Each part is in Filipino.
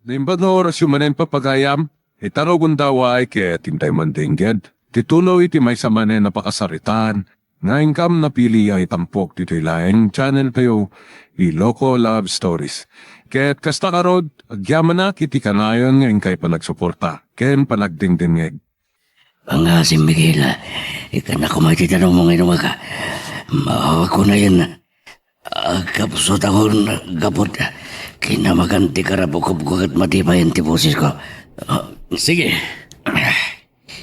Nimbad na oras yung manen papagayam, itarogon daw ay kaya tintay mandingged. Titulo iti may sa manen napakasaritan, nga ingkam na pili ay tampok dito ilayang channel kayo, Iloko Love Stories. Kaya't kasta karod, agyaman na kiti kanayon nga ingkay panagsuporta, ken panagdingdingeg. Ang asim Miguel, ikan ako matitanong mo ngayon ka. Maawa ko na yan. Kapsot ako gapot. Kinamaganti karabukob ko at matibayan ti boses ko. Sige.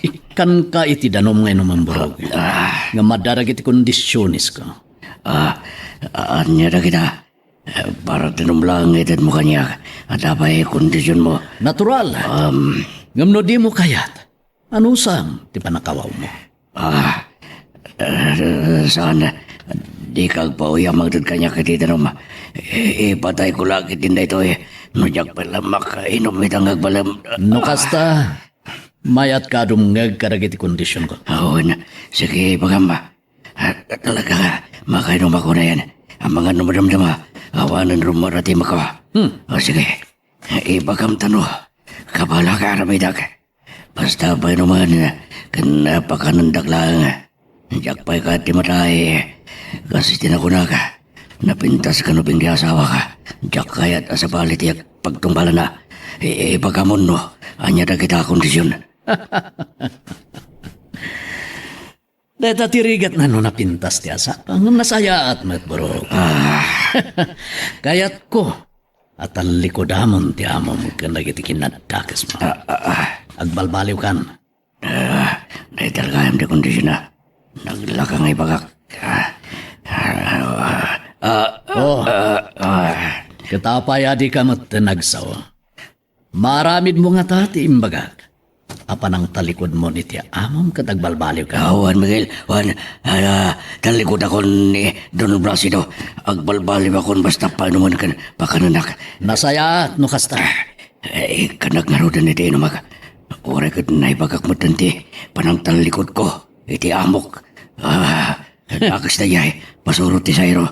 Ikan ka iti danom ngayon mamburog. Nga madarag iti kondisyonis ko. Anya na kita. Para tinumlang itin mo kanya. At apay kondisyon mo. Natural. Ngamno di mo kayat. Ano sam ti panakawaw mo? Saan? Di kag pauya magdad kanya kitita naman. Ipatay ko lagi din na ito Nujak pala makainom itang agbalam. No kasta, mayat ka dumngag karagiti kondisyon ko. Oo na. Sige, pagamba. Talaga, makainom ako na yan. Ang mga numadamdama, awanan rumarati mako. Sige, ipagam tano. Kapala ka aramidak. Basta pa naman, kanapakanandak lang. Diyak pa'y ka di matay. Kasi tinakuna ka. Napintas ka no di asawa ka. Diyak kayat asa balit yak pagtumbala na. Ipagkamon no. Anya na kita kondisyon. Deta tirigat na no napintas ti asa. Ang nasaya at matburog. Kayat ko. At ang likodamon ti amom kanagiti kinadakas mo. Agbalbaliw kan. Dahil talaga yung di kondisyon na. Naglakang ipagak. Katapay adi ka matinagsaw. Maramid mo nga tati imbagag. Apan ang talikod mo niti amom katagbalbaliw ka. Juan Miguel, Juan, talikod ako ni Don Brasido. Agbalbaliw ako basta pa naman kan pakananak. Nasaya at no kasta. Kanak narodan iti inumag. Oray kat na ipagak mo tanti. Panang talikod ko. Iti amok. Akas na yay. Pasurot ti sayro.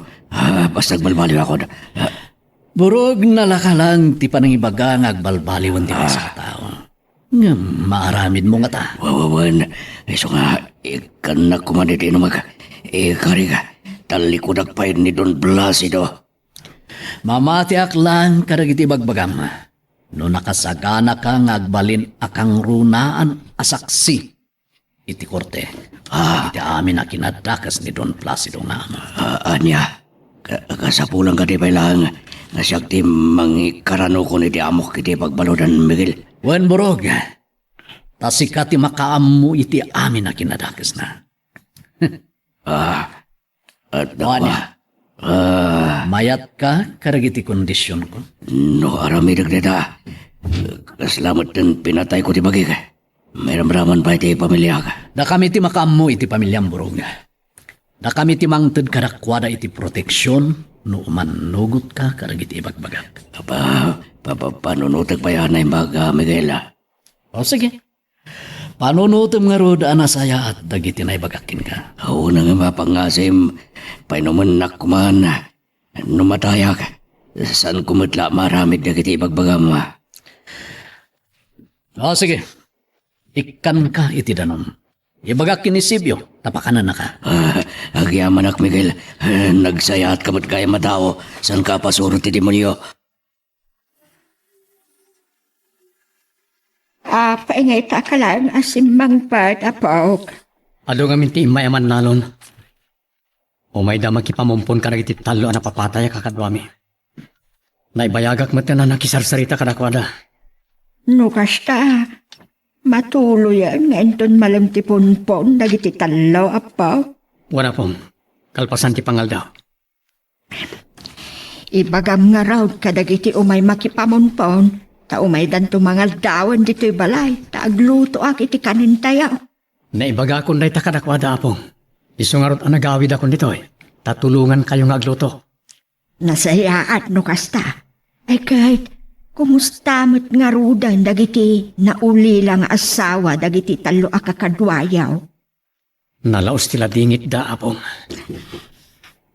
Basta agbalbaliw ako. Burog na lakalang ti panangibaga nga agbalbaliwan ti sa tao. Nga maaramid mo nga ta. Wawawan. So nga, ikanak kumanit inumag. Kari ka. Talikod akpay ni Don Blasido. Mamatiak lang karagiti bagbagam. No nakasagana ka nga agbalin akang runaan asaksi. Iti korte. Iti amin na kinadakas ni Don Placido nga. Anya, kasapulang ka di ba lang na siya ti mangikarano ko ni di amok iti pagbalodan Miguel. Wen burog. Tasika ti makaammo iti amin na kinadakas na. At Anya. Mayat ka karagiti kondisyon ko. No, aramidag nita. Kasalamat din pinatay ko ti bagi ka. May ramraman pa iti pamilya ka. Da kami ti makaammo iti pamilyang burog. Da kami ti mangted karakwada iti proteksyon no umanugot ka karagiti ibagbagak. Panunutag pa yan na yung baga, Miguel. O sige. Panunutom nga rod anasaya at dagiti na ibagakin ka. Oo na nga mapangasim. Painumanak kuman. Numataya ka. Saan kumatla maramid na kiti ibagbagam. O sige. Ikan ka iti danom. Ibagakin ni Sibyo. Tapakanan na ka. Agyaman ak, Miguel. Nagsaya at kamat kaya matao. Saan ka pasurot ti demonyo? Paingay ta ka lang asimang part apok. Ado nga minti mayaman nalon. O may damag ipamumpon ka na iti talo na papatay kakadwami. Naibayagak mo na nakisarsarita kadakwada. No kasta, matuloy yan ngayon malam ti punpon dagiti talo apok. Wala pong, kalpasan ti pangal daw. Ibagam nga raw kadagiti umay makipamunpon. Ta umay dan tumangal dawan dito'y balay. Ta agluto ak iti kanintayaw. Naibaga akong day takadakwada apong. Iso nga rot ang nagawid akong dito Tatulungan kayo nga agluto. Nasayaat no kasta. Ay kahit kumusta mo't nga rudan dagiti nauli lang asawa dagiti talo akakadwayaw. Nalaos tila dingit da apong.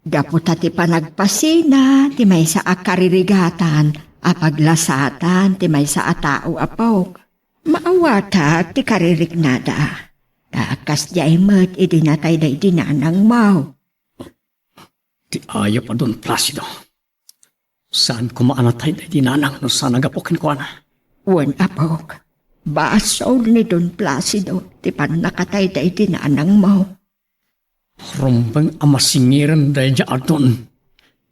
Dapo ti panagpasina, ti may sa akaririgatan, Apaglasatan ti may sa atao apok. Maawata ti karirignada. Takas di ay mat idinatay da idinanang mau. Ti ayo pa doon, Placido. Saan ko maanatay na dinanang no saan nagapokin ko na? Wan apok. Basol ni Don Placido ti panakatay da idinanang mau. Rumbang amasingiran dahil dyan doon.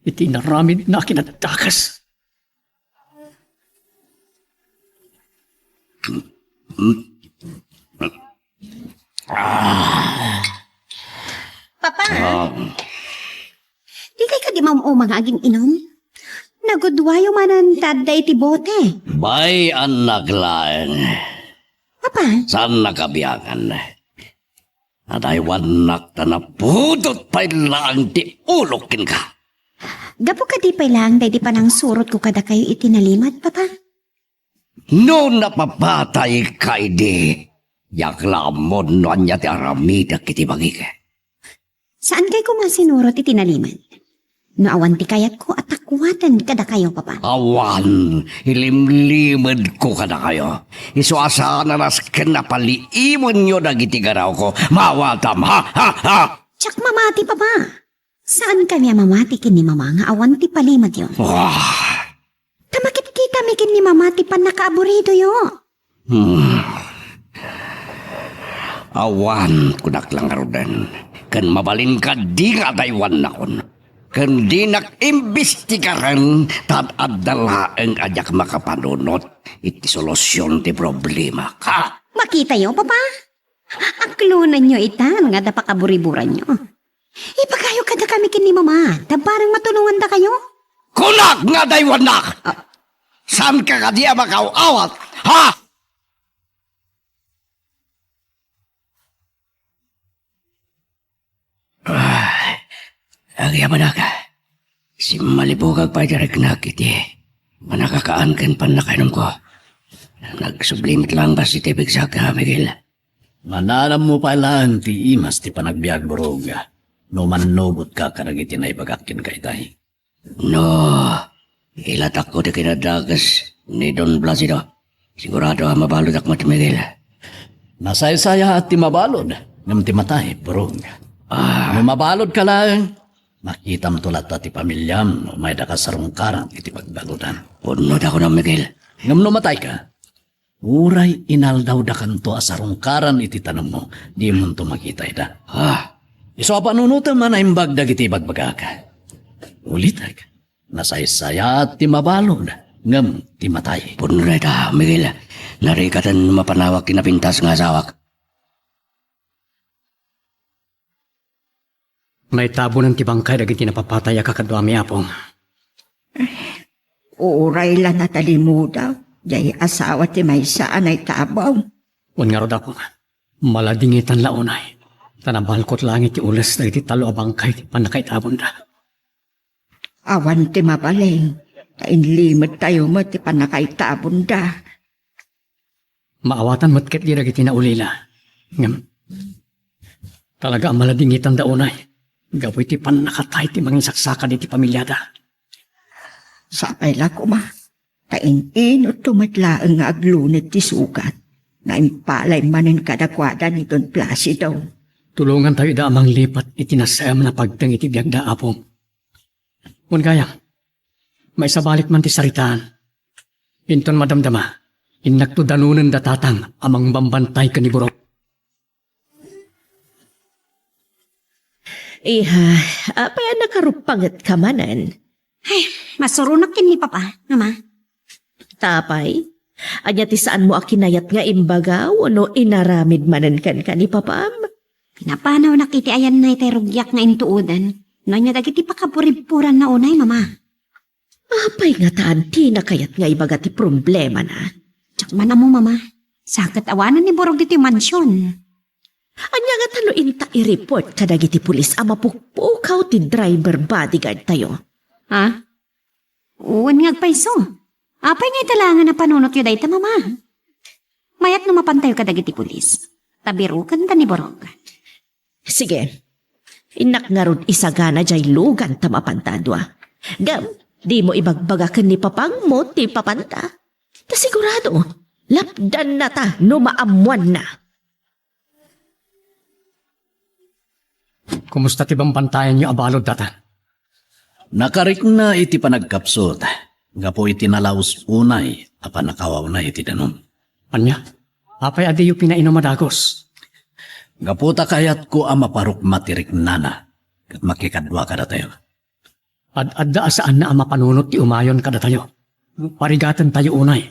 Iti naramid na kinatakas. Papa, di kay ka di mga aging inom? Nagudwayo manan taday ti bote. Bay anak laeng. Papa, Saan nakabiyakan? At ay wanak na napudot pa lang ti ulokin ka. gapo ka di pa lang day di pa nang surot ko kada kayo itinalimat, Papa. No napapatay ka di. Yaklamon no anya ti aramida kiti bagik. Saan kay ko masinurot itinalimat? No awan ti kayat ko at takwatan kada kayo, Papa. Awan, ilimlimad ko kada kayo. Isuasa na nas kinapaliimon nyo dagiti garaw ko. Mawatam, ha, ha, ha! Tsak mamati, Papa. Saan kami mamati kin ni Mama nga awan ti palimat yun? Wah, Tamakit kita mikin ni Mama ti pan nakaaburido yo. awan kunak lang arudan. Kan mabalin ka di nga daywan na kon. Kan di nak-imbestigaran tat adala ang ajak makapanunot iti solusyon ti problema ka. Makita yo, Papa. Aklunan nyo itan nga dapakaburiburan nyo. Ipagayo kada kami kin ni Mama. Tabarang matulungan da kayo. Kunak nga daywan nak! Saan ka kadiya makaawat? Ha? Agya ba ka? Si malibugag pa direk na kiti. Manakakaan kan panakainom ko. Nagsublimit lang ba si Tibig sa ka, Miguel? Manalam mo pa lang ti imas ti panagbiag borog. No manobot ka karagiti na ibagakin ka itay. No, ilatak ko di kinadagas ni Don Placido. Sigurado mabalod ak mo ti Miguel. Nasaysaya at ti mabalod. Ngam ti matay, borog. No mabalod ka lang, makita mo tulat ti pamilyam no may dakasarong karang iti pagbalodan. Punod ako ng Miguel. Ngam no matay ka, uray inaldaw da kanto asarong karan iti tanong mo, di mo to makita ita. Ha? Iso panunutan man ay bagdag iti bagbaga ka. Ulitag, nasaysaya at ti mabalod, ngam ti matay. Punod ita, Miguel. Narikatan mapanawak kinapintas nga asawak. May tabo ng tibangkay dagiti napapatay kakadwami apong. Uray lang na talimudaw. Jay asawa ti may saan ay tabaw. Wan nga rod apong. Maladingitan launay. Tanabalkot langit ti ulas dagiti talo a bangkay ti panakaitabon da. Awan ti mabaleng. Kainlimot tayo mo ti panakaitabon da. Maawatan matket di dagiti na ulila. Ngam. Talaga ang maladingitan daunay. Gapoy ti panakatay ti mangin saksaka di ti pamilyada. Sapay la ko ma. Kain-inot tumatlaang nga aglunit ti sugat. Na impalay manin kadakwada ni Don Placido. Tulungan tayo da amang lipat itinasayam na pagtang iti biyagda apong. Kung gayang, may sabalik man ti saritaan. Inton madamdama, inakto danunan datatang amang bambantay kaniburok. Iha, apay nakarupangat ka manan. Ay, masurunak kin ni Papa, Mama. Tapay, anya ti saan mo akinayat nga imbagaw no inaramid manan kan ni papam? Pinapanaw na kiti ayan na iti rugyak nga intuudan. No niya dagiti pakapuripuran na unay, Mama. Apay nga taan ti nakayat nga ibaga ti problema na. Tsak man mo, Mama. Sakit awanan ni Borog dito yung mansyon. Anya nga talo inta i-report ka dagiti pulis ama pukpukaw ti driver bodyguard tayo. Ha? Uwan nga agpaiso. Apay nga italangan na panunot yun dahita, Mama. Mayat no mapantayo ka dagiti pulis. Tabirukan ta ni Borog. Sige, inak nga rod isagana jay lugan tamapantadwa. Gam, Di mo ibagbagakan ni papang mo ti papanta. Ta sigurado, lapdan na ta no maamuan na. Kumusta ti bang bantayan niyo abalod datan? Nakarik na iti panagkapsot. Gapo iti nalaos unay, apan nakawaw na iti danom. Anya? Apay adi yu pinainom madagos. Gaputa kayat ko ang maparok matirik nana. Kat makikadwa ka na tayo. Adda saan na ang mapanunot ti umayon kada tayo. Parigatan tayo unay.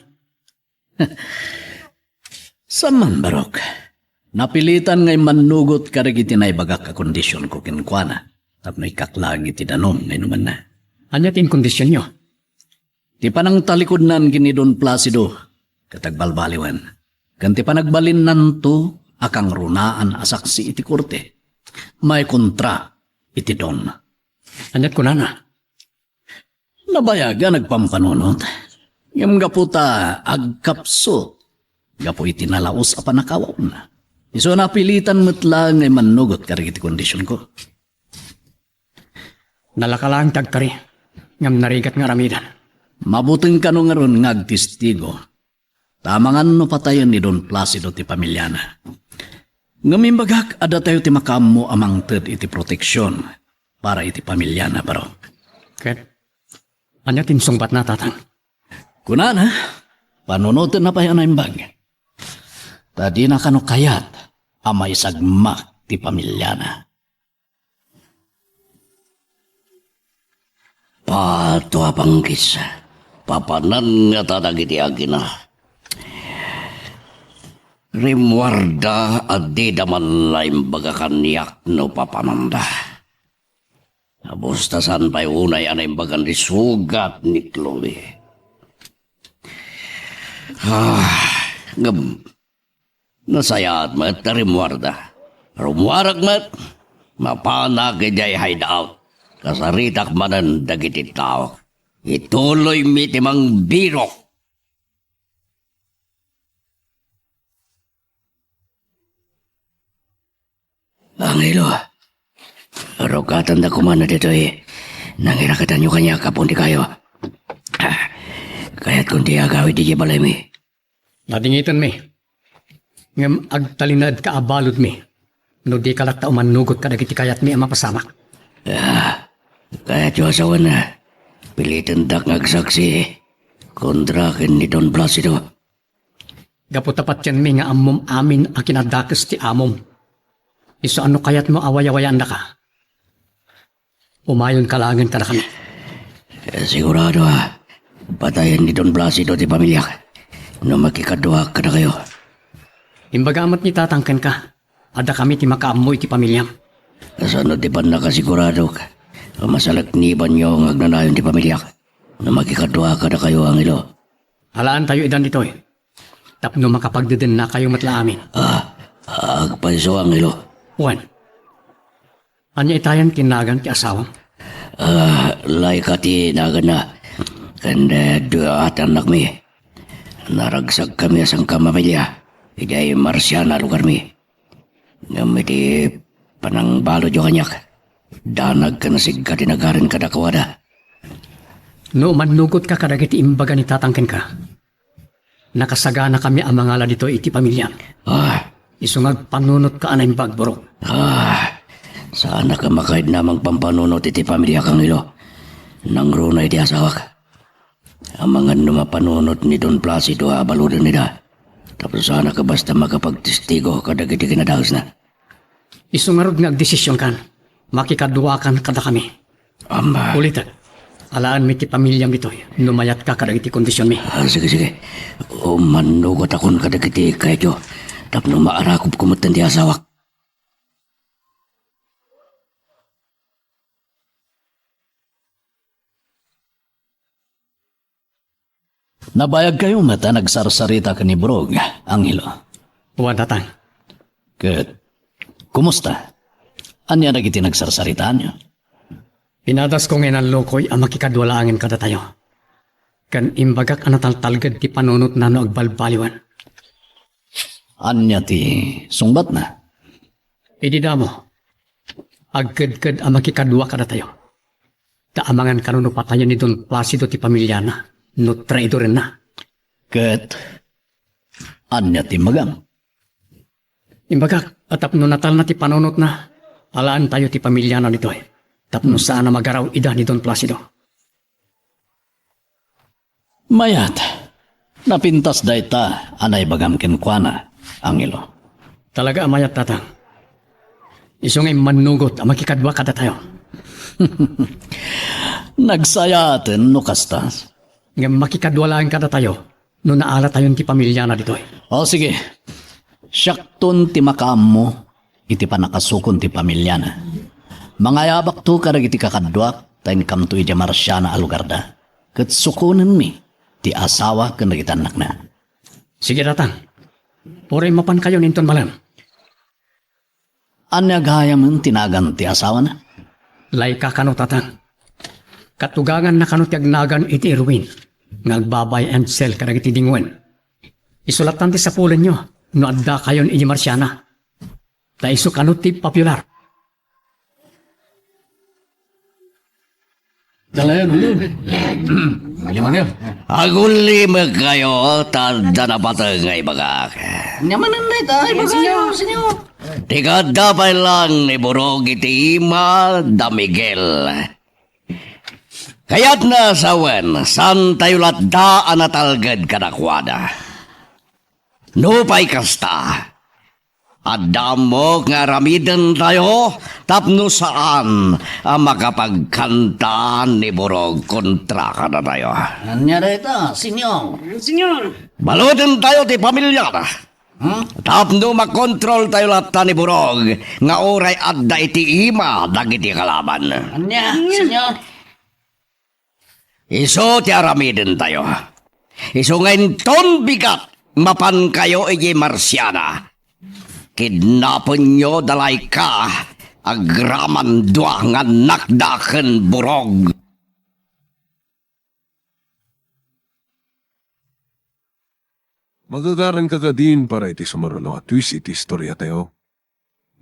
Saman barok. Napilitan ngay manugot karigiti na ibagak ka kondisyon ko kinkwana. Tapno ikaklang iti danom ngay naman na. Anya tin kondisyon nyo? Ti panang talikudnan gini Don Placido, katagbalbaliwan. Kanti panagbalin nanto, akang runaan asaksi iti korte. May kontra iti Don. Anyat ko na. Nabayaga nagpampanunod. Ngam gaputa agkapso. Gapu iti nalaos a panakawaw na. Iso napilitan metlang ngay manugot karigiti kondisyon ko. Nalakalang tagkari. Ngam narigat nga ramidan. Mabuting kano nga ron ngagtistigo. Tamangan no patayon ni Don Placido ti pamilyana. Ngamimbagak ada tayo ti makamo amang ted iti proteksyon para iti pamilyana baro. Ket, anya tin sungbat na tatang. Kunana, panunutin na pa yan ang bag. Tadi na kano kayat amay sagmak ti pamilyana. Pato apanggis. Papanan nga tadag iti agina. Rimwarda at di daman laim bagakan niyak no papananda. Abustasan pa'y unay anay bagan di sugat ni Chloe. Nasayat mat na rimwarda. Rumwarak mat, mapanag jay hideout. Kasaritak manan dagiti tao. Ituloy mitimang biro. Angelo, rokatan da kumana dito nangirakatan nyo kanya kapon di kayo. Kaya't kung di agawi di balay mi. Nadingitan mi. Ngam agtalinad ka abalod mi. No di kalakta umanugot ka dagiti kayat mi ang mapasamak. Kaya't yung asawa na. Pilitin dak ngagsaksi. Kontra kin ni Don Placido. Gapo tapat yan mi nga amom amin ang kinadakas ti amom. Iso ano kayat mo away-awayan na ka? Umayon kalangan ka na kami. Sigurado patayan ni Don Placido ti pamilya. No makikadwa ka na kayo. Imbagamat ni tatangkan ka. Ada kami ti makaamoy ti pamilyam. Kasano di ba nakasigurado ka? Masalakniban nyo ang agnanayon ti pamilya. No makikadwa ka na kayo ang ilo. Halaan tayo idan dito Tapno makapagdeden na kayo matla amin. Agpaiso ang ilo. Juan, anya itayan kinagan ti asawang? Lay ka ti nagan na. Kanda dua at anak mi. Naragsag kami asang kamamilya. Iday Marciana lugar mi. Ngamiti panang balo jo kanyak. Danag ka nasig ka tinagarin ka nakawada. No manugot ka kadagiti imbaga ni tatangken ka. Nakasagana kami ang mga dito iti pamilya. Isungag panunot ka anay bagboro. Sana ka makaid namang pampanunot iti pamilya kang ilo. Nang runay di asawak. Ang mga numapanunot ni Don Placido abaludan nila. Tapos sana ka basta makapagtistigo kadagiti kinadaos na. Isungarod nga agdesisyon kan. Makikaduwakan kada kami. Ulitan. Alaan mi ti pamilyam dito. Numayat ka kadagiti kondisyon mi. Sige. Manugot akon kadagiti kayo. Tapno maarakop kumutan di asawak. Nabayag kayo mata nagsarsarita ka ni Brog, Angelo. Juan tatang. Good. Kumusta? Anya nagiti nagsarsaritaan niyo? Pinadas ko ngayon ang lokoy ang makikadwalaangin kada tayo. Kan imbagak anataltalgad ti panunot na no agbalbaliwan. Anya ti sungbat na? Idida mo. Agkad-kad ang makikadwa kada tayo. Taamangan kanuno patayan ni Don Placido ti pamilya na. No traidor na. Ket, anya ti magam. Imbaga, tapno natal na ti panunot na. Alaan tayo ti pamilya na nito eh. Tapno saan na magaraw ida ni Don Placido. Mayat, napintas dayta anay bagam kenkwana, Angelo. Talaga amayat tatang. Iso ngay manugot ang makikadwa kada tayo. Nagsayaten no kastas. Nga makikadwa lang kada tayo. No naala tayo ti pamilya na dito eh. O sige, syakton ti makam mo, iti pa nakasukon ti pamilya na. Mga yabak to karag iti kakadwak, tayo kam to iti Marciana alugarda. Kat sukunan mi, ti asawa kan nagitanak na. Sige tatang. Pore mapan kayo ninton malam. Anya gaya man tinagan ti asawa na? Laika kano tatang. Katugangan na kano ti agnagan iti Erwin. Ngagbabay and sell karag iti dingwen. Isulatan ti sa pulen nyo. No adda kayon iti Marciana. Ta iso kano ti popular. Dalayan ulo. Gimana? Aguli kayo, tanda na patangay bagak. Nyamanan na ito, ay bagayo, sinyo. Tika dapay lang ni Burog iti ima da Miguel. Kaya't na sawen, san tayo latda anatalgad kadakwada. Nupay kasta. Adam mo nga ramidan tayo, tapno saan ang makapagkanta ni Burog kontra ka na tayo. Anya na ito, sinyo. Balutin tayo ti pamilya na. Tapno makontrol tayo lahat ni Burog, nga oray adda iti ima dagiti kalaban. Anya, sinyo. Iso ti aramidin tayo. Iso ngayon ton bigat, mapan kayo iti Marciana. Kidnapon nyo dalay ka, agraman dua nga nakdaken Burog. Magagaran ka din para iti sumaralo at twist iti istorya tayo.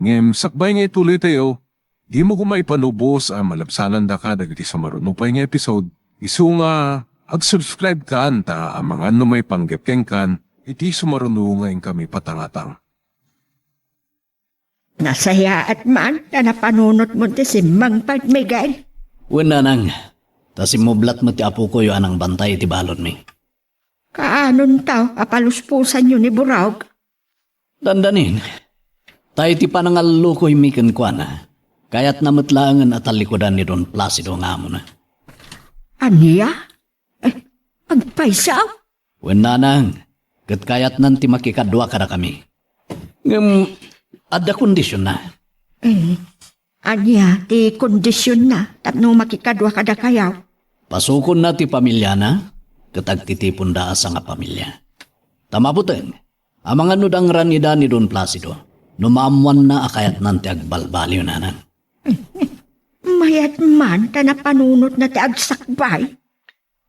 Ngem, sakbay nga ituloy tayo, di mo kumaipanubos ang malabsanan da ka dagiti sumarunupay nga episode. Isu nga, ag-subscribe ka anta ang mga may panggepkeng kan, iti sumarunungayin kami patangatang. Nasaya at man na napanunot mo ti si Mang Pagmigay. Wala nang, tasimublat mo ti apo ko yung anang bantay ti balon mi. Kaanon tao apaluspusan yun ni Burog. Dandanin, tayo ti panangalukoy mi kenkwana, kaya't namatlangan at alikodan ni Don Placido nga mo na. Aniya? Pagpaisaw? Wala nang, kat kaya't nanti makikadwa kada kami. Ngam, ada kondisyon na. Aniya, ti kondisyon na, tapno makikadwa kada kayaw. Pasukon na ti pamilya na, katagtitipon daas nga pamilya. Tamabuteng, ang mga nudang ranida ni Don Placido, numamuan na akayat nanti agbalbaliw nanan. Mayat man ta napanunot na ti agsakbay.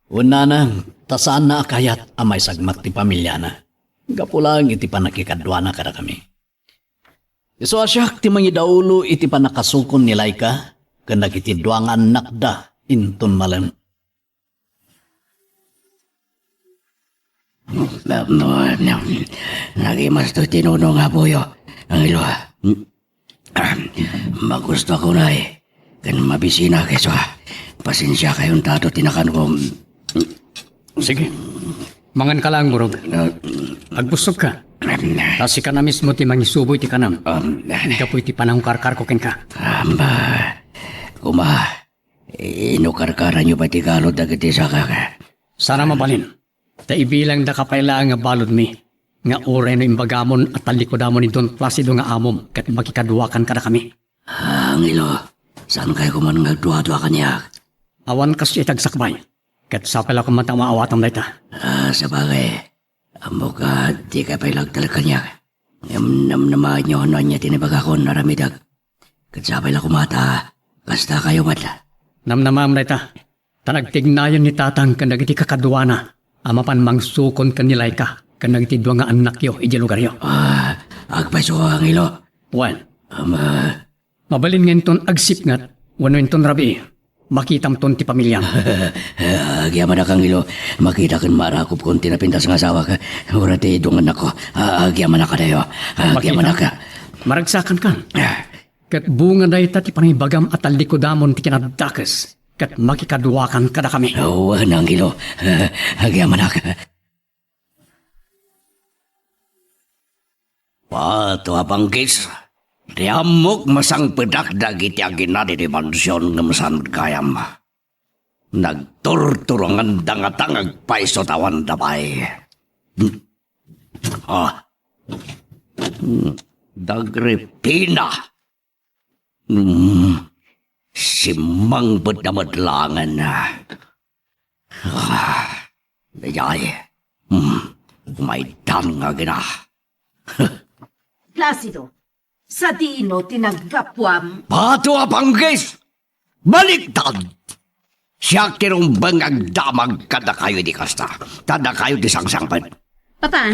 Una nang, tasaan na akayat amay sagmat ti pamilya na. Gapulang iti panakikadwa na kada kami. Iso asyak ti mangidaulo iti panakasukon ni Laika, kanag iti duangan nakda inton malam. Nagimas to tinuno nga buyo. Ang ilo. Magusto ko na eh. Kan mabisina keso. Pasensya kayong tato tinakan ko. Sige. Mangan ka lang, Burog. Agbusog ka. Kasi ka na mismo ti mangisuboy ti kanam. Ikaw ti panangkarkar ko ken ka. Kuma. Inukarkaran nyo ba ti galod dagiti sa kaka? Sana mabalin. Ta ibilang da kapayla nga balod mi. Nga oray no imbagamon at talikodamon ni Don Placido nga amom kat makikadwakan ka na kami. Ang ilo. Saan kayo kuman nga dua-dua kanya? Awan kasi itagsakbay. Kat sapala ko matang maawatam na ita. Sa bagay. Amo ka, di ka pailag talaga kanya. Naman nyo niya tinibaga ko naramidag. Kat sapay la kumata. Kasta kayo matla. Namnamam na ita. Tanagtignayan ni tatang kanag iti kakadwana. Amapan mangsukon kanilay ka. Kanag iti dua nga anak yo, iti lugar yo. Agpaso ang ilo. Wan. Mabalin nga inton agsip ngat. Wano inton rabi. makitam ton ti pamilyam. Agyaman na kang ilo, makita kan marakop kung tinapintas ng asawa ka. Ura ti dungan ako. Agyaman na ka dayo. Agyaman na ka. Maragsakan kan. Kat bunga na ita ti panibagam at alikodamon ti kinadakas. Kat makikaduwakan kada kami. Oo, nang ilo. Agyaman na ka. Pato apanggis. Tiamok masang pedak dagiti aginadi di mansyon ng masanod kayam. Nagturturangan dangatangag paiso tawan dabay. Dagripina. Simang bedamedlangan na. Dayay. May dam nga gina. Placido, sa dino tinagkapwam. Pato apanggis! Baliktad! Siya kinumbang agdamag kada kayo di kasta. Kada kayo di sangsangpan. Papa,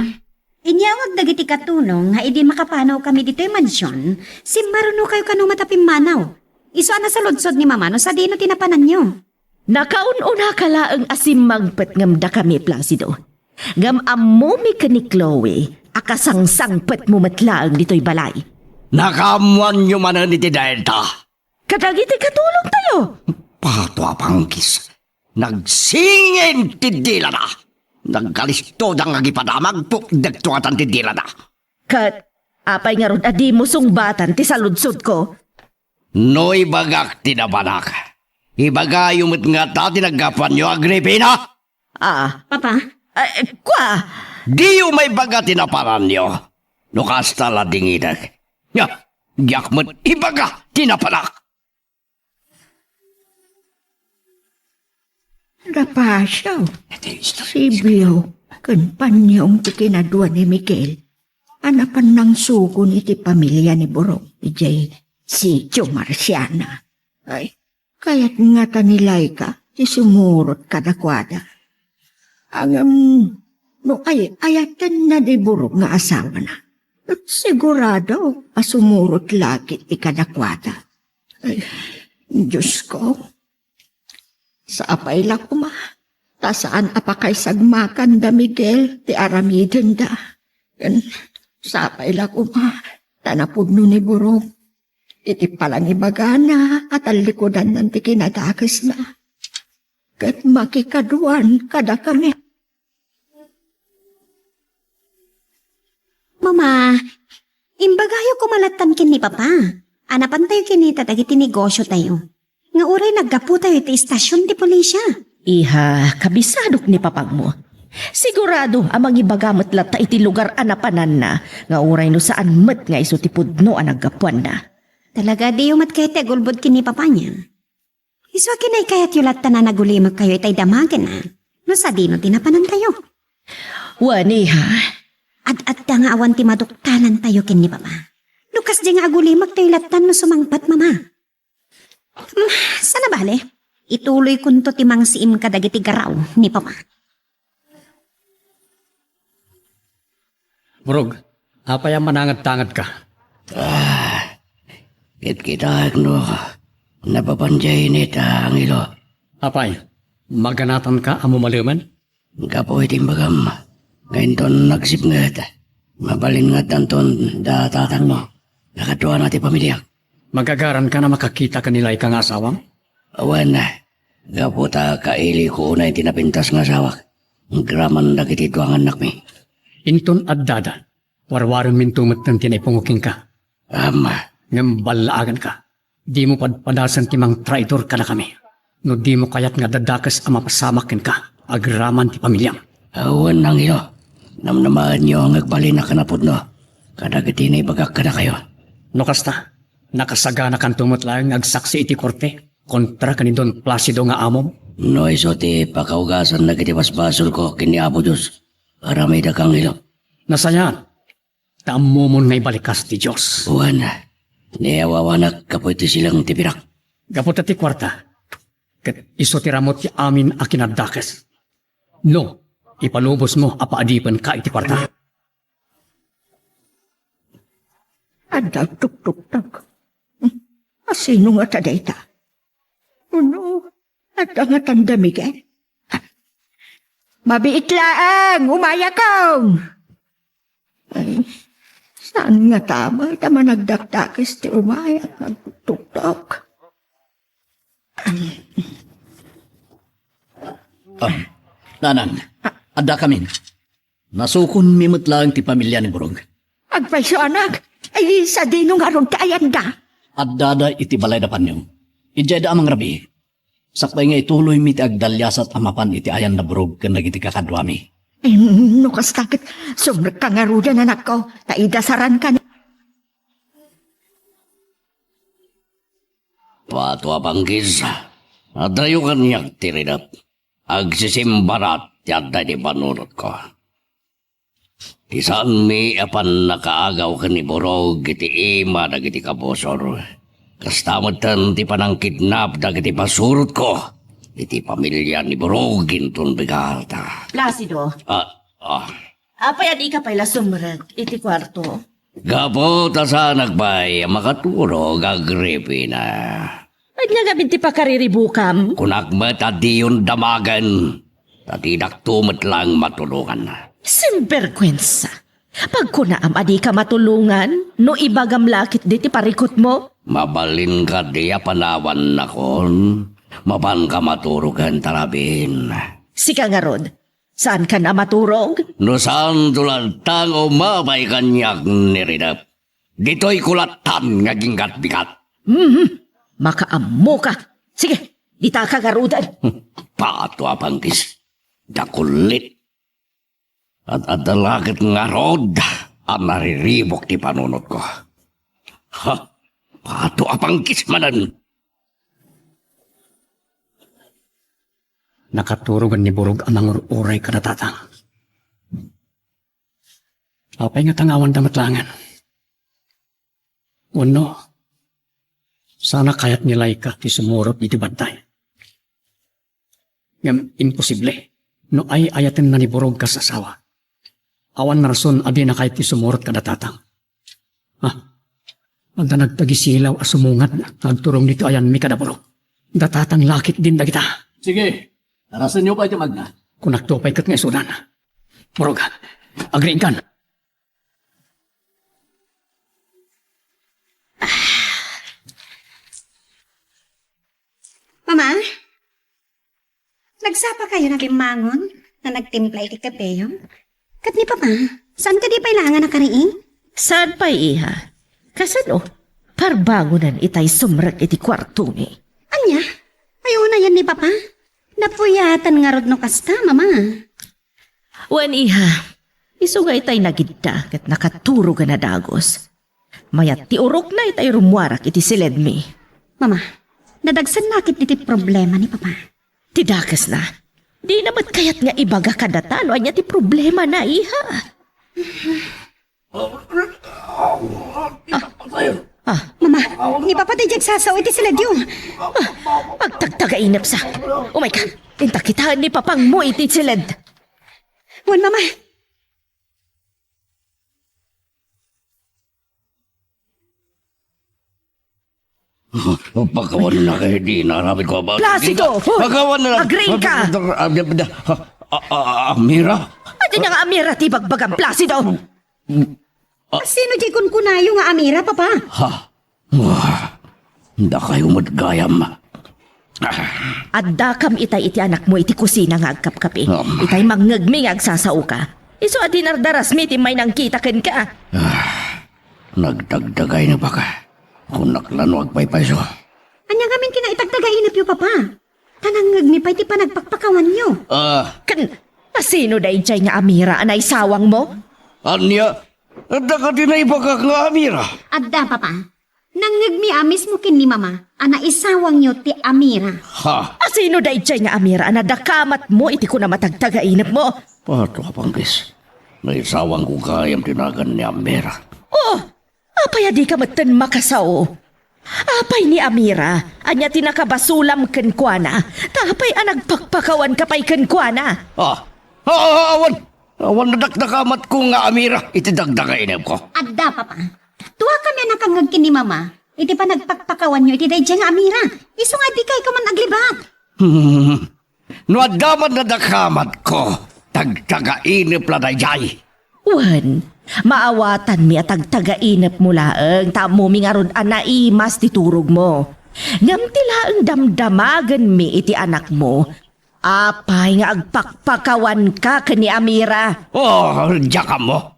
inyawag dagiti katunong nga idi makapanaw kami dito yung mansyon, si maruno kayo kanu matapim manaw. Iso na sa lodsod ni mama no sa dino tinapanan nyo. Nakaun-una kalaang asimangpet ngamda kami, Placido. Ngam amumi ka ni Chloe, akasangsangpet mo matlaang dito'y balay. Nakamuan nyo manan iti Delta. Kadagiti katulong tayo. Pato apanggis. Nagsingin ti dila na. Nagkalisto dang agipadamag po dagtuatan ti dila na. Kat, apay nga ron adi mo sungbatan ti saludsod ko. No ibagak tinabanak. Ibaga yumit nga ta tinagapan nyo Agripina. Papa, Kwa, Di yung may baga tinaparan nyo. Nukasta la dingidag. Ya, yakmat ibaga tinapanak. Rapasyaw, Sibiyo, kan panyong ti kinaduan ni Miguel. Anapan ng sugon iti pamilya ni Borong, ijay si Tio Marciana. Ay, kaya't nga tanilay ka, ti sumurot kadakwada. No ayatan na di Borong nga asawa na. At sigurado, asumurot lagi ti kadakwada. Ay, Diyos ko, sa apay la kuma, ta saan apakay sagmakan da Miguel, ti aramiden da. Yan, sa apay la kuma, tanapudno ni Borong. Iti palang ibagana at alikodan ng ti kinadakas na. Kat makikaduan kada kami. Mama, imbagayo kumalatan kin ni Papa. Anapan tayo kinita dagiti negosyo tayo. Nga uray naggapu tayo iti istasyon ti pulisya. Iha, kabisadok ni papang mo. Sigurado amang ibagamot lata iti lugar anapanan na, nga uray no saan met nga iso ti pudno ang naggapuan na. Talaga di umat kayo te gulbod kin ni Papa niya. Iswa kinay kayat yulat na nagulimag kayo itay damagin na. No sa dino tinapanan tayo. Wani ha, At nga awan ti maduktanan tayo kin ni Papa. Lukas di nga agulimag tayo latan no sumangpat mama. Sana bale, ituloy kunto ti mangsiim kadagiti garaw ni Papa. Borog, apay ang manangad-tangad ka. Kita no, napapanjay nita ang ilo. Apay, maganatan ka amo maluman? Kapoy timbagam. Ngayon ton nagsip nga. Mabalin nga tanton datatang mo. Nakatuwa natin pamilya. Magagaran ka na makakita kanila ikang asawang? Awan na. Gaputa kaili ko na yung tinapintas ng asawak. Ang graman na kitito ang anak mi. Inton addada, warwaran mintumot ng tinaypunguking ka. Ama, Ngam balaagan ka. Di mo padpadasan timang traitor ka na kami. No di mo kayat nga dadakas ang mapasamakin ka. Agraman ti pamilyang. awan nang ilo. Namnamaan nyo ang agbalin na kanapod no. Kadagiti na ibagak ka na kayo. No kasta, nakasagana kan tumot lang agsaksi iti korte. Kontra ka ni Don Placido nga amom. No iso ti pakaugasan na kiti basbasol ko kini Apo Diyos. Para may dakang ilo. Nasayan, taamumon nga ibalikas ti Diyos. Awan na. Niyawawanak kapoy ti silang tipirak. Gapot ti kwarta, kat iso ti ramot ti amin a kinadakas. No, ipalubos mo apaadipan ka iti kwarta. Adag tuk-tuk-tak. Asino nga tadayta? Uno, at ang tandamigan. Mabiit laang, umaya kong! Ay, saan nga tama? Tama nagdakdakis ti umaya at nagtutok. Nanang, adda kami. Nasukon mimot lang ti pamilya ni Burog. Agpaiso anak, ay sa dinong aron kayan da. Adda da iti balay da panyo. Ijay da amang rabi. Sakbay nga ituloy mi ti agdalyasat amapan iti ayan na Burog ken nagiti kakadwami. Ay, no kastakit, sumrek ka nga rudan anak ko, taidasaran ka ni. Patwa panggis, adayo kanyak tirinap. Agsisimbarat yada di panunot ko. Di saan mi apan nakaagaw ka ni Borog iti ima na iti kabosor. Kastamatan ti panang kidnap na iti pasurot ko. Iti pamilya ni Borog intun bigalta. Placido, apay adi ka pala sumrag iti kwarto. Gapo ta sa nagbay makaturo gagripi na. Ay nga gabi ti pakariribukam. Kunakmat at di yun damagan. Tatidak tumat lang matulungan. Simperkwensa. Pag kunaam adi ka matulungan, no ibagam lakit di ti parikot mo. Mabalin ka di panawan na kon. Maban ka maturugan tarabin. Sika nga rod, saan ka na maturog? No saan tulad tango mabay kanyak niridap. Dito'y kulatan nga ginggat bigat. Makaammo ka. Sige, dita ka garudan. Pato apangkis. Dakulit. At adalakit nga rod. Ang nariribok ti panunot ko. Ha? Pato apangkis manan. Nakaturugan ni Burog amang uray kadatatang. Apay nga tangawan damatlangan. Uno, sana kayat nilay ka ti sumurot iti bantay. Ngam imposible, no ay ayatin na ni Burog ka sa asawa. Awan na rason adi na kahit ti sumurot kadatatang. Anda nagtagisilaw a sumungat nagturong dito ayan mi kadaburog. Datatang lakit din dagita. Sige, narasan niyo pa iti magna. Kung nagtupay kat nga isudan. Burog, agriin kan. Mama, nagsapa kayo na limangon na nagtimpla iti kapeyo? Kat ni Papa, saan ka di pailangan na kariing? Saan pa iha? Kasano? Parbago nan itay sumrag iti kwarto ni. Anya? Ayaw na yan ni Papa. Napuyatan nga rod no kasta, Mama. Wan iha, iso nga itay nagidda kat nakaturo ka na dagos. Mayat ti urok na itay rumwarak iti siledmi. Mama, nadagsan nakit iti problema ni Papa. Tidakas na. Di namat kayat nga ibaga kadatan o anya ti problema na iha. Mama, ni Papa tayo sasaw iti sila diyo. Magtagtagainap sa. Oh my God, intakitaan ni papang mo iti silid. Wan, Mama. Pagkawan na kayo di naramit ko ba? Placido! Pagkawan na lang. Agree ka! Amira? Adi na nga amira ti bagbagang Placido. Sino di kun kunayo nga Amira, Papa? Ha? Hindi kayo madgayam. Adda kam itay iti anak mo iti kusina nga agkapkapi. Itay mangngagmi nga agsasao ka. Iso adi nardaras mi ti may nangkita ken ka. Nagdagdagay na ba ka? Kung naklanwag pa'y paiso. Anya gamin kinaitagtagainap yo, Papa. Tanang ngagmi pa iti panagpakpakawan nyo. Kan, asino da ijay nga amira anay sawang mo? Anya? Ada ka din na ibagak nga Amira. Adda, Papa. Nangagmi amis mo kin ni Mama. Ana isawang nyo ti Amira. Ha? Asino da ijay nga amira anadakamat mo iti ko na matagtagainap mo? Pato ka panggis. May sawang ko kayang tinagan ni Amira. Oh, apay adi ka matan makasao. Apay ni Amira, anya tinakabasulam ken kuana. Tapay anagpakpakawan kapay ken kuana. Awan! Awan nadakdakamat ko nga Amira. Iti dagdagainap ko. Adda, Papa. Tuwa kami nakangag kin ni Mama. Iti pa nagpakpakawan nyo, iti dayjay nga Amira. Iso nga di kay kuman aglibat. No adaman na dakamat ko, tagtagainip la dayjay. Wan, maawatan mi at agtagainap mo laeng, tamo mi nga rod anaimas ti turog mo. Ngam ti laeng damdamagan mi iti anak mo, apay nga agpakpakawan ka kani Amira. Oh, diya ka mo.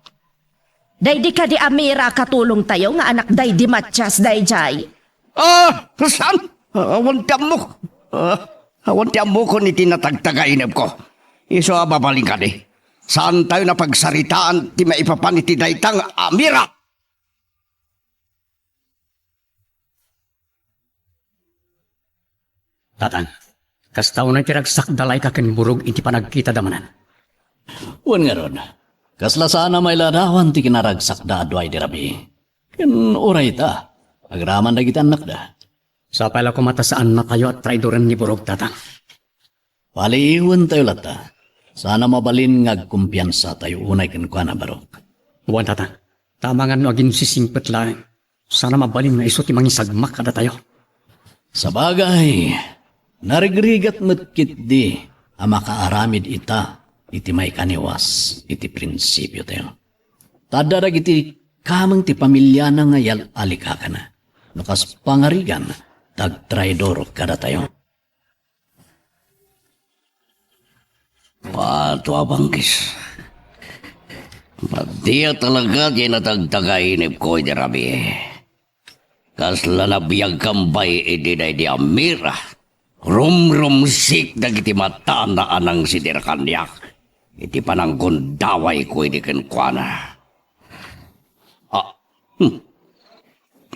Day di ka di Amira katulong tayo nga anak day di matchas dayjay. Saan? Awan mo. Awan mo ko ni tinatagtagainip ko. Iso ababaling ka di. Saan tayo na pagsaritaan ti maipapan iti daytang Amira? Tatang, kastaw na tiragsak dalay ka ken burog iti panagkita damanan. Wan nga ron. Kasla sana may ladawan ti kinaragsak da adway di rabi. Ken uray ta. Agraman na kita anak da. Sa pala kumatasaan na tayo at traidoran ni burog, tatang. Paliiwan tayo lata. Sana mabalin ngagkumpiyansa tayo unay ken kuana barok. Buwan, tatang. Tama nga no agin sisingpet lang. Sana mabalin nga iso ti mangisagmak kada tayo. Sa bagay, narigrigat metkit di ang makaaramid ita iti may kaniwas iti prinsipyo tayo. Tadarag iti kamang ti pamilya na ngayal alika ka na. Nukas pangarigan, tag-traidor kada tayo. Pato abangkis. Madiya talaga di natagtagainip ko iti rabi. Kasla nabiyag kambay iti day di Amira. Rumrumsik dagiti mata na anang sidir kanyak. Iti pananggundaway ko iti kenkwana.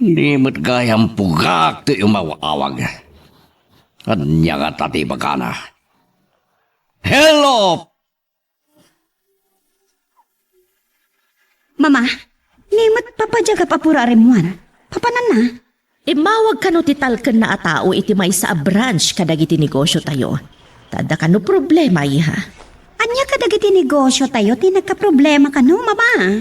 Limit gayang pugak ti umawawag. Kanya nga tati bagana. Hello! Mama, nimot papadyaga papura remuan. Papanan na. Imawag ka no titalken na atao iti may sa branch kadagiti negosyo tayo. Tada ka no problema iha. Anya kadagiti negosyo tayo, ti nagka-problema ka no, mama.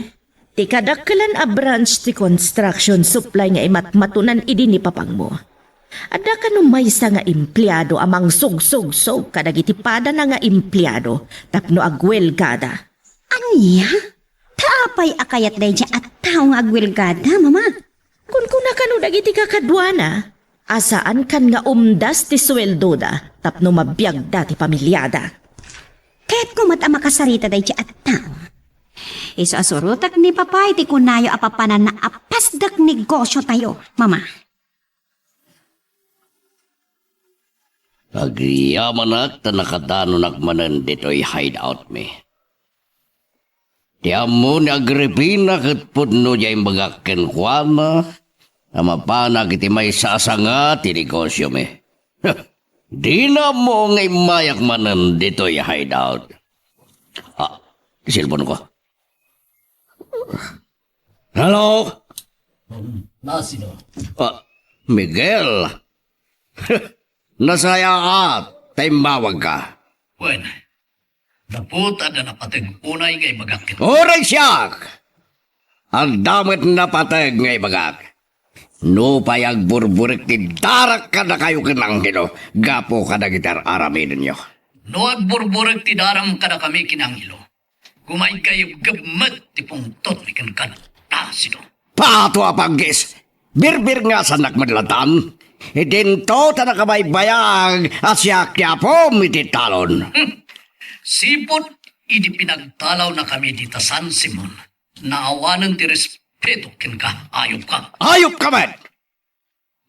Ti kadakkelan a branch ti construction supply nga imatmatunan idi ni papang mo. Ada ka no maysa nga empleyado amang sugsug-sug kadagiti pada na nga empleyado tapno agwelgada. Anya? Taapay akayat dayjay at tao nga agwilgada, mama. Kung kuna ka no dagiti kakadwana, asaan kan nga umdas ti sweldo da tapno mabiyag da ti pamilyada. Kahit kumat ang makasarita dayjay at tao. Iso asurutak ni papay ti kunayo apapanan na apasdak negosyo tayo, mama. Agyaman at nakadano nakmanan dito'y hideout me. Tiyan mo ni Agripina kat pudno diya'y mga kenkwana, amapanag iti may sasanga ti negosyo me. Di na mo ngay mayak manan dito'y hideout. Silpon ko. Hello? Nasino? Miguel. Nasaya ka, taimawag ka. Wan, naputa na napatag unay ngay magakit. Oray siyak! Ang damit na patag ngay bagak. No payag burburik ti darak ka na kayo kinanggino. Gapo ka na gitar aramin ninyo. No agburburag ti daram kada kami kinangilo. Kumain kayo gamat ti pungtot ni kankan. Nasino? Pato apanggis! Birbir nga sa nakmadlatan. Idinto ta na kabaybayag asya kya po mititalon. Sipot, idi pinagtalaw na kami dita San Simon. Naawanan ti respeto ken ka, ayop ka. Ayop ka man!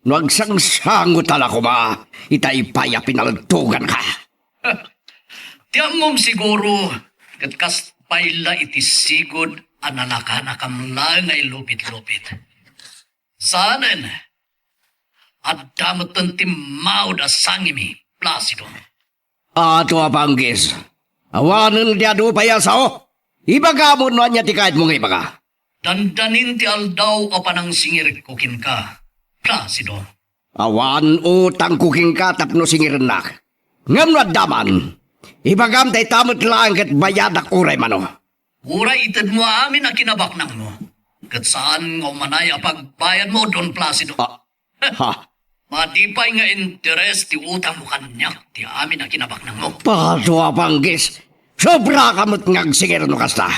Nagsangsango tala ko ma, itay paya pinalagtugan ka. Tiyang mong siguro, katkas payla iti sigod ananakanakam lang ay lupit-lupit. Saanen, at damatan ti maud asangimi, Placido. Ato apanggis, awanan diya do paya sao? Ibagamon no niya ti kahit mong ibaga. Dandanin ti aldaw ka pa ng singir kukin ka, Placido. Awan utang kuking ka tapno singirenak. Ngam na daman, ibagam tay tamot lang kat bayadak uray mano. Uray itad mo amin na kinabaknang mo. Kat saan nga umanay pagbayad mo, Don Placido? Ha? Matipay nga interes ti utang mo kanyak, ti amin ang kinabaknang mo. Pato Panggis, sobra kamot ngagsigir no kasta.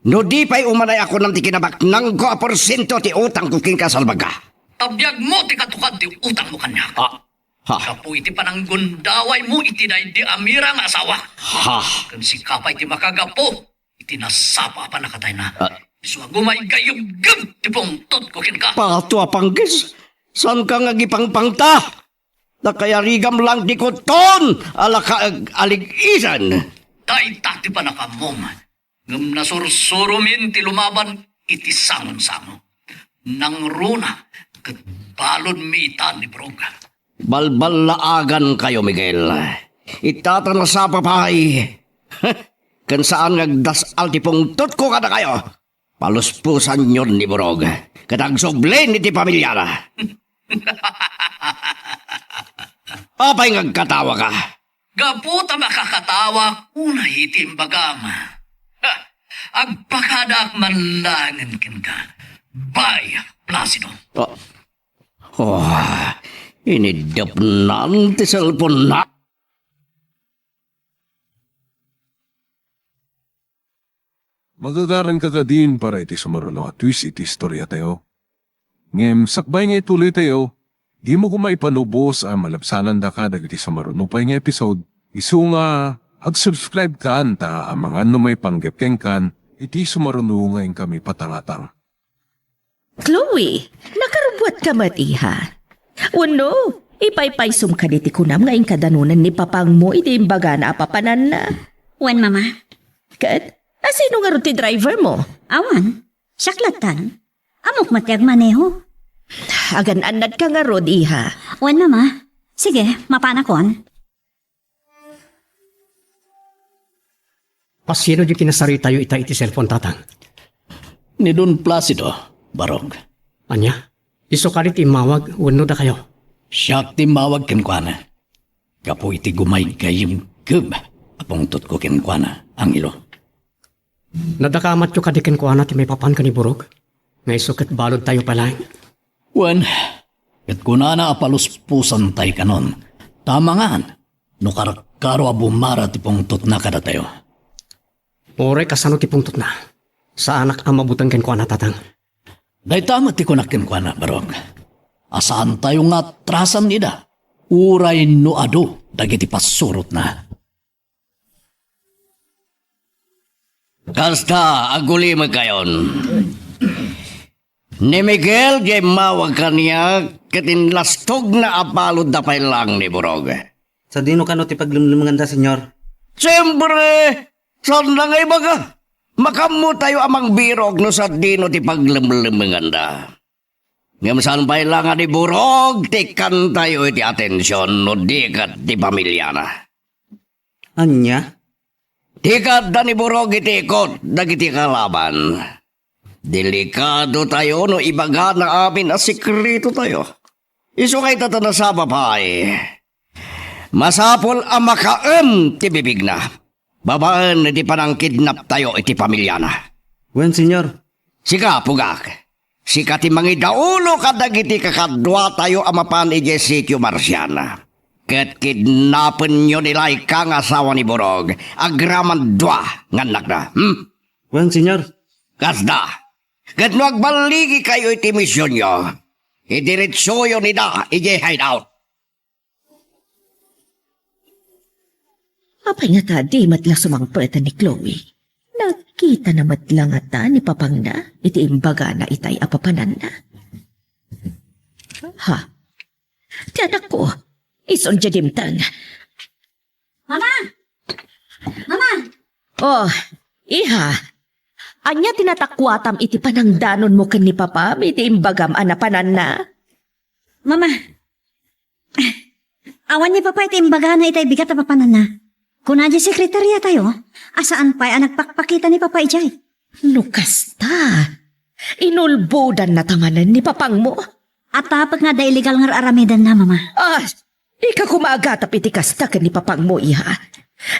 No di pa'y umanay ako ng tikinabaknang ko a porsyento ti utang ko king kasalbaga. Abiyag mo ti katukad ti utang mo kanyak. Ha? Kapu iti pananggundaway mo iti day di amira nga asawa. Ha? Kan si kapay ti makagapo, iti nasapa pa nakatay na. Iswa gumay gayugam ti pungtot ko kin ka. Pato Panggis, saan ka nga gipangpangta? Nakayarigam lang di ko ton, alakaag aligisan. Tay tati pa nakamom. Ngam nasursurumin ti lumaban iti sangon-sango. Nang runa, kat balon mi itan ni Brog. Balbalaagan kayo, Miguel. Itatana sa papay. Kan saan nagdasal ti pungtot ko kada kayo. Paluspusan yun ni Borog. Kadagsoblin iti pamilyara. Apay ngagkatawa ka? Gaputa makakatawa, una itim bagama. Agpakadak manlangan kin ka. Bay, Placido. Inidap nanti cellphone na. Magagaran ka din para iti sumaruno at twist iti istorya tayo. Ngem, sakbay nga ituloy tayo, di mo kumaipanubos ang malapsanan da ka dagiti sumaruno pa nga episode. Isu nga, ag-subscribe ka anta ang mga may panggepkeng kan, iti sumaruno ngayon kami patangatang. Chloe, nakarubuat ka matiha. Uno, ipaypaysum ka diti kunam ngayon kadanunan ni papang mo iti imbaga na apapanan na. Wan, mama. Kat, asino nga rin ti driver mo? Awan. Saklatan. Amok matiag maneho. Agan-anad ka nga rod, iha. Wan, mama. Sige, mapanakon. Pasino di kinasari tayo iti cellphone tatang? Ni Don Placido, Barog. Anya? Iso ka rin imawag, wano da kayo. Siyak timawag kenkwana. Kapo iti gumay gayim kub. Apungtot ko kenkwana ang ilo. Nadakamat yung kadikin ko na ti may papan ka ni Burog. Ngay sukat balod tayo pala. Wan, kat kunana apaluspusan tayo kanon. Tama nga, no karakaro abumara ti pungtot na kada tayo. Oray kasano ti pungtot na. Sa anak ang mabutan ken ko na tatang. Day tama ti kunak kenkwana, Barog. Asaan tayo nga trasam nida? Uray no ado, dagiti pasurot na. Kasta, aguli magayon. Ni Miguel, jay mawag kaniya, katinlastog na apalod na pay lang ni Borog. Sa dino ka no ti paglumlumanganda, senyor? Siyempre, saan na nga iba ka? Makamu tayo amang birog no sa dino ti paglumlumanganda. Ngam saan pay lang ni Borog, tikan tayo iti atensyon no di kat ti pamilya na. Anya? Tikat da ni Borog iti ikot, dagiti kalaban. Delikado tayo no ibaga na amin na sikrito tayo. Iso kay tatana sa babae. Masapol ang makaem ti bibig na. Babaan di panang kidnap tayo iti pamilya na. Wen, senyor? Sika, pugak. Sika ti mangidaulo kadagiti kakadwa tayo amapan ije sityo Marciana. Ket kidnapen nyo nila ikang asawa ni Borog. Agraman dwa nganak na. Wen, senyor? Kasda. Ket no agbaligi kayo iti misyon nyo. Idiretso yun nila ije hideout. Apay nga ta, di matla sumangpeta ni Chloe. Nakita na matla nga ta ni papang na, iti imbaga na itay apapanan na. Ha? Ti anak ko, ison jadimtan. Mama! Mama! Oh, iha. Anya tinatakwatam iti panangdanon mo ken ni papa, iti imbagam anapanan na. Mama! Awan niya papa iti imbaga na itay bigat na papanan na. Kung nadya sekretarya tayo, asaan pa'y ang nagpakpakita ni papa ijay? Lukasta. Inulbudan na tamanan ni papang mo. At tapag nga da illegal nga aramidan na, mama. Ika kumagatap iti kasta ken ni papang mo, iha.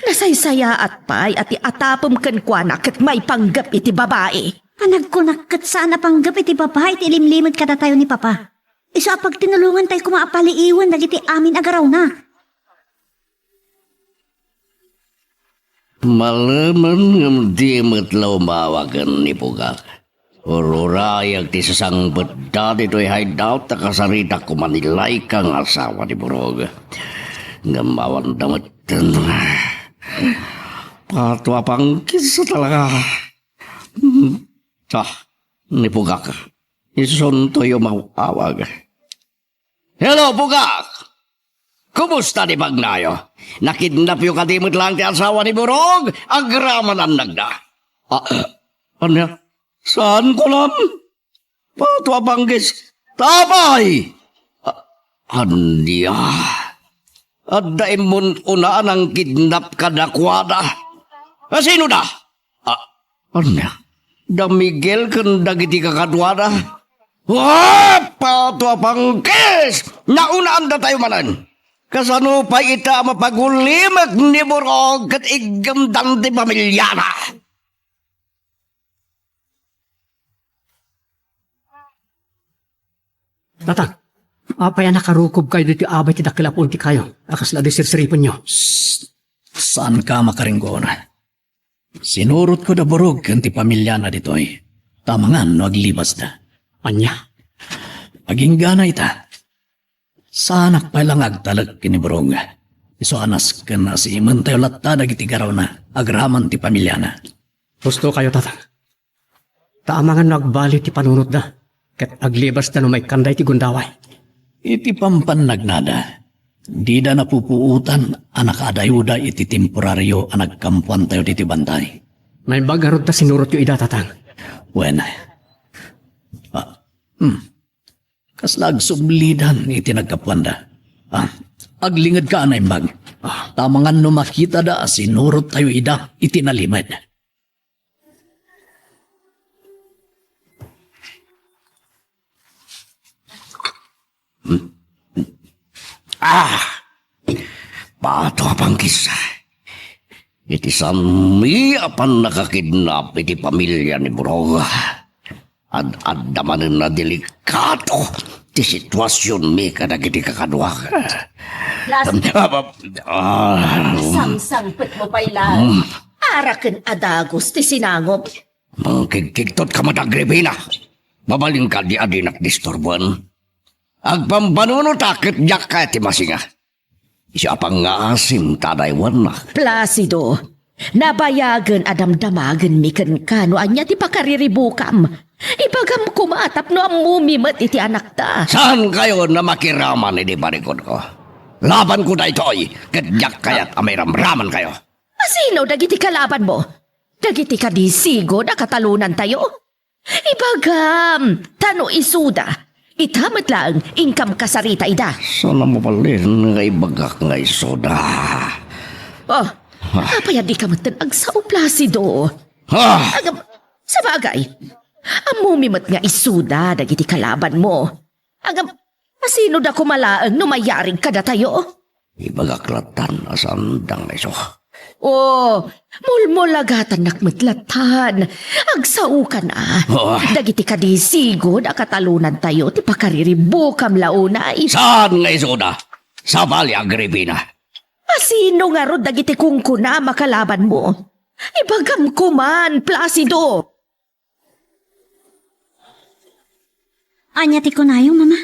Nasaysaya at pay at iatapom ken kuanak ket may panggap iti babae. Anag ko nakkat saan na panggap iti papa, iti ilimlimod kada tayo ni papa. Isa pag tinulungan tayo kumaapaliiwan dagiti amin agaraw na. Malaman ng di matlaw mawagan ni Pugak. Ururayag ti sasang bedda dito'y hideout na kasarita ko manilay kang asawa ni Burog. Ngamawan damatan. Patwa pang kisa talaga. Ni Pugak. Isunto yung mawawag. Hello, Pugak! Kumusta ni Bagnayo? Nakidnap yung kadimot lang ti asawa ni Burog. Agraman ang nagda. Ano? Saan ko lang? Patwa banggis. Tabay! Anya? At daimon unaan ang kidnap kadakwada. Sino na? Anya? Da Miguel kan dagiti kakadwada. Patwa banggis! Naunaan da tayo manan. Kasano pa ita mapagulimag ni Burog kat igamdan ti pamilyana. Tatang, apay nakarukob kayo dito abay ti dakilapon ti kayo. Akas la disirsiripon nyo. Saan ka makaringgon? Sinurot ko da Burog kanti pamilya na dito'y. Tamangan no aglibas da. Anya? Aging gana ita. Sanak pa lang agtalag kini Burog. Iso anas ka na si iman tayo latta dagiti garaw na agraman ti pamilya na. Gusto kayo, tatang. Taamangan no agbali ti panunot da. Kat aglibas da no may kanday ti gundaway. Iti pampannagnada. Di da napupuutan anak adayuda iti temporaryo anagkampuan tayo diti bantay. May bagarod ta sinurot yung ida, tatang. Wen. Kaslag sublidan iti nagkapuanda. Aglingad ka na imbag. Tamangan no makita da sinurot tayo ida iti nalimad. Pato pang kisa. Iti sami apan nakakidnap iti pamilya ni Burog. Ad-adamanin na delikato ti sitwasyon mi kadagiti kakadwa. Samsangpet mo pa ilan. Araken adagos ti sinangop. Mangkigkigtot ka madagribina. Babalin ka di adinak disturbuan. Agpambanuno takit jak ka ti masinga. Siya pang nga asim tadaywan na. Placido, nabayagan adamdamagan mi kan no anya ti pakariribukam. Ibagam kumatap no ang mumimat iti anak ta. Saan kayo na makiraman iti barikod ko? Laban ko na ito'y kadyak kayat amiramraman kayo. Sino dagiti kalaban mo? Dagiti kadisigo na katalunan tayo? Ibagam, tano isuda. Itamat lang, ingkam kasarita ida. Sana mo palin nga ibagak nga isoda. Oh, apaya di ka matanag sa Placido. Agam, sa bagay, ang mumimat nga isuda dagiti kalaban mo. Agam, masino da kumalaang numayaring kada tayo? Ibagaklatan asandang nga iso. Oh, mulmulagatan nakmatlatan. Agsaukan Dagiti kadisigo na katalunan tayo ti pakariribukam launay. Saan nga isoda? Sa Bali Agripina. Sino nga ro dagiti kungkuna makalaban mo? Ibagam kuman, Placido. Anya ti kunayong, mama.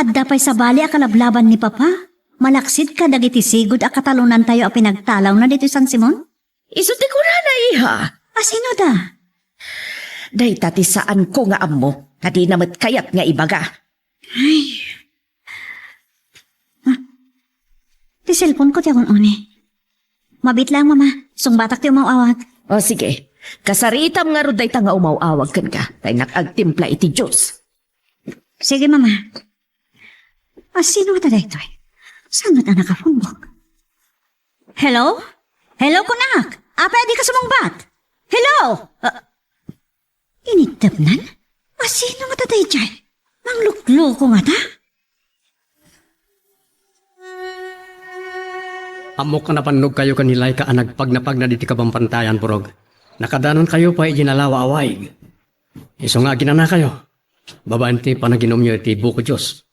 Adda pa'y sa bali akalablaban ni Papa. Malaksid ka dagiti sigod a katalunan tayo a pinagtalaw na dito San Simon? Iso ti kurana iha. Sino da? Day tati saan ko nga ammo, tadi namat kayat nga ibaga. Ti cellphone ko ti akong oni. Mabit lang, mama. Sungbatak ti umawawag. O sige, kasaritam nga ro day ta nga umawawag kan ka. Tay nakagtimpla iti Diyos. Sige, mama. Sino ka dito? Saan na nakafumbok? Hello? Hello, kunak! Pwede ka sumungbat? Hello? Initapnan? Sino nga tatay dyan? Manglukluko nga ta? Amok ka napanog kayo kanilay ka anagpagnapag na diti kabampantayan, Burog. Nakadanon kayo pa ijinalawa away. Iso nga ginana kayo. Babaanti panaginom nyo iti buko Diyos.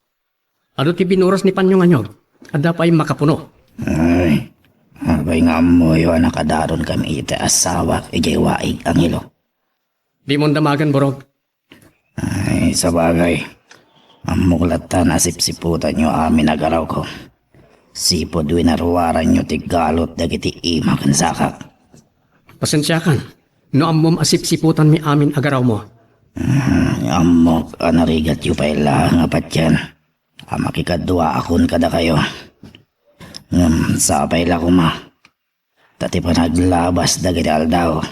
Ano ti binuras ni Panyong Anyog? Ada pa yung makapuno. Ay, abay nga mo yun nakadaron kami iti asawa iti waig ang ilo. Di mo damagan, Borog. Ay, sa bagay. Ang muklatan asip-siputan nyo amin agaraw ko. Sipod winaruwaran nyo ti galot dagiti ima kan sakak. Pasensya kan. No amom asip-siputan mi amin agaraw mo. Amok anarigat yu pa ilang apat yan. Makikadwa akon kada kayo. Sapay la ko ma. Tati pa naglabas dagiti aldaw.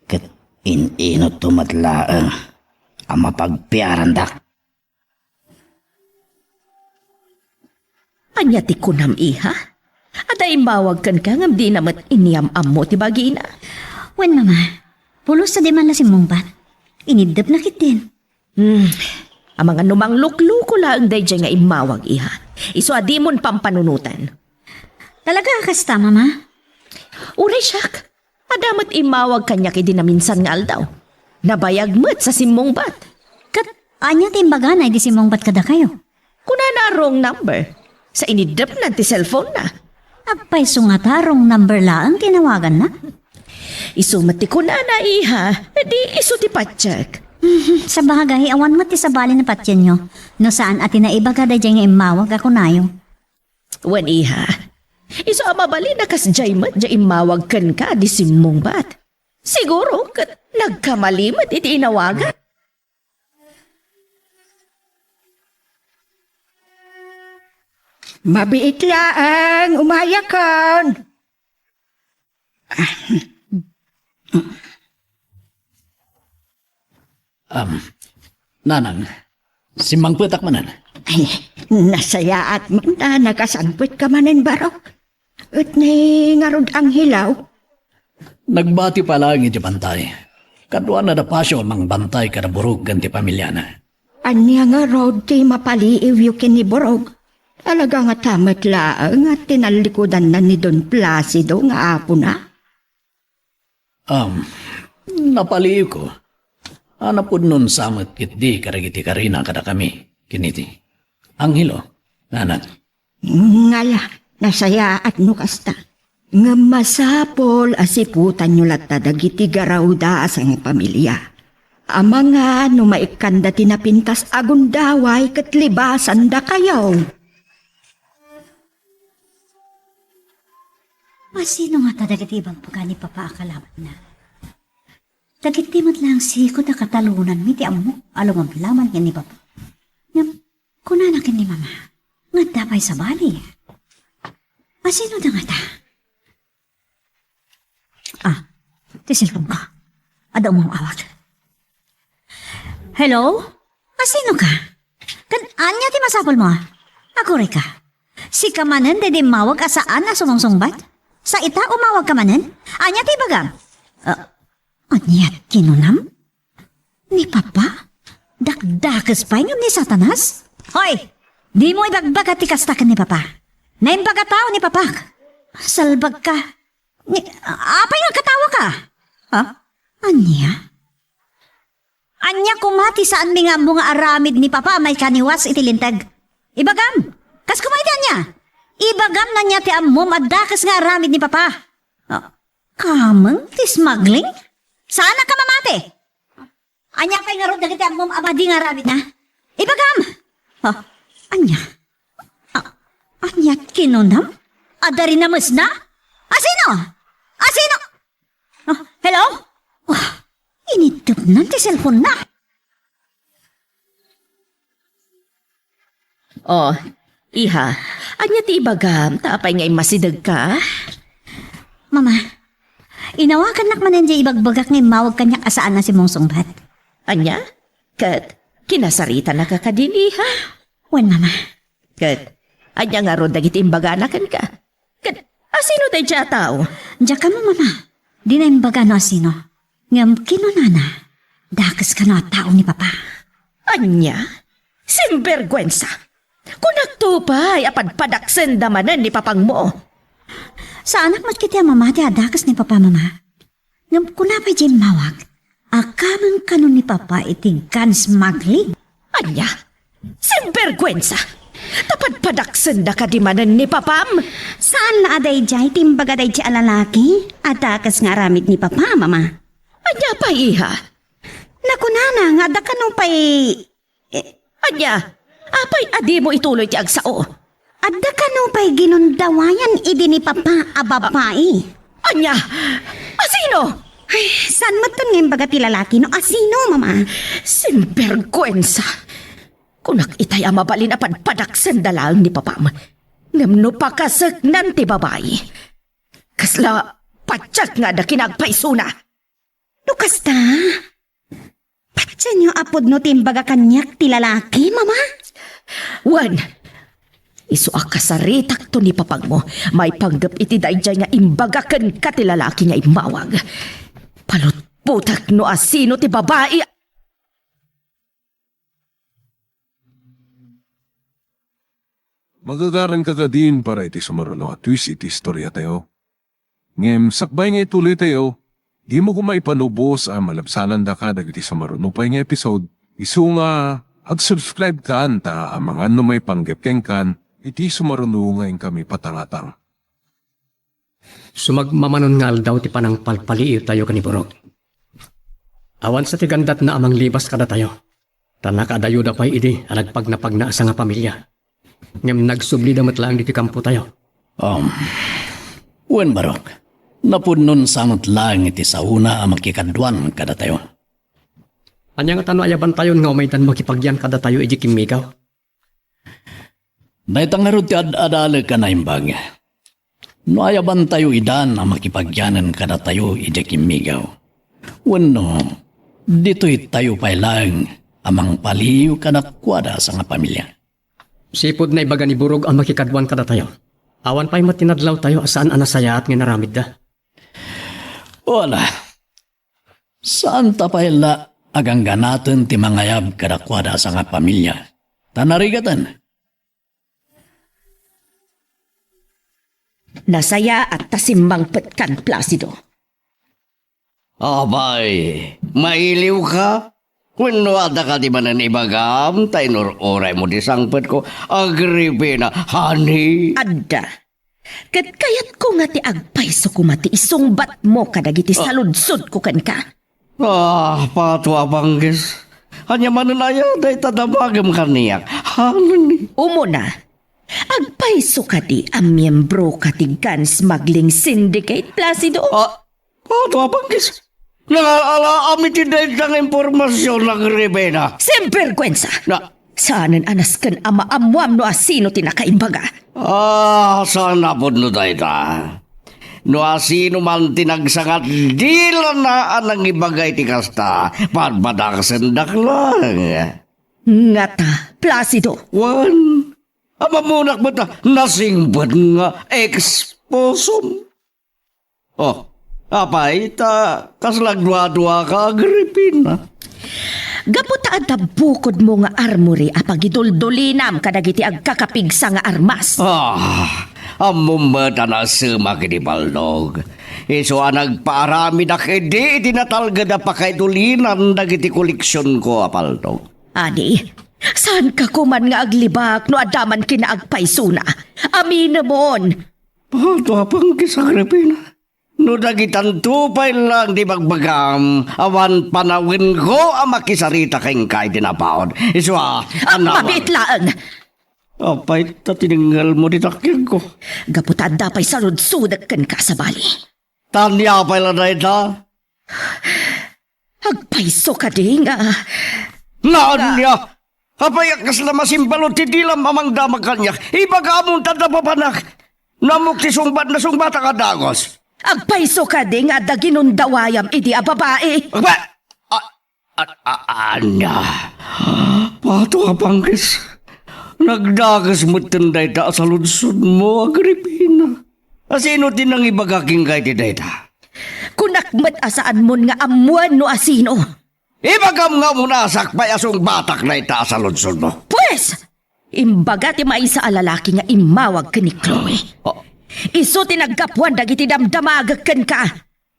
Kat inot tumatlaang. Ang mapagpiarandak. Anya ti kunam iha? Ada imbawag kan ka ngam di namat iniyam-am mo ti bagina. Wen, mama. Pulos sa di man la si Mungbat. Inidap na kitin. Ang mga numang lukluko lang day dyan nga imawag iha. Iso adimon pampanunutan. Talaga kasta, mama? Uray siyak. Adamat imawag kanya kidi na minsan nga aldaw. Nabayag mo't sa simong bat. Kat, anya timbaga na di si Mungbat kada kayo. Kuna na wrong number. Sa inidap na ti cellphone na. Agpay sungatarong number lang tinawagan na. Isumati ko na iha. Di iso ti patsyag. Sa bagay, awan mo ti sabali na patyan nyo. No saan ati na iba kada dyan nga imawag ako nayo. Wan iha. Iso amabali na kasjay mat dya imawag kan ka di simong bat. Siguro kat nagkamalimat iti inawagan. Mabiit laang, umayakan. Nanang, si Mang Petak manan. Ay, nasaya at manda nakasanpit ka manin barok. At ni ngarod ang hilaw. Nagbati pa lang iti bantay. Kadwa na da pasyo mang bantay kada burog ganti pamilya na. Anya nga road ti mapaliiw yu kiniborog. Talaga nga tamat laang at tinalikodan na ni Don Placido nga apo na. Napaliw ko. Anapod nun samot kitdi karagiti karina kada kami. Kiniti. Anghelo, nanan. Ngala, nasaya at nukasta. Nga masapol asiputan nyo latta dagiti garawda sa nga pamilya. Ama nga no maikanda tinapintas agundaway kat libasan da kayo. Masino nga ta dagiti ibang pagani papaakalaman na. Dagiti mo't lang sikot na katalunan mi ti amo along ang laman nga ni Papa. Ngam, kunanakin ni Mama. Nga dapay sa bali. Masino na nga ta? Tisilpong ka. Adaw mong awag. Hello? Masino ka? Kan anya ti masapol mo? Ako rin ka. Si kamanan di mawag asaan na sumungsungbat? Sa ita umawag kamanan? Anya ti bagam? Anya kinunam? Ni Papa? Dakdakas pa yung ni Satanas? Hoy! Di mo ibagbag at ikastakan ni Papa. Naimbaga tao ni Papa. Salbag ka. Apay nga katawa ka? Ha? Anya? Anya kumati saan mi nga mga aramid ni Papa may kaniwas itilintag. Ibagam! Kas kumayda niya! Ibagam na niya ti amom at dakas nga aramid ni Papa. Kamang ti smuggling? Saan ka mamati? Anya pa'y nga ron dagiti amom abadi nga aramid na? Ibagam! Anya? Anya kinunam? Adari na mas na? Asino? Asino? Hello? Initip na ti cellphone na. Iha, anya ti ibagam, tapay nga imasidag ka? Mama, inawakan nak manan di ibagbagak nga mawag kanya asaan na si Mungsong Bat. Anya? Kat, kinasarita na ka kadin, iha? Wen, Mama. Kat, anya nga ron dagiti imbaganakan ka? Kat, asino tayo dya tao? Diya ka mo, Mama. Di na imbaga no asino. Ngam kinunana. Dakas ka na tao ni Papa. Anya? Simbergwensa! Kung nagtupay, apadpadaksen damanan ni papang mo. Sa anak mat kiti mamati adakas ni Papa, Mama. Ngam kunapay dyan mawag. Akamang kanon ni Papa itigkan smuggling. Anya? Simbergwensa! Tapadpadaksan da ka di manan ni papam. Saan la aday jay timbaga day jay alalaki? Atakas nga aramid ni papa, mama. Anya pa iha. Naku nana, nga da ka nung pa'y... Anya, apay adi mo ituloy ti agsao. Adda ka nung pa'y ginundawayan idi ni papa ababai. Anya, asino? Ay, saan matun ngayon baga ti lalaki no? Asino, mama? Simperkwensa. Kunak itay amabalin apan padaksan dalang ni papam. Ngamno pa kasagnan ti babae. Kasla patsak nga da kinagpaisuna. Lukas ta? Patsan nyo apod no timbaga kanyak ti lalaki, mama? Wan, iso akasaritak to ni papag mo. May panggap iti dayjay nga imbagakan ka ti lalaki nga imawag. Palutputak no asino ti babae. Magagaran ka din para iti sumaruno at twist iti istorya tayo. Ngem, sakbay nga ituloy tayo, di mo kumaipanubos ang malabsanan da ka dagiti sumaruno pa nga episode. Isu nga, ag-subscribe ka anta ang mga may panggap kan, iti sumaruno ngayon kami patangatang. Sumagmamanon nga daw ti panang palpaliir tayo kaniborog. Awan sa tigandat na amang libas kada tayo. Tanakadayo da pa'y idi, alagpag na sa nga pamilya. Ngam nagsubli damat lang diti kampo tayo. Wen barok, napudnon samot lang iti sauna ang makikadwan kada tayo. Anya nga tano ayaban tayo nga umaytan makipagyan kada tayo iji kimigaw. Naitangarod ti ad-adala ka na imbag. No ayaban tayo idan ang makipagyanan kada tayo iji kimigaw. Wano, dito'y tayo pa'y lang amang paliw kanakwada sa nga pamilya. Sipod na ibaga ni Burog ang makikadwan kada tayo. Awan pa'y matinadlaw tayo asaan anasaya at nginaramid da. Wala. Saan tapayla agang ganaten ti mangayab kadakwada sa nga pamilya? Tanarigatan. Nasaya at tasimbang petkan Placido. Abay, mailiw ka? Wano ada ka di ba na ibagam, tayo oray mo di sangpet ko, agribe na, honey. Adda. Kat kayat ko nga ti agpayso ko mati isungbat mo kadagiti saludsod ko kan ka. Patwa banggis. Hanya manunaya, day tadamagam kaniyak. Honey. Umuna, agpayso ka di ang miyembro ka ti Gun Smuggling Syndicate, Placido. Patwa banggis. Nangalaala amit hindi ang impormasyon ng Ribena. Semperkwensa. Na, Saanan anas kan ama amuam no asino tinakaimbaga. sana po no tayo ta. No asino man tinagsangat, di lang na anang ibagay ti kasta. Padpadakasendak lang. Ngata, Placido. Wan, amamunak mo ta, nasingbad nga exposum. Apay, kaslagdwa-dwa ka, Agripina. Gaputa at bukod mo nga armory apagiduldulinam kadagiti agkakapigsa nga armas. Amumata na sumak di baldog. Iso nagpaarami na kedi, itinatalga na pakaidulinan dagiti koleksyon ko, apaldog. Adi, saan ka kuman nga aglibak no adaman kinaagpaysuna? Amina mon. Pato apang Agripina. No dagitan tupay lang di magbagam, awan panawin ko ang makisarita kayong kay dinapaon. Iswa, Mabit lang. Apay, tatininggal mo ditakyan ko. Gaputa dapay sarud-sudak kan ka sa bali. Tanya pa lang na ita. Agpayso ka di nga. Naan niya! Apay, kas na masimbalo, tidilam amang damag kanyak. Ibaga among tadapapanak. Namuk ti sungbat na sungbata ka dagos. Agpayso ka di nga daginundawayam idi a babae. Anya, pato ka panggis. Nagdagas mo tinday ta sa lunsod mo, Agripina. Asino din ang ibagaking kay ti dayta? Kunakmat asaan mon nga amuan no asino. Ibagam nga muna sakpay asong batak na ita sa lunsod mo. Pues, imbaga ti maisa alalaki nga imawag ka ni Chloe. Iso tinagkapuan dagiti damdamagag kan ka.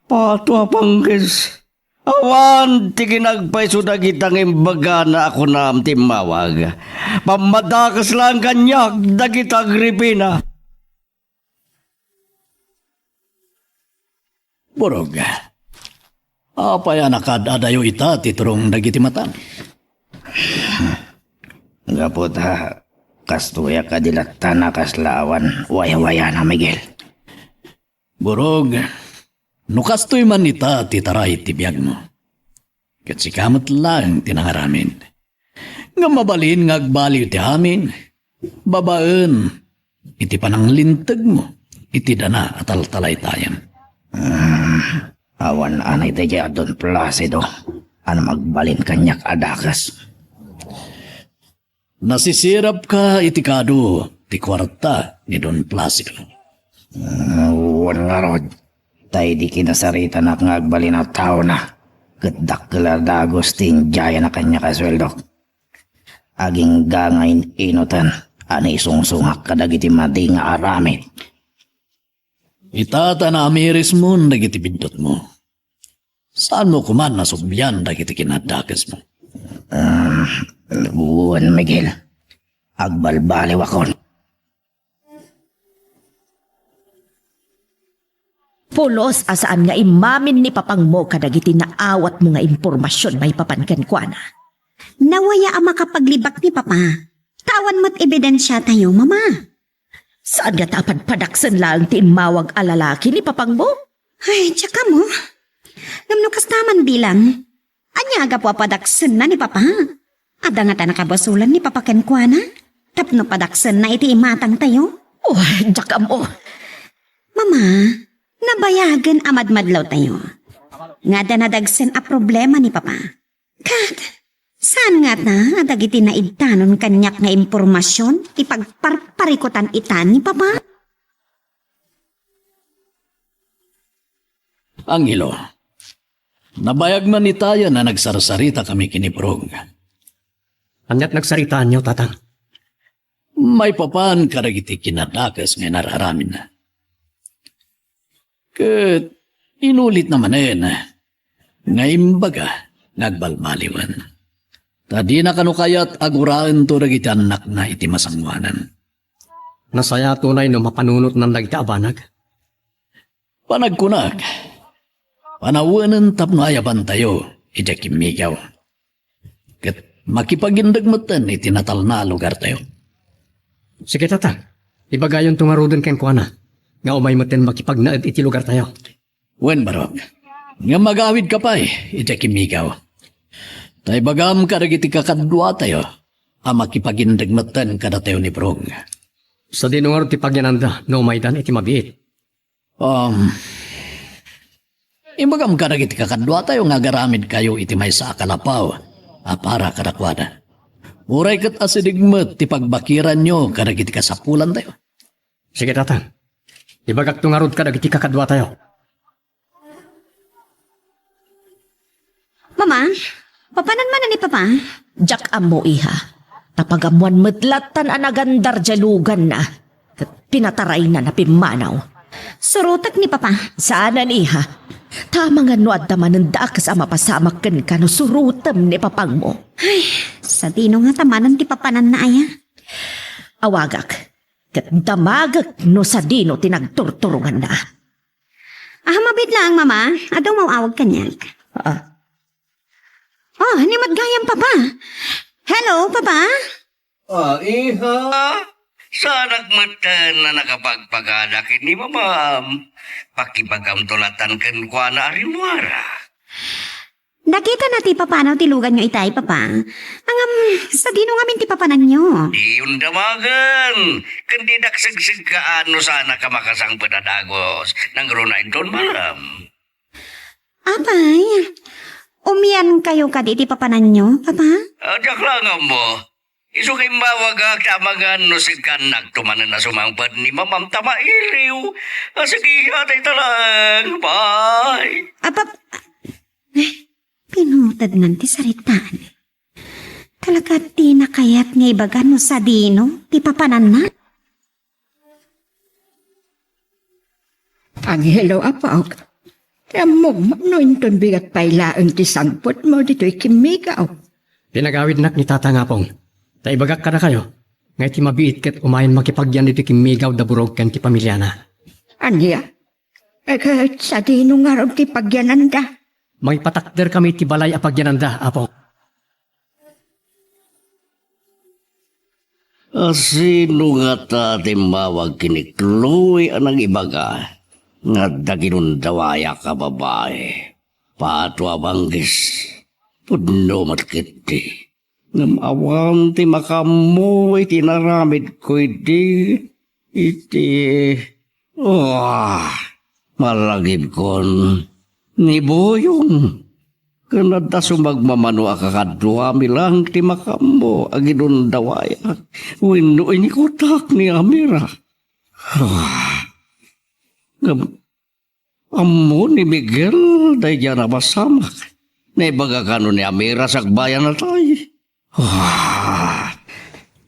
Pato panggis. Awan, tiginagpay suda kitang imbaga na ako na timawag. Pamadakas lang kanyak, dagita Agripina. Burog. Apay anakad adayo ita titurong dagiti matan. Gapot ha, kastuya ka dilatan na kaslawan, waya-waya na Miguel. Burog. Nukastoy man ita titaray tibiyag mo. Kat si kamot lang tinangaramin. Nga mabalin ngagbaliw ti amin. Babaen. Iti panang lintag mo. Iti dana at altalay tayan. Awan anay tayo Don Placido. Ano magbalin kanyak adakas. Nasisirap ka iti kado ti kwarta ni Don Placido. Wan nga rod. Tay di kinasarita na ngagbalin na tao na. Gadak kaladagos ting jaya na kanya kasweldo. Aging gangayin inutan. Ani sungsungak kadagiti madi nga aramid. Itata na amiris mo dagiti bindot mo. Saan mo kuman nasubyan dagiti kinadakas mo? Buwan Miguel. Agbalbaliw ako. Pulos asaan nga imamin ni papang mo kadagiti na awat mo nga impormasyon may papankan kwa na. Nawaya ang makapaglibak ni Papa. Tawan mo't ebidensya tayo, Mama. Saan nga tapan padaksan lang ti imawag alalaki ni papang mo? Ay, tsaka mo. Namnukas naman bilang. Anya aga po padaksan na ni Papa. Ada nga ta nakabasulan ni Papa Kenkwana. Tapno padaksan na iti imatang tayo. Oh, tsaka mo. Mama, nabayagan amadmadlaw tayo. Nga da nadagsen a problema ni Papa. Kat, saan nga na adagiti na idtanon kanyak nga impormasyon ti pagparparikutan itan ni Papa? Angelo, nabayag man ni tayo na nagsarsarita kami kiniprog. Anyat nagsaritaan niyo, tatang. May papan karagiti kinadakas nga nararamin na. Kat inulit naman nga imbaga nagbalmaliwan. Tadi na kanukayat aguraan to dagiti anak na iti masangwanan. Nasaya tunay no mapanunot ng dagiti abanag. Panagkunag, panawanan tapno ayaban tayo, iti kimigaw. Kat makipagindagmatan iti natal na lugar tayo. Sige, tatang. Ibagayon tungarodon ken kuana. Nga umay matin makipagnaad iti lugar tayo. Wen barog, nga magawid ka pa iti kimigaw. Tay bagam karagiti kakadwa tayo, makipagindagmatan kada tayo ni Brong. Sa dinungar ti pagyananda no umay dan iti mabiit. Imbagam karagiti kakadwa tayo nga garamid kayo iti may sa kalapaw, para kadakwada. Uray kat asidigmat ti pagbakiran nyo karagiti kasapulan tayo. Sige, tatang. Ibagak tungarod ka dagiti kakadwa tayo. Mama, papanan man na ni Papa? Jak amo iha. Tapagamuan medlatan anagandar jalugan na. Kat pinataray na napimanaw. Surutak ni Papa. Saanan iha. Tama nga no at daman ng daakas ang mapasamak ka no surutam ni papang mo. Ay, sa dino nga tamanan ti papanan na aya. Awagak. Kat damagak no sa dino tinagturturungan na. Mabit lang, Mama. Adaw mawawag kanyak. Oh, ni Madgayang Papa. Hello, Papa? Iha. Sa nagmatan na nakapagpagadak ni Ma'am. Pakibagam tulatan ken kwa na arimwara. Nakita na ti papanaw tilugan nyo itay, Papa. Sa dino ngamin ti papanan nyo. Iyong damagan. Kandi daksagsig ka ano sana ka makasang padadagos. Nang runay doon, Ma'am. Apay, umiyan kayo ka di ti papanan nyo, Papa? Diyak lang mo. Iso kay mawagak tamangan no si kanak tumanan na sumangpad ni Mamam Tamailiw. Sige, atay talang. Bye. Pinutad nan ti saritaan. Talaga di na kayat nga ibagan mo sa dino, ti papanan na? Angelo, apaw. Amo, no inton bigat pailaan ti sangpot mo dito'y kimigaw. Pinagawid nak ni tata nga pong. Taibagak ka na kayo. Ngay ti mabiit ket umayin makipagyan iti kimigaw da burog ken ti pamilya na. Anya? Kahit sa dino nga raw ti pagyananda. May patakder kami ti balay apagyananda, apong. Sino nga ta timawag kini Chloe anang ibaga? Nga daginundawaya ka babae. Patwa banggis. Pudno matkiti. Ngamawan ti makamu iti naramid ko iti. Malagib kon. Ni Boyong. Kanada sumagmamano akakadwa milang ti makamu aginundawaya. Wino inikutak ni Amira. Amo ni Miguel day dyan na masamak. Naibaga ka ni Amira sa bayan na tayo.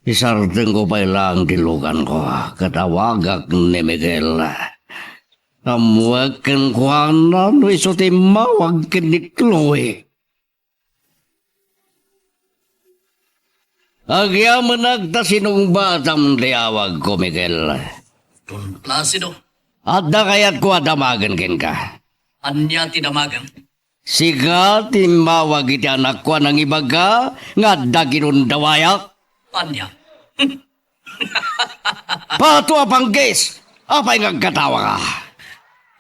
Isardeng ko pa ilang dilugan ko. Katawagak ni Miguel. Amuag kan kuhanan no iso timawag ken ni Chloe. Agya managta sinong batang liawag ko, Miguel. Don Placido, Adda kayat ko adamagan ken ka. anya tinamagan. Siga timawag iti anak ko nang ibaga nga daginundawayak. Anya? Pato apanggis. Apay nga katawa ka.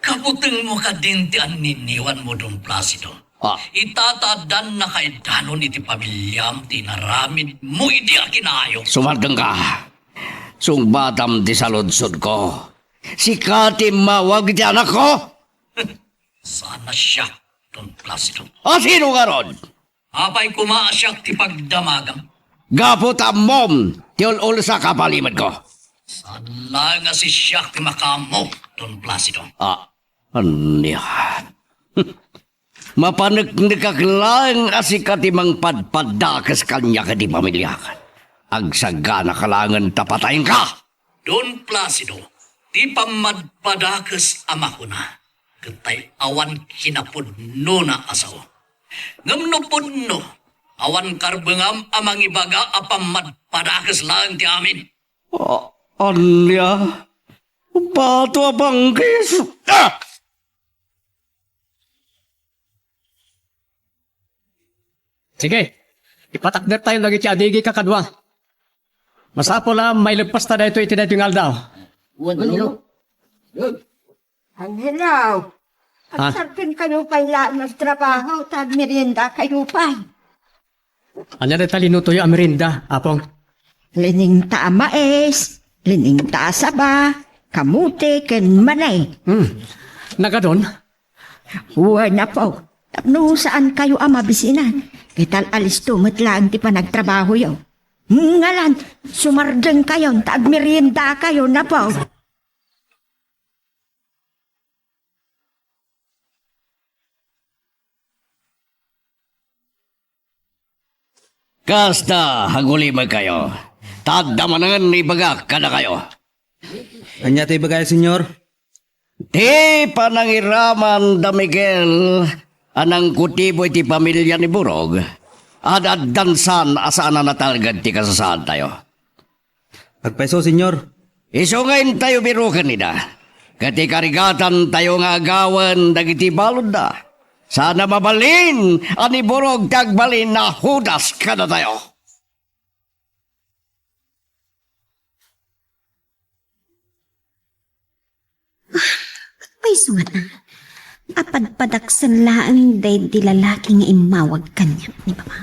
Kaputeng mo ka din ti aniniwan mo, Don Placido. Itatadan na kaidanon iti pamilyam tinaramid mo iti akinayo. Sumadeng ka. Sungbatam di saludsod ko. Si Kati mawag di anak ko. Sana siya, Don Placido. Sino ka ron? Apay kumaasyak ti pagdamagam. Gapot mom, tiol-ol sa kapalimad ko. Sana nga si siya ti makamo, Don Placido. Anya? Mapanagnikak lang asikatimang padpadakas kanya ka di pamilya. Agsagana kalangan tapatayin ka. Don Placido, ti pamadpadakas ama ko na. Katay awan kinapudno na asaw. Ngamno pudno, awan karbengam amang ibaga apamadpadakas lang ti amin. Anya? Bato abanggis. Sige, ipatakder tayo lagi ti adigi kakadwa. Masapo lang may lagpas ta dito iti dito yung aldaw. Ang hilaw. Ha? At sarpin kayo pailaan ng trabaho, tag merienda kayo pa. Anya rin talinuto yung amerinda, apong. Lining ta mais, lining ta asaba, kamuti, ken manay. Nagadon? Huwag na po. Tapno saan kayo mabisinan? Kital alis tumot lang ti pa nagtrabaho yo. Ngalan, sumardeng kayo, tag merienda kayo na po. Kasta, hagulimag kayo. Tagdamanangan ni bagak kada kayo. Anya tayo bagay, senyor? Di panangiraman da Miguel anang kutibo iti pamilya ni Burog. At dansan asaan na natalagad ti kasasaan tayo. Pagpaiso, senyor. Iso ngayon tayo birukan nila. Kati karigatan tayo nga agawan dagiti balod na. Sana mabalin ani Burog kagbalin na hudas kada tayo. May sungat na. Apadpadaksan laang day di lalaki nga imawag kanya ni Papa.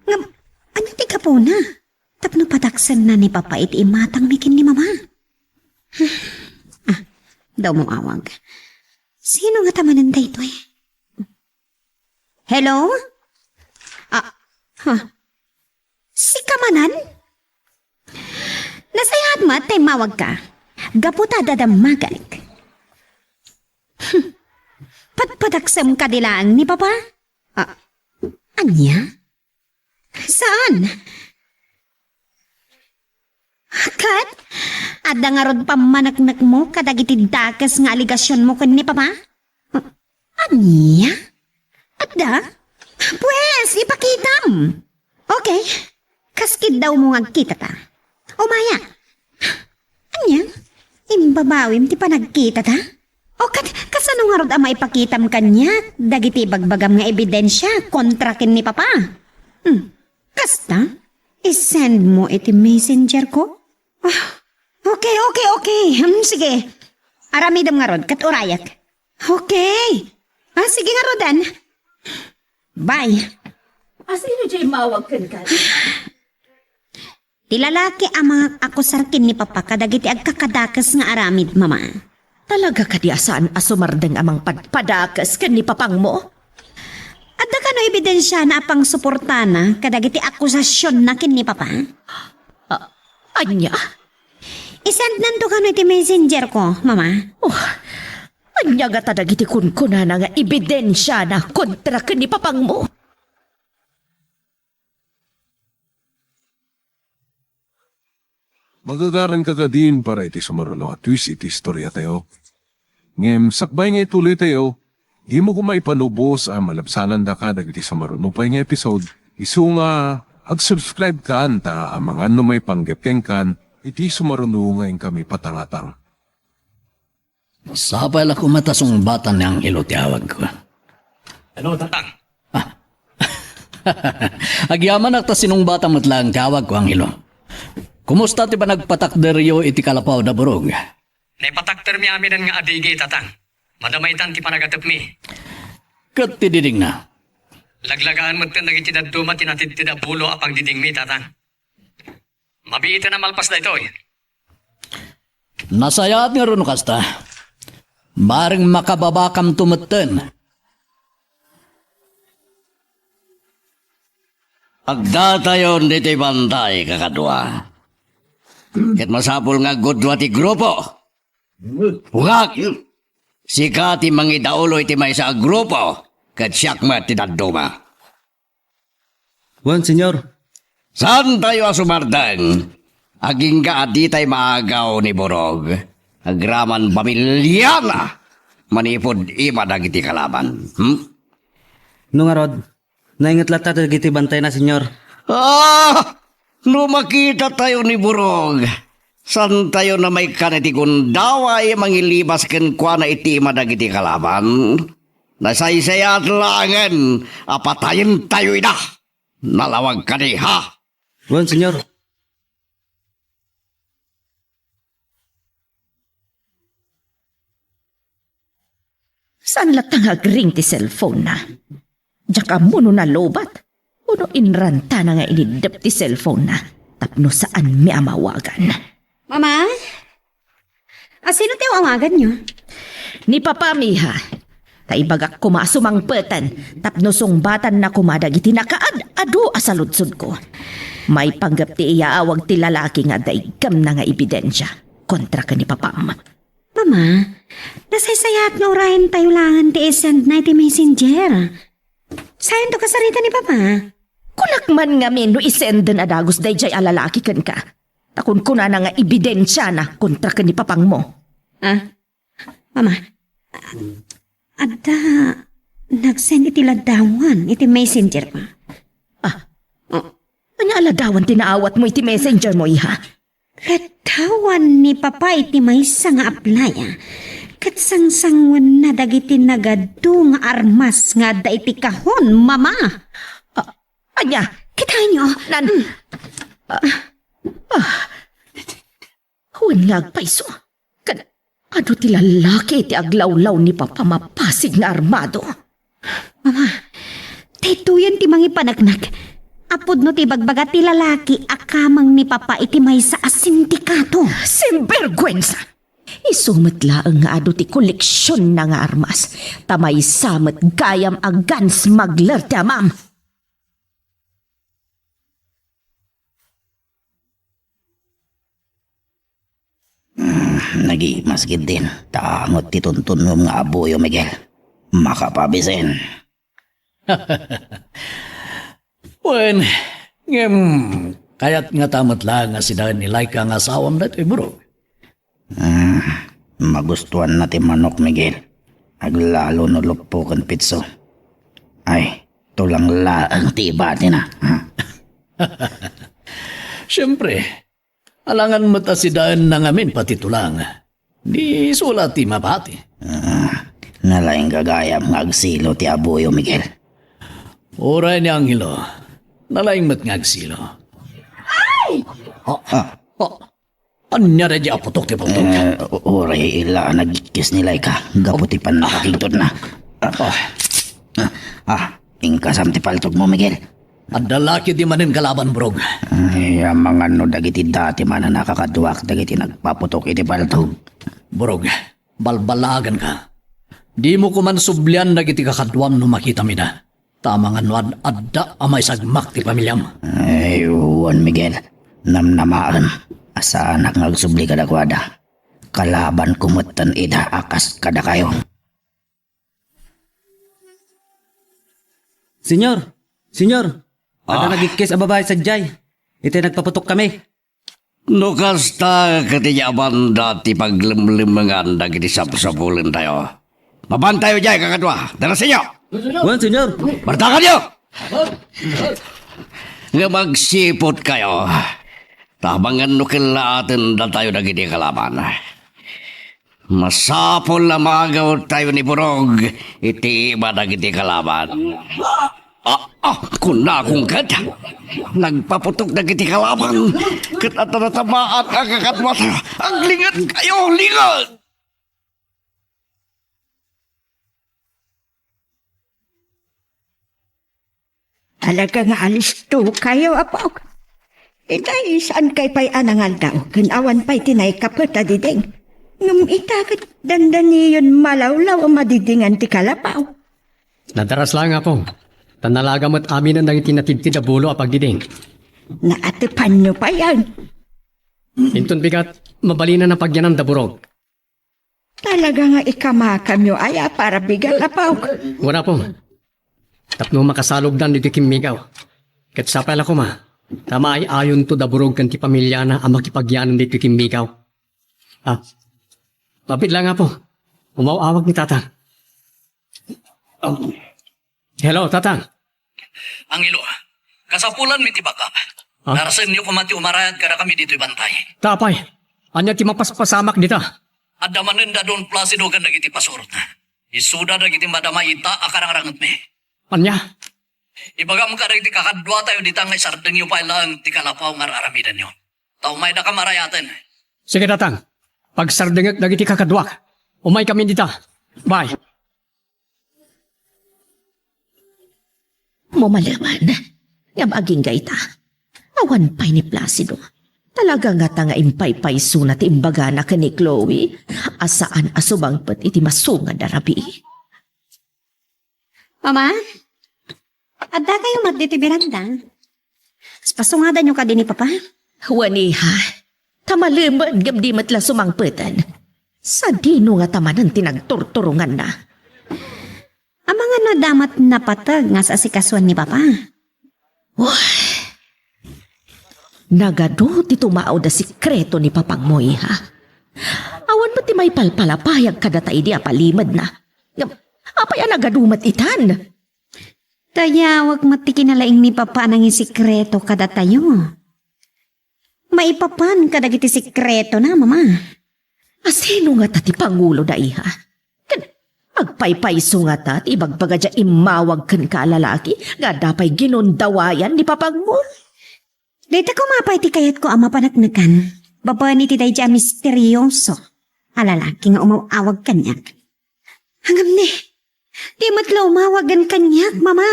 Nga, ano ti ka po na? Tapno padaksan na ni Papa iti imatang mikin ni Mama. Daw mong awag. Sino nga tamanan day ito eh? Hello? Si Kamanan? Nasayat mo at mawag ka. Gaputa dadamagalik. Patpadaksam ka dilaan ni Papa? Anya? Saan? Kat? Ada nga rod pamanaknak mo kadagiti dakas nga aligasyon mo kan ni Papa? Anya? Adda? Pwes, ipakitam. Okay. Kaskid daw mo ngagkita ta. O Maya. Anya? Imbabawim ti pa nagkita ta? O kasano nga rod ang maipakitam kanya? Dagiti bagbagam nga ebidensya kontra kin ni Papa. Kasta? I-send mo iti messenger ko? Ah, okay. Sige. Aramidam nga rod, kat urayak. Okay. Sige nga rodan. Bye. Sino dyan mawag kan ka? Ti lalaki ang mga akusarkin ni Papa kadagiti agkakadakas nga aramid, Mama. Talaga ka di asaan asumardeng amang padpadakas kan ni papang mo? At da kano ebidensya na apang suportana kadagiti akusasyon na kin ni Papa? Anya? I-send nanto kano iti messenger ko, Mama. Anya nga tadagiti kunkuna na nga ebidensya na kontra kan ni papang mo? Magagaran ka ka din para iti sumarulo at twist iti istorya tayo. Ngem, sakbay nga ituloy tayo, di mo kumaipanubos ang malabsanan da ka dagiti sumarulo pa nga episode. Isu nga, ag-subscribe ka anta ang mga may panggepkeng kan, iti sumarulo nga kami patangatang. Sapay lang kumatasong bata niyang ilo tiyawag ko. Ano, tatang? Agyaman at sinong bata matlang tiyawag ko ang ilo. Kumusta ti ba nagpatakderyo iti kalapaw na burog? Naipatakter mi amin nga adigay, tatang. Madamaitan ti panagatap mi. Kat ti diding na. Laglagaan mo tin naging tinaduma tinatid bulo apang diding mi, tatang. Mabiita na malpas na ito eh. Nasayat nga ron kasta. Maring makababakam tumuten. Agda tayo dito'y bantay kakadwa. Ket masapul nga gudwa ti grupo. Hugak! Sika ti mangidaulo iti may sa grupo. Ket siyak mo ti daduma. Wan, senyor. Saan tayo asumardeng? Aging ka di tayo maagaw ni Borog. Agraman pamilya na. Manipod ima dagiti kalaban. No nga, Rod. Naingat lata dagiti bantay na, senyor. Lumakita tayo ni Borog. San tayo na may kaniti kundaway mangilibas ken kwa na iti madagiti kalaban. Nasaysayat langan, apatayin tayo ina. Nalawag ka ni ha. Wan, senyor. Saan latang agring ti cellphone na? Diyak ka mo na lobat. Uno inranta na nga inidap ti cellphone na. Tapno saan mi amawagan. Mama? Sino tayo awagan nyo? Ni Papa Miha. Taibagak kumasumangpetan. Tapno sungbatan na kumadagiti nakaad-ado asaludsod ko. May panggap ti iaawag ti lalaki nga daigam na nga ebidensya. Kontra ka ni Papa Ma. Mama, nasaysayat nga urahin tayo langan ti send na iti messenger. Sayon to kasarita ni Papa. Kunakman nga min no isend na dagos day jay alalaki kan ka. Takun kuna na nga ebidensya na kontra ka ni papang mo. Mama, ada nagsend iti ladawan iti messenger pa. Ano aladawan tinaawat mo iti messenger mo iha? Ladawan ni Papa iti maysa nga apply Kat sangsangwan na dagiti nagadu nga armas nga da iti kahon, Mama. Anya, Kita nyo? huwin nga agpaiso. Ano ti lalaki iti aglawlaw ni Papa mapasig nga armado? Mama, tituyan ti mangi panagnak. Apod no ti bagbaga ti lalaki akamang ni Papa iti maysa a sindikato. Simbergwensa! Isumet laeng nga ado ti koleksyon na nga armas. Tamay samet gayam a gun smuggler ti amam. Nagi-masgid din. Tangot ti tuntun mo mga abuyo, Miguel. Makapabisin. Wen, kayat nga tamat lang nga sila ni Laika nga asawam na ito'y bro. Magustuhan natin manok, Miguel. aglalo no lupukan pitso. Ay, tulang laang tiba din na. Ha? Siyempre, alangan matasidaan na ngamin pati tulang. Di sulati mabati. Nalaing gagayam ngagsilo ti abuyo, Miguel. Oray ni Angelo, nalaing mat ngagsilo. Ay! Anya na di aputok ti putok. Oray ila nagkikis nila ka. Gaputipan na kakintod na. Ingkasam ti paltog mo, Miguel. At dalaki di manin kalaban, brog. Ay, ang mga no dagiti dati man na nakakaduak dagiti nagpaputok iti paltog. Brog, balbalagan ka. Di mo kuman sublian dagiti kakadwam no makita mi na. Tamang anwad adda amay sagmak ti pamilyam. Ay, uwan, Miguel. Namnamaan. Asa anak ngagsubli kada kwada. Kalaban kumutan ida akas kada kayo. Senyor, ada nagikis ang babae sa jay. Ito nagpaputok kami. No kasta katiyaban dati paglimlimangan dagiti sapsapulin tayo. Maban tayo jay kakadwa. Dala sa inyo. Wan, senyor. Bartakan niyo! Nga magsipot kayo. Tabangan no kilaatin na tayo dagiti kalaban. Masapol na magaw tayo ni Burog. Iti iba dagiti kalaban. Kuna akong gada. Nagpaputok dagiti kalaban. Katatanatamaan ang kakatwata. Ang lingat kayo, lingat! Talaga nga alis to kayo, apaw. Itay, saan kay pa'y anangal daw? Kanawan pa'y tinay kapata diding. Ngam itakat dandan niyon malawlaw ang madidingan ti kalapaw. Nadaras lang ako. Tanalaga mo't amin ang nanging tinatid na bulo apag diding. Naatipan nyo pa yan. Inton bigat, mabalina na pagyanan da burog. Talaga nga ikamakam nyo aya para bigat apaw. Wala po. Tapno makasalog dan dito kimigaw. Kat sapal ako ma. Tama ay ayon to da burog kan ti pamilya na ang makipagyanan dito kimigaw. Mapit lang nga po. Umawawag ni Tatang. Hello, Tatang. Angelo, kasapulan mi ti bakap. Narasan niyo kumati umarayad kada kami dito ibantay. Tapay, anya ti mapaspasamak dita. Adda manen da doon plasido kan dagiti pasurot na. Isuda dagiti madamayita akarang-rangat mi. Anya? Ibagam ka dagiti kakadwa tayo dita nga isardeng yung pailang ti kalapaw nga aramidan nyo. Tao may da ka marayaten. Sige, Tatang. Pag sardengek dagiti kakadwak, umay kami dita. Bye. Mumalaman, nga maging gaita. Awan pa'y ni Placido. Talaga nga nga impay-pay sunat imbaga na ka ni Chloe. Asaan asubang pat iti masungan na rabi. Mama? Adda kayo magditi beranda. Pasungadan nyo ka din ni Papa? Waniha, tamalimad gabdi matla sumangpetan. Sa dino nga tamanan tinagturturungan na. Ang mga nadamat na patag nga sa asikasuan ni Papa. Nagado ti tumao da sikreto ni Papang Moy, ha? Awan mo ti may palpalapayag kada tayo di apalimad na. Apay nagadumat itan. Tayawag matikinalaing ni Papa nang isikreto kada tayo. Maipapan kada giti sikreto na, Mama. Asino nga ta ti Pangulo da iha? Agpaypayso nga ta ti ibagbaga dya imawag kan ka lalaki nga dapay ginundawayan ni Papang Moy. Dita ko mapay ti kayat ko ama panaknakan. Baba ni ti dayja misteryoso. Alalaki nga umawag kanyak. Hangam ni, di matla umawagan kanyak, Mama.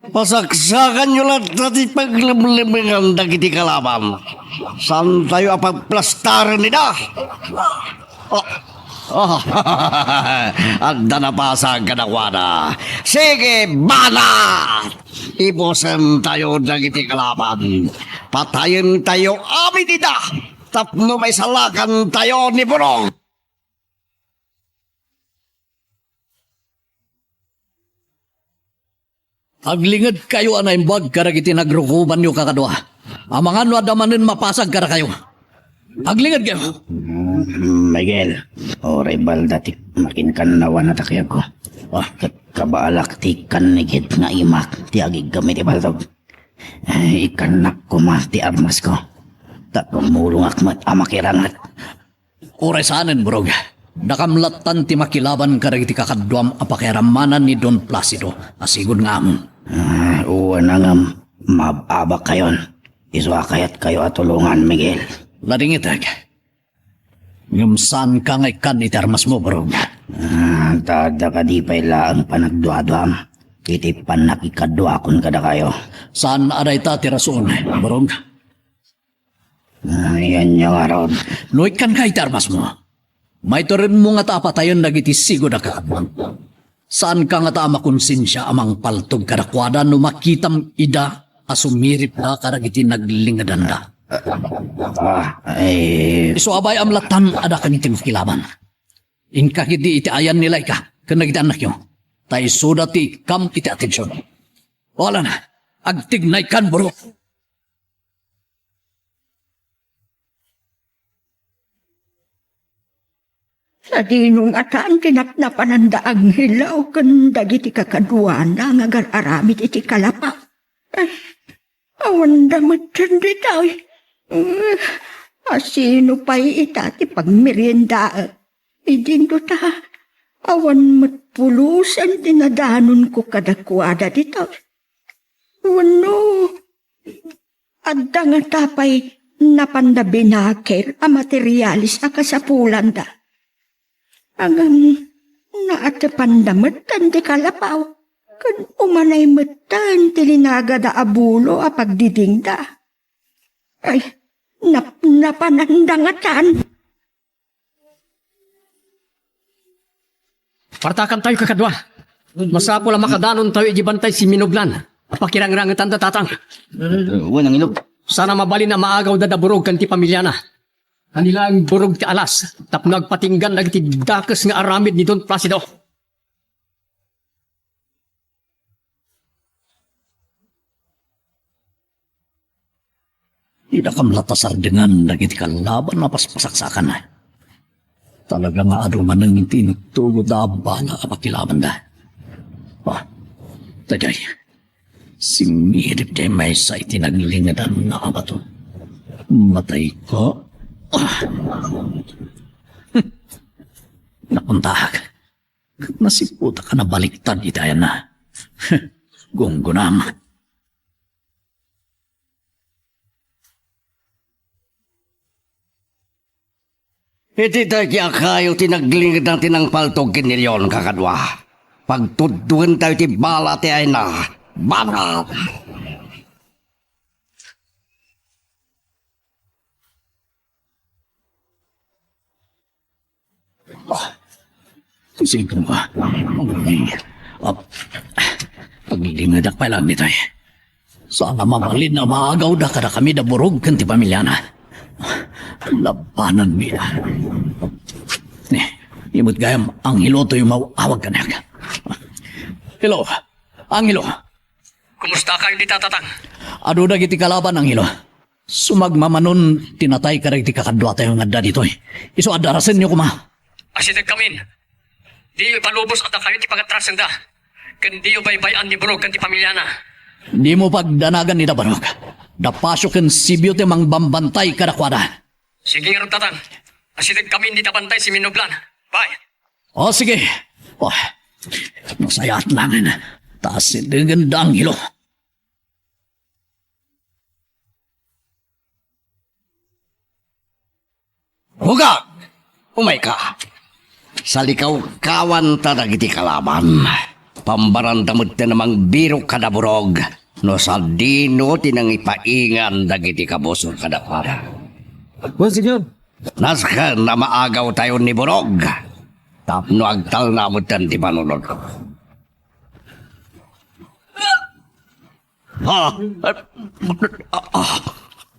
Pasaksakan nyo lang dati paglimlimingan dagiti kalaban. Saan tayo apagplastaran nila? Anda na pasag ka na wala. Sige, bala! Ibosan tayo dagiti kalaban. Patayin tayo amin nila. Tapno may salakan tayo ni Burong. Aglingad kayo anay bag karagiti nagrukuban nyo kakadwa. Ang mga nuadamanin mapasag kara kayo. Aglingad kayo. Miguel, oray baldatik makinkan nawan na takya ko. Kabalak tikan nigit nga imak ti agig gamit ibaldog. Ikanak ko mas ti armas ko. Tatumulong akmat amakirangat. Oray saanin, burog. Nakamlatan ti makilaban karagiti kakadwam apakiramanan ni Don Placido. Asigod nga amon. Uwan na nga mababa kayon. Iswa kayat kayo atulungan, Miguel. Ladingitag. Ngumsan ka ngay kan iti armas mo, burog. Tada ka di pa ilaan panagduadwam. Iti panakikadwa kun kada kayo. Saan aray ta ti rason, burog? Yan yung araw. No ikan ka iti armas mo. May rin mo nga tapatayon nagiti sigod na kakadwam. Saan ka nga ta makonsensya amang paltog karakwada no makitam ida asumirip na karagiti naglingadanda. Iso abay amlatan ada kang iti makilaban. Inka kiti iti ayan nila ka kanagiti anak nyo. Tay suda ti kam iti atensyon. Wala na. Agtignay kan bro. Sa dinong atan tinatnapan ang daang hilaw kan dagiti kakadwana nga aramid iti kalapa. Ay, awan damat dyan ditaw. Asino pa'y itati pagmerienda. Idindo ta, awan matpulusan dinadanon ko kadakwada ditaw. Wano, adda nga tapay napandabinakir a materialis a kasapulan da. Agam naatapan damatan di kalapaw. Kan umanay matan tilinaga da abulo a pagdiding da. Ay, napanandangatan. Partakan tayo kakadwa. Masapo lang makadanon tayo ijibantay si Minoblan. Pakirang-rangitan da tatang. Uwan ang ilog. Sana mabali na maagaw dadaburog kan ti pamilya na. Kanila ang burog ti alas. Tap nagpatinggan nagti dakas nga aramid ni Don Placido. Ida kam latasar dengan nagiti kalaban na paspasaksakan na. Talaga nga ado man ang tinutugod na abala kapakilaban da. Taday. Simirip day may sa itinaglingadan na abato. Matay ko. Napuntahag. Nasiputa ka na baliktad itayan na. Gunggunam. Iti tayo kayo tinaglingid ng tinangpaltog kinilyon kakadwa. Pagtuduan tayo ti bala ti ay na. Bala! Sige mo. Paglilingadak pa lang nito. Sana mabalin na maagaw da kada kami da burog kan ti pamilya na. Labanan mi. Imot gayam ang hilo to yung mawawag ka na. Hilo. Ang hilo. Kumusta kayo di tatatang? Ado na giti kalaban ang hilo. Sumagmamanon tinatay ka rin ti kakadwa tayo nga da dito. Iso adarasin niyo kuma. Asitag kamin. Di palubos at kayo ti pagatrasan da. Kandi yung baybayan ni Burog kan ti pamilya na. Di mo pagdanagan ni Dabarog. Dapasyo ken sibyo ti mang bambantay kadakwada. Sige nga rin tatang. Asitag kamin di tabantay si Minoblan. Bye. O sige. Masayat langin. Tasin dengan dang hilo. Hugag! Umay ka. Sa likaw kawan taragiti kalaban. Pambaran tamot na namang biro kadaburog. No sa dino tinang ipaingan dagiti kabusor kadakwada. Bon, senyor. Naska na maagaw tayo ni Burog. Tapno agtal na mo tan di manunod.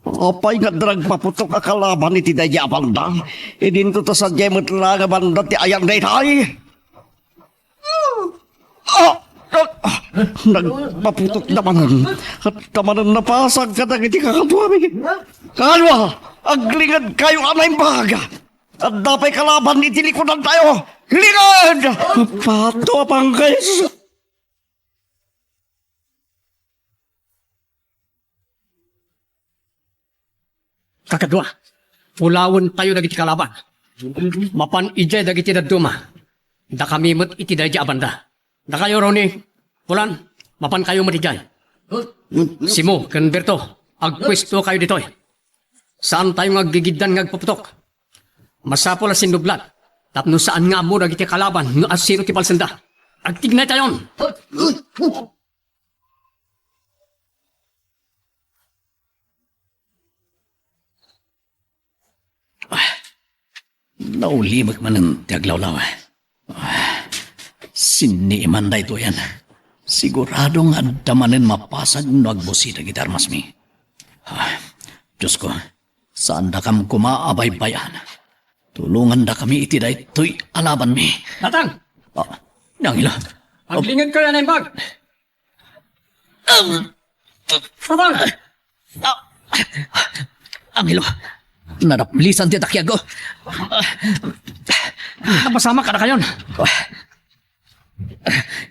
Apay nga drag paputok akalaban iti daya banda. Idin to sa jemot lang banda ti ayang day tay. Nagpaputok naman at tamanan napasag ka ng iti kakatuami. Kalwa, aglingad kayo anay baga. At dapay kalaban iti likodan tayo. Lingad! Pato apang kayo. Kakadwa, pulawon tayo dagiti kalaban. Mapan ijay dagiti daduma. Da kami mo't iti dahi abanda. Da kayo Roni, pulan, mapan kayo matigay. Simo, kan Berto, agpwesto kayo ditoy. Saan tayo ngagigiddan ngagpaputok? Masapol as sinublat. Tapno saan nga mo dagiti kalaban no asiro ti palsenda. Agtignay tayon. Naulimag man ang tiaglawlaw. Siniman da ito yan. Siguradong adamanin mapasag no agbusi na gitarmas mi. Diyos ko, saan da kam kumaabaybayan? Tulungan da kami iti da ito'y alaban mi. Natang! Nangilo. Aglingad kayo na yung bag! Natang! Angelo, naraplisan ti takyago. Napasama ka na kayon.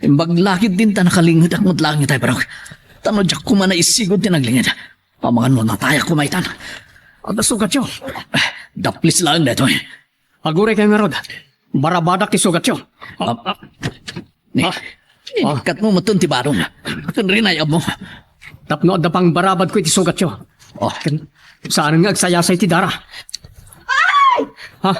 Imbaglakid din ta nakalingid at mutlangit tayo pero tanod jak ko man na isigod din naglingid. Pamangan mo nataya kumaitan. At nasugat yun. Daplis lang na ito eh. Aguray kayo nga rod. Barabadak ti sugat yun. Ni, ikat mo matun ti barong. Kung rin ayab mo. Tapno at pang barabad ko iti sugat yun. Saan nga agsayasay ti dara? Ha?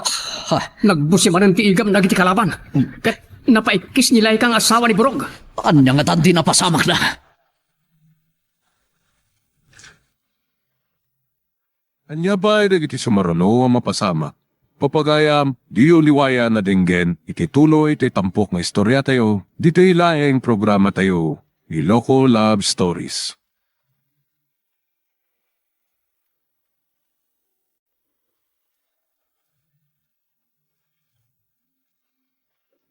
Nagbusi man ang tiigam nagiti kalaban. Kat napaikis nila ikang asawa ni Burog. Anya nga tanti na pasamak na. Anya ba iti sumarano ang mapasama? Papagayam, di uliwaya na dinggen, iti tuloy iti tampok nga istorya tayo, dito ilaing programa tayo, Iloko Love Stories.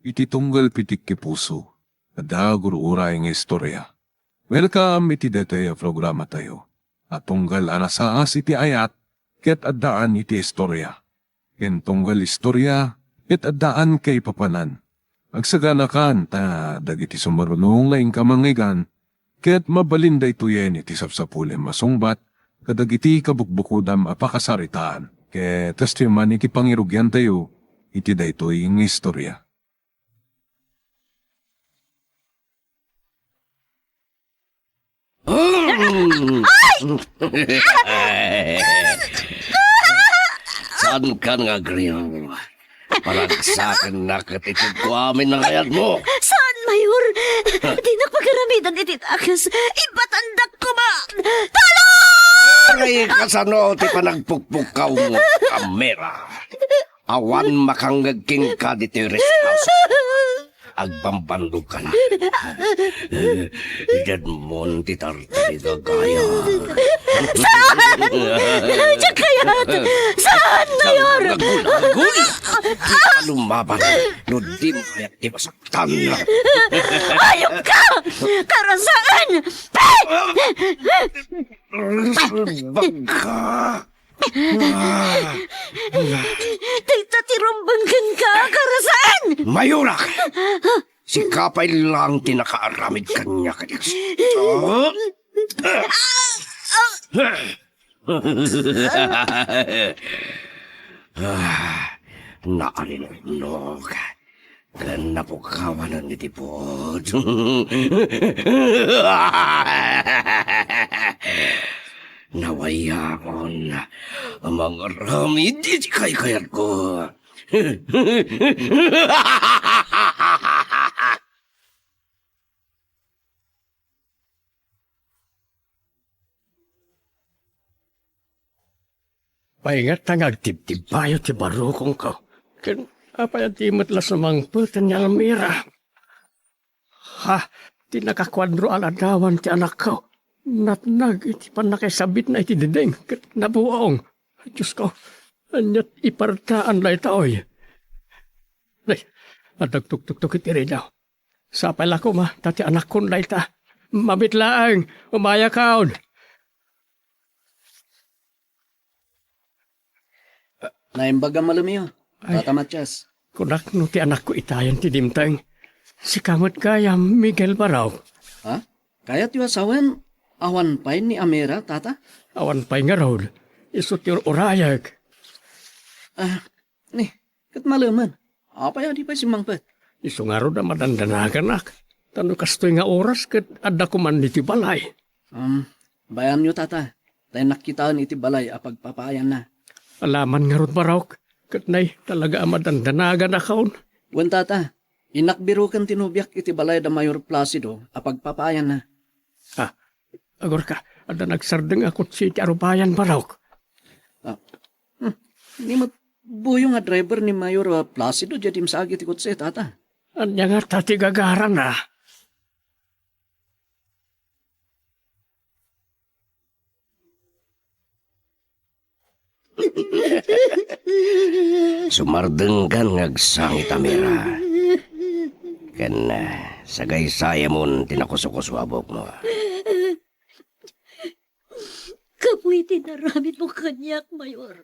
Iti tunggal pitik ki puso, kada guruuray nga istorya. Welcome iti dete programa tayo. At tunggal anasaas iti ayat, ket addaan iti istorya. Ken tunggal istorya, ket addaan kay papanan. Agsaganakan ta dagiti sumarunong laing kamangigan, ket mabalinday tuyen iti sapsapulem masungbat, kadagiti kabukbukudam apakasaritaan, ket testimony iti pangirugyan tayo, iti daytoy nga istorya. Saan ka nga, Grill? Paragsakan na katitid ko amin ng kayat mo. Saan, Mayor? Di nagpagaramidan iti takas. Ibatandak ko ba? Aray ka sa no, ti panagpukpukaw mo, kamera. Awan makanggagking ka dito rest house. Agbambandukan. Diyan mo ti tartari gaya. Saan? Diyan kayat? Saan, Mayor? Nagul! Di ka lumaban. No di mo kaya di masaktan. Ayok ka! Karasaan! Baga. Tita tirumbanggan ka! Karasaan! Mayurak! Si Kapay lang tinakaaramid kanya kanyang Naalinog. Napukawan ang itipod. Nawayakon ang mga rami di kay-kayat ko. Paingat ang agtib-tib bayo ti barukong ko. Ken apayatimat la samang putan niya ang mira. Ha, ti nakakwadro aladawan ti anak ko. Natnag iti panakisabit na iti dideng. Ket nabuong. Diyos ko, anyat ipartaan na itaoy. Ay, adagtuk-tuk iti rin daw. Sa pala ko ma, tati anak kon ta. Mabitlaang, umaya kaon. Naimbaga malumiyo. Tata Matias. Kunak no ti anak ko itayan ti dimtang. Si kamot kaya Miguel Baraw. Ha? Kaya ti asawan, awan pay ni Amira, tata? Awan pa'y nga raw. Isot yung orayag. Nih, kat malaman. Apa ya di pa si Mangpet? Iso nga raw na madandanagan ak. Tano kastoy nga oras kat adda ko man iti balay. Bayan nyo, tata. Tayo nakitaan iti balay apag papayan na. Alaman nga ron Baraw. Kat nay talaga madandanagan akaon. Wan tata, inakbiro kan tinubyak iti balay da Mayor Placido apag papayan na. Agor ka, adda nagsardeng akot si iti arubayan Baraw. Ni buyo nga driver ni Mayor Placido jadi masagi ti kutse, tata. Anya nga tati gagaran na. Sumardeng kan ngagsangit Amira. Kan sagay saya mon tinakusok-kuswabok mo. Kapoy tinaramit mo kanyak, Mayor.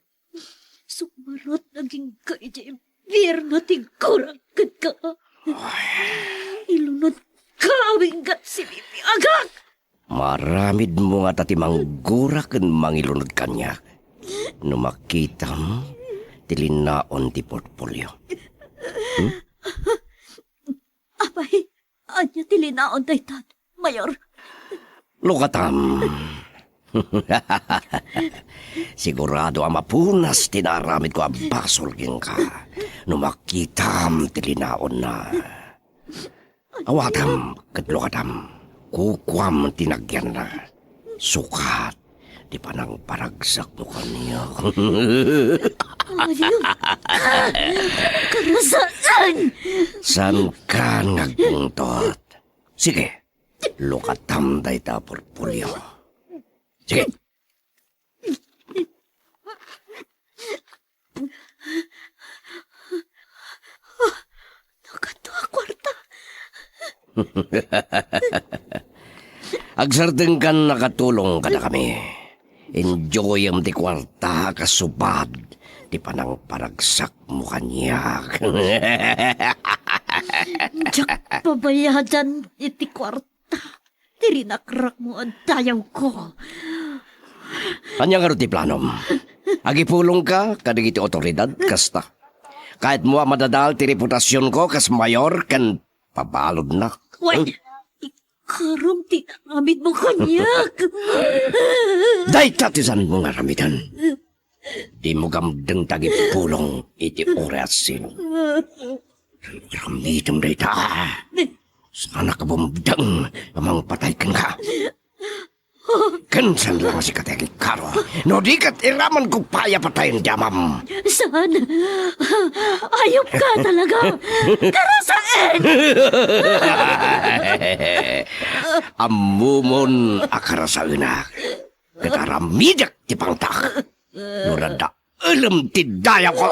Sumarot naging kaiti birno tingkurang ka. Ilunod ka awinggat si Bibi Agak. Maramid mo nga tati manggura ken mangilunod kanya. Numakitam tilinaon ti portfolio. Apay, anya tilinaon daytan, Mayor. Lukatam. Sigurado ang mapunas tinaramid ko ang basolgin ka. Numakitam tilinaon na. Awatam, kadlukatam. Kukwam tinagyan na. Sukat. Di pa nang paragsak mo kaniya. Ano? Karasaan! San ka ngagpungtot? Sige, lukatam day ta portfolio. Sige. Nakatua kwarta. Agsardeng kan nakatulong ka na kami. Enjoy ang di kwarta kasubad. Di pa nang paragsak mo kanya. Diyak pabayadan iti kwarta. Tirinakrak mo ang dayaw ko. Kanya nga rin ti planom. Agipulong ka, kadigiti otoridad, kasta. Kahit mo madadal ti reputasyon ko, kas mayor, kan pabalod na. Wait! Ikaram tinaramid mo kanyak. Day tatisan mo nga ramidan. Di mo gamdeng tagipulong iti orasin. Ramidan day ta. Sana ka bumdang amang patay ka nga. Kansan lang si kategi karo. No di kat iraman ko paya patayin damam. Saan? Ayop ka talaga. Karasaan! Amumon akarasaan na. Kataramidak ti pangtak. Nurada alam ti daya ko.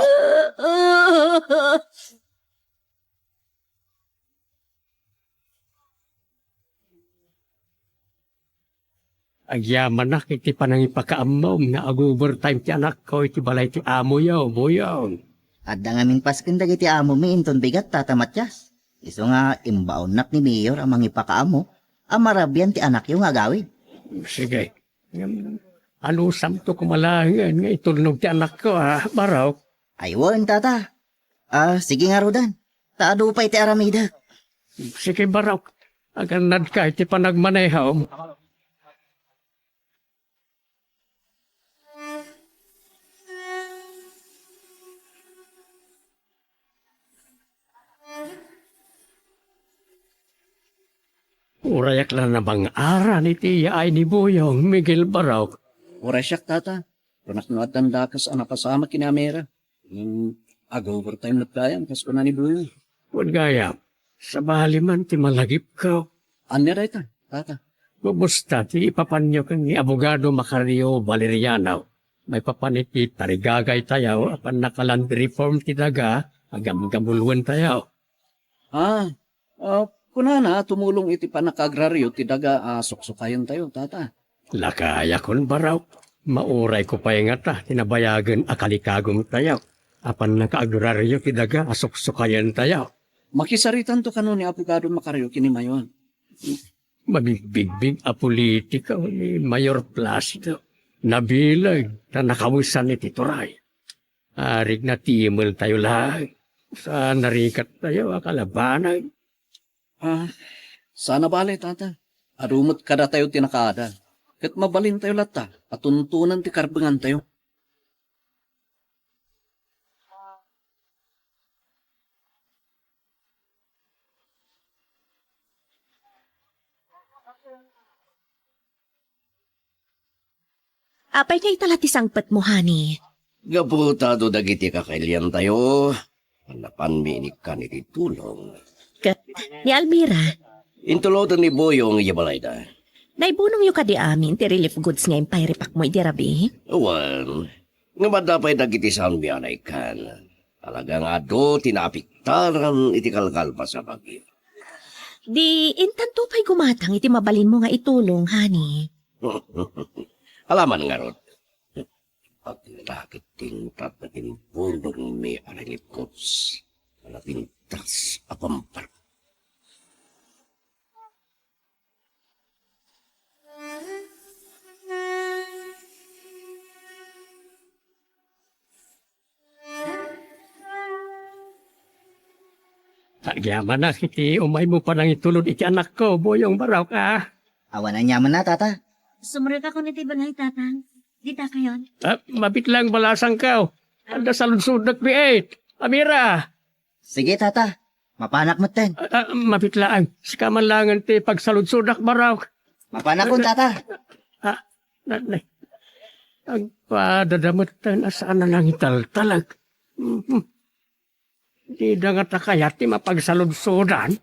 Agyaman na iti panang ipakaamom nga ag-overtime ti anak ko iti balay ti amo yaw, boyaw. Adda nga min pasken dagiti amo mi inton bigat Tata Matias. Iso nga imbaon nak ni Mayor ang mangipakaamo, amarabyan ti anak yung agawid. Sige. Ano samto kumalangan nga itulnog ti anak ko Baraw. Aywan tata. Sige nga Rodan. Taado pa iti aramida. Sige Baraw. Aganad ka iti panagmanehaw. Urayak lang na bang ara ni tiya ay ni Boyong Miguel Baraw. Orasyak, tata. Runak no at tanda kas anak kasama kina Amira. Ag-overtime na tayan kas kuna ni Buyo. Huwag gaya, sa bali man ti malagip ka. Anya rayta, tata. Bumusta ti ipapanyo kang ni Abogado Macario Valeriano. May papanit ti tarigagay tayaw apan nakaland reform ti daga agam-gamuluan tayaw. Kunana, tumulong iti panakagraryo, ti daga suksukayan tayo, tata. Lakaya kon baraw. Mauray ko pa nga ta, tinabayagan akalikagong tayo. Apan nakaagraryo kidaga, asok-sukayan tayo. Makisaritan to kano ni Apogado Macario kini mayon. Mabigbig a politika ni Mayor Placido. Nabilag na nakawisan ni Titoray. Arig na timol tayo lang. Sa narikat tayo akalabanan. Sana bale, tata. Arumot kada tayo tinakada. Kat mabalin tayo lata, at tuntunan ti karbangan tayo. Apay kay talati sangpet mo, honey. Gaputado dagiti kakailian tayo. Hanapan minik ka ni tulong. Kat, ni Almira, Intulotan ni Boyong Yabalayda. naibunong yu ka di amin, ti relief goods nga impayripak mo idirabi. Awan, nga madapay dagiti saan biyanay kan. Talagang ado tinapiktaran iti kalkal pa sa bagyo. Di, intanto pa'y gumatang iti mabalin mo nga itulong, honey. Alaman nga rod. Pagkakit tingtat na tinpundong may arangipkots. Malapintas apampar. Tagyaman na kiti umay mo pa nang itulod iti anak ko, Boyong baraw ka. Awan na nyaman na, tata. Sumurot ako niti balay, tatang. Dita kayon. Mabit lang balasang ka. Anda sa lunsod na create. Amira, Sige, tata. Mapanak mo ten. mabit lang. Sikaman langan ti pagsaludsudak baraw. Mapanak ko, tata. Nanay. Ang padadamutan asaan na lang italtalag. Di da nga takayat ti mapagsaludsudan.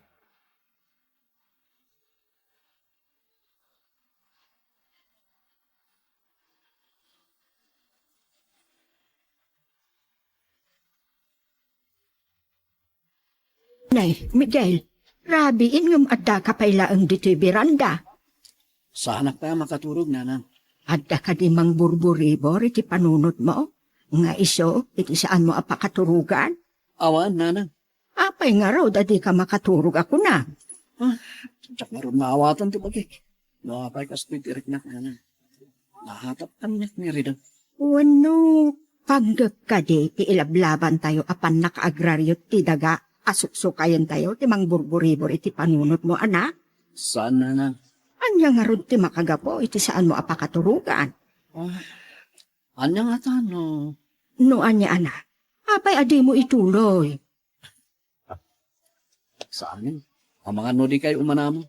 Nay, Miguel, rabi inyong adda kapailaang dito'y beranda. Sa anak tayo makaturog, nanan. Adda ka di mang burburibor iti panunod mo. Nga iso, iti saan mo apakaturugan. Awan, nanan. Apay nga raw, dadi ka makaturog ako na. Tsak maroon maawatan ti bagay. Nakapay ka speed irik na, nanan. Nahatap kan niya ni Rida. Wano, panggap ka di, ti ilablaban tayo apan nakaagraryo ti daga, asuksukayan tayo, ti mang burburibor iti panunod mo, anak. Saan, nanan? Anya nga ron ti makagapo, iti saan mo apakaturugan. Anya nga ta, no? No, anya, anak. Apay adi mo ituloy. Sa amin. Ang mga nodi kay umanamo.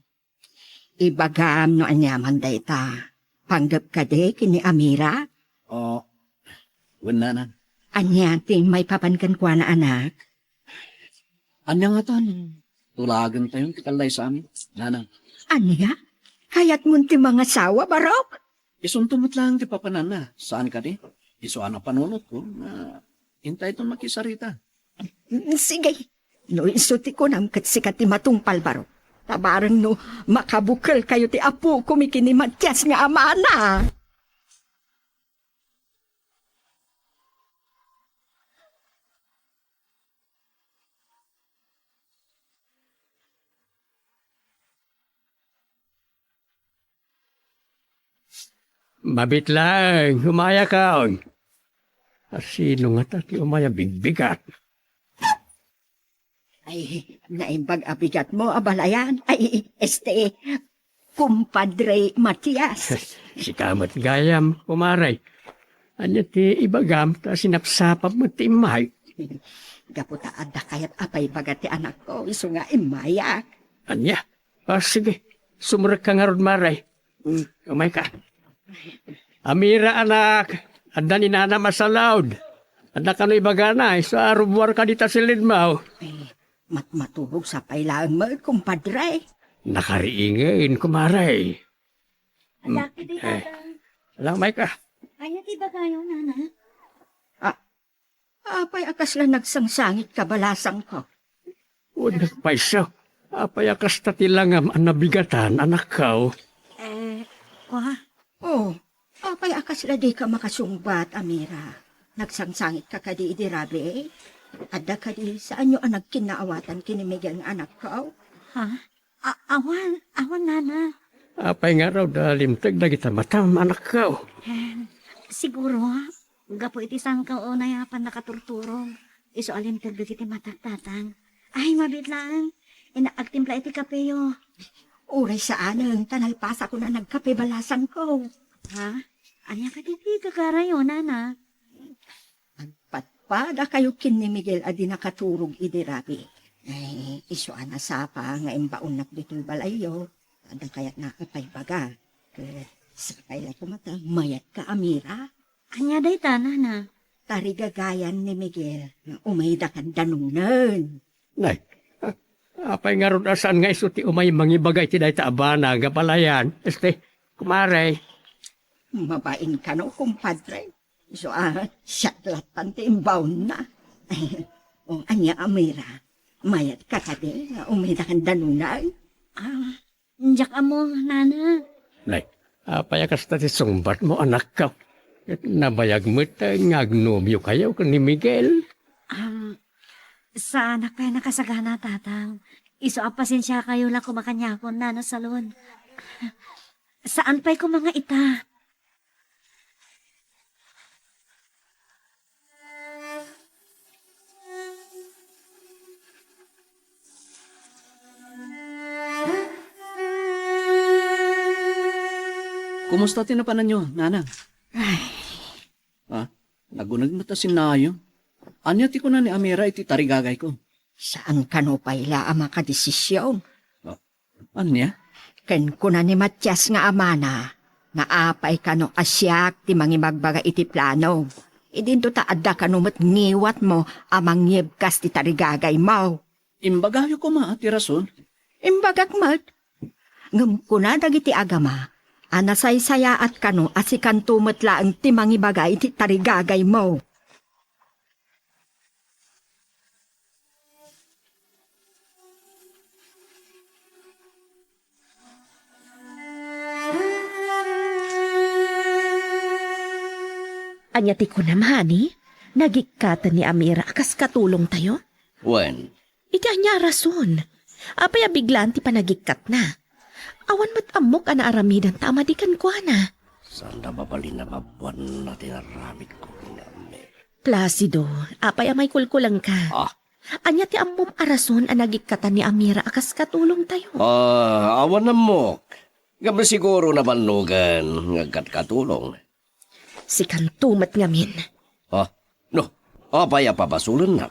Ibagam no anyaman dayta. Panggap ka di, kini Amira. Nanan. Anya, ting may papankan kwa na anak. Anya nga ta, no? Tulagan tayo, tikalay sa amin. Nanan. Anya? Hayat mo ti mga sawa, barok? Isuntumot lang ti papanan na. Saan ka di? Iso ano panunot ko na hintay itong makisarita. Sige. No, isuti ko nam kat sikat ti matungpal, barok. Tabaran no, makabukal kayo ti apo kumikini Matyas nga amana. Mabit lang, humaya ka. Sino nga tati umaya bigbigat? Ay, naimbag abigat mo, abalayan. Ay, kumpadre Matyas. Si kamat gayam, kumaray. Anya ti ibagam, ta sinapsapap mo ti imay. Gaputa adda kayat apay bagat ti anak ko, iso nga imayak. Anya? Sige, sumurak ka nga ron maray. Umay ka. Amira anak, anda ni nana masalaud. Anda ka no ibagana, sa arubwar ka dita silid mo. Matmatulog sa pailaan mo, kumpadre. Nakariingin, kumaray. Alaki di, tatang. Alang may ka. Kaya di ba kayo, nana? Apay akas lang nagsangsangit kabalasang ko. Udah paiso. Apay akas tatilangam ang nabigatan, anak kao. Kwa? Oh, apay akas la di ka makasungbat, Amira. Nagsangsangit ka kadi idirabi. Adda kadi saan nyo ang nagkinaawatan kinimigay ng anak ko? Ha? Awan nana. Apay nga raw dalimtag na kita matam, anak kao. Siguro, gapo iti sangkaw o nayapan nakaturturong. Iso alim terdo kiti matagtatang. Ay, mabitlaan. Inaagtimpla iti kapeyo. Uray sa anang tanalpasa ko na nagkape balasan ko. Ha? Anya ka titi kakarayo, nana. Patpada kayo kin ni Miguel adi nakaturog idirabi. Ay, iso ana sapa nga imbaon dito'y balayo. Ada kaya't nakapay baga. Sakay la kumata, mayat ka, Amira. Anya day ta, nana. Tarigagayan ni Miguel nga umayda kan danungnan. Nay, apay nga ron asan nga isuti umay mangibagay ti day taabana, gapalayan. Kumare. Mabain ka no, kumpadre. So, siyatlatan ti imbaon na. O, anya, Amira. Mayat ka kadi nga umayda kan danungnan. Njak amo, nana. Nay, apay akas tati sumbat mo, anak ka. Nabayag mo ngagnobyo kayo ni Miguel. Sa anak kayo nakasagana, tatang. Iso apasensya kayo la kumakanyakon, nana salon. Saan pa'y ko mga ita? Kumusta tinapanan nyo, Nana? Nagunag mo ta sinayo. Anya ti ko na ni Amira iti tarigagay ko. Saan ka no payla ang makadesisyon? Anya? Ken ko na ni Matias nga amana. Nga apay ka no asyak ti mangimagbaga iti plano. Idinto ta adda ka no ngiwat mo amang yebkas ti tarigagay mo. Imbagayo ko ma, ti rason. Imbagak mat. Ngam ko na dagiti agama. Anasaysaya at kano asikan tumatla ang timang ibagay iti tarigagay mo. Anyati ko naman, nagikatan ni Amira akas katulong tayo. Wen, Iti anya rason. Apaya biglaan ti panagikat na. Awan mat amok ana aramidan tama di kan kuana. saan na babalin na mabuan na tinaramit ko ni Placido, apaya may kulkulang ka. Anya ti ammom arason ang nagikatan ni Amira akas katulong tayo. Awan na mo. Gabi siguro na banugan ngagkat katulong. Si kantumat ngamin. No, apaya papasulan na.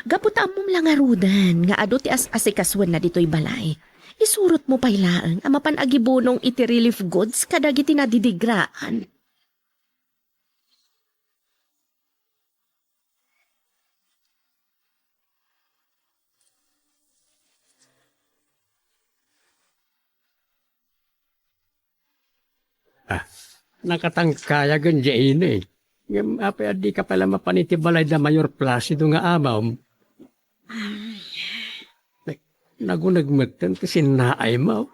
Gaputa ammom lang arudan nga ado ti as-asikaswan na dito'y balay. Isurot mo pailaan ang mapanagibunong iti relief goods kadagiti nadidigraan. Nakatangkaya gan dyan eh. Ngam apay di ka pala mapanitibalay da Mayor Placido nga amaw. Nagunagmatan kasi naay mo.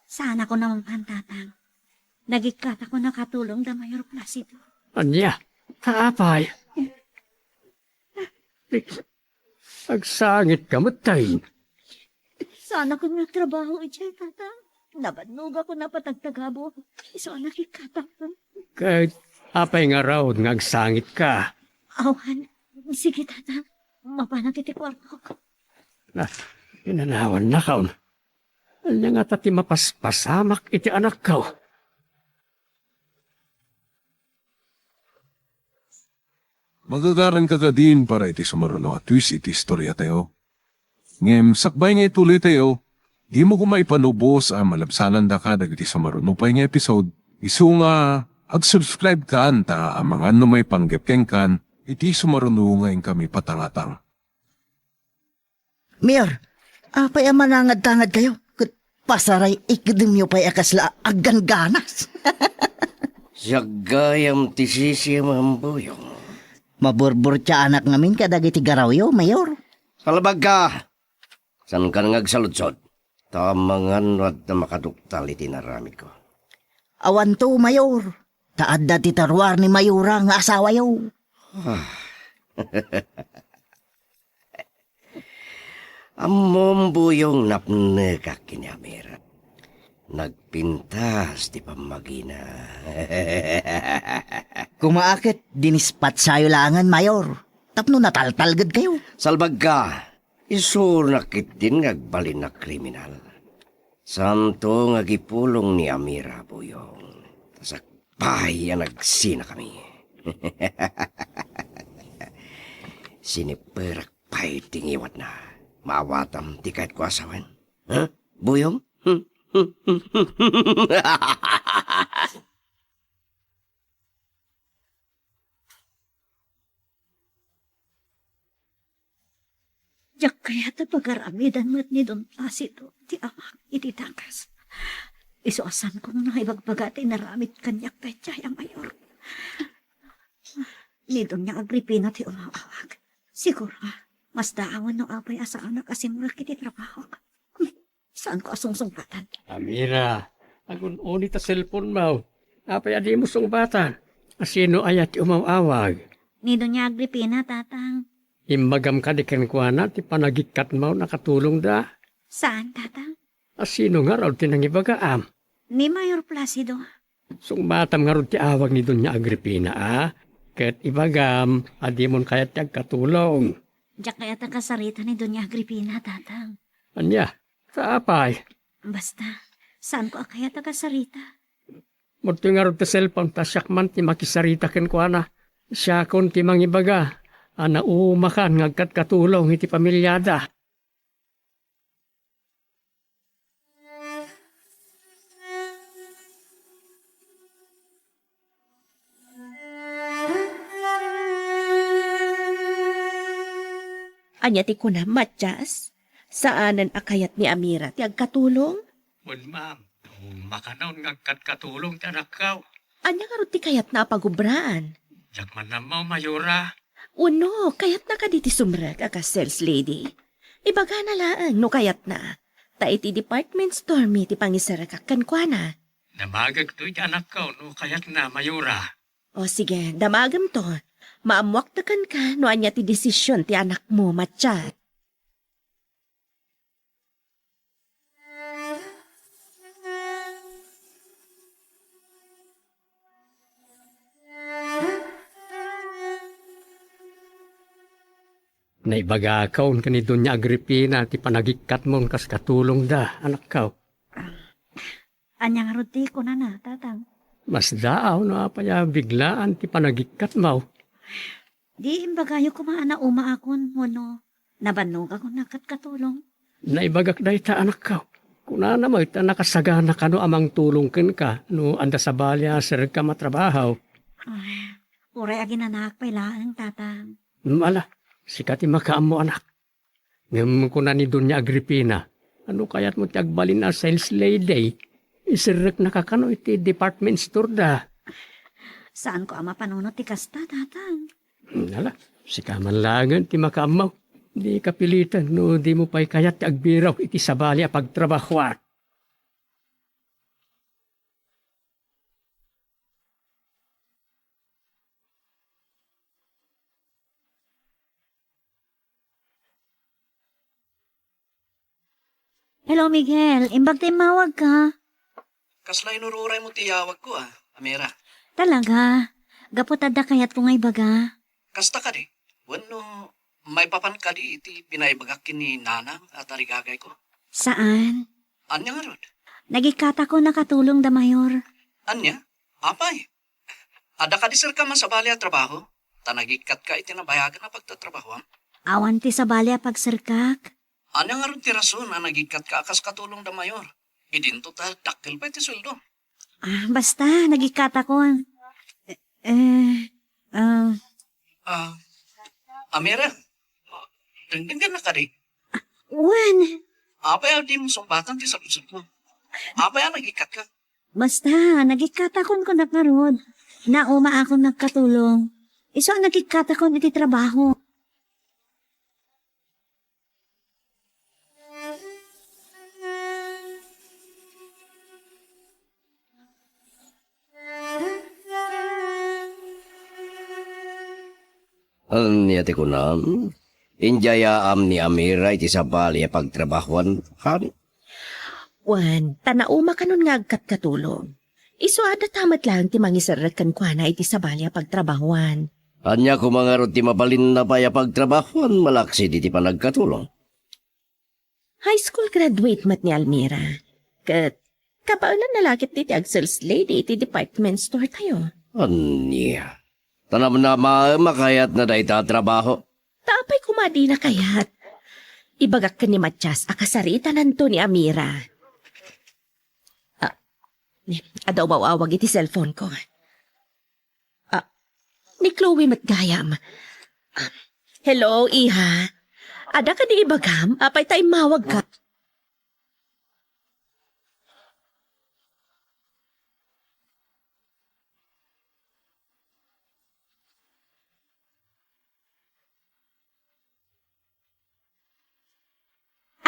Sana ko naman pantatang. Nagikat ako nakatulong da Mayor Placido. Anya, kaapay. Agsangit ka matay. Sana ko nagtrabaho ijay, tatang. Nabadnog ako na patagtagabo. Iso nakikatang. Kahit apay nga raw nga agsangit ka. Awan, sige tatang. Mapanag iti kwarto ko. Pinanawan na kaon. Anya nga tati mapaspasamak iti anak ka. Magagaran ka ka din para iti sumaruno at twist iti istorya tayo. Ngem, sakbay nga ituloy tayo, di mo kumaipanubos ang malabsanan da ka dagiti sumaruno pa nga episode. Isu nga, ag-subscribe ka anta ang mga may panggepkeng kan, iti sumaruno nga kami patangatang. Mayor, apay manangad-tangad kayo. Pasaray ikidimyo pa'y akasla aggan ganas. Siyagayam ti sisi mambuyong. Maburbur tya anak ngamin kadagiti garawyo, Mayor. Kalabag ka. San ka nagsaludsod? Tamangan rad na makaduktal iti naramid ko. Awan to, Mayor. Taad na titarwar ni Mayura nga asawa yo. Amom buyong napnegak kini Amira. Nagpintas di pamagina. Kumaakit, dinispat sayo langan, Mayor. Tapno nataltalgad kayo. Salbag ka, isunakit din ngagbalin na kriminal. Santo nga gipulong ni Amira buyong. Tasakpay ang nagsina kami. Siniperak pa'y tingiwat na. Mawatam ti kahit ko asawan. Ha? Buyong? Diyak kaya ta pagaramidan mo't ni Don Placido, ti amak iti takas. Isuasan kong naibagbaga ti naramit kanyak petya yung mayor. Ni Don niya Agripina ti umawawag. Siguro, mas daawan no apay asa anak asimulak iti trabaho. Saan ko asungsungpatan? Amira, agun-uni ta cellphone mo. Apay adi mo sungbatan. Asino ayat ti umawawag. Ni Don niya Agripina, tatang. Imagam ka di kenkwana ti panagikat mo nakatulong da. Saan, tatang? Asino nga raw tinangibagaam. Ni Mayor Placido. Sungbatam nga raw ti awag ni Doña Agripina Ket ibagam, adi mon kayat ti agkatulong. Diyak kaya ta kasarita ni Don niya Agripina, tatang. Anya, sa apay. Basta, saan ko kaya ta kasarita? Morto nga raw ti cellphone tasyak man ti makisarita kenkwana. Siya kon ti mangibaga. Ana umakan ngagkat katulong iti pamilyada. Anya ti kuna, Matyas? Saanan akayat ni Amira ti agkatulong? Mun ma'am, makanaon ngagkat katulong ti anak kaw. Anya nga ro ti kayat na pagubraan? Jak man na mo, Mayura. Uno, kayat na ka diti sumrek ka sales lady. Ibaga na laang no kayat na. Ta iti department store mi ti pangisarakakan kwa na. Namagag to iti anak kaw no kayat na, Mayura. O sige, damagam to. Maamwak takan ka no anya ti desisyon ti anak mo, Matyas. Naibaga kaon ka ni Doña Agripina ti panagikat mon kas katulong da, anak kaw. Anyang ruti ko na, tatang. Mas daaw no apaya biglaan ti panagikat mo. Di imbagayo ko maana uma akon, mono. Nabanog ako nakatkatulong. Naibagak da ita anak kaw. Kunana mo ita nakasagana ka no amang tulong ken ka no anda sa balya sir ka matrabahaw. Ay, uray agin anak pailaan, tatang. Mala, sikati makaam mo anak. Ngam ko na ni Doña Agripina. Ano kaya't mo tiyagbalin na sales lady? Isirek nakakano iti department store da. Saan ko ama panunot ti kasta, tatang? Nala, sikaman langan ti makaamaw. Di kapilitan no di mo pa'y kayat ti agbiraw iti sabali a pagtrabahuan. Hello, Miguel. Imbag tayo mawag ka. Kaslay nururay mo tiyawag ko Amira. Talaga? Gaputada kayat ko nga ibaga. Kasta ka di. Wano, may papan ka di iti pinaibagakin ni Nanang at arigagay ko. Saan? Anya nga rod? Nagikata ko nakatulong da mayor. Anya? Apay? Ada ka di sir ka man sa bali at trabaho? Tanagikat ka iti nabayagan na pagtatrabaho. Awan ti sa balya pagsirkak. Anya nga rod ti rason na nagikat ka akas katulong da mayor? Idinto ta dakkel pa iti sweldo. Basta, nagikata ko. Amira, denggan na ka di. Wan. Apay di mo sumbatan ti salusot mo. Apay nagikat ka. Basta, nagikata ko nakarod. Nauma ako nagkatulong. Iso ang nagikata ko iti trabaho. Niya ti kunam. Injaya am ni Amira iti sabali pagtrabahuan. Hari. Wan, tanauma ka nun nga agkat katulong. Iso ada tamat lang ti mangisarat kan kwa na iti sabalya pagtrabahuan. Anya kumangarot ti mabalin na paya pagtrabahuan malaksi di ti panagkatulong. High school graduate mat ni Almira. Kat, kapaulan na lakit ti ag-sales lady iti department store tayo. Anya. Tanam na makayat na dahi tatrabaho. Tapay kumadi na kayat. Ibagak ka ni Matyas akasarita nanto ni Amira. Adaw mawawag iti cellphone ko. Ni Chloe Matgayam. Hello, Iha. Ada ka di ibagam? Apay tayo mawag ka.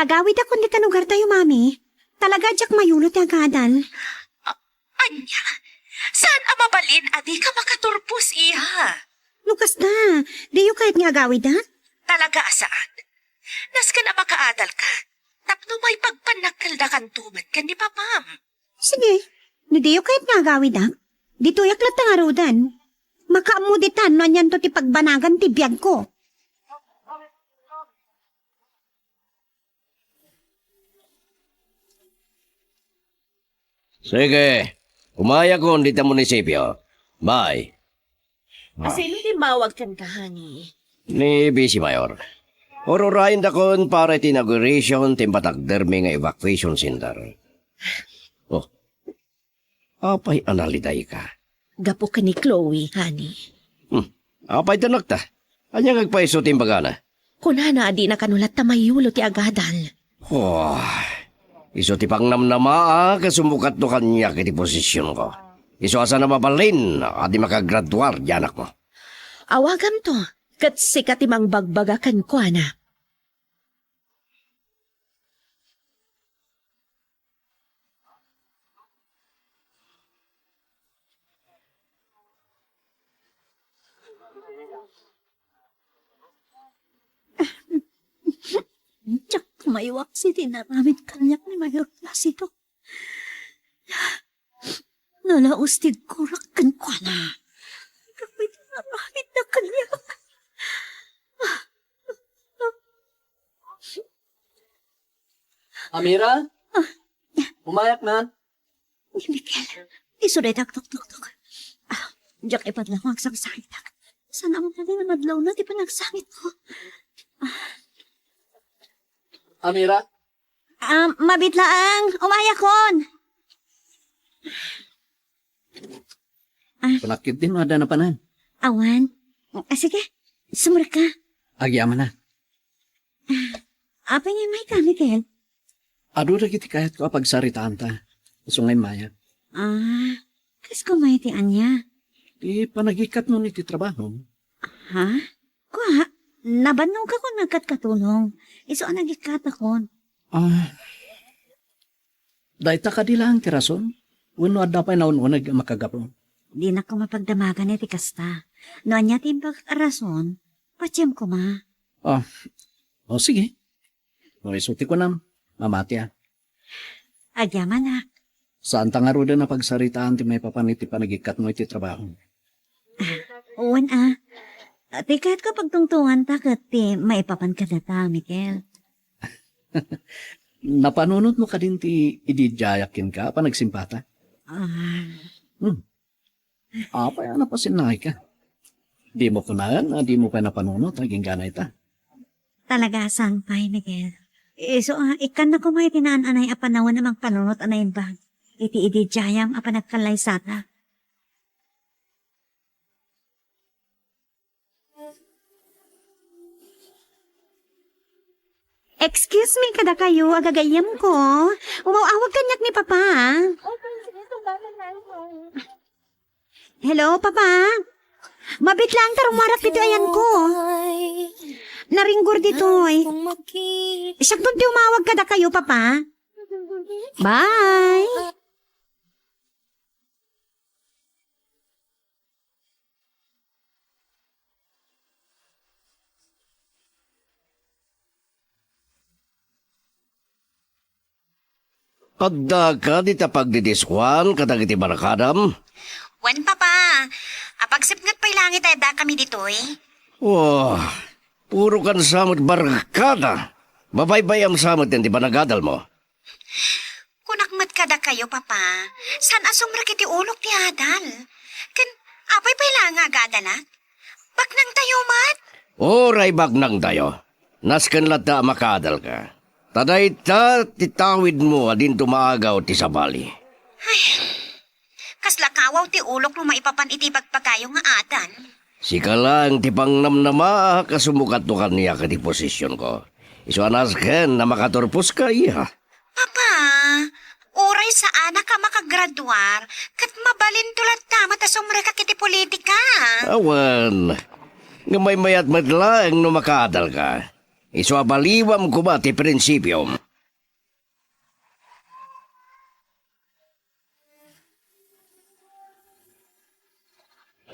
Agawid ako ni kanugar tayo, mami. Talaga jak mayulot yung kadal. Anya, saan amabalin adi ka makaturpos, Iha? Lukas na. Di yung kahit nga agawid ha? Talaga saan? Nas ka na makaadal ka. Tapno may pagpanagkaldakan tumad ka ni Papam. Sige. Di yung kahit nga agawid ha? Dito yaklat na nga rodan. Makaamuditan no yan to ti pagbanagan ti biyag ko. Sige. Umaya ko dito munisipyo. Bye. Sino di mawag kan ka, honey? Ni Bisi Mayor. Orurayin da kon para iti inauguration timpatagdermi nga evacuation center. Oh. Apay analiday ka. Gapo ka ni Chloe, honey. Apay tanak ta. Anya ngagpaiso timbagana. Kunana adi na kanulat ta mayulo ti agadal. Oh. Iso ti pangnamnama kasumukat no kanya kiti posisyon ko. Iso asa na mabalin adi makagraduar di anak mo. Awagam to. Kat sikat imang bagbagakan ko, ana. Tsak mayuwak si tinaramid kanyak ni Mayor Placido. Nalaustig kurak kan kwa na. Kapit tinaramid na kanyak. Amira? Umayak na. Miguel, isuday tok. Diyak ipadlang ang sangsangit. Sana mo na din na madlaw na di pa nagsangit ko. Amira? Mabitlaang, umaya kon. Panakit din mo ada na panan. Awan. Sige, sumur ka. Agyaman na. Apa niya may ka, Miguel? Ado ra kiti kahit ko pagsaritaan ta. Sungay maya. Kas ko may tian niya. Di panagikat mo ni ti trabaho. Ha? Kuha, nabanong ka kung nagkatkatulong. Iso ang nagikat ako. Dahil ta ka di lang ti rason. Uno adda pa naununag makagapon. Di na ko mapagdamagan iti kasta. Noan niya timbag rason, patsiyam ko ma. O sige. O isuti ko nam. Mamatya. Agyaman na. Saan ta nga roda na pagsaritaan ti may papaniti panagikat mo iti trabaho? Uwan Ati kahit ko pagtungtungan takot ti maipapan ka data, Miguel. Napanunod mo ka din ti ididyayakin ka pa nagsimpata? Apa yan napasinay ka? Di mo kunaan, di mo pa napanunod, naging ganay ta. Talaga sampay, Miguel. So, ikan na kumay tinaan anay apanawan namang panunot anay ba? Iti jayam apan nagkalay sata. Excuse me, kada kayo, agagayam ko. Umawawag kanyak ni Papa. Hello, Papa. Mabit lang tarong marap dito ayan ko. Naringgur dito eh. Siyak doon di umawag kada kayo, Papa. Bye. Pagda ka di ta pagdidiswan kadag iti barakadam. Wan, Papa. Apagsipngat pa'y langit ay da kami dito eh. Wah, puro kan samot barkada. Babaybayam samot yan di ba nagadal mo? Kunakmat kada kayo, Papa. San asong rakiti ulok ti Adal? Kan, apay pa'y lang agadalat? Bak nang tayo, mat? Oray bagnang tayo. Nasken lata makadal ka. Taday ta titawid mo adin tumaagaw ti sabali. Kaslakawaw ti ulok no maipapan iti pagpagayo nga Adal. Sika lang ti pangnamnama kasumukat to kaniya ka ti posisyon ko. Iso anasken na makaturpos ka iya. Papa, oray sa anak ka makagraduar, kat mabalin tulat tama ta sumre ka kiti politika. Awan, nga may mayat madlaeng no makadal ka. Iso abaliwam ko ba ti prinsipyo.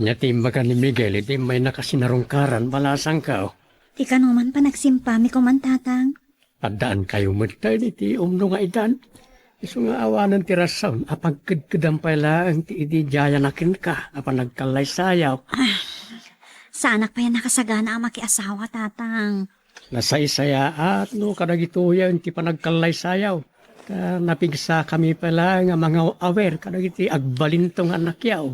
Nya timba ka ni Miguel, iti may nakasinarungkaran, balasang ka. Di ka naman pa nagsimpami ko man, tatang. Adaan kayo magtay, iti umno nga idan. Iso nga awanan ti rason, apagkadkadam pala ang ti idi jaya nakin ka, apan nagkalay sayaw. Sa anak pa yan nakasagana ang makiasawa, tatang. Nasaysaya at no kadagituya ti panagkalay sayaw. Napigsa kami pala nga mga awer kadagiti agbalintong anak yaw.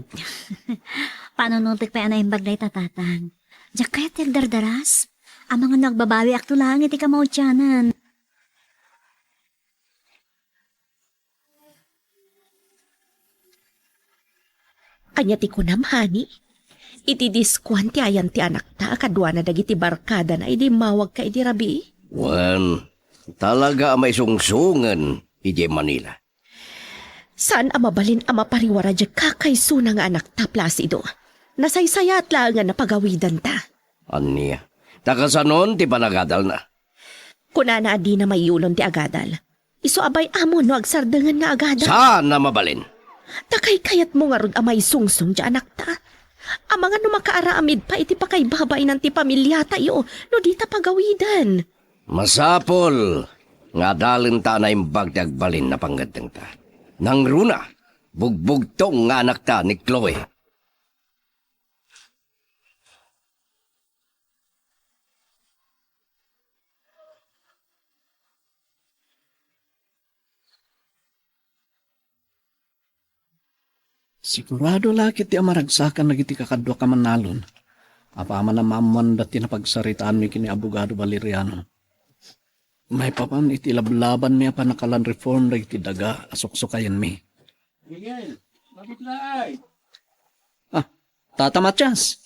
Panunutik pa yan na yung baglay, tatang. Diyak kaya dardaras? Ang mga nagbabawi akto lang iti kamautyanan. Kanya ti kunam, hani. Iti diskwan ti ayan ti anak ta, kadwa na dagiti barkada na idi mawag ka idi rabi. Wan, talaga may sungsungan iti Manila. Saan amabalin ang mapariwara di kakayso nga anak ta, Placido? Nasaysaya at lang na pagawidan ta. Aniya, takasanon ti panagadal na. Kuna na adi na may yulon ti agadal. Iso abay amo no agsardangan nga agadal. Saan na mabalin? Takay kayat mo nga rod amay sungsung di anak ta. Ang mga numakaaramid pa iti pakay babay ng ti pamilya tayo no di ta pagawidan. Masapol, nga dalin ta na imbag ti agbalin na panggadang ta. Nang runa, bugbog tong nga anak ta ni Chloe. Sigurado laki ti amaragsakan na giti kakadwa ka manalon. Apaman na maman dati na pagsaritaan mi kini Abogado Valeriano. May papan iti lablaban niya pa nakalan reform na iti daga asuksukayan mi. Miguel, bakit laay? Ah, Tata Matias.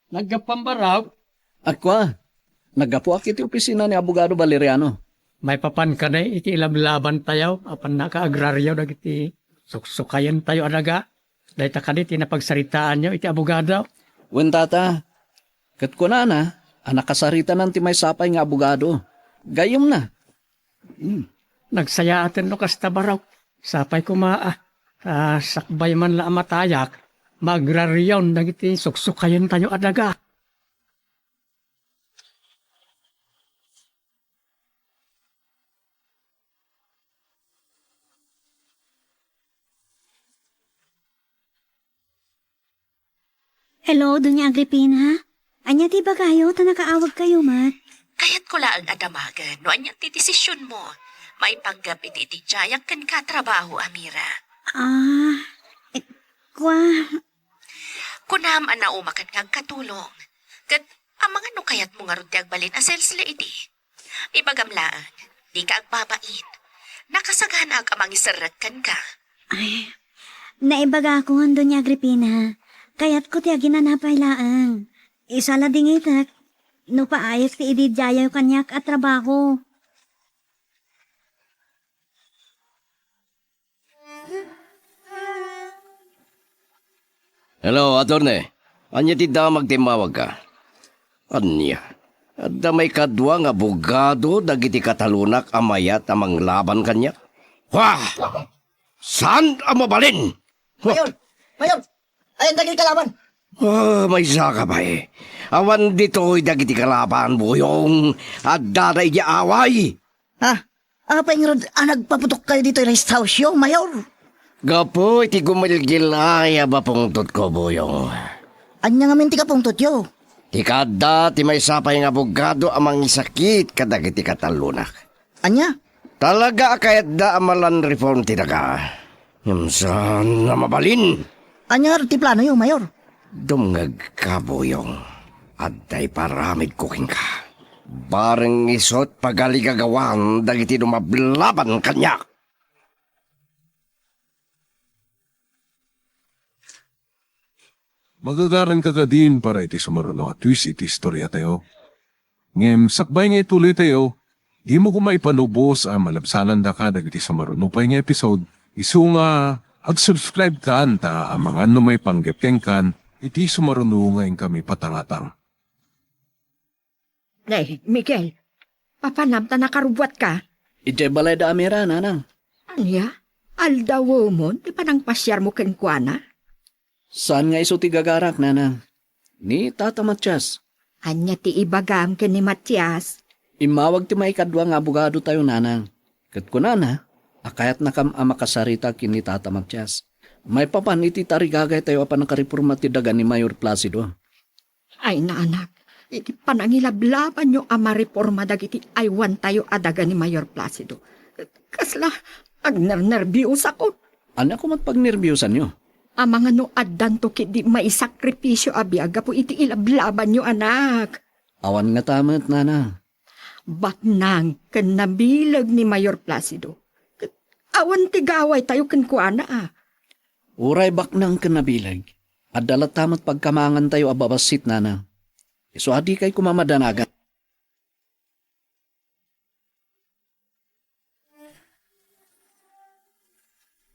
Nagkapambaraw? Akwa, nagapuak iti opisina ni Abogado Valeriano. May papan ka na iti ilablaban tayo, apan naka-agraryo na iti suksukayan tayo anaga. Dahil takanit inapagsaritaan nyo iti abogado. Wen tata, kat ko na, nakasarita ng timay sapay nga abogado. Gayom na. Nagsaya atin no kastabaraw. Sapay ko sakbay man la matayak. Magraryon na iti suksukayan tayo anaga. Hello, Dunya Agripina? Anya ti ba kayo? Ta nakaawag kayo, mat? Kayat ko lang adamagan no anyang ti desisyon mo. May panggap iti jayak kan katrabaho, Amira. Kwa... Kunam ana umakan nga katulong. Kat ang mga nukayat mo nga rudi agbalin asel sila iti. Ibagamlaan, di ka agbabait. Nakasagana ka mangisarakan ka. Ay, naibaga ako, Dunya Agripina. Kayat ko tiya ginanapay laang. Isala dingitak, no paayos ti ididjaya yung kanyak at trabaho. Hello, attorney. Anya ti da magtimawag ka? Anya? Adda may kadwa nga abogado dagiti katalunak amayat amang laban kanya? Wah! Saan ang mabalin? Mayon! Ayun, dagil kalaban! May saka ba eh. Awan dito'y dagiti kalaban buyong at daday di away. Ha? Apa yung rod, nagpaputok kayo dito rest house yo, Mayor? Gapo, iti gumilgilaya ba pungtot ko, Boyong? Anya nga minti ka pong tutyo. Ti kada, ti may sapay nga abogado amang isakit kadag iti katalunak. Anya? Talaga kayat da amalan reform ti daga. Yamsan na mabalin. Anya nga ti plano yo, Mayor? Dumngag ka, Boyong. Aday paramid kuking ka. Bareng isot pagaligagawan dagiti dumablaban kanya. Magagaran ka ka din para iti sumaruno at twist iti istorya tayo. Ngem, sakbay nga ituloy tayo, di mo kumaipanubos ang malabsanan da ka dagiti sumaruno pa nga episode. Isu nga, ag-subscribe ka ta ang mga may panggepkeng kan, iti sumaruno nga kami patangatang. Nay, Miguel, papanam ta nakarubwat ka? Ije balay da amira, nanang. Anya? Aldawo mo, di pa nang pasyar mo kenkwana? Saan nga iso ti gagarak, nanang? Ni Tata Matias. Anya ti ibagam ken ni Matias. Imawag ti may kadwa nga abogado tayo, nanang. Kat ko na, akayat na kam amakasarita kin ni Tata Matias. May papan iti tarigagay tayo apan nakaripurma ti daga ni Mayor Placido. Ay na anak, iti panangilablaban nyo ama reforma dagiti aywan tayo adaga ni Mayor Placido. Kasla, agnernerbius ako. Ano ko matpagnerbiusan nyo? Ang mga no addan to kidi maisakripisyo abiaga po iti ilablaban nyo anak. Awan nga tamat, nanang. Batnang ken nabilag ni Mayor Placido. Awan tigaway tayo ken kuana. Uray baknang kanabilag. At dalat tamat pagkamangan tayo ababasit, nanang. Iso adi kay kumamadanagan.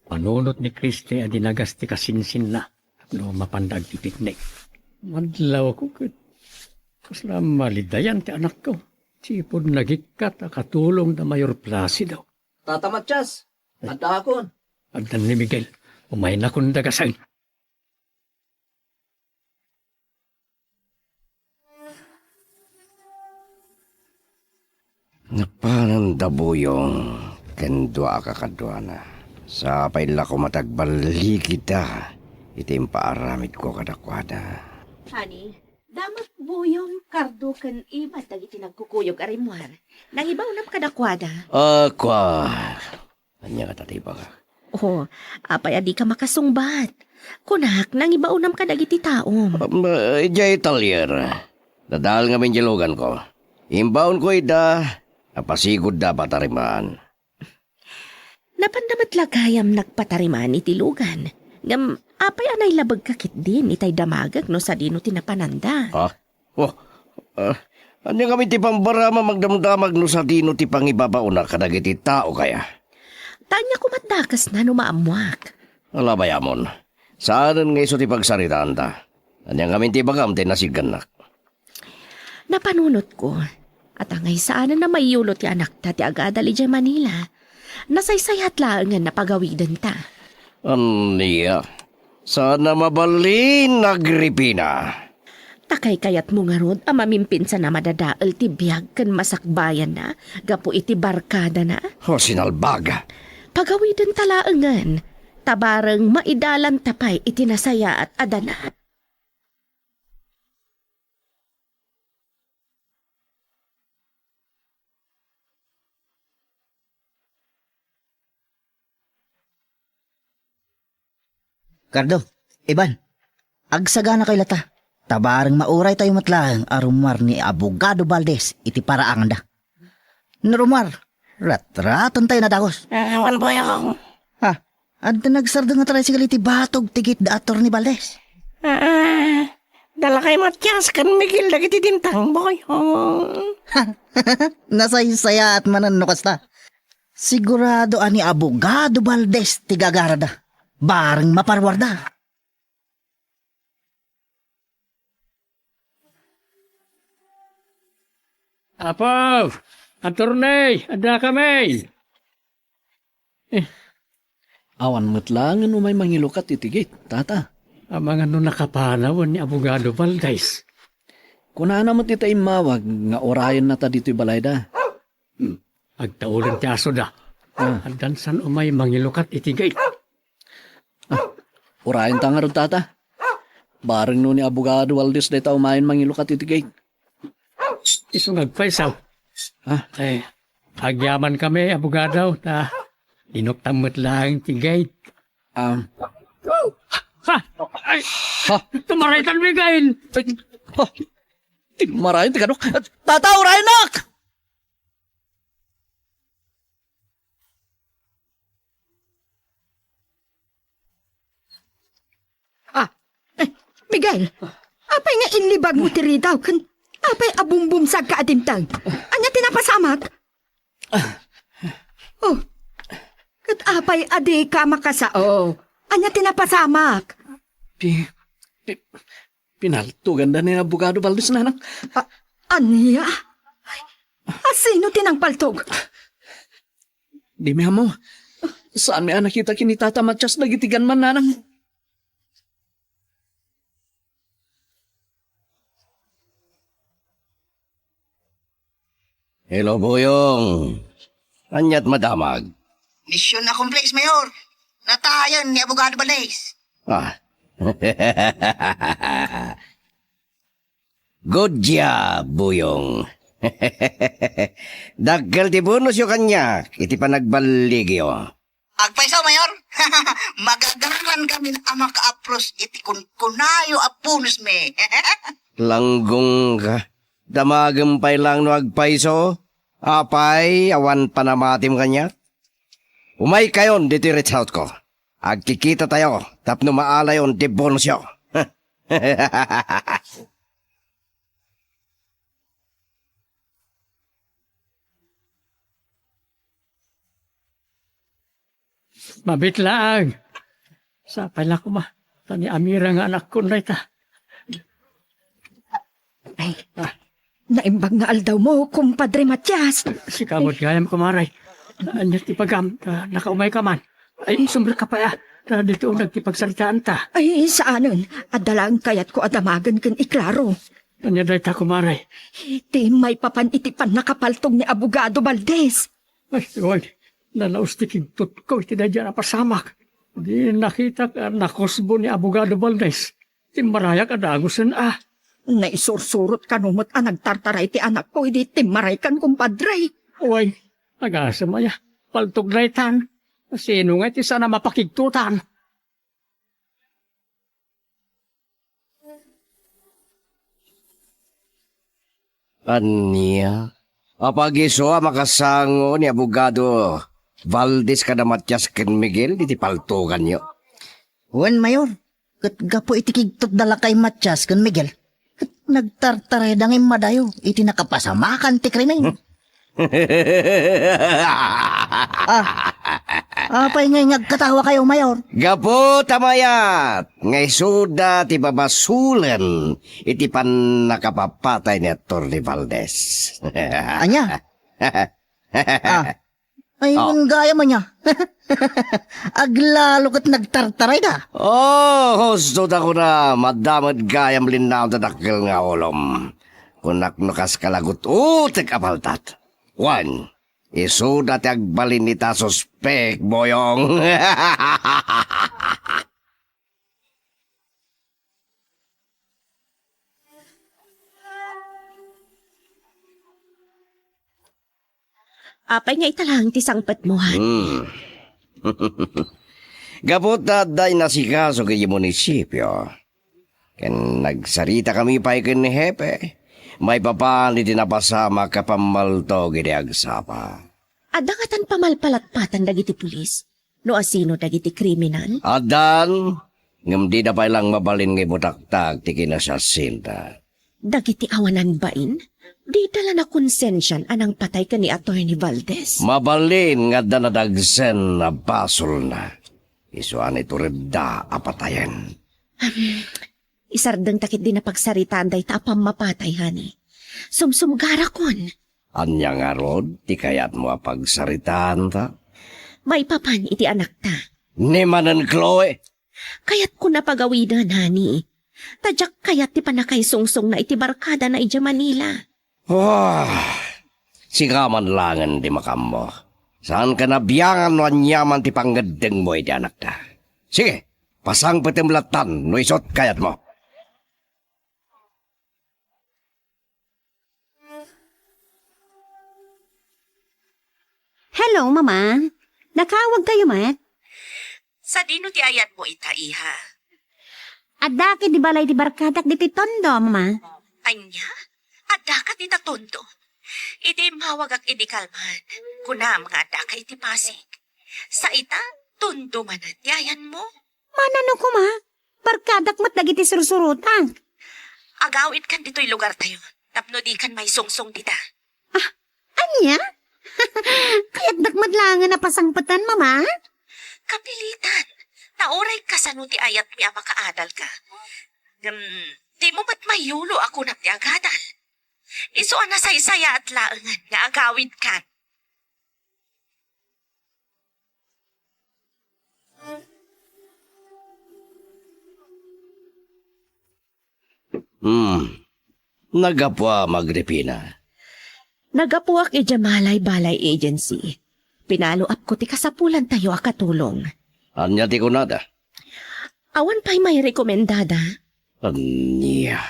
Panunot ni Kriste a dinagas ti kasinsin na. No mapandag ti piknik. Madlaw ko kat. Kasla malidayan ti anak ko. Sipod nagikat a katulong na Mayor Placido. Tata Matias, anda akon. Agdan ni Miguel, umay na kung dagasang. Napananda, Boyong. Kendwa ka kadwa na. Sa paila ko matagbali kita. Iti impaaramid ko kadakwada. Honey, damat Boyong kardo ken iba dagiti nagkukuyog arimwar. Nang ibaw na kadakwada. Kwa. Anya ka tatiba ka. Oh, apay adi ka makasungbat. Kunak, nang ibaw nam kadagiti taom. Ijay talyer. Dadal nga menjelogan ko. Imbaon ko ida. Napasigod da patariman. Napandamat lagayam nagpatariman iti lugan. Ngam, apay anay labag kakit din itay damagag no sa dino tinapananda. Ha? Anya kami ti pambarama magdamdamag no sa dino ti pangibabauna kadagiti tao kaya. Tanya kumatdakas na numaamuak. Alabayamon. Saan nga iso ti pagsaritaan ta? Anya kami ti bagam ti nasiganak. Napanunot ko. At angay saan na may yulot ti anak ta ti agadali dyan Manila. Nasaysayat lang nga napagawidan ta. Aniya. Sana mabalin Agripina. Takay kayat mo nga rod, amamimpin sa na madadaal ti biyag kan masakbayan na, gapo iti barkada na. O sinalbaga. Pagawidan talaangan, tabarang maidalan tapay iti nasaya at adana. Cardo, Iban, agsagana kay lata. Tabarang mauray tayo matlang arumar ni Abogado Valdez iti paraangan da. Narumar, rat-ratan tayo na dagos. Awan po yung... Ha? Adda nagsarda nga tricycle iti batog tigit da ator ni Valdez. Dala kay Matias kan Miguel dagiti dintang boyong. Nasaysaya at mananukas ta. Sigurado ani Abogado Valdez tigagarada. Barang maparwarda. Apo! Attorney! Ada kami! Awan matlangan umay mangilukat itigit, tata. Ang mga no nakapanawan ni Abogado Valdez. Kuna naman ita imawag nga orayan na ta dito'y balayda. Agtaulan ti aso da. Andan san umay mangilukat iti gate. Urayan ta nga ron, tata. Bareng no ni Abogado Valdez day umayin mangilukat itigay. Iso nagpaisaw. Eh, agyaman kami, abogado, ta inoktamot lang ti gate. Um, Ha! Ay! Tumaraitan mi gail! Marahin ti kanok. Tata, urayan nak! Miguel, apay nga inlibag mo tiri daw, kan apay abumbum sa kaadimtang. Anya tinapasamak? Oh, kat apay adi ka makasao. Anya tinapasamak? Pinaltugan da ni Abogado Valdez na, anak. Anya? Asino tinang paltog? Di mi mo. Saan mi nakita kini Tata Matias nagitigan man, nanang? Hello, Boyong. Anyat madamag. Misyon accomplished, Mayor. Natayan ni Abogado Valdez. Ah. Good job, Boyong. Daggal ti bonus yung kanya. Iti pa nagbaligyo. Agpaisaw, Mayor. Magagaran kami na maka-apros iti kunayo apunos me. Langgong ka. Damagampay lang no agpaiso. Apay, awan panamatim kanya. Umay kayon diti reach out ko. Agkikita tayo. Tapno maalayon di bonus yo. Mabit lang. Sa pala ko ma. Tani Amira nga anak ko na ita. Ay, naimbag nga aldaw mo, kumpadre Matias. Si kamot gayam kumaray. Anyat ipagam. Nakaumay ka man. Ay, sumber ka pa ya. Dito nagkipagsalitaan ta. Ay, saanon? Adalang kayat ko adamagan kan iklaro. Anya day ta kumaray. Iti may papan iti pan nakapaltong ni Abogado Valdez. Ay, wag. Nanaustikig tutko. Iti day dyan pasamak. Di nakita ka nakosbo ni Abogado Valdez. Timarayak adagusan Naisursurot ka numot nagtartaray ti anak ko, hindi timaray kan kumpadre. Uy, nag-asa maya. Paltog na itan. Sino nga iti sana mapakigtutan? Anya? Apagiso makasango ni Abogado Valdez kada Matias ken Miguel diti paltugan yo. Wan, Mayor. Kat gapo iti kigtot dala kay Matias kan Miguel. Kat nagtartaray dangay madayo. Iti nakapasamakan ti krimen. Apay ngay ngagkatawa kayo, Mayor. Gapo tamayat, ngay suda ti babasulan iti pan nakapapatay ni Atty. Valdez. Anya? Ay, gaya mo niya. Aglalo kat nagtartaray da. Gusto ko na madamad gayam linaw da dakil nga olom. Kunak nakas kalagot utek apaltat. One, isuda ti agbalin ni ta suspek, Boyong. Apay nga italang ti sangpet mo, han. Gapot day nasikaso kay munisipyo. Ken nagsarita kami pa ikin ni Hepe. May papan iti napasama kapamalto gidi agsapa. Adangatan pamalpalatpatan dagiti pulis. No asino dagiti kriminal. Adan, ngam di na pa ilang mabalin ngay butaktak ti kinasasinta. Dagiti awanan bain. Di dala na konsensyan anang patay ka ni Atty. Valdez. Mabalin nga danadagsen na basol na. Isuan ito reda apatayan. Isardeng takit din na pagsaritaan day tapam mapatay, hani. Sumsumgara kon. Anya nga rod, ti kayat mo pagsaritaan ta? May papan iti anak ta. Ni manan Chloe. Kayat ko na pagawidan, hani. Tadyak kayat ti panakay sungsong na iti barkada na ija Manila. Sigaman langan di makam mo. Saan ka nabiyangan no anyaman ti pangadeng mo iti anak ta. Sige, pasang patimlatan no isot kayat mo. Hello, Mama. Nakawag kayo, Mat? Sa dino ti ayat mo ita, iha? Adda di balay di barkadak di tondo, Mama. Anya? Adda ka ti tatondo. Iti mawag ak idikalman. Kuna mga adda ka iti pasig. Sa ita, tondo man at yayan mo. Manano ko, Ma? Barkadak mat dagiti sursurutang. Agawit kan dito'y lugar tayo. Tapno di kan may sungsong dita. Anya? Kaya't nagmadlangan na pasangpatan, Mama? Kapilitan. Nauray ka sa ti ayat mi makaadal ka. Di mo ba't mayulo ako na ti agadal? Iso na saysaya at laangan nga agawid ka. Nagapwa magripina. Nagapuak Jamalay Balay Agency. Pinaluap ko ti kasapulan tayo akatulong. Anya ti kunada? Awan pa'y may rekomendada. Anya.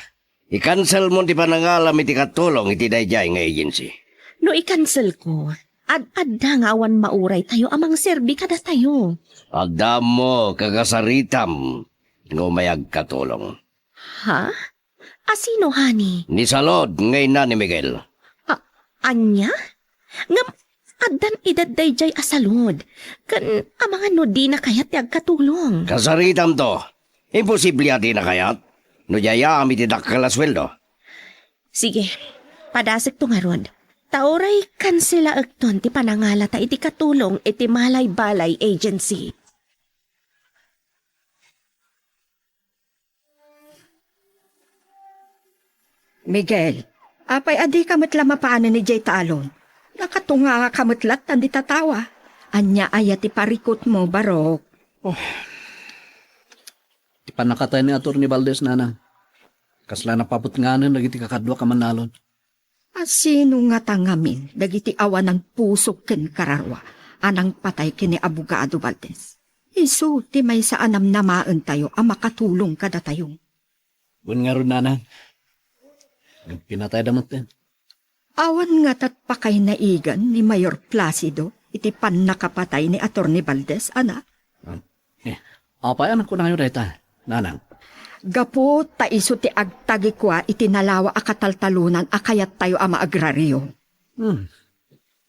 I-cancel mo ti panangalam iti katulong iti dayjay nga agency. No i-cancel ko, ad-adda nga awan mauray tayo amang serbi kada tayo. Agdam mo kagasaritam ngumayag katulong. Ha? Asino, honey? Ni Salod ngay na ni Miguel. Anya? Ngam, addan edad dayjay asalod. Kan amang ano di na kayat yag katulong. Kasaritam to. Imposible ati na kayat. No jaya ami ti dakkel sweldo. Sige, padasik to nga ron. Tauray kansela agton ti panangalata iti katulong iti Malay Balay Agency. Miguel, apay adi kamatla mapaanan ni Jay Talon. Nakatunga kamatlat tandi tatawa. Anya ayat iparikot mo, Barok. Ti panakatay ni Atty. Valdez, nanang. Kasla napapot nga na, nagiti kakadwa ka manalon. Asino nga tangamin, dagiti awan ng pusok ken kararwa, anang patay kini Abogado Valdez. Isu, ti may sa anam namaan tayo, ang makatulong kada tayo. Bun nga ron, nanang. Pinatay damot din. Awan nga tatpakay na igan ni Mayor Placido, iti pan nakapatay ni Atty. Valdez, ana. Apay, anak ko na kayo dahita, nanang. Gapo, taiso ti agtagi kwa itinalawa akataltalunan akayat tayo ama agraryo.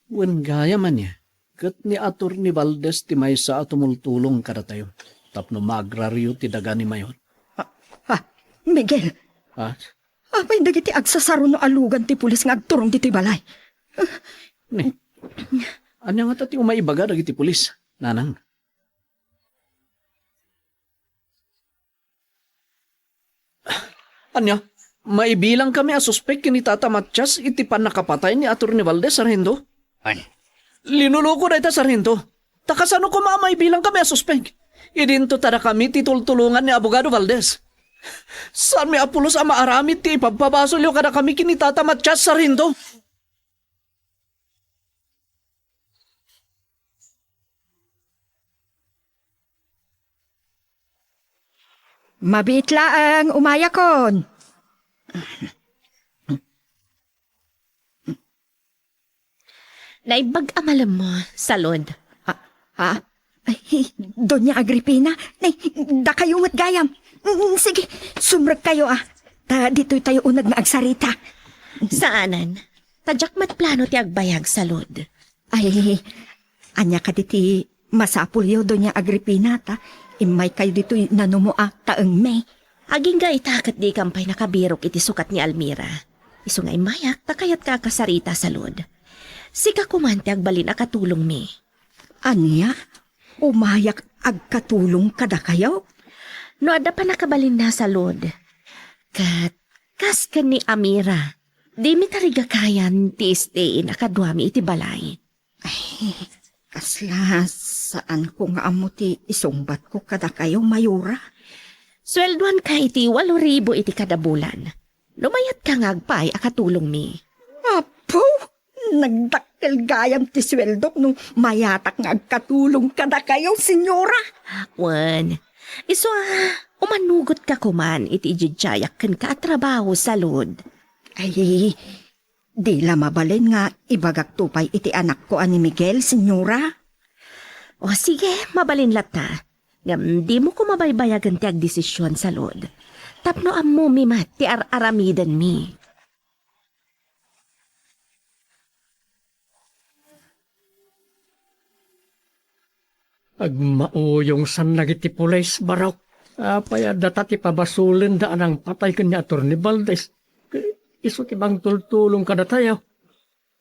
Wen gaya man niya. Kat ni Atty. Valdez ti may sa tumultulong kada tayo. Tapno maagraryo ti daga ni Mayor. Miguel, Ha? apay dagiti agsasaro no alugan ti pulis nga agturong diti balay. Ni. Anya nga tati umaibaga dagiti pulis, nanang. Anya, maibilang kami a suspek kini Tata Matsyas iti pan nakapatay ni Atty. Valdez, Sargento. Ay. Linuloko na ita, Sargento. Takasano ko maibilang kami a suspek. Idinto tada kami titultulungan ni Abogado Valdez. Saan may apulos ang maaramit ti ipagpabasol yung kada kami kini Tata Matsyas, Sargento. Mabitla ang umayakon. Naibag amalam mo, salod. Ha? Ay, Doña Agripina, nay, da kayo mat gayam. Sige, sumrag kayo dito'y tayo unag na agsarita. Saanan? Tadyak mat plano ti agbayag, salod. Ay, anya ka diti masapulyo, Doña Agripina, ta. Imay kayo dito'y nanumuak taeng may. Aging ga itakat di kampay nakabirok iti sukat ni Almira. Isu nga imayak, takayat ka kasarita, salod. Sika kumante agbalin akatulong mi. Anya? Umayak agkatulong kada kayo? No ada pa nakabalin na, salod. Kat, kas ka ni Amira. Di mi tariga kayan ti istein akadwami iti balay. Ay, kasla, saan ko nga amuti isumbat ko kada kayo, Mayura? Sweldoan ka iti 8,000 iti kada bulan. Lumayat ka ngagpay akatulong mi. Apo, Nagdakkel gayam ti sweldok nung mayatak nga agkatulong ka na kayo, senyora. Wan, iso umanugot ka kuman iti ijidjayak kan ka at trabaho sa lod. Ay, di la mabalin nga ibagak tupay iti anak ko ani Miguel, senyora. O sige, mabalin lata. Ngam di mo ko mabaybayagan ti agdesisyon sa lod. Tapno ammo mi mat ti aramidan mi. Agmauyong san nagiti pulis baraw. Apaya data ti pabasulin daan ang patay kanya Atty. Valdez. Iso ti bang tultulong kada tayo.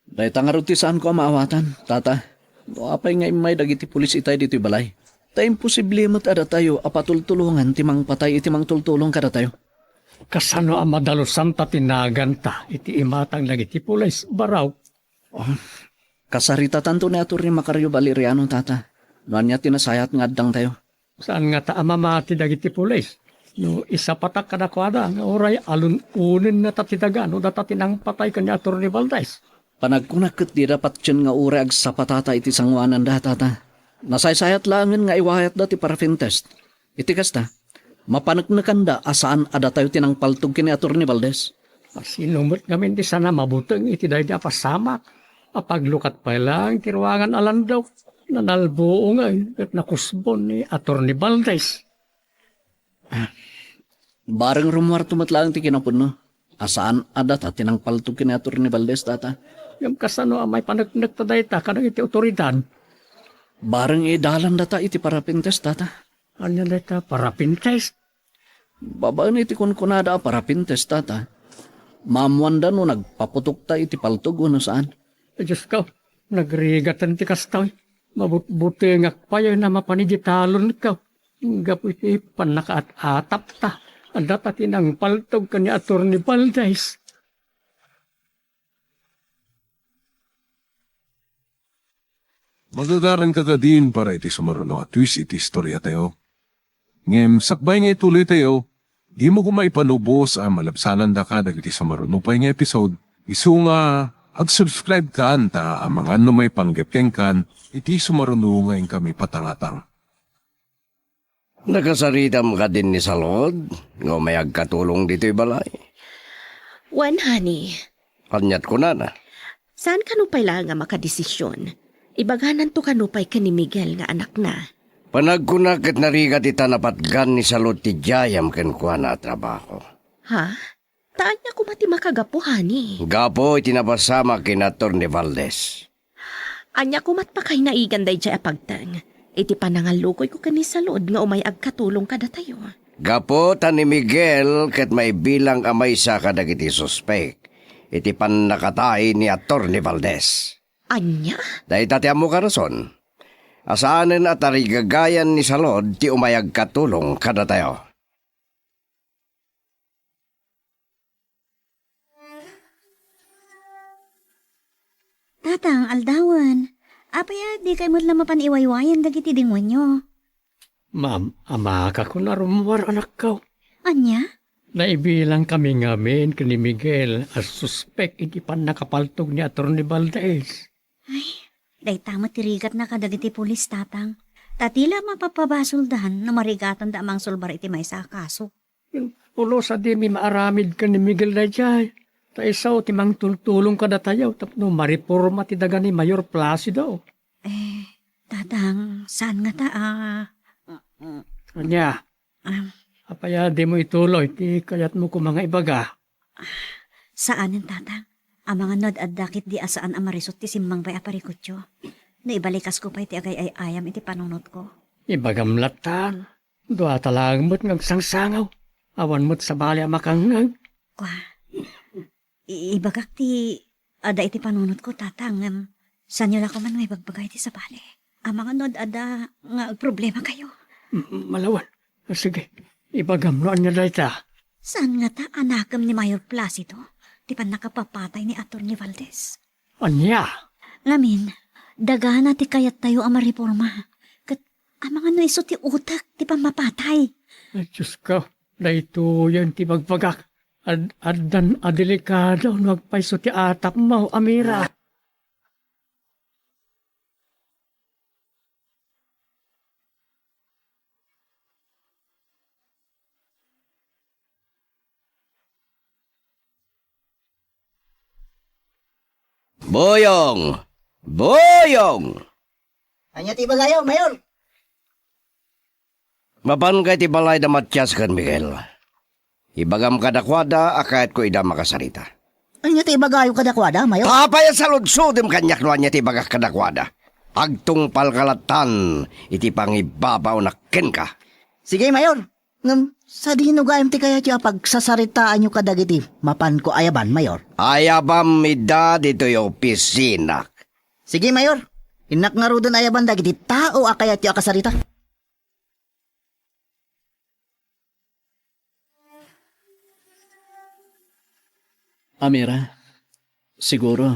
Dahil tangarot ti saan ko maawatan, tata. O apay nga imay dagiti pulis itay dito balay. Ta imposible mo't ada tayo apatultulungan timang patay itimang tultulong kada tayo. Kasano ang madalusan ta tinaganta iti imatang nagiti pulis baraw. Kasarita tanto ni Atty. Macario Valeriano, tata. Noan niya tinasayat nga addang tayo. Saan nga ta amamati dagiti pulis? No isa patak kadakwada nga oray alun-unin na tatitaga no data tinang patay kanya Atty. Valdez. Panagkunaket di dapat tiyan nga urag sa patata iti sangwanan da, tata. Nasaysayat langin nga iwayat da ti paraffin test. Iti kasta, mapanagnakan da asaan ada tayo tinang paltog kini Atty. Valdez. Sinumot ngamin di sana mabuteng iti dahi di apasamak. Apaglukat pa lang tiruangan alandaw. Nanalbuo nga at nakusbon ni Atty. Valdez. Bareng rumuar tumatlang ti kinapuno. Asaan ada ta tinang paltog kini Atty. Valdez, tata. Yung kasano ang may panagnak ta dahi ta kanang iti otoridad. Bareng idalan data iti paraffin test, tata. Anya dahi ta paraffin test. Babaan iti kunkunada paraffin test, tata. Mamuanda no nagpaputok ta iti paltog no saan. Diyos ka, nagrigatan ti kastaw. Mabuti nga payo na mapanigitalon ka. Gapo iti panakaat-atap ta. Ang data tinang paltog kanya Atty. Valdez. Magagaran ka din para iti sumaruno at twist iti istorya tayo. Ngem, sakbay nga ituloy tayo, di mo kumaipanubos ang malabsanan da ka dagiti sumaruno pa nga episode. Isu nga, ag-subscribe ka anta ang mga may panggepeng kan, iti sumaruno ngayon kami patangatang. Nakasaritam ka din ni Salod, nga may agkatulong dito'y balay. Wan, honey. Kanyat ko na. Saan kanupay lang nga makadesisyon? Ibaganan to kanupay ka ni Miguel nga anak na. Panagkunak at narigat itanapatgan ni Salod ti Jayam ken kuha na trabaho. Ha? Taan niya kumati makagapo, honey. Gapo itinapasama kina Atty. Valdez. Anya kumat pa kay naigan day jay apagtang. Iti panangalukoy ko kani sa lood nga umay agkatulong kada tayo. Gapo ta ni Miguel ket may bilang amay sa kadagiti suspek. Iti panakatay ni Atty. Valdez. Anya? Dahil tatiam mo ka rason. Asaanin at arigagayan ni Salod ti umayag katulong kada tayo. Tatang, aldawan. Apaya, di kayo mo lang mapaniwaywayan dagiti dingwan nyo. Ma'am, ama ka ko na rumuwar anak ko. Anya? Naibilang kami ngamin kini Miguel as suspect iti pan nakapaltog ni Atty. Valdez. Day tama tirigat na kadagiti pulis, tatang. Tatila mapapabasuldahan na marigatan da amang sulbar iti may sa kaso. Yung pulo sa di mi maaramid ka ni Miguel na dyan. Ta isaw timang tultulong ka na tayo tapno mariporma ti daga ni Mayor Placido. Tatang, saan nga ta Kanya, apaya di mo ituloy ti kayat mo ko mga ibaga. Saanin, tatang? Ang mga nod at dakit di asaan ang marisot ti simbang bay aparikutyo. Naibalikas ko pa iti agay ay ayam iti panunot ko. Ibagamlatan. Dua talang mo't ngagsangsangaw. Awan mo't sa bali makangag. Kwa, ibagak ti ada iti panunot ko, tatang. Saan nyo lang ko man may bagbagay iti sa bali. Ang mga nod ada nga problema kayo. Malawan. Sige, ibagamloan niya dahi ta. Saan nga ta anakam ni Mayor Placido? Di pa nakapapatay ni Atty. Valdez. Anya? Lamin, dagana ti kayat tayo ang mariporma. Kat ang mga naiso ti utak, di pa mapatay. Ay, Diyos ko, dahito yan ti magbagak. Addan adelikado, magpaiso ti atap mo, Amira. Boyong! Boyong! Anya ti bagayo, Mayor. Mapan kay ti balay da Matyas kan, Miguel. Ibagam ka dakwada, akayat ko ida makasarita. Anya ti bagayo kadakwada, Mayor. Papaya sa ludsudim kanyak no anya ti bagak kadakwada. Agtung palkalatan, iti pangibabaw na ken ka. Sige, Mayor. Ngam, sa dinugayam ti kaya ti pagsasaritaan nyo kadagiti. Mapan ko ayaban, Mayor. Ayabam ida dito yung opisina. Sige, Mayor. Inak nga ro doon ayaban dagiti tao akayat ti akasarita. Amira, siguro,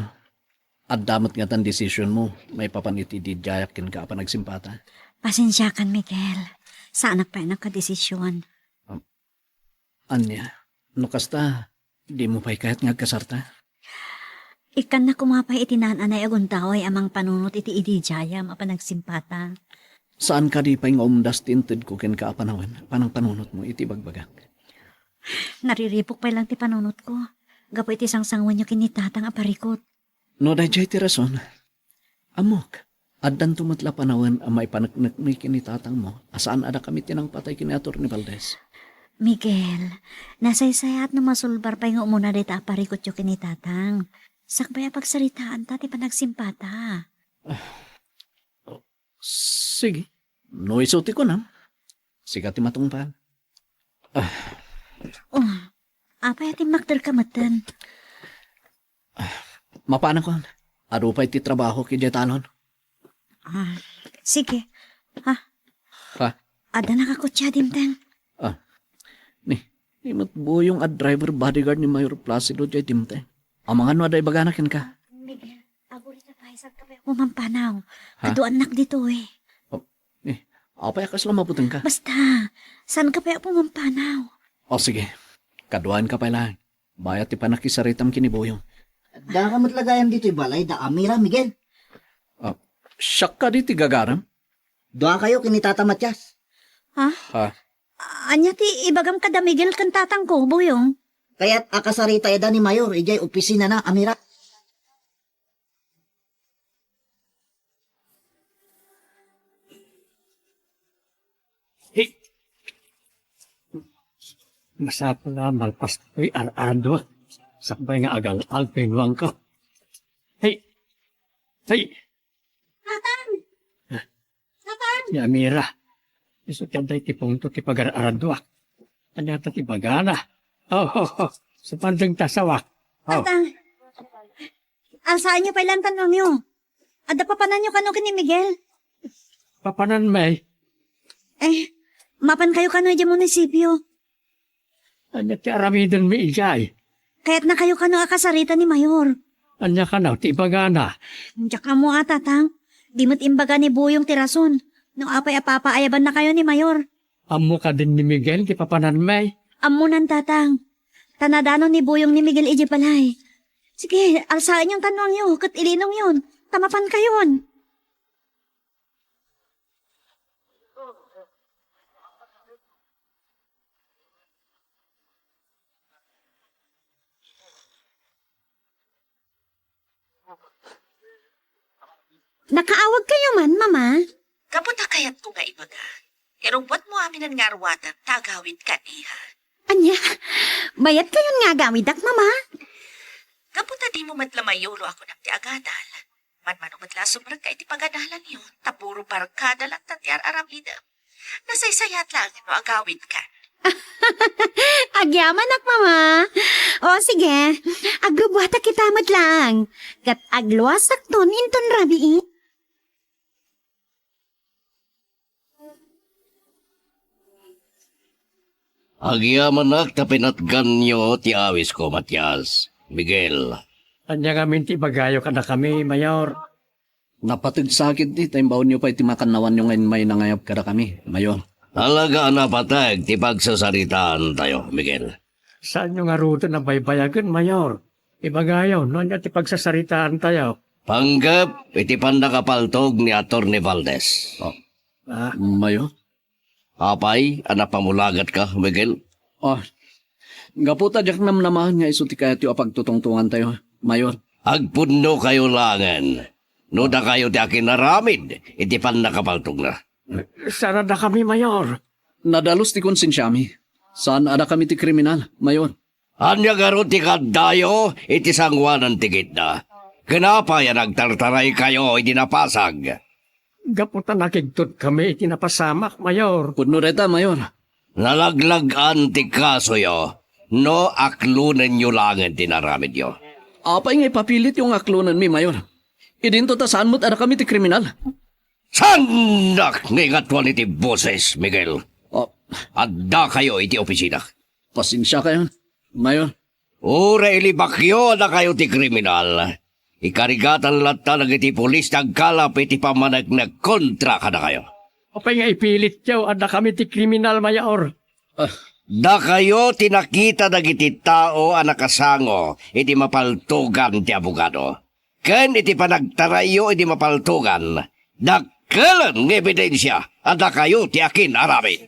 adamot nga tan desisyon mo, may papaniti di jayakin ka pa nagsimpata. Pasensya kan, Miguel. Sa anak pa nakadesisyon. Anya, no kasta, di mo pa'y kahit nga kasarta. Ikan na kumapay itinaan na aguntaway amang panunot iti idijaya mapanagsimpata. Saan ka di pa'y nga umdas tinted ko ken ka apanawan, panang panunot mo iti bagbagak. Nariripok pa lang ti panunot ko. Gapo iti sangsangwan nyo kinitatang aparikot. No dayjay ti rason, amok, addan tumatla panawan ang may panaknak may kinitatang mo, asaan ada kami tinang patay kiniator ni Valdez. Miguel, nasaysayat na masulbar pa yung umuna dita aparikot yung kinitatang. Sakbaya pagsaritaan ta, ti panagsimpata. Sige, no isuti ko na. Siga ti matungpan. Oh, apay ati makdal kamatan. Mapana ko, arupay ti trabaho ki Jetanon. Sige. Ha? Ha? Ada nakakutya dimtang. Ni matbuyong ad driver bodyguard ni Mayor Placido jay timte. Ang mga no aday baganakin ka. Miguel, aguri na pa isang kapay mo mampanaw. Kaduan nak dito eh. Apay akas lang maputang ka. Basta, saan ka pa po mampanaw? O sige, kaduan ka pa lang. Bayat ti panakisaritam kinibuyong. Da ka matlagayam dito balay da Amira, Miguel. Siyak ka di ti gagaram. Doa kayo kinitata Matyas. Ha? Anya ti ibagam kada Miguel kan tatang ko, buyong. Kaya't akasarita eda ni Mayor, ijay opisina na, Amira. Hey! Masapo na malpas ko'y arado. Sakbay nga agal alpinwang ka. Hey! Hey! Tatang! Tatang! Ya Amira. Iso tiyaday ti pungto ti pagar-arado. Anyata ti bagana. Oh. Sa pandang tasawak. Tatang! Asaan niyo pa ilang tanong niyo? Ada pa panan niyo kano ni Miguel? Papanan may. Mapan kayo kano di munisipyo. Anya ti aramidon mi ijay. Kaya't na kayo kano akasarita ni Mayor. Anya ka na, ti bagana. Diyak ka mo tatang. Di mo't imbaga ni Buyong tirason. Nung apay apapaayaban na kayo ni Mayor. Amo ka din ni Miguel, ti papanan may. Amunan tatang. Tanadano ni Buyong ni Miguel iji palay. Sige, alsaan yung tanong niyo, kat ilinong yun. Tamapan kayon. Nakaawag kayo man, Mama. Kaputa kayat ko nga ibaga. Irubot mo amin ang ngarwatan, tagawid ka niya. Anya, bayat kayon nga gawidak, Mama. Kaputa di mo matlamayolo ako ng tiagadal. Manmanong matla sumrag ka iti pagadalan yun. Tapuro barkada lang tatiar aramida. Nasaysayat lang no agawid ka. Agyaman ak, Mama. O sige, aglubuhata kita lang. Kat agluwasak ton inton rabi. Agyaman nak tapinatgan nyo ti awis ko, Matyas. Miguel. Anya kami ti bagayo ka na kami, Mayor. Napatid sakit di, taimbaw niyo pa iti makanawan yung ngayon may nangayap ka na kami, Mayor. Talaga na patag ti pagsasaritaan tayo, Miguel. Saan yung nga ruto na baybayagan, Mayor? Ibagayo, no niya ti pagsasaritaan tayo. Panggap iti pandakapaltog ni Atty. Valdez. Mayor? Apay, anak pamulagat ka, Miguel. Gaputa jak namnamahan nga iso ti kaya ti apagtutungtungan tayo, Mayor. Agpunno kayo langan. No da kayo ti akin naramid, iti pan nakapaltog na. Sarada kami, Mayor. Nadalos ti konsensyami. Saan ada kami ti kriminal, Mayor? Anya garo ti kadayo, iti sangwanan ti gitna. Kenapa yan nagtartaray kayo, iti napasag? Gaputan nakigtot kami itinapasamak, Mayor. Pudno reta, Mayor. Nalaglagan ti kaso yo, no aklunan nyo langan ti naramid yo. Apay nga ipapilit yung aklunan mi, Mayor. Idinto ta saan mo't ada kami ti kriminal. Sandak nga gatwan iti boses, Miguel. Oh, Adda kayo iti opisina. pasensya kayo, Mayor. Ura ilibakyo na kayo ti kriminal. Ikarigatan lata ng iti polis nagkalap iti pamanag na kontra ka na kayo. Apay nga ipilit yaw, ada kami ti kriminal, Mayor. Da kayo tinakita ng iti tao ang nakasango iti mapaltugan ti abogado. Ken iti panagtarayo iti mapaltugan. Dakkelan ng ebidensya ada kayo ti akin aramin.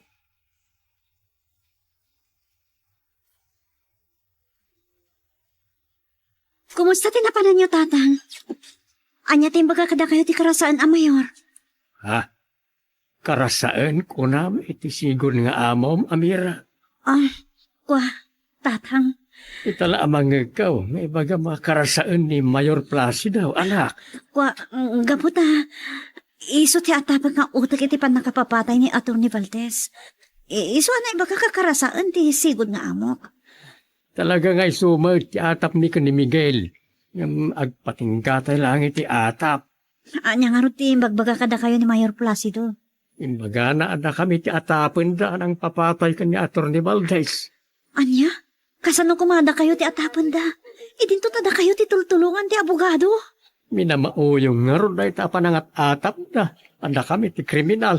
Kumusta tinapanan niyo, tatang? Anya timbaga kada kayo ti karasaan a Mayor. Ha? Karasaan ko na iti sigol nga amom, Amira. Tatang. Itala amang ikaw, may baga mga karasaan ni Mayor Placido, anak. Gaputa. Iso ti atapag nga utak iti pan nakapapatay ni Atty. Valdez. Iso na iba kakarasaan ti sigod nga amok. Talaga nga isumad ti atap ni ni Miguel. Yung agpatinggatay lang iti atap. Anya nga ro ti bagbaga kada kayo ni Mayor Placido. Imbaga na ada kami ti atapon da ang papatay ka ni Atty. Valdez. Anya? Kasano kumada kayo ti atapon da? Idinto tada kayo ti tultulungan ti abogado. Minamauyong nga ro da itapan ang atap da. Ada kami ti kriminal.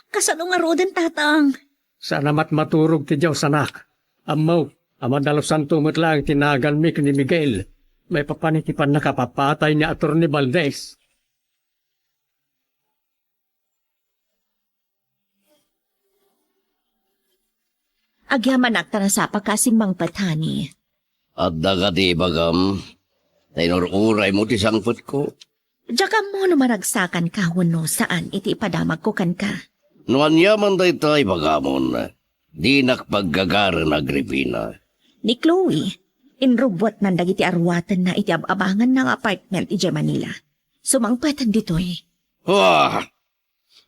Kasano nga ro den, tatang? Sana maturog ti Diyos anak. Amaw, amadalosan tumot lang tinagan mi ni Miguel. May papanitipan na kapapatay ni Atty. Valdez. Agyaman akta na sa pagkasimbang patani. Adda ka ti bagam. Tainururay mo ti sangput ko. Diyan mo numaragsakan ka huno saan iti ipadamag ko kan ka. Nuan yaman tay bagamon. Di nakpaggagaran Agripina. Ni Chloe, inrubot ng dagiti arwatan na iti ababangan ng apartment iti Manila. Sumangpatan dito'y. Wah!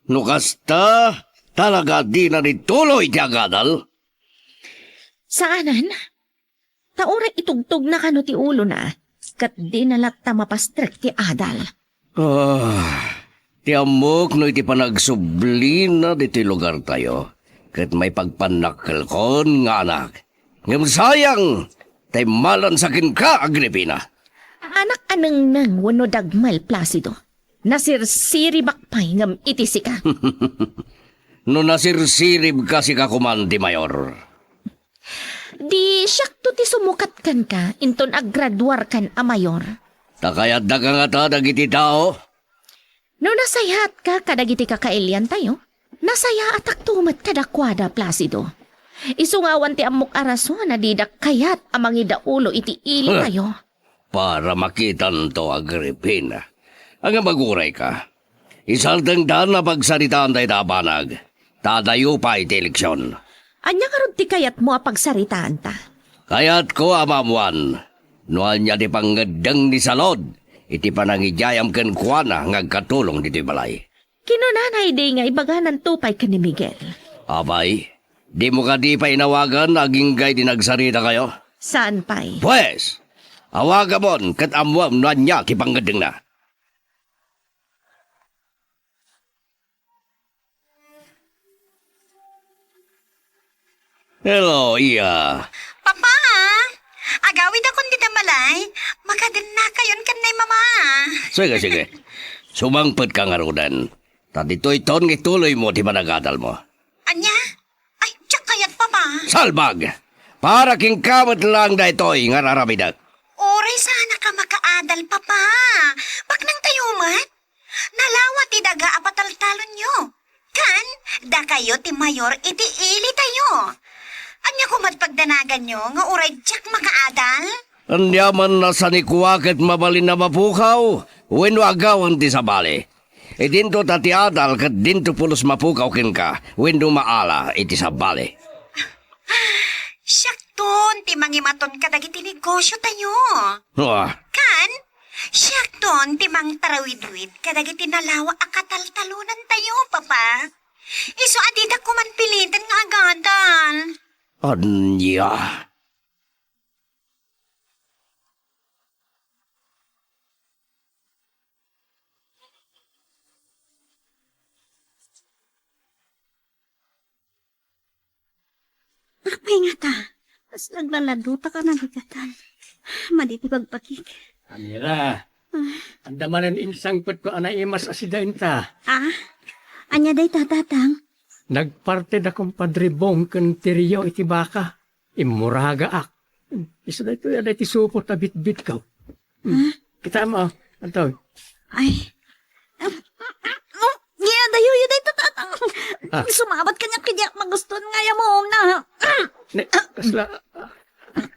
Nukasta, talaga di na nituloy ti agadal. Saanan? Taura itugtog na kano ti ulo na, kat di nalakta mapastrek ti adal. Ti amok no iti panagsublina diti lugar tayo. Kat may pagpanakal kon nga anak. Ngam sayang, tay malan sakin ka, Agripina. Anak aneng nang wano dagmal Placido. Nasirsiri bakpay ngam itisi ka. No nasirsirib kasi ka kumandi, Mayor. Di syakto ti sumukat kan ka, inton aggraduar kan a mayor. Takayat da ka nga ta, dagiti tao. No nasayat ka kadagiti kakailyan tayo, nasaya atak tumat kadakwada Placido. Isungawan ti amok araso na didak kayat amang idaulo iti ili tayo. Para makitan to, Agripina. Ang maguray ka. Isaltang daan na pagsaritaan tayo tabanag. Tadayo pa iti eleksyon. Anya karod ti kayat mo a pagsaritaan ta. Kayat ko amamuan. Noan niya di pangadang ni Salod. Iti panangijayam ken kuana ngagkatulong dito balay. Kinunanay di nga ibaganan tupay ka ni Miguel. Abay, di mo ka di pa inawagan aging gay di nagsarita kayo? Saan pa'y? Pues, awagamon kat amuam noan niya ti pangadang na. Hello, iya. Papa, agawid akong di damalay. Makadin na kayon kan na mama. Sige. Sumangpet ka nga rodan. Tadito'y taon ngituloy mo ti managadal mo. Anya? Ay, tiyak kayat, Papa. Salbag! Para king kamot lang da ito'y nga raramidak. Oray sana ka makaadal, Papa. Bak nang tayumat. Nalawa ti daga apataltalon nyo. Kan, da kayo ti mayor iti ili tayo. Anya kumat pagdanagan nyo nga oray tiyak makaadal? Anyaman na sa nikuwakit mabalin na mapukaw, wenno agawan ti sa bali. Dinto tati adal kat dinto pulos mapukaw kin ka, wenno maala iti sa bali. Syakton, ti mangimaton ka dagiti negosyo tayo. Ah, Kan? Syakton, ti mang tarawid-wid ka dagiti nalawa akataltalunan tayo, papa. Iso adida ko man pilitan nga agadan. anya. Akpay nga ta. Tapos naglaladuta ka na higatan. Maditi pagpakik. Amira, andamanan insangpet ko anay imas asidain ta. Ah? Anya day tatatang? Nagparte da kumpadre bong kan teriyo iti baka. Imuraga ak. Isa da ito yada iti supot na bit-bit ka. Kita mo, anto. Ay. Oh, yeah, dayo yun day tatatang. Sumabat ka niya kaya maguston nga mo na. Kasla,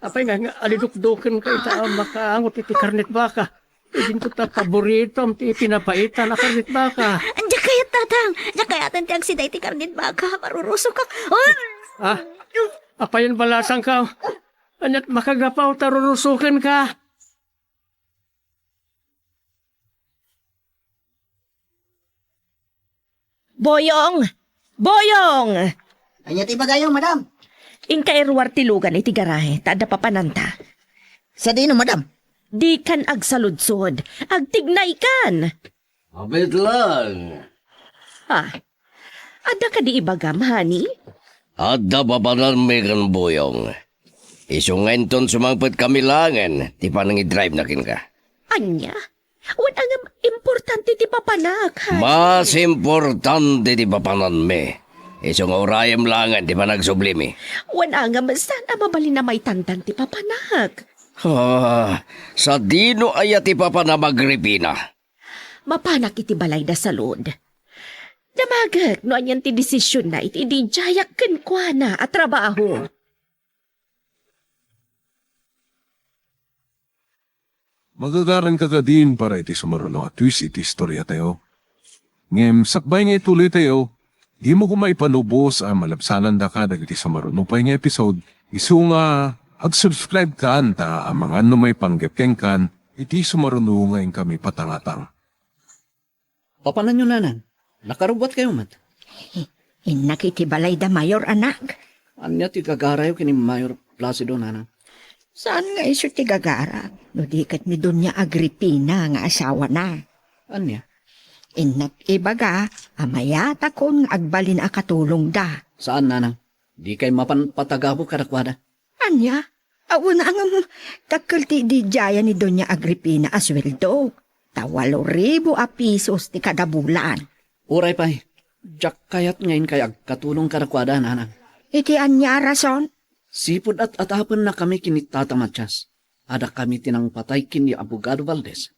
apay nga aliduk-dukan ka ita makaangot iti karnet baka. Idin ko ta paborito am ti pinapaitan na karnet baka. Anja kaya tatang. Anja kaya tanti ang siday ti karnit baka. Marurusok ka. Oh! Apayan balasang ka. Anyat makagapaw tarurusukin ka. Boyong! Boyong! Anya ti bagayong, madam. Inka irwar tilugan iti garahe, tada papananta. Sa dino, madam. Di kan agsaludsod, agtignay kan. Abit lang. Ha? Ada ka di ibagam, honey? Adda babanan may kan boyong. Isungain ton sumangpet kami langan, di pa nang i-drive na kin ka. Anya? Wala nga importante ti papanak, honey. Mas importante di papanan me. Isong orayam langan, di pa nagsublimi. Wala nga masana mabalin na may tandan ti papanak. Sa dino ay ati papana magripina. Mapanak iti balay da salod. Damagak no anyan ti desisyon na iti di jayak ken kuana at trabaho. Magagaran ka ka din para iti sumaruno at twist iti istorya tayo. Ngem, sakbay nga ituloy tayo, di mo kumaipanubos ang malapsanan da ka dagiti sumaruno pa nga episode. Isu nga, ag-subscribe ka anta ang mga may panggepkeng kan, iti sumaruno ngayon kami patangatang. Papanan nyo nanan. Nakarubot kayo man. Inak iti balay da mayor anak. Anya ti gagarayo kini Mayor Placido nanan. Saan nga iso ti gagara? No di kat ni Doña Agripina nga asawa na. Anya? Inak ibaga, amayata kon agbalin a katulong da. Saan nanang? Di kay mapanpatagabo karakwada. Anya? Auna ang takkel ti di jaya ni Doña Agripina asweldo. Tawalo ribo a pisos ti kada bulan. Uray pay. Jak kayat ngayon kay agkatulong karakwada nanang. Iti anya rason? Sipod at atapon na kami kini Tata Matias. Ada kami tinang patay kini Abogado Valdez.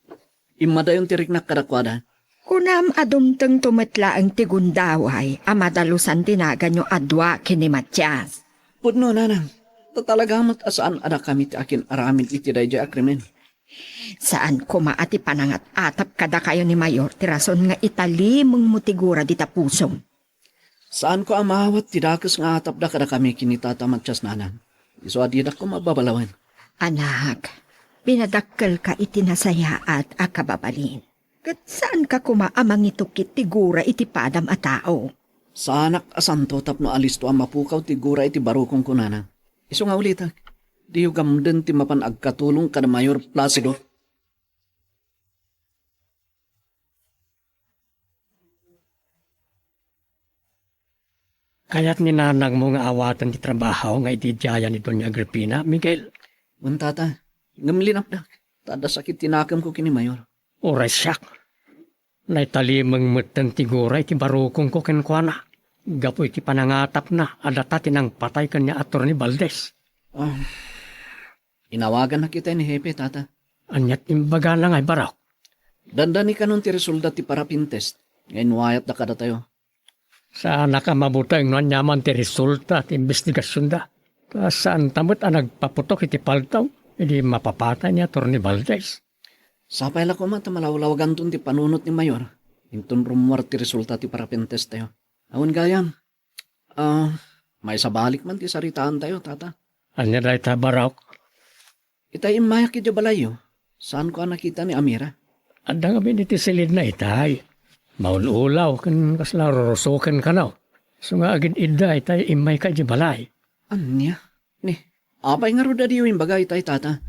Imadayon tirik na karakwada. Kunam adumteng tumetla ang tigundaway, amadalusan tinagan nyo adwa kini Matias. Pudno nanang. Tatalagamat asaan ada kami ti akin aramin iti dayjay akrimen. Saan kumaati panangat atap kada kayo ni Mayor tirason nga itali mong mutigura di tapusong. Saan ko amawat tidakos nga atap da kada kami kini Tata Matias nanang. Iso adidak ko mababalawan. Anak, pinadakkel ka itinasaya at akababalin. Kat saan ka kumaamang itukit tigura iti padam a tao? Sanak asanto tapno alisto ang mapukaw tigura iti barukong kunana. Iso nga ulit di gamden ti mapan agkatulong kada Mayor Placido. Kaya't ni nanang mo nga awatan ti trabaho nga itidjaya ni Doña Agripina, Miguel. Tata, ngamlinap da. Tada sakit tinakam ko kini Mayor. Oray siyak. Naitalimang matang tigura iti barukong ko kenkwana. Gapo iti panangatap na adata tinang patay kanya Atty. Valdez. Inawagan na kita ni Hepe, Tata. Anyat imbaga lang ay barak. Dandani ka nun ti resulta ti parapin test. Ngayon wayat na kada tayo. Sana ka mabutay ng nanyaman ti resulta at investigasyon da. Saan tamot ang nagpaputok iti paltaw? Hindi mapapatay niya Atty. Valdez. Sapay la ko man, malawlawagan ti panunot ni Mayor. Intun rumor ti resulta ti parapentes tayo. Awan gayam, may sabalik man ti saritaan tayo, tata. Anya day tabarok. Itay imayak iti balayo. Saan ko nakita ni Amira? Adda nga biniti silid na itay. Maululaw kan kasla rorosokan ka na. So nga agad ida itay imay ka di balay. Anya? Ni, apay nga roda diyo yung bagay itay, tata.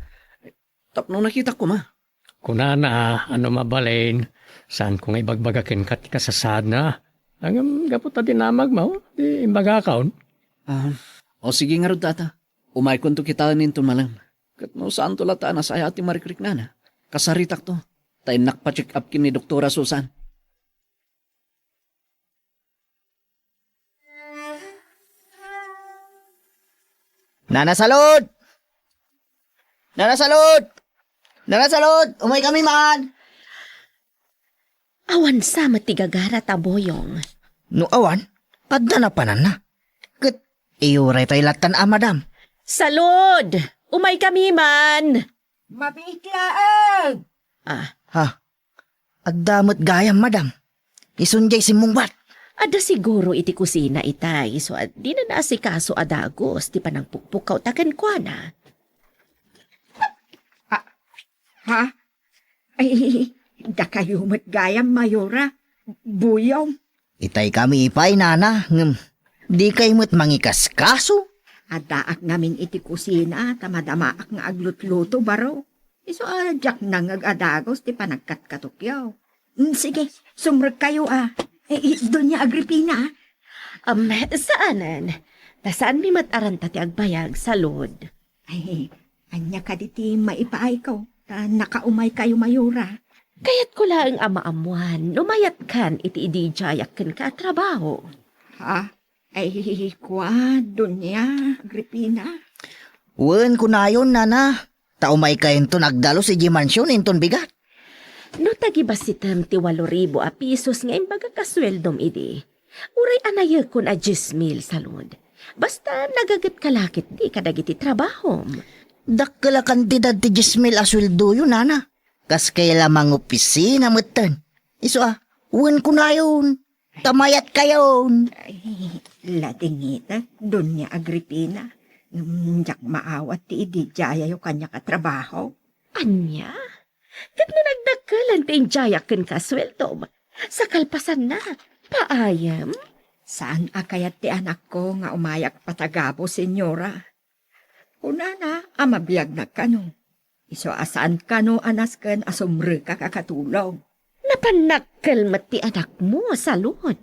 Tapno nakita ko ma. Kunana, ano mabalain, saan kung ibagbagakin ka ti kasasad na. Ang gaputa dinamag mo, di imbaga kaon. O sige nga rod, tata. Umay kung to kita ninto malang. Kat no saan to lata na sa ati marikrik na na. Kasaritak to. Tayo nakpa-check up kin ni Doktora Susan. Nana Salud! Nana Salud! Nana Salud! Umay kami man! Awan sa matigagara taboyong. No awan, padda na panan na. Kat, iuray tayo latan madam. Salud! Umay kami man! Mabitlaag! Ha? Agdamot gayam, madam. Isunjay si Mungbat. Ada siguro iti kusina itay, so di na naasikaso adagos, di pa nang pukpukaw takan kwa na. Ha? Ay, da kayo matgayam, Mayora. Buyong. Itay kami ipay, nana. Di kay mo't mangikas kaso. Adaak namin iti kusina, tamadamaak nga aglutluto baro. Iso adyak nang agadagos, di pa nagkatkatukyaw. Sige, sumrag kayo doon niya Agripina. Saanan? Tasaan mi mataranta ti agbayag, Salud? Ay, anya ka diti maipaay ko. Nakaumay kayo, Mayora. Kaya't ko lang amaamuan, lumayat kan iti idijayak kan ka trabaho. Ha? Ay, kwa, doon niya, Agripina. Wen kunayon, nana. Taumay kayo to nagdalo si Jimansyon inton bigat. No tagibas sitam ti 8,000 a pisos nga imbaga kasweldom idi. Uray anayag kun a 10,000, Salud. Basta nagagat kalakit di kadagiti trabaho. Dakkala kantidad ti 10,000 asweldo yun, nana. Kas kay lamang opisina mutan. Iso wen kunayon. Tamayat kayon. Ay, ladingita, doon niya, Agripina. Diyak maawat ti idijaya yung kanya katrabaho. Anya? Kat na nagdakalan ti jayak kan kasweldom. Sa kalpasan na, paayam? Saan akayat ti anak ko nga umayak patagabo, senyora? Una na, amabiyag na kano. Iso asaan kano anas kan asumre ka kakatulong. Napanakkel mat ti anak mo, Salud.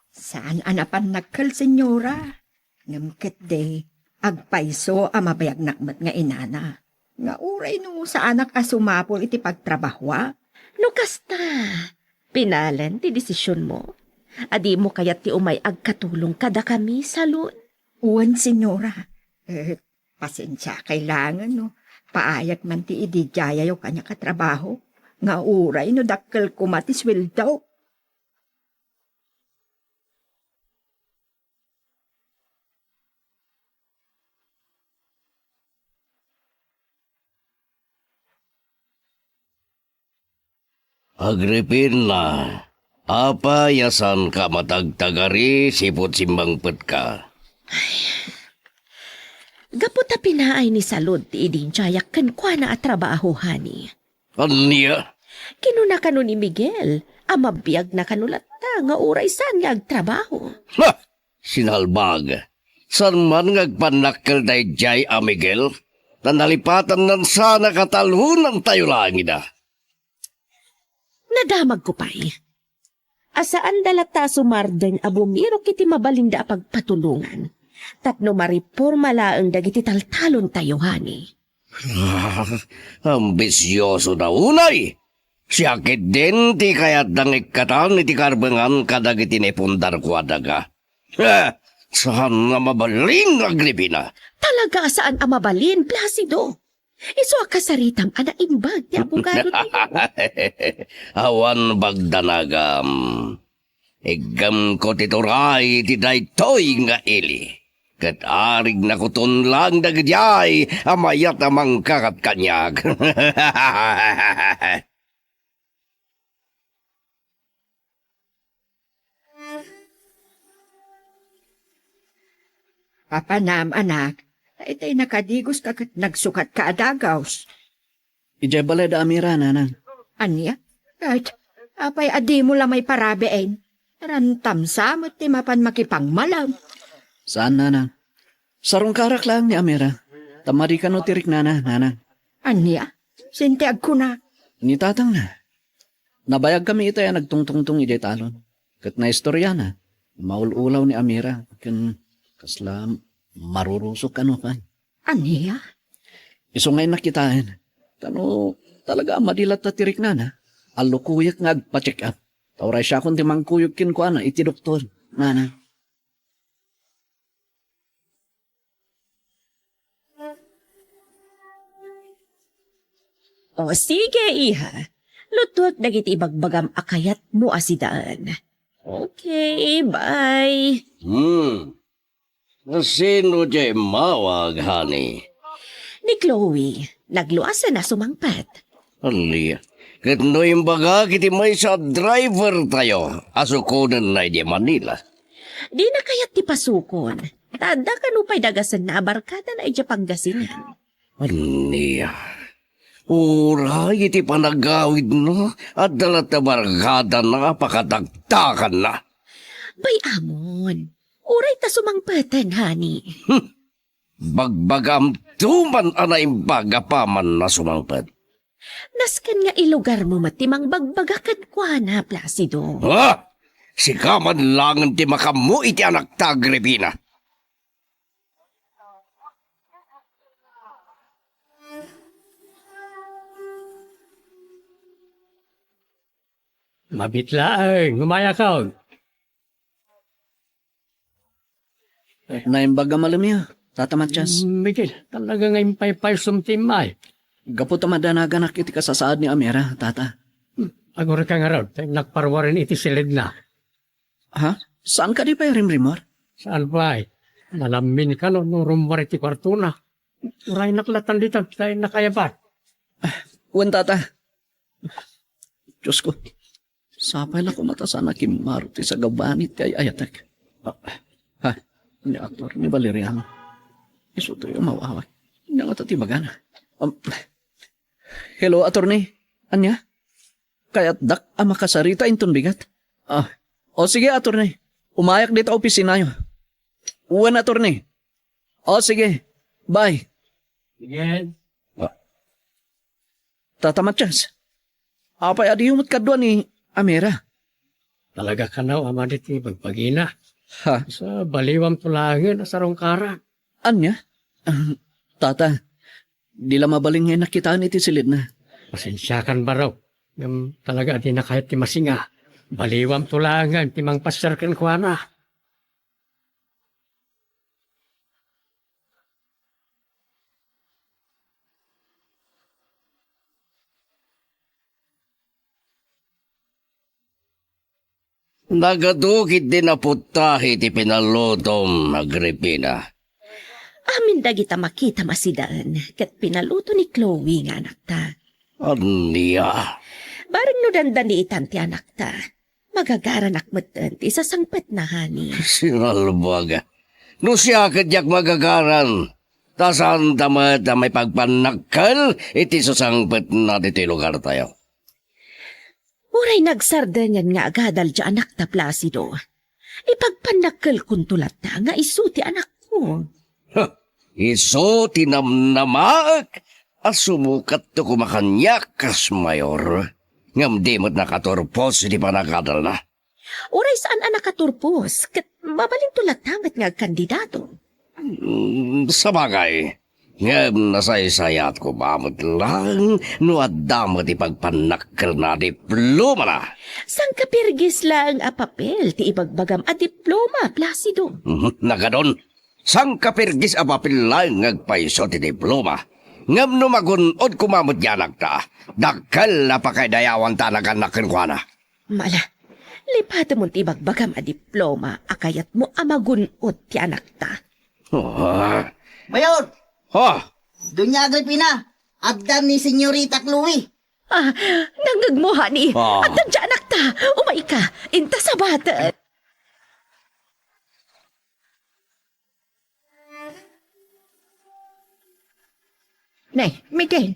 Saan anapanakkel, senyora? Ngamkit de, agpaiso amabayag nakmat nga inana. Nga uray no sa anak asumapol iti pagtrabahwa. No kasta, pinalan ti desisyon mo. Adi mo kayat ti umay agkatulong kada kami, Salud. Uwan, senyora. Pasensya, kailangan no. Paayag man ti idijaya yung kanya katrabaho. Nga uray no dakkel kumatis wildaw. Agripina, apa yasan ka matagtagari sipot simbangpet ka? Gaputa pinaay ni Salud ti idinjayak kan kwa na at trabaho, hani. Anya? Kinuna kanu ni Miguel, amabiyag na kanulat ta nga uray san nga agtrabaho. Ha! Sinalbag. San man ngagpanakkel day jay a Miguel? Nanalipatan nan sana katalhunan tayo langit Nadamag ko pa'y. Asaan dalata sumardeng abumiro kiti mabalinda pagpatulungan. Tapno mariporma laang dagiti taltalon tayo, hani. Ambisyoso na unay. Siyakit din ti kayat dangik katan iti karbengan kadagiti nepundar ko adaga. Saan nga mabalin, Agripina? Talaga saan amabalin, Placido? Iso kasaritam anaimbag ti abogado tayo. Awan bagdanagam. Igam ko tituray ti daytoy nga ili. Kat arig na kuton lang dagdyay, amayat amang kakat kanyag. Papanam, anak. Itay nakadigos ka kat nagsukat ka adagaws. Ijay balay da amira, nanang. Anya? At apay adi mo lang may parabein. Rantam samot ti mapan makipangmalam. Saan, nanang? Sarong karak lang ni amira. Tamari ka no tirik nanang. Anya? Sintiag ko na. Ni tatang na. Nabayag kami itay nagtungtungtong ijay talon. Kat na istorya na. Maululaw ni amira. Kaslam, marurusok ano kan. Anya? Iso ngayon nakitaan. Tano, talaga madilat na tirik na. Alukuyak nga agpa-check up. Tauray siya kung timang kuyukin ko iti doktor. Nana. O sige, iha. Lutot dagiti ibagbagam akayat mo asidaan. Okay, bye. Sino jay mawag, honey? Ni Chloe, nagluasa na sumangpat. Aliya. Kat no yung baga, kiti may sa driver tayo. Asukunan na di Manila. Di na kayat ti pasukon. Tada ka no pa'y dagasan na abarkada na ija Pangasinan. Aliya. Uray, iti panagawid no. At dalat na barkada na, pakadagtakan na. Bay amon, uray ta sumangpatan, honey. Bagbagam tuman anay baga pa man na sumangpad. Naskan nga ilugar mo matimang bagbagakan kwa na, Placido. Ha? Sikaman langan ti makamu iti anak ta Agripina. Mabitlaang, gumaya ka. Naimbaga malamya. Tata Matiyas. Miguel, talaga ngayon pay sumtimay. Gapo tamadanagan iti kasasaad ni amira, tata. Agora ka nga raw, nagparwarin iti silid na. Ha? Saan ka di pa rimrimor? Saan ba ay? Nalamin ka no, nung rumwar iti kwarto na. Uray naklatan dito, tayo nakayabat. Uwan, tata. Diyos ko. Sapay na kumatasan na kimaruti sa gabanit kay ayatek. Ha? Ni aktor ni Valeriano. Iso to yung mawaway. Hindi nga tatibagan. Hello, attorney. Anya? Kaya't dak ang makasarita inton bigat. O sige, attorney. Umayak dito opisina nyo. Uwan, attorney. O sige. Bye. Sige. Tata Matiyas. Apay adiyumot kadwa ni Amira. Talaga ka na, amadit ni Pagpagina. Ha? Sa baliwam tulangin, asarong kara. Anya? Tata, di la mabaling ngayon nakitaan iti silid na. Pasensyakan ba raw? Yung talaga di na kahit ti masinga. Baliwam tulangan, timang pasarkan ko na. Nagadukit din na putahi ti pinalutom, Agripina. Amin dagita makita masidaan, kat pinaluto ni Chloe nga anak ta. Aniya. Barang no dandan ni itan ti anak ta, magagaran akmatan ti sasangpet na hani. Sinalbaga. No siya kadyak magagaran. Tasan tamat na may pagpanakal, iti susangpet na dito lugar tayo. Uray nagsardanyan nga agadal di anak ta Placido. Ipagpanakal kung tulat ta nga isu ti anak ko. Iso tinamnamaak, asumukat to kumakanyak kas mayor. Ngam di mo't nakaturpos di panakadal na. Uray saan anak katurpos, kat mabalin tulat tangat nga kandidato. Sa bagay, ngam nasaysayat ko bamot lang, no adamot ipagpanakal na diploma na. Sang kapirgis lang a papel ti ibagbagam a diploma, Placido. Nagadon, sang kapirgis apapil lang ngagpaiso ti diploma. Ngam no magunod kumamot yanak ta, dakal na pakaidayawan ta naganakin ko na. Mala, lipata mo ti ibagbagam a diploma, akayat mo amagunot ti anak ta. Oh, Mayor, oh, Doña Agripina, agdan ni Senyorita Chloe. Nangagmuha ni. Ah. At nandiyan anak ta. Umay ka. Inta sa bata. Nay, Miguel,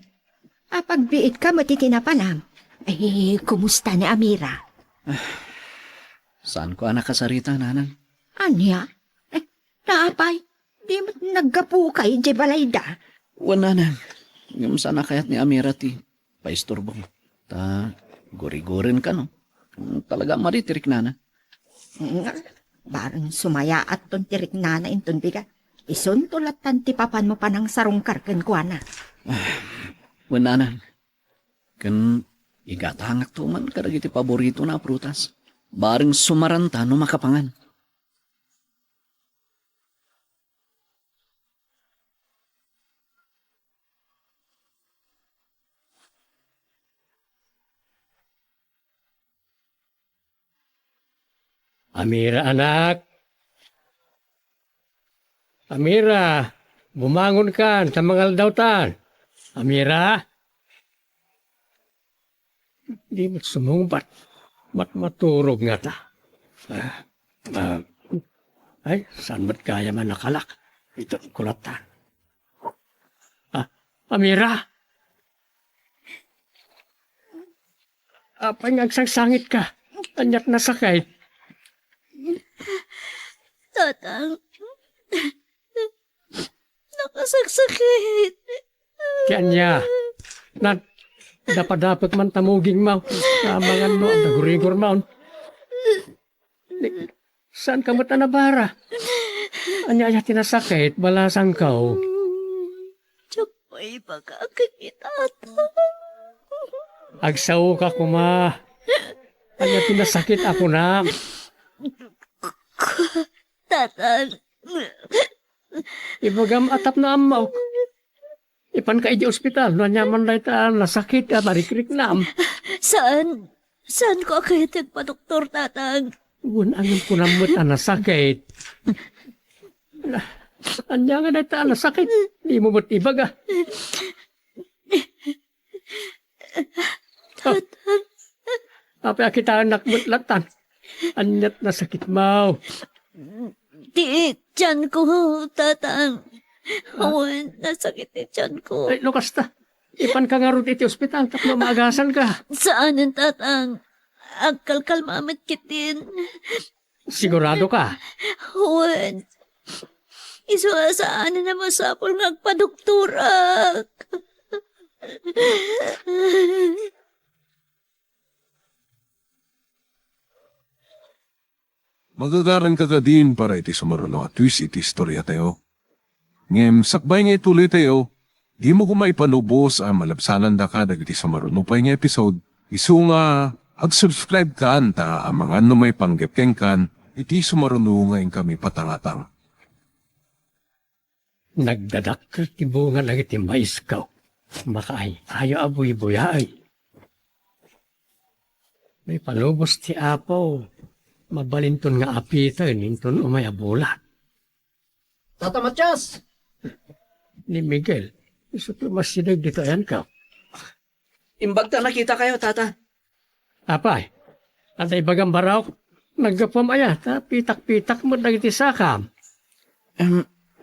pagbiit ka matitinapanam. Ay, kumusta ni Amira? Saan ko anak kasarita, nanang? Anya? Naapay, di mo naggapu kay di balayda. Wala nang. Yung sana kayat ni Amira ti, paisturbo. Ta, guri-gurin ka, no? Talaga maritirik, nana. Barang sumaya at ton tirik nana inton biga. Ison tulat tanti papan mo pa ng sarong karken ko na. Wala nang. Kan, igatangak tuman kadagiti paborito na prutas. Baring sumaranta no makapangan. Amira, anak. Amira, bumangon ka sa mga aldautan. Amira? Di mo sumumbat. Maturog nga ta. Ay, saan ba't kaya man nakalak? Ito ang kulatan. Amira? Apay ngagsangsangit ka. Anyat na sakay. Tatang, nakasagsakit. Kanya, dapat man tamuging mo. Kamangan mo, ang dagurigor mo. Saan ka mata nabara? Anya tinasakit, balasang ka. Tsapoy pagkakita, tatang. Agsaw ka kuma. Anya tinasakit ako na. Tatang, Ibagam atap na amaw. Ipan ka iji ospital, no nyaman na ita, nasakit ka, marikrik na. saan? Saan ko kayo nagpa-doktor, tatang? Unangan ko na mo't nasakit. Anya nga na ita, nasakit. Di mo mo't ibaga. Tatang, Apa kita anak mo't latan. Anyat na sakit mo. di, tiyan ko, tatang. Awan, nasakit ni tiyan ko. Ay, lukas ta. Ipan ka nga ron iti ospital, tapno maagasan ka. Saan ang tatang? Agkalkal mamit kitin. Sigurado ka. Awan, saan na masapol ng agpadoktorak. Magagaran ka din para iti sumaruno at twist iti istorya tayo. Ngem, sakbay nga ituloy tayo, di mo kumaipanubos ang malabsanan da ka dagiti sumaruno pa nga episode. Isu nga, ag-subscribe ka anta ang mga may panggepkeng kan, iti sumaruno nga kami patangatang. Nagdadak ti bunga lang iti mais ka. Makaay, ayo abuy buyay. May palubos ti apaw. Mabalinton nga apita, ninton umay abulat. Tata Matias! Ni Miguel, isuto masinag dito ayan ka. Imbag ta nakita kayo, tata. Apay, at ibagang baraw, nagkapam ayat, pitak-pitak mo nagiti sakam.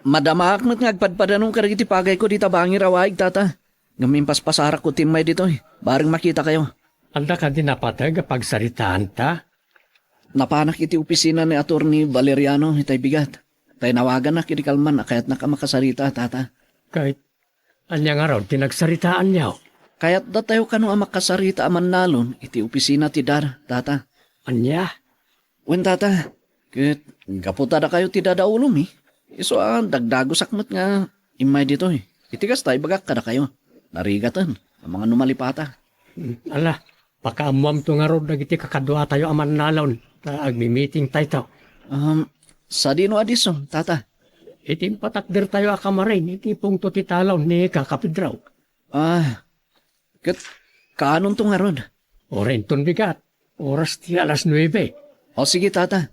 Madamaak mo't ngagpadpadanong karagiti pagay ko dita bangi rawaig, tata. Gamimpas pasarak ko timay dito eh. Baring makita kayo. Anda ka din napatay kapag saritaan ta. Napanak iti opisina ni Attorney Valeriano, itay bigat. Tay nawagan na kinikalman na kaya't nakamakasarita, tata. Kahit anya nga raw, tinagsaritaan niya. Kaya't da tayo kano ang makasarita aman nalon, iti opisina ti Dar, tata. Anya? Wen, tata, kit kaputa da kayo ti dadaulom eh. Iso dagdago sakmat nga imay dito eh. Itigas tayo bagak kada kayo. Narigatan, ang mga numalipata. Ala, pakaamuam to nga raw, nagiti kakadwa tayo aman nalon. Agmi-meeting tayo. Sa dino adiso, tata? Itim patakder tayo akamarin, itipong to titalaw ni kakapidraw. Kit kanon to nga ron? Orenton bigat, oras ti alas 9. O sige, tata.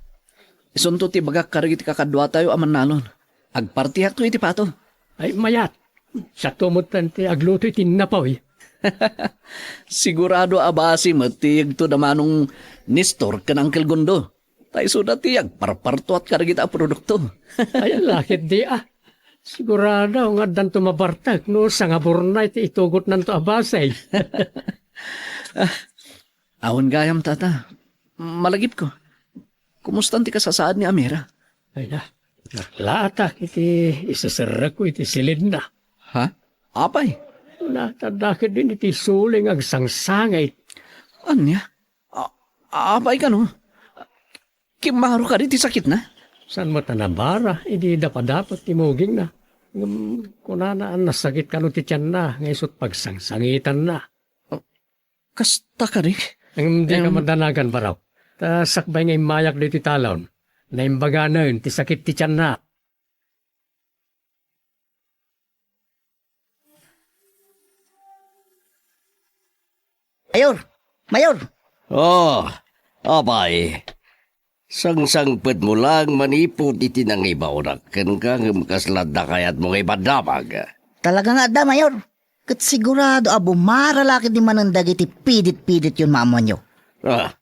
Isunto ti bagak karagiti kakadwa tayo aman nalon. Agpartiyak to iti pato. Ay mayat. Sa tumutan ti agluto iti napaw eh. Sigurado abasi matiyag to namanong Nestor kan Uncle Gondo. Tayo suda tiyag parparto at karagita produkto. Ay lakit di ah. Sigurado nga dan tumabartag no sa nga burnay ti itugot nanto abasay. Awan gayam tata. Malagip ko. Kumusta ti kasasaad ni Amira? Ay na. Naklatak iti isasarag ko iti silid na. Ha? Apay? Natadakit din iti suling agsangsangay. Anya? Apay ka no? Kimaro ka rin ti sakit na? San mo tanabara, hindi dapat timuging na. Kunana ang nasakit ka no ti tiyan na, ngayon pagsangsangitan na. Kasta ka rin? Ang hindi ka madanagan ba raw? Ta sakbay ngay mayak dito ti talon. Naimbaga na yun, ti sakit ti tiyan na. Mayor! Oh, abay. Sang-sangpet mo lang manipot iti nang ibaurak. Kan ka ngumkaslad na kayat mong ibadamag. Talaga nga da, Mayor. Kat sigurado abo maralaki di manandag iti pidit-pidit yun mama nyo. Ah,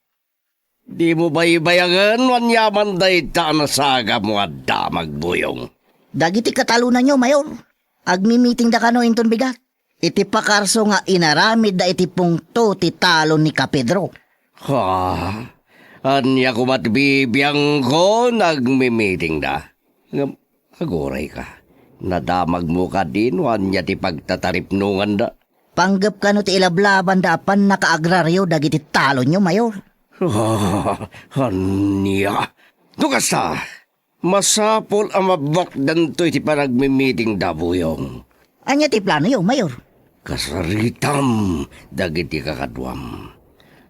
di mo ba ibayangan wanyaman day tanasaga mo at damag buyong? Dagiti katalunan nyo, Mayor. Agmi-meeting da kano inton bigat. Iti pakarso nga inaramid da iti pungto ti talon ni Kapedro. Ha? Anya ko matbibiyang ko nagmimiting da. Agoray ka. Nadamag mo ka din wanya ti pagtataripnungan da. Panggap kano ti ilablaban da pan nakaagraryo dagiti talon nyo, Mayor. Anya? Dukasta! Masapol ang mabakdan to iti panagmimiting da buyong. Anya ti plano yo, Mayor? Kasaritam dagiti kakadwam.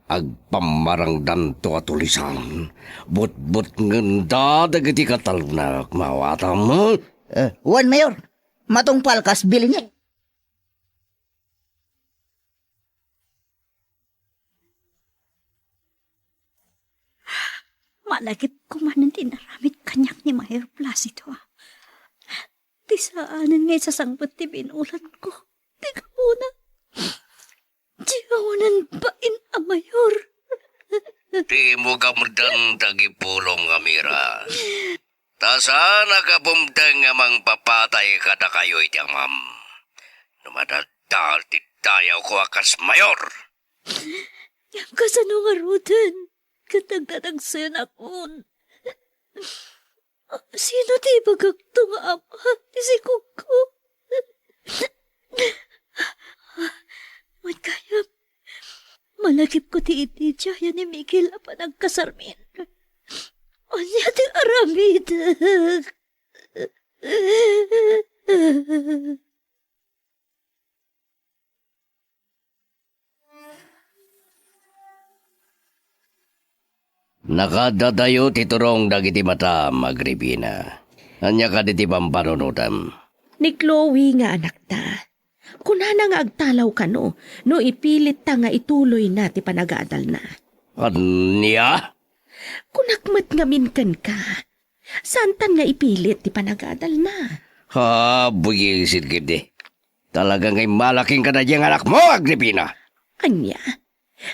Agpamarangdan to atulisan. But nganda dagiti katalunak mawatam mo. Wan, Mayor. Matong palkas bilin niya. Malagip ko man ang tinaramit kanyak ni Mayor Placido. Di saanan ngay sasangpot ti binulan ko. Di ka muna. Diyawanan bain a Mayor. Di mo kamudan tagipulong Amira. Tasa nakabumdang amang papatay kada kayo iti amam. Numadadal ti tayaw ko akas Mayor. Yang kasano nga rudan. Katagdatagsan akon. Sino ti bagagto nga ama? Si Kuko. Magkayam. Malagip ko ti iti jaya ni Miguel apa nagkasarmin. Anya ti aramid. Nakadadayo titurong dagiti mata magribina. Anya ka diti pampanunutam. Ni Chloe nga anak ta. Kunana nga agtalaw ka no ipilit ta nga ituloy na ti panagaadal na. Anya? Kunakmat nga minkan ka. Santan nga ipilit ti panagaadal na. Ha, buyisid gidi. Talagang ay malaking ka na diyang anak mo, Agripina. Anya?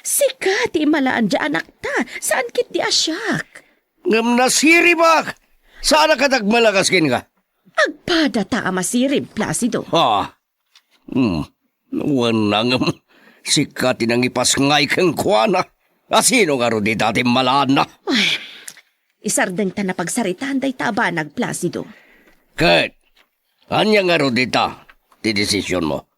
Sika ti malaan dya anak ta. Saan kit di asyak? Ngam nasiri ba? Saan ka nagmalagaskin ka? Agpada ta amasirib, Placido. Ha? Wanang sikatin ang ipasngay kang kuwana. Asino nga ro di dati malaan na? Ay, isardeng ta na pagsaritaan day taba nagplasido. Kat, anya nga ro di ta? Di desisyon mo.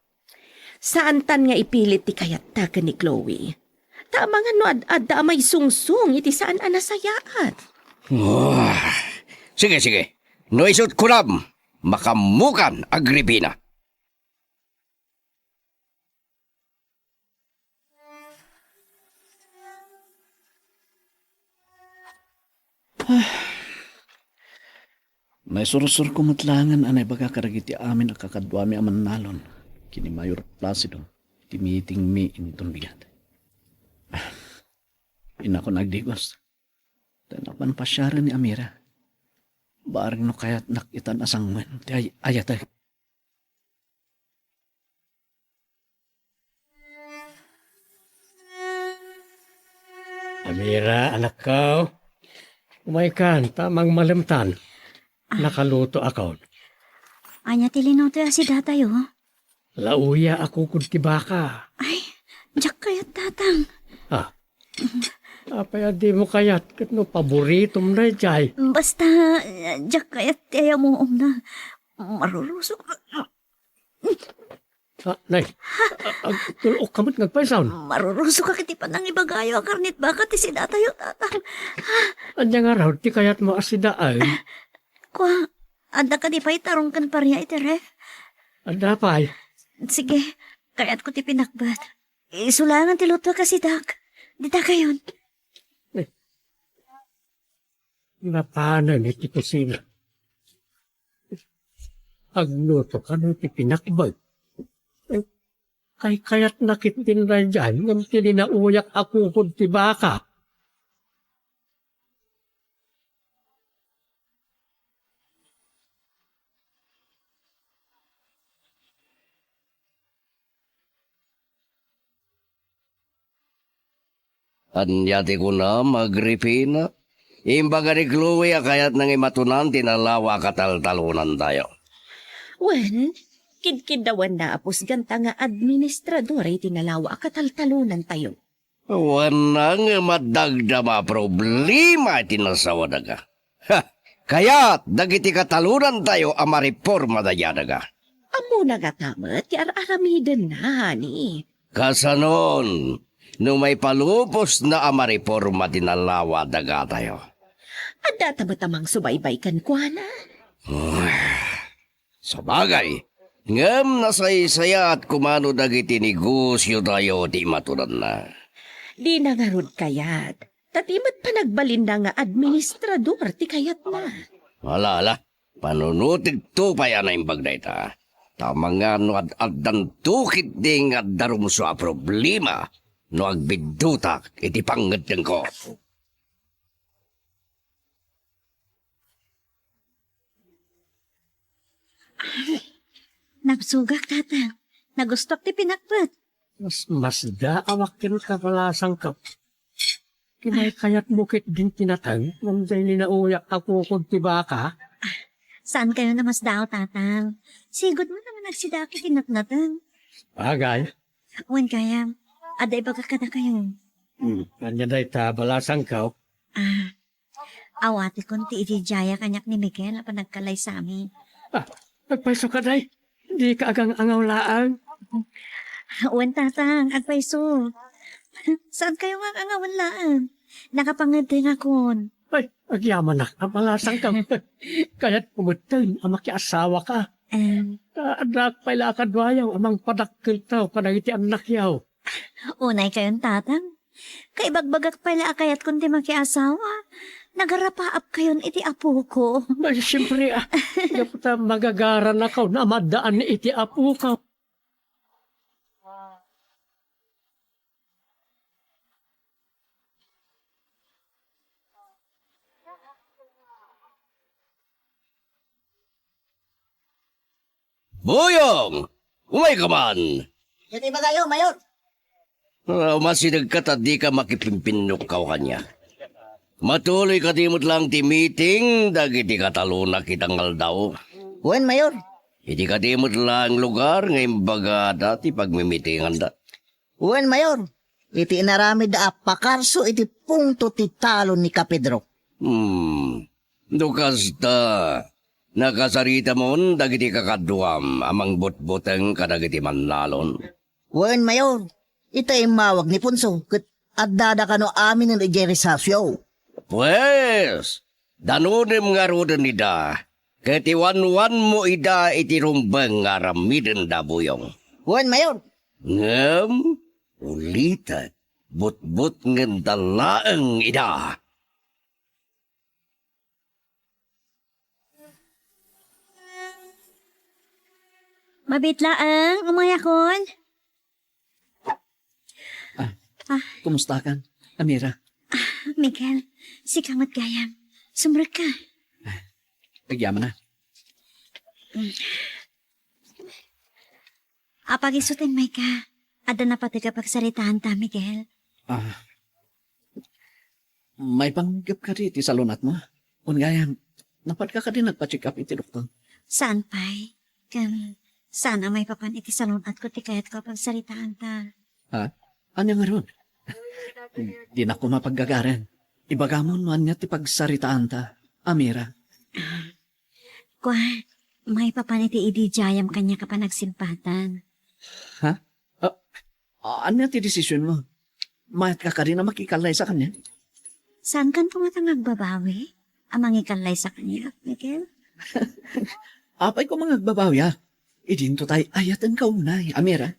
Saan tan nga ipilit ti kayat ta ni Chloe? Tama nga no ad-adda may sungsung iti saan anasayaat. Sige. No isot kuram, makamukan Agripina. May surusur kumatlangan anay baga karagiti amin ang kakadwami aman nalon. Kini Mayor Placido, ti meeting mi inton bigat. Ina ko nagdigos. Tanapan pa siya rin ni Amira. Baring no kaya't nakitan asang man. Ti ayat ay. Amira, anak ko. Umay tamang malimtan. Nakaluto ako. Anya tilinoto ya si datayo. Lauya ako kunti baka. Ay, jak kayat tatang. Ah, apaya di mo kayat kat no paborito mo na jay. Basta, jak kayat tayo mo na. Marurusok na. Ah, nay, tulok kamot ngagpaisawn. Marurusok ka kitipan ng ibagayo ang karnit baka ti si datayo tatang. Anya nga raw, ti kayat mo asidaan. Kwa, anda ka di pa itarong kan parya itere. Anda pa'y, Sige, kayat ko ti pinakbat. Isulangan ti luto ka si Dak. Di ta kayon. napanan iti kusina. Agluto ka no ti pinakbag. Kay kayat nakitin na dyan, ngam tilinauyak ako kunti baka. Anyati ko na magripina. Imbaga ni Chloe kayat nang imatunan tinalawa kataltalunan tayo. Wen, kidkidawan na apos ganta nga administrador ay tinalawa kataltalunan tayo. Wanang madagdama problema tinasawa daga. Ha! Kayat dagiti katalunan tayo amariporma daya daga. Amo nagatamat, ti ar-aramiden na, ni. Kasanon, no may palupos na amariporma tinalawa daga tayo. Adda tamatamang subaybay kan kwa na. Sa bagay, ngam nasaysaya at kumano dagiti negosyo tayo di matunan na. Di nangarod kayat. Tatimat pa nagbalin na nga administrador ti kayat na. Wala, panunutig to pa yan ang bagday ta. Tama nga no ad-addan tukit ding ad-darum sa problema no agbidutak iti pangadyan ko. Nabsugak tatang. Nagustok ti pinakbat. Mas daawak kin kapalasang ka. Kinay kayat bukit din tinatang, ngam dyan linauyak ako kunti baka. Saan kayo na mas daw tatang? Sigod mo naman nagsidaki tinatnatang. Bagay. Wen kaya, aday baga ka na kayo. Kanya day ta balasang ka. Awati konti iti jaya kanyak ni Miguel pa nagkalay sa amin. Nagpaiso ka day. Di ka agang angawlaan. Wen tatang, agpaiso. Saan kayo nga angawan laan? Nakapangading akon. Ay, agyaman na ang balasang ka. Kaya't pumutin ang makiasawa ka. Anak pa'y lakadwayaw amang padakkel tao kanagiti anak yaw. Unay kayon tatang. Kay bagbagak pala kayat kundi makiasawa. Nagarapaap kayon iti apo ko. Ay, siyempre Dapat magagaran ako na madaan ni iti apo ka. Boyong! Umay ka man! Iti ba kayo, Mayor? Masinag ka di ka makipimpinok ka kanya. Matuloy ka dimot lang ti meeting, dagiti kataluna kitang aldaw. Wen, Mayor? Iti ka dimot lang lugar, ngayon baga dati pagmimitingan da. Wen, Mayor? Iti inaramid da apakarso iti punto ti talon ni Kapedro. Dukas da. Nakasarita mon, dagiti kakaduam, amang butbuteng kadagiti manlalon. Wen, Mayor? Ito ay mawag ni Punso. Kat addada ka no amin ng ijerisasyo. Pues, danunim nga rodan nida, katiwan-wan mo ida iti rumbang nga ramiden da buyong. Wen, Mayor? Ngam, ulitat, but-but ng dalaang ida. Mabitlaang, umayakon. Kumusta kan, Amira? Miguel, si kamot gayam. Sumrag ka. Nagyaman na. Apag-isutin, may ka. Ada na pati kapag saritaan ta, Miguel. May panggap ka rin iti salunat mo. Ungayan, napad ka din nagpa-check up iti doktor. Saan pa'y? Sana may papan iti salon at ko ti kayat ko pag saritaan ta. Ano nga ron? Di na ko mapaggagaran. Ibagamon man niya ti pagsaritaan ta. Amira. Kwa, may papan iti idijayam kanya ka pa nagsimpatan. Ano ti desisyon mo? Mayat ka rin na makikalay sa kanya? Saan kan tumatang agbabawi? Amang ikalay sa kanya, Miguel? Apay ko mga babawi Idinto tayo ayatan ka unay, Amira.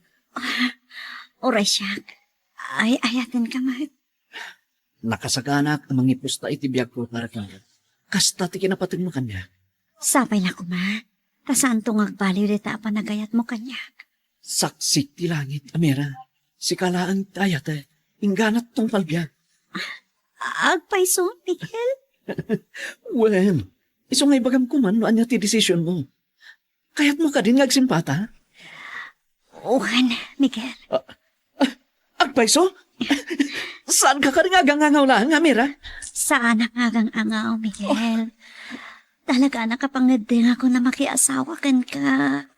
Oray siya. Ay, ayatin ka, Mag. Nakasaganak ang mga ipusta itibiyag ko para ka. Kasta ti kinapatid mo kanya. Sapay na ko, Ma. Tasaan tong agbaliw dita pa nagayat mo kanya. Saksik ti langit, Amira. Si kalaan tayat ingganat tong palbiya. Agpaiso, Miguel? Well, iso nga ibagam ko man no anya ti desisyon mo. Kaya't mo ka din ngagsimpata? Uwan, Miguel. Agpaiso? Saan ka rin agangangaw lang, Amira? Saan ang agang angaw, Miguel? Talaga nakapangeding ako na makiasawa kan ka.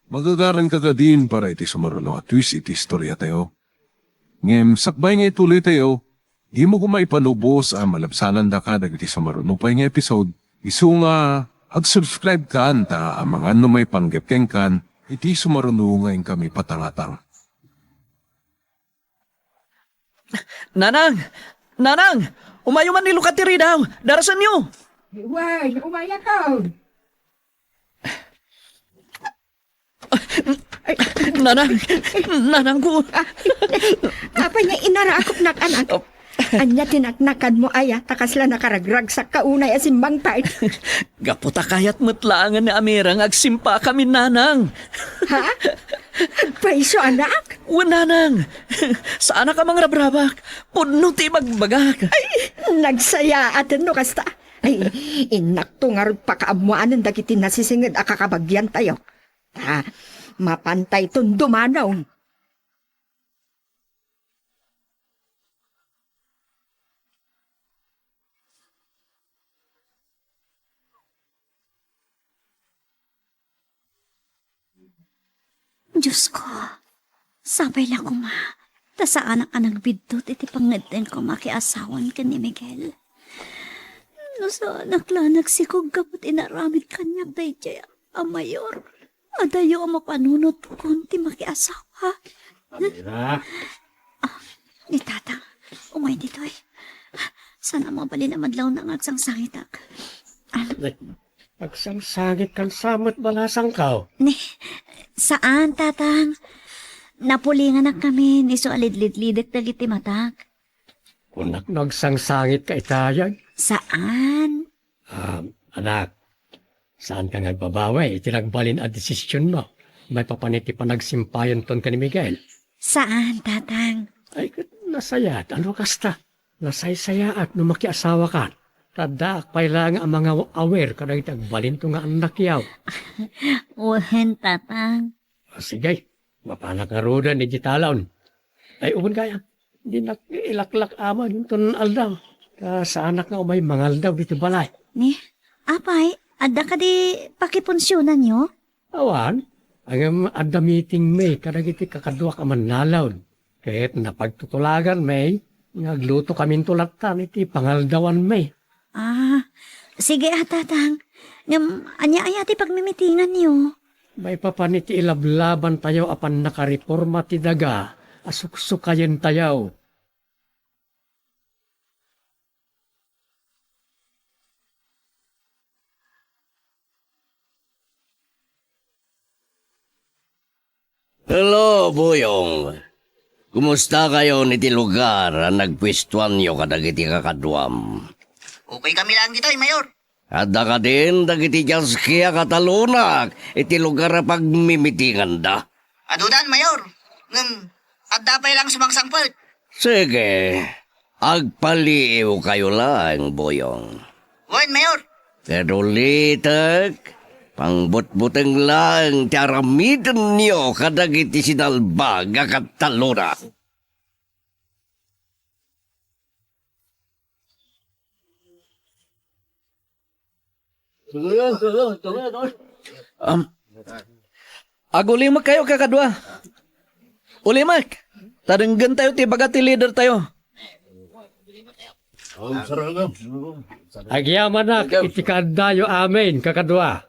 Magagaran ka din para iti sumaruno at twist iti istorya tayo. Ngem, sakbay nga ituloy tayo, di mo kumaipanubos ang malabsanan da ka iti sumaruno pa nga episode. Isu nga, ag-subscribe ka anta ang mga may panggepkeng kan, iti sumaruno ngayon kami patangatang. Nanang! Nanang! Umayo man ni Lucatiri daw! Darasan niyo! Why, umaya ka. Nanang! Nanang ko! Apa niya inarakop nak anak. Anya tinaknakan mo aya, takas lang nakaragrag sa kaunay asimbang part. Gaputa kayat mutlaangan ni Amira agsimpa kami, Nanang! Ha? Paiso anak? Nanang! Saan ka mga rabrabak? Puno ti magbagak! Nagsaya atin no kasta. Ay, inakto nga rin pakaamuanan dagiti nasisingid akakabagyan tayo. Mapantay ton dumanaw. Diyos ko, sabay lang ko, Ma. Tasaan ang nagbidot iti pangadin ko makiasawan ka ni Miguel. No sa anak lang nagsikog kapot inaramid kanyak day jaya ang mayor. Adayo ang mapanunot kunti makiasawa. Amira. Ni Tatang, umay dito eh. Sana mabali na madlaw na ngagsang sangitak. Pagsangsagit kan samot balasang kao. Ni, saan, Tatang? Napulingan na kami ni so alidlid-lidet dagiti matak. Kunak nagsangsangit ka itayag. Saan? Anak, saan ka nagbabawi? Itinagbalin ang desisyon mo. May papaniti pa nagsimpayan ton ka ni Miguel. Saan, Tatang? Ay, nasayat. Ano kasta? Nasaysaya at numakiasawa ka. Tadak pa'y lang ang mga aware ka na itagbalin to nga anak yaw. Uhen, Tatang. Sige, mapanak nga roda ni Gitalon. Ay, uwan kaya. Di ilaklak ama yung ton aldaw. Sa anak nga umay mangal daw dito balay. Ni, apay, adda ka di pakipunsyonan nyo? Awan, ang adda meeting may karagiti kakadwa ka man nalawd. Kahit napagtutulagan may, nagluto kami tulatan iti pangaldawan may. Sige Tatang. Anya-aya ti pagmimitingan nyo. May papaniti ilablaban tayo apan nakareforma ti daga. Asuksukayen tayaw. Hello, Buyong. Kumusta kayo niti lugar ang nagpwistuan nyo kadagiti kakadwam? Okay kami lang dito, Mayor. At ka din dagiti Jaskia Katalunak iti lugar na pagmimitingan da. Adudan, Mayor. Adda pa lang sumangsangpal. Sige, Agpaliw kayo lang, boyong. Wan, Mayor. Pero litag, pangbutbuteng lang tiaramidan niyo kadagiti sinalbag akat talura. Agulimak kayo kakadwa. Ulimak. Tarenggan tayo ti bagati leader tayo. Agyaman na, iti kaadayo amin, kakadwa.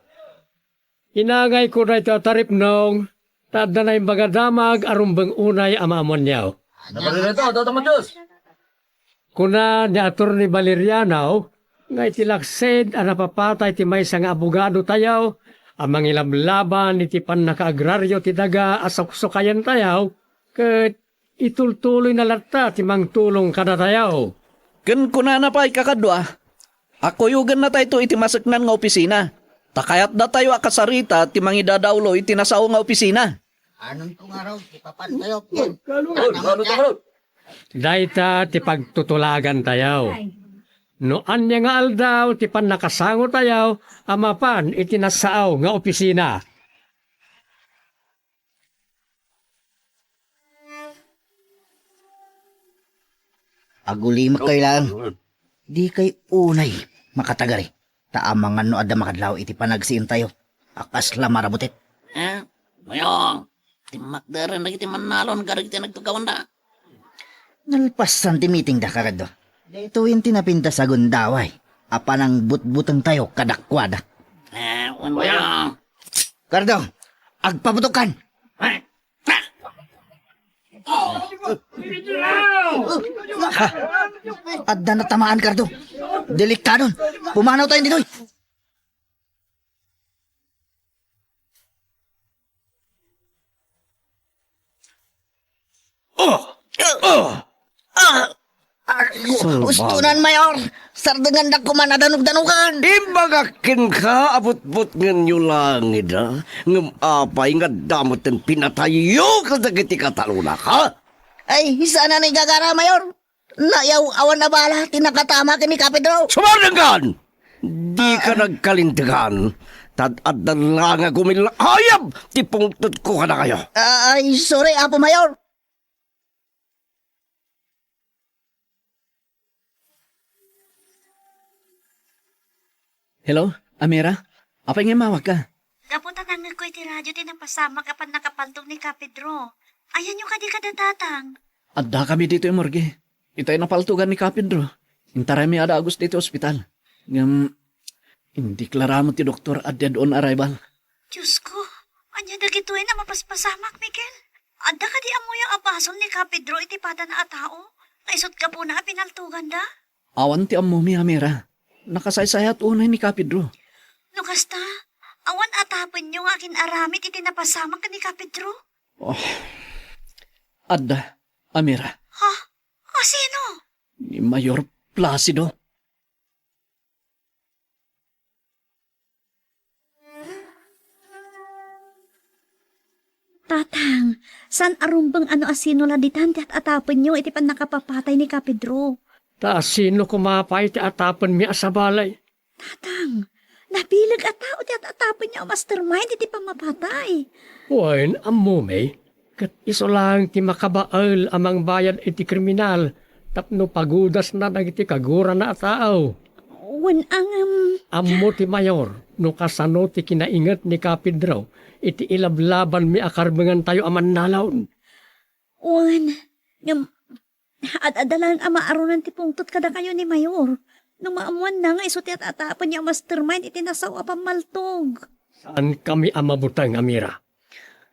Inangay ko na ito tarip nung, tada na yung bagadamag arumbang unay amamon niyaw. Kuna ni Ator ni Valeriano, nga itilaksid ang napapatay ti may nga abogado tayaw, ang mangilablaban iti pan nakaagraryo ti daga asok-sokayan tayaw, ket itultuloy na lata ti mangtulong kada tayaw. Ken kunana pa kakadwa. Ako yugan na tayo iti masaknan nga opisina. Takayat da tayo akasarita ti mangidadawlo iti nasaw nga opisina. Anon ko nga raw, ipapan tayo. Dayta ti pagtutulagan tayaw. No anya nga aldaw ti pan nakasango tayaw, amapan iti nasaaw nga opisina. Agulimak kayo lang. Di kay unay makatagari. Taamang ano ada makadlaw iti panagsiin tayo. Akas la marabutit. Mayong, timakdaran na kiti manalon karag ti nagtugawan na. Nalpasan ti meeting da karado. Dito yung tinapinta sa gundaway. Apa nang butbutang tayo kadakwada. Mayong. Kardo, agpabutukan. Adda na tamaan, Kardo. Delikadon. Pumanaw tayo dito. Ustunan, Mayor. Sardengan da kumanadanog-danugan. Imbagakin ka, abot-bot nganyo lang, ida. Ngam apay nga damot ng pinatayo kadagiti kataluna ka. Ay, sana na gagara, Mayor. Nayaw awan na bala, tinakatama kini Kapidro. Sumaranggan! Di ka nagkalintigan. Tad-ad na lang nga ayab, tipungtod ko ka na kayo. Ay, sorry, Apo Mayor. Hello, Amira? Apa nga mawag ka? Kapunta nangag ko iti radyo din ang pasama kapan nakapantog ni Kapidro. Ayan yung kadi kadadatang. Adda kami dito yung morgue. Itay napaltugan ni Kapidro. Intaray mi ada Agust dito ospital. Ngam, hindi klaramo ti doktor at dead on arrival. Diyos ko, anya dagituin na mapaspasamak, Miguel. Adda ka di amo yung abason ni Kapidro iti pada na atao. Naisot ka po na pinaltugan da. Awan ti ammo mi Amira. Nakasaysayat unay ni Kapidro. No kasta, awan atapon yung akin aramit iti napasamak ka ni Kapidro. Oh, Adda, Amira. Ha? Sino? Ni Mayor Placido. Tatang, san arumbang ano asino laditan at atapon nyo iti pan nakapapatay ni Kapidro. Ta sino kumapay ti atapan mi asabalay. Tatang, nabilag at tao ti at atapon niya mastermind iti pamapatay. Wen ammo may, kat iso lang ti makabaal amang bayan iti kriminal, tapno pagudas na nagiti kagura na ataaw. Wen ang Ammo ti mayor, no kasano ti kinaingat ni Kapidro, iti ilablaban mi akarbengan tayo aman nalaon. wen, ad-adalan ang maarunan ti pungtot kada kayo ni Mayor. Nung maamuan na nga isuti at atapon niya mastermind iti nasawa pamaltog. Saan kami amabutang, Amira?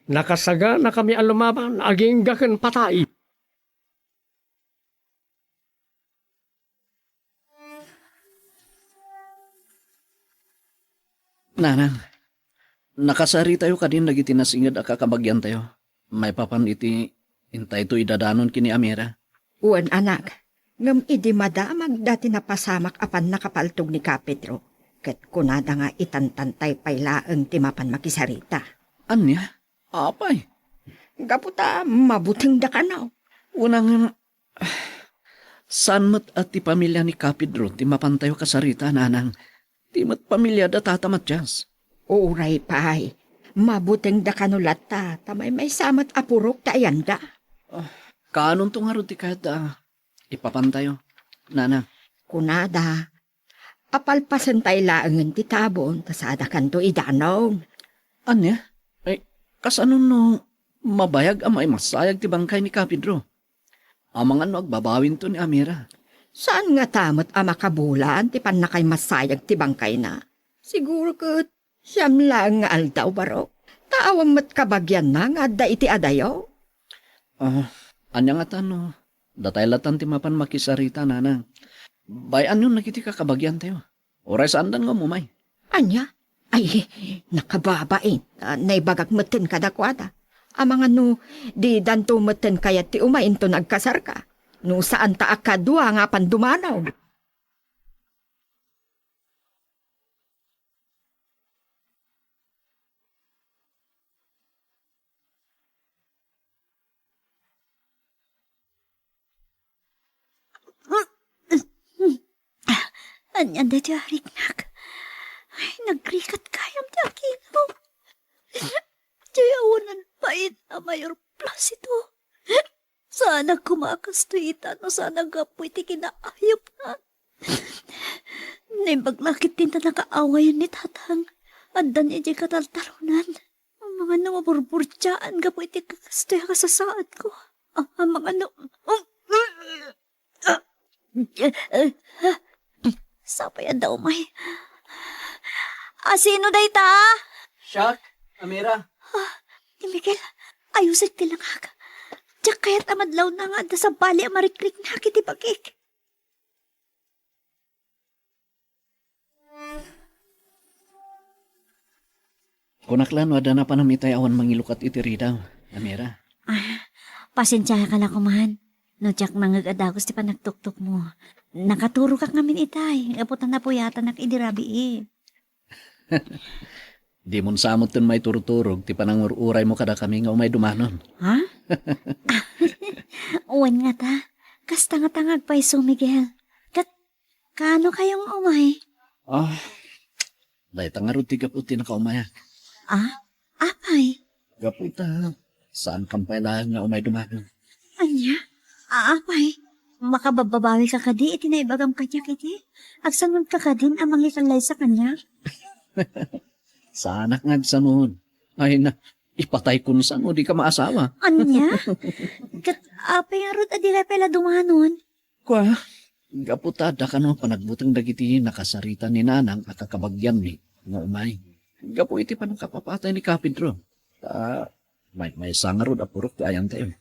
Nakasaga na kami alumaban, aging gaken patay. Nanang, nakasari tayo kadin nagiti nasingad akakabagyan tayo. May papan iti intay to idadanon kini Amira. Uwan anak, ngam idi madamag dati napasamak apan nakapaltog ni Kapitro. Ket kunada nga itantantay paylaeng timapan makisarita. Anya? Apay? Gaputa, mabuting da ka na. Unang, Saan mat at ti pamilya ni Kapidro ti mapantayo kasarita nanang ti mat pamilya da tatamat jas. Uray pay. Mabuting da kanulat ta. Tamay may samat apurok ta ayanda. Kanon to nga ron ti kada ipapantayo nanang. Kunada. Apalpasan tayo laangan ti tabon. Tasada kanto idanaw. Anya? Ay, kasano no mabayag amay masayag ti bangkay ni Kapidro? Amang ano agbabawin to ni Amira. Saan nga tamot makabulan ti panakay masayag ti bangkay na? Siguro kat siyam lang nga aldaw barok. Taawang mat kabagyan na nga da iti adayo. Anya nga tano, datay latan ti mapan makisarita nanang. Bayan yun nakiti kakabagyan tayo. Oray saan dan nga mumay. Anya? Ay, nakababain. Naibagak matin kadakwada. Amang ano, di danto matin kayat ti umain to nagkasar ka. No saan ta akadwa nga pandumanaw. Anyan da ti ariknak. Ay, nagrikat kayam ti akinaw. Diyawanan pa na mayor plus ito. Sana kumakas to ita no sana gapoy ti kinaayop na. Naibaglakit din na nakaawayan ni tatang. Andan niya di kataltarunan. Ang mga namaburburtsaan gapoy ti kakastoy kasasaad ko. Ang mga Sapayan daw may. Sino day ta? Shak, Amira. Ni Miguel, ayusin tilang haka. Diyak kaya't amadlaw na nga da sa bali ang mariklik na kiti bagik. Kunaklan wada na panamitay awan mangilukat iti ridaw, Amira. Pasensya ka lang kumahan. No, Jack, nangagadagos ti panagtuktok mo. Nakaturo ka ngamin itay. Aputan na po yata nakidirabi eh. Di mon samot ton may turuturog, ti panangururay mo kada kami nga umay dumanon. Ha? Uwan nga ta. Kasta nga tangag pa iso, Miguel. Kano kayong umay? Dahil tangarod ti gaputi na kaumaya. Apay? Gaputa, saan kampay lang nga umay dumanon? Anya? Apay? Makabababawi ka kadi, iti naibagam kanya kiti. Agsangon ka kadin ang mangikalay sa kanya. Sa anak nga sa noon. Ay na, ipatay ko sa mo, di ka maasawa. Anya? Apay nga rod, adi kay pala dumanon. Kwa, gaputada ka no, panagbutang dagiti nakasarita ni nanang at kakabagyan ni nga umay. Gapu iti pa ng kapapatay ni Kapidro. May sangarod apurok ti ayang tayo.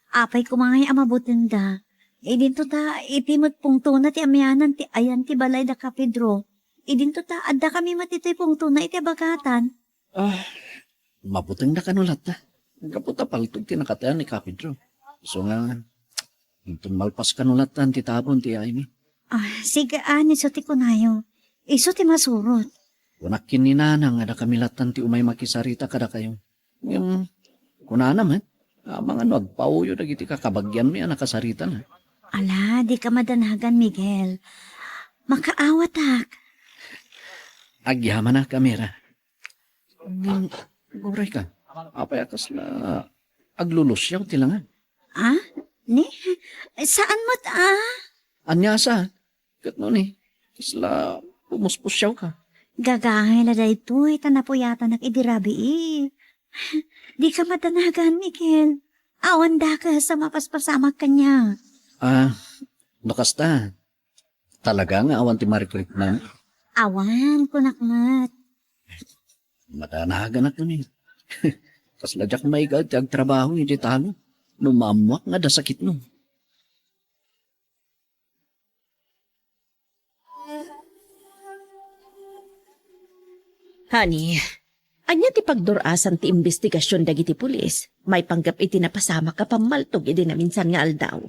Apay kumangay amabutin da. Idinto ta, itimot pungto na ti amyanan ti ayan ti balay da Kapidro. Idinto ta, adda kami matitoy pungto na iti bagatan. Mabutang na kanulat ta. Gaputa paltog ti nakatayan ni Kapidro. So nga, itong malpas kanulatan ti tabon ti ay mi. Sige iso ti kunayo. Iso ti masurot. Kunakin ni nanang nga da kamilatan ti umay makisarita kada kayo. Yung kunana man, mga agpauyo dagiti kakabagyan mi nakasarita na. Ala, di ka madanagan, Miguel. Makaawatak. Agyaman na kamera. Buray ka. Apay akas na aglulusyaw tilangan. Ni? Saan mo't Anyasa. Kat no ni. Isla pumuspusyaw ka. Gagangay na da ito, itanapo yata nakidirabi eh. Di ka madanagan, Miguel. Awanda ka sa mapaspasamak kanya. Nakasta. Talaga nga awan ti mariklik na. Awan, kunakmat. Madanagan ako ni. Kas ladyak may gad, trabaho ni talo. Numamuak nga da sakit no. Honey, anya ti pagdurasan ti investigasyon dagiti pulis. May panggap iti napasama ka pamaltog iti na minsan nga aldaw.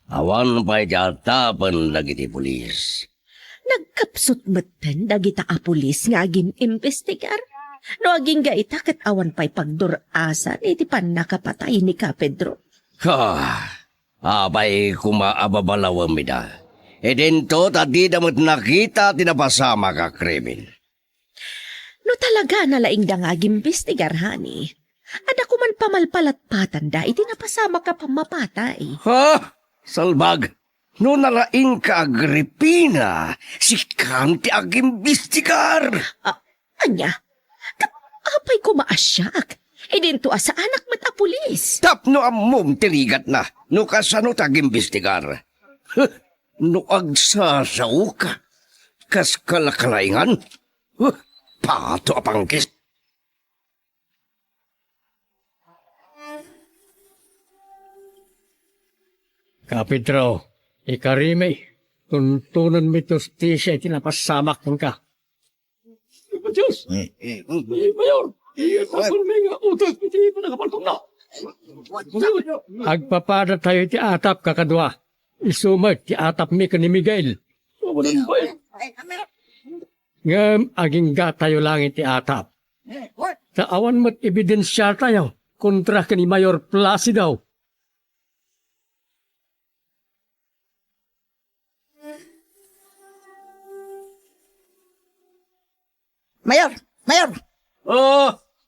Awan pa itaatapan dagiti pulis. Nagkapsot matan dagita a pulis nga aging investigar. No aging gaita kat awan pa'y pagdurasan iti pan nakapatay ni Kapedro. Apay kumaababalawan mi da. E dento tadi damat nakita tinapasama ka krimen. No talaga nalaing da nga gimbestigar, honey. Ada ko man pamalpalatpatan da, iti napasama ka pamapatay. Salbag, no nalaing ka Agripina, si Kang ti agimbistigar. Anya, apay ko maasyak. E dento sa anak mat a pulis. Tapno amom tirigat na, no kasano tagimbistigar. No agsasaw ka, kas kalakalaingan. Pato apangkis. Kapitro, ikarime, tuntunan mi justisya itinapasamak kong ka. Diyos! Mayor! Iyasapan mi nga utos iti panagapalpong na! Agpapada tayo ti atap kakadwa. Isumag ti atap mi ka ni Miguel. Ngam aging tayo lang iti atap. Taawan mo't ebidensya tayo kontra ka ni Mayor Placido. Mayor! Mayor!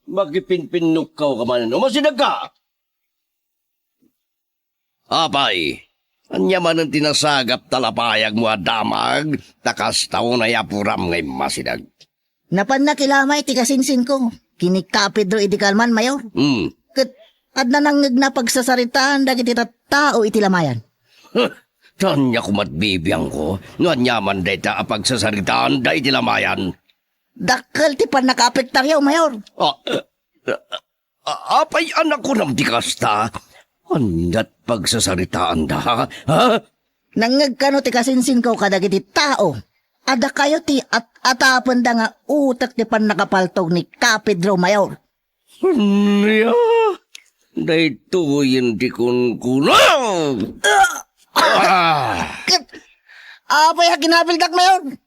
Magipinpinukaw ka man, umasinag ka! Apay, anya man ang tinasagap talapayag mo adamag, takas tao na yapuram ngay masinag. Napan na kilamay ti kasinsin ko. Kinikapid ro iti kalman, Mayor. Kat adna nang na pagsasaritaan dagiti tao iti lamayan. Tanya ko matbibiyang ko, no anyaman day ta pagsasaritaan day tilamayan. Dakkel ti pan nakapektaryaw, Mayor. Apay anak ko nam tikasta. Andat pagsasaritaan da, ha? Nangag kano ti kasinsin ko kadagiti tao. Ada kayo ti atapan da nga utak ti pan nakapaltog ni Kapidro, Mayor. Niya, dahito yun di kunkulang. Apay ha kinabildak, Mayor.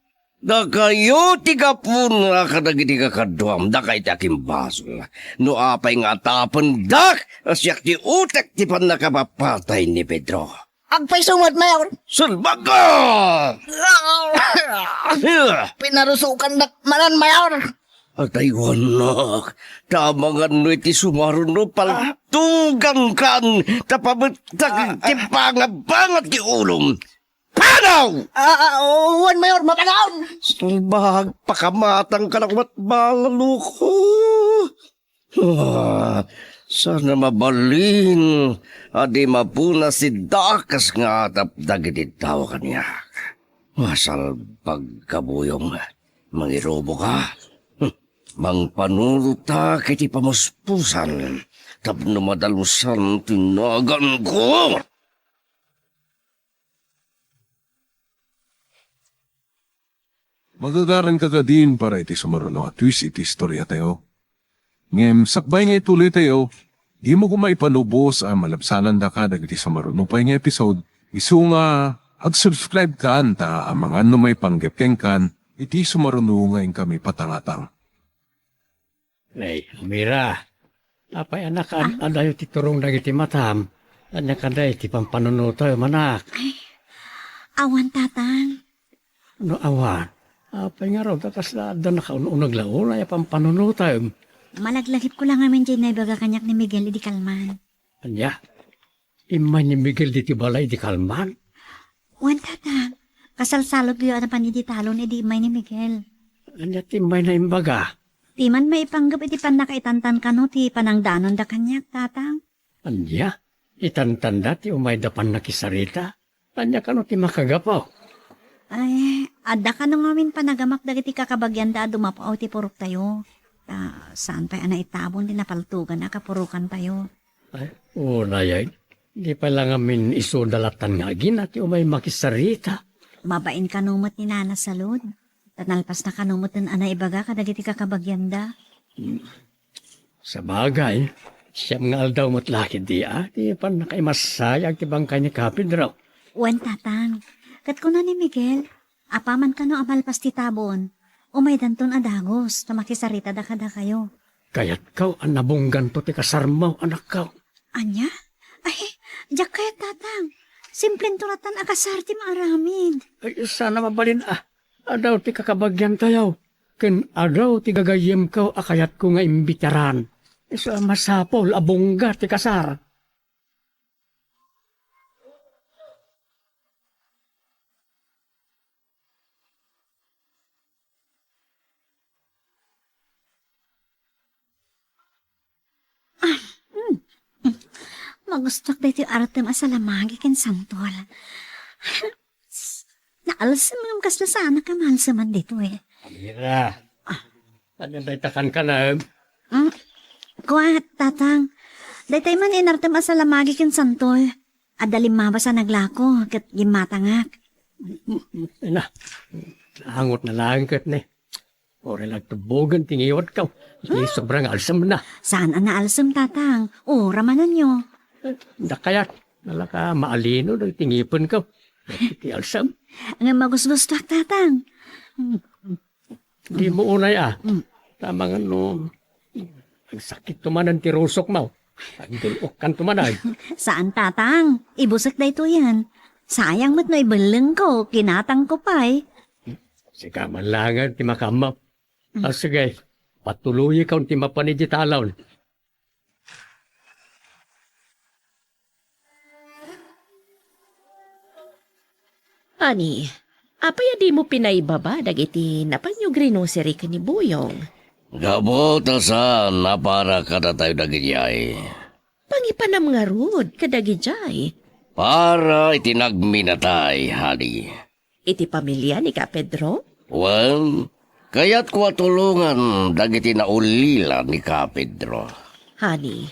Da kayo tiga po na kadagiti kakadwam, da kayo taking basol. No apay nga tapan dak, asyak ti utak ti pan nakapapatay ni Pedro. Agpay sumot, Mayor. Sulbaga! Pinarusukan dak manan, Mayor. Atay wanak, tamang ano iti sumaruno paltugang kan, tapabutag ti pangabangat ti ulong. Panaw! Uwan, Mayor, mapagaon! Salbag, pakamatang ka na kumatbangalo ko. Sana mabalin, adi mapuna si Dakas nga tapdag ititaw kanya. Masalbag kabuyong, mangirobo ka. Mangpanuluta kiti pamuspusan, tapno madalusan tinagan ko. Magagaran ka ka din para iti sumaruno at twist iti istorya tayo. Ngem, sakbay nga ituloy tayo, di mo kumaipanubos ang malabsanan da ka dagiti sumaruno pa yung episode. Isu nga, ag-subscribe ka anta ang mga ano may panggepkeng kan, iti sumaruno ngayon kami patangatang. Nay, Mira, apay anak adayo ti turong dagiti matam, anya kaday ti pampanunuto manak. Awan, tatang. No awan, apay nga raw, takas na nakaununag laon, ay pampanunuto. Malaglagip ko lang namin dyan na ibaga kanyak ni Miguel di kalman. Anya, imay ni Miguel di balay di kalman. Wan, tatang. Kasalsalog yun na paniditalon edi imay ni Miguel. Anya timay na imbaga. Di man may ipanggap iti pan nakaitantan ka no, ti panangdanon da kanyak, tatang. Anya, itantanda ti umay dapan nakisarita. Anya ka no ti makagapaw. Ay, adda ka nung amin panagamak dagiti kakabagyan da dumapaw ti purok tayo. Saan pa ana itabon di napaltugan na kapurukan tayo. Ay, una yan. Di pa lang amin isudalatan nga gina ti umay makisarita. Mabain kanumot ni Nana Salud. Tanalpas na kanumot ng ana ibaga kadagiti kakabagyan da. Sa bagay, siyam nga aldaw mo't lakid di Di pa nakaimasayag ti bangkay ni Kapidro. Wan, tatang. Kat ko na ni Miguel, apaman ka no amalpas ti tabon. Umay danton adagos, na makisarita da kada kayo. Kaya't kaw ang nabunggan to ti kasarmaw anak kaw. Anya? Ay, Diyak kaya tatang. Simpleng tulatan akasar ti maaramid. Ay, sana mabalin Adaw ti kakabagyan tayaw. Ken adaw ti gagayem ko akayat ko nga imbitaran. Isa masapol abongga ti kasar. Magustok dito aratem asalamagi ken santol. Naalasam mo kas na sana ka mahal sa man dito eh. Mira. Ano takan ka na? Kuwat, tatang. Daytay man inartem asalamagi ken santol. Adalim mabasa naglako ket gimatangak. Na. Hangot na lang kat ne. Ore lang tubogan tingiwat ka. Hindi sobrang alsam na. Saan ang naalsam, tatang? O, ramanan nyo. Dakayat. Nalaka maalino na tingipon ka. Iti alsam. Ang magusgustak, tatang. Di mo unay Tama nga no. Ang sakit tumanan ti rusok mo. Ang dulok kan tumanay. Saan, tatang? Ibusak da ito yan. Sayang mo't no ibaleng ko. Kinatang ko pa eh. Sika man lang ti makamap. Sige. Patuloy ka ti mapaniditalaw. Ani, apay di mo pinaibaba dagiti napanyo grocery ka ni Buyong. Gabot saan na para kada tayo dagijay. Pangipanam nga rod kadagijay. Para itinagminatay, hadi. Iti pamilya ni Ka Pedro? Well, kaya't ko tulungan dagiti naulila ni Ka Pedro. Hani,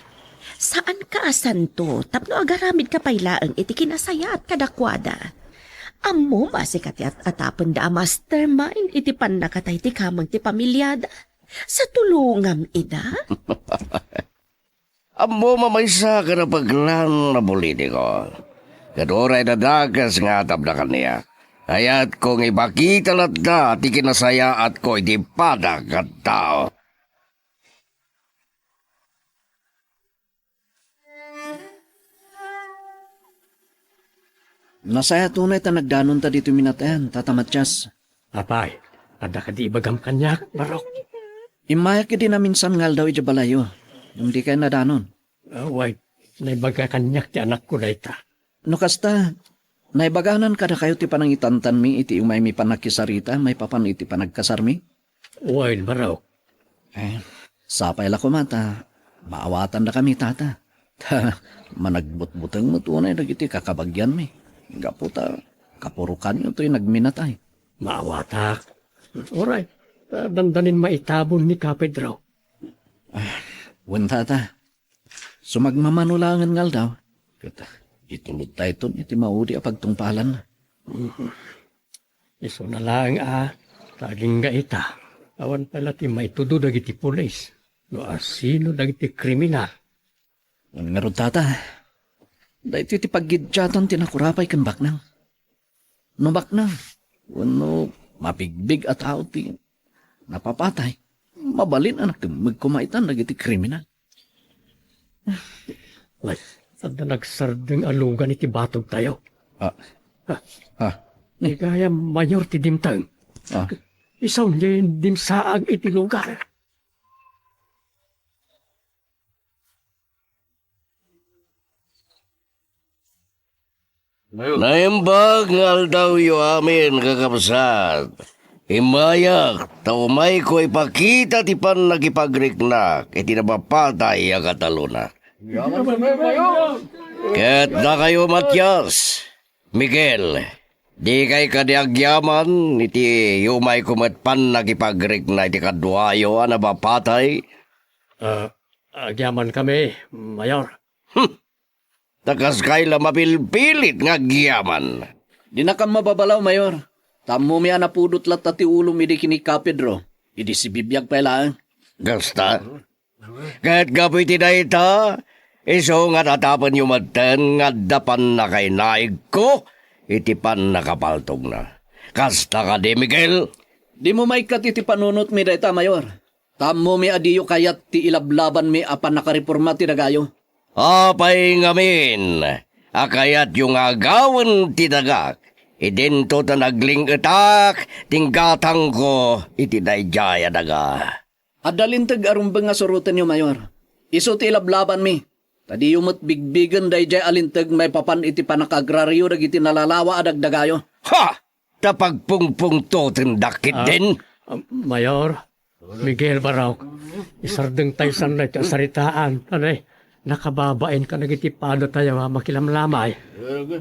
saan ka asanto tapno agaramid ka pailaang iti kinasayat kadakwada? Ammo masikat at atapan da mastermind iti panakatay ti kamang ti pamilyada. Sa tulungam ida? Ammo mamaysa ka na paglan na politiko. Kaduray na dagas nga atab na kaniya. Kaya't kung ibakita lat da, ti kinasaya at ko iti padag at tao. Nasaya tunay ta nagdanon ta dito minatayan, tatamatyas. Apay. Ada ka di ibagam kanyak, barok. Imayak din na minsan ngal daw iti balayo. Yung di kayo nadanon. Wait. Naibaga kanyak ti anak ko na ita. No kasta, naibaganan kada kayo ti panang itantan mi iti umay mi panakisarita, may papan iti panagkasar mi? Wait, barok. Sapay la ko mata, maawatan na kami tata. Managbutbutang mo tunay dagiti kakabagyan mi. Gaputa, kapurukan nyo to'y nagminatay. Maawatak. Alright. Dandanin maitabon ni Ka Pedro. Wen tata, sumagmamanulangan ngal daw. Kata, itulod tayo ton, iti maudi a pagtungpalan na. Iso na lang taging nga ita. Awan pala ti maitudo dagiti pulis. No asino dagiti kriminal. Ang nga rod tata, dahil iti paggidyatan tinakurapay kan baknang. No baknang, wano mapigbig at tao ti napapatay. Mabalin anak magkumaitan dagiti kriminal. Wait, saan na nagsardeng alugan iti batog tayo? Ni kaya mayor ti dimtang. Isaw niya dimsaag iti lugar. Naimbag ngal daw yu amin kakabsat. Imayak, taumay ko ipakita ti pan nagipagriknak, iti napapatay ang kataluna. Ket na kayo Matias, Miguel, di kay kadiagyaman, iti yumay kumat pan nagipagriknak, iti kadwayo ang napapatay. Agyaman kami, Mayor. Takas kayla mapilpilit nga gyaman. Di na kan mababalaw, Mayor. Tamo mi anapudot lat ti ulo mi di kini Ka Pedro. Idi si bibiyag pala. Gasta? Kahit gapoy tinayta, iso nga tatapan yung matan nga dapan na kay naig ko, itipan nakapaltog na. Kasta ka di, Miguel? Di mo maikat iti panunot mi dayta, Mayor. Tamo mi adiyo kayat ti ilablaban mi apan nakareforma ti dagayo. Apay ngamin, Akayat yung agawan ti dagak. Idento ta nagling etak, tinggatang ko iti dayjaya daga. Adalintag arumbang nga surutan niyo, Mayor. Iso ti lablaban mi. Tadi yumot bigbigan dayjay alintag may papan iti panakagraryo dagiti nalalawa adagdagayo. Ha! Tapagpungpung to tindakit din. Mayor, Miguel Baraw, isardeng tayo sanay sa saritaan. Anay, nakababain ka nagitipado tayo makilamlamay.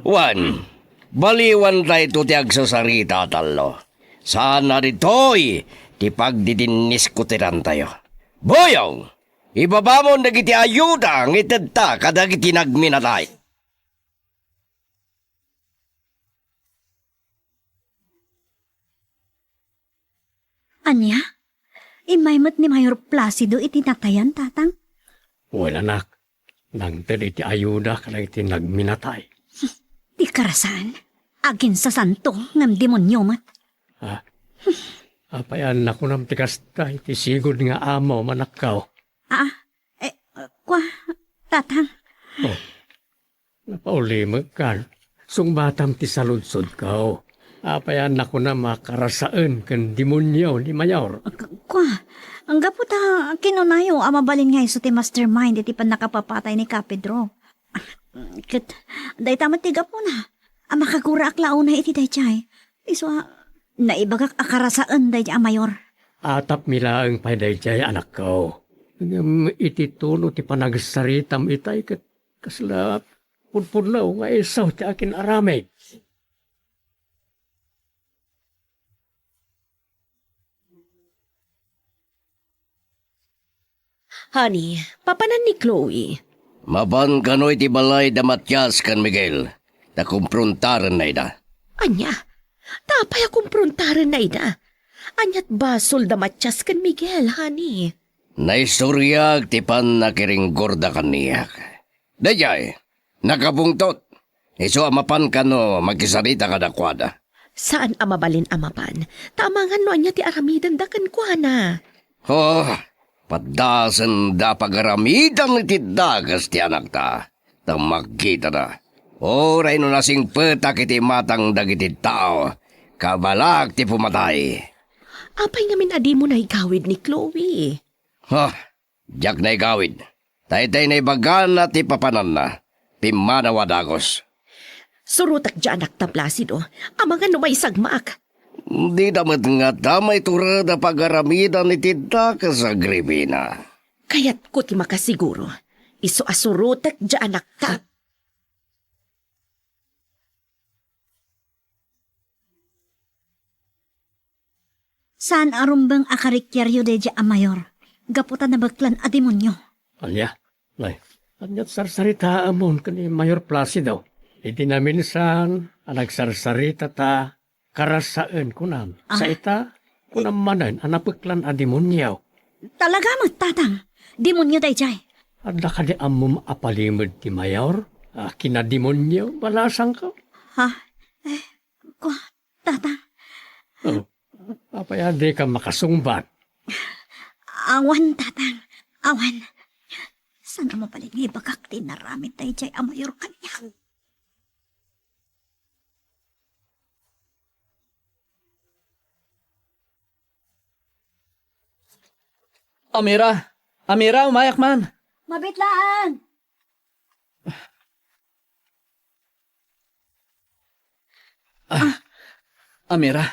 Wan, baliwan tayo ti agsasarita talo. Sana rito'y ti pagdidinis ko tiran tayo. Boyong, ibaba mo nagiti ayuda ang itadta kadagiti nagminatay. Anya? Imaymot ni Mayor Placido itinatayan, tatang? Wala nak, nang iti ayuda ka iti nagminatay. Di karasan. Agin sa santo ng demonyo mat. Apayan na ko ng tikas tayo, iti sigod nga amo manakaw. Tatang. Napaulimag kan, sungbatam ti saludsod kao. Apayan na ko na makarasaan kan demonyo ni Mayor. Ang gaputa kinunayo amabalin nga iso ti mastermind iti pan nakapapatay ni Kapedro. Day tamat ti gapo na. Ang makagura aklao na iti dayjay. Iso naibagak akarasaan dayjay Mayor. Atap mila ang paydayjay anak ko. Iti tulo ti panagsaritam itay kat kasla punpunlaw nga isaw ti akin aramay. Honey, papanan ni Chloe. Maban kano'y ti balay da Matyas kan Miguel. Nakumprontaran na ida. Anya, tapay akumprontaran na ida. Anyat basol da Matyas kan Miguel, honey. Naistoryag ti pan nakiringgorda kaniyak. Dayay, nakabungtot. Iso amapan kano magkisarita kadakwada. Saan amabalin amapan? Tamangan no anya ti aramidan da kan kuana. Oh, padasan da pagaramidan iti dagas ti anak ta. Magkita na. Oray no nasing petak iti matang dagiti tao. Kabalag ti pumatay. Apay ngamin adi mo na igawid ni Chloe. Diyak na igawid. Taytay na ibagan na ti papanan na. Pimanawa dagos. Surutak dyan anak ta Placido. Amangan no may sagmaak. Di damat nga tamay turada pagaramidan iti dagas sa gribina. Kaya't ko ti makasiguro. Iso asurutak dyan anak ta. Saan arumbang akarikyaryo dayjay Mayor? Gaputan na bagklan a demonyo. Anya, anyat sarsarita amon kani Mayor Placido. Iti namin saan, nagsarsarita ta, karasaan kunam. Sa ita, kunam manan, anapiklan a demonyaw. Talaga mo, tatang. Demonyo dayjay. Adda ka di amom apalimod ti Mayor? Kinademonyaw, balasang ka. Tatang. Apaya di ka makasungbat. Awan, tatang. Awan. Sana mo palit nga ibagak tinaramit dayjay Mayor kanya. Amira, umayak man. Mabitlaan! Amira.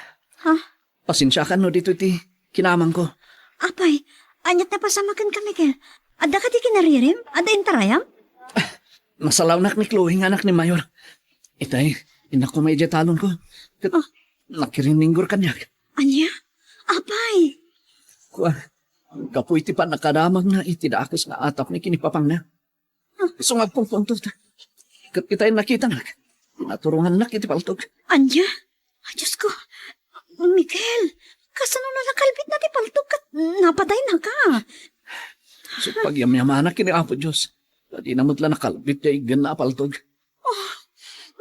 Pasensya ka no dito ti kinamang ko. Apay, anyat na pasamakan ka, Miguel. Ada ka di kinaririm? Ada intarayam? Masalawnak ni Chloe nga anak ni Mayor. Itay, inak ko may talon ko. Nakirininggor kanyak. Anya? Apay? Kapoy ti pa nakadamag na itidakos nga atap ni kinipapang na. So ngagpungpuntot. Kat kita'y nakita na. Naturungan na kiti paltog. Anya? Diyos ko. Miguel, kasano na nakalbit na ti paltog kat napatay na ka. So pagyamyamana kini Apo Diyos. Di namot lang nakalbit kay gana paltog.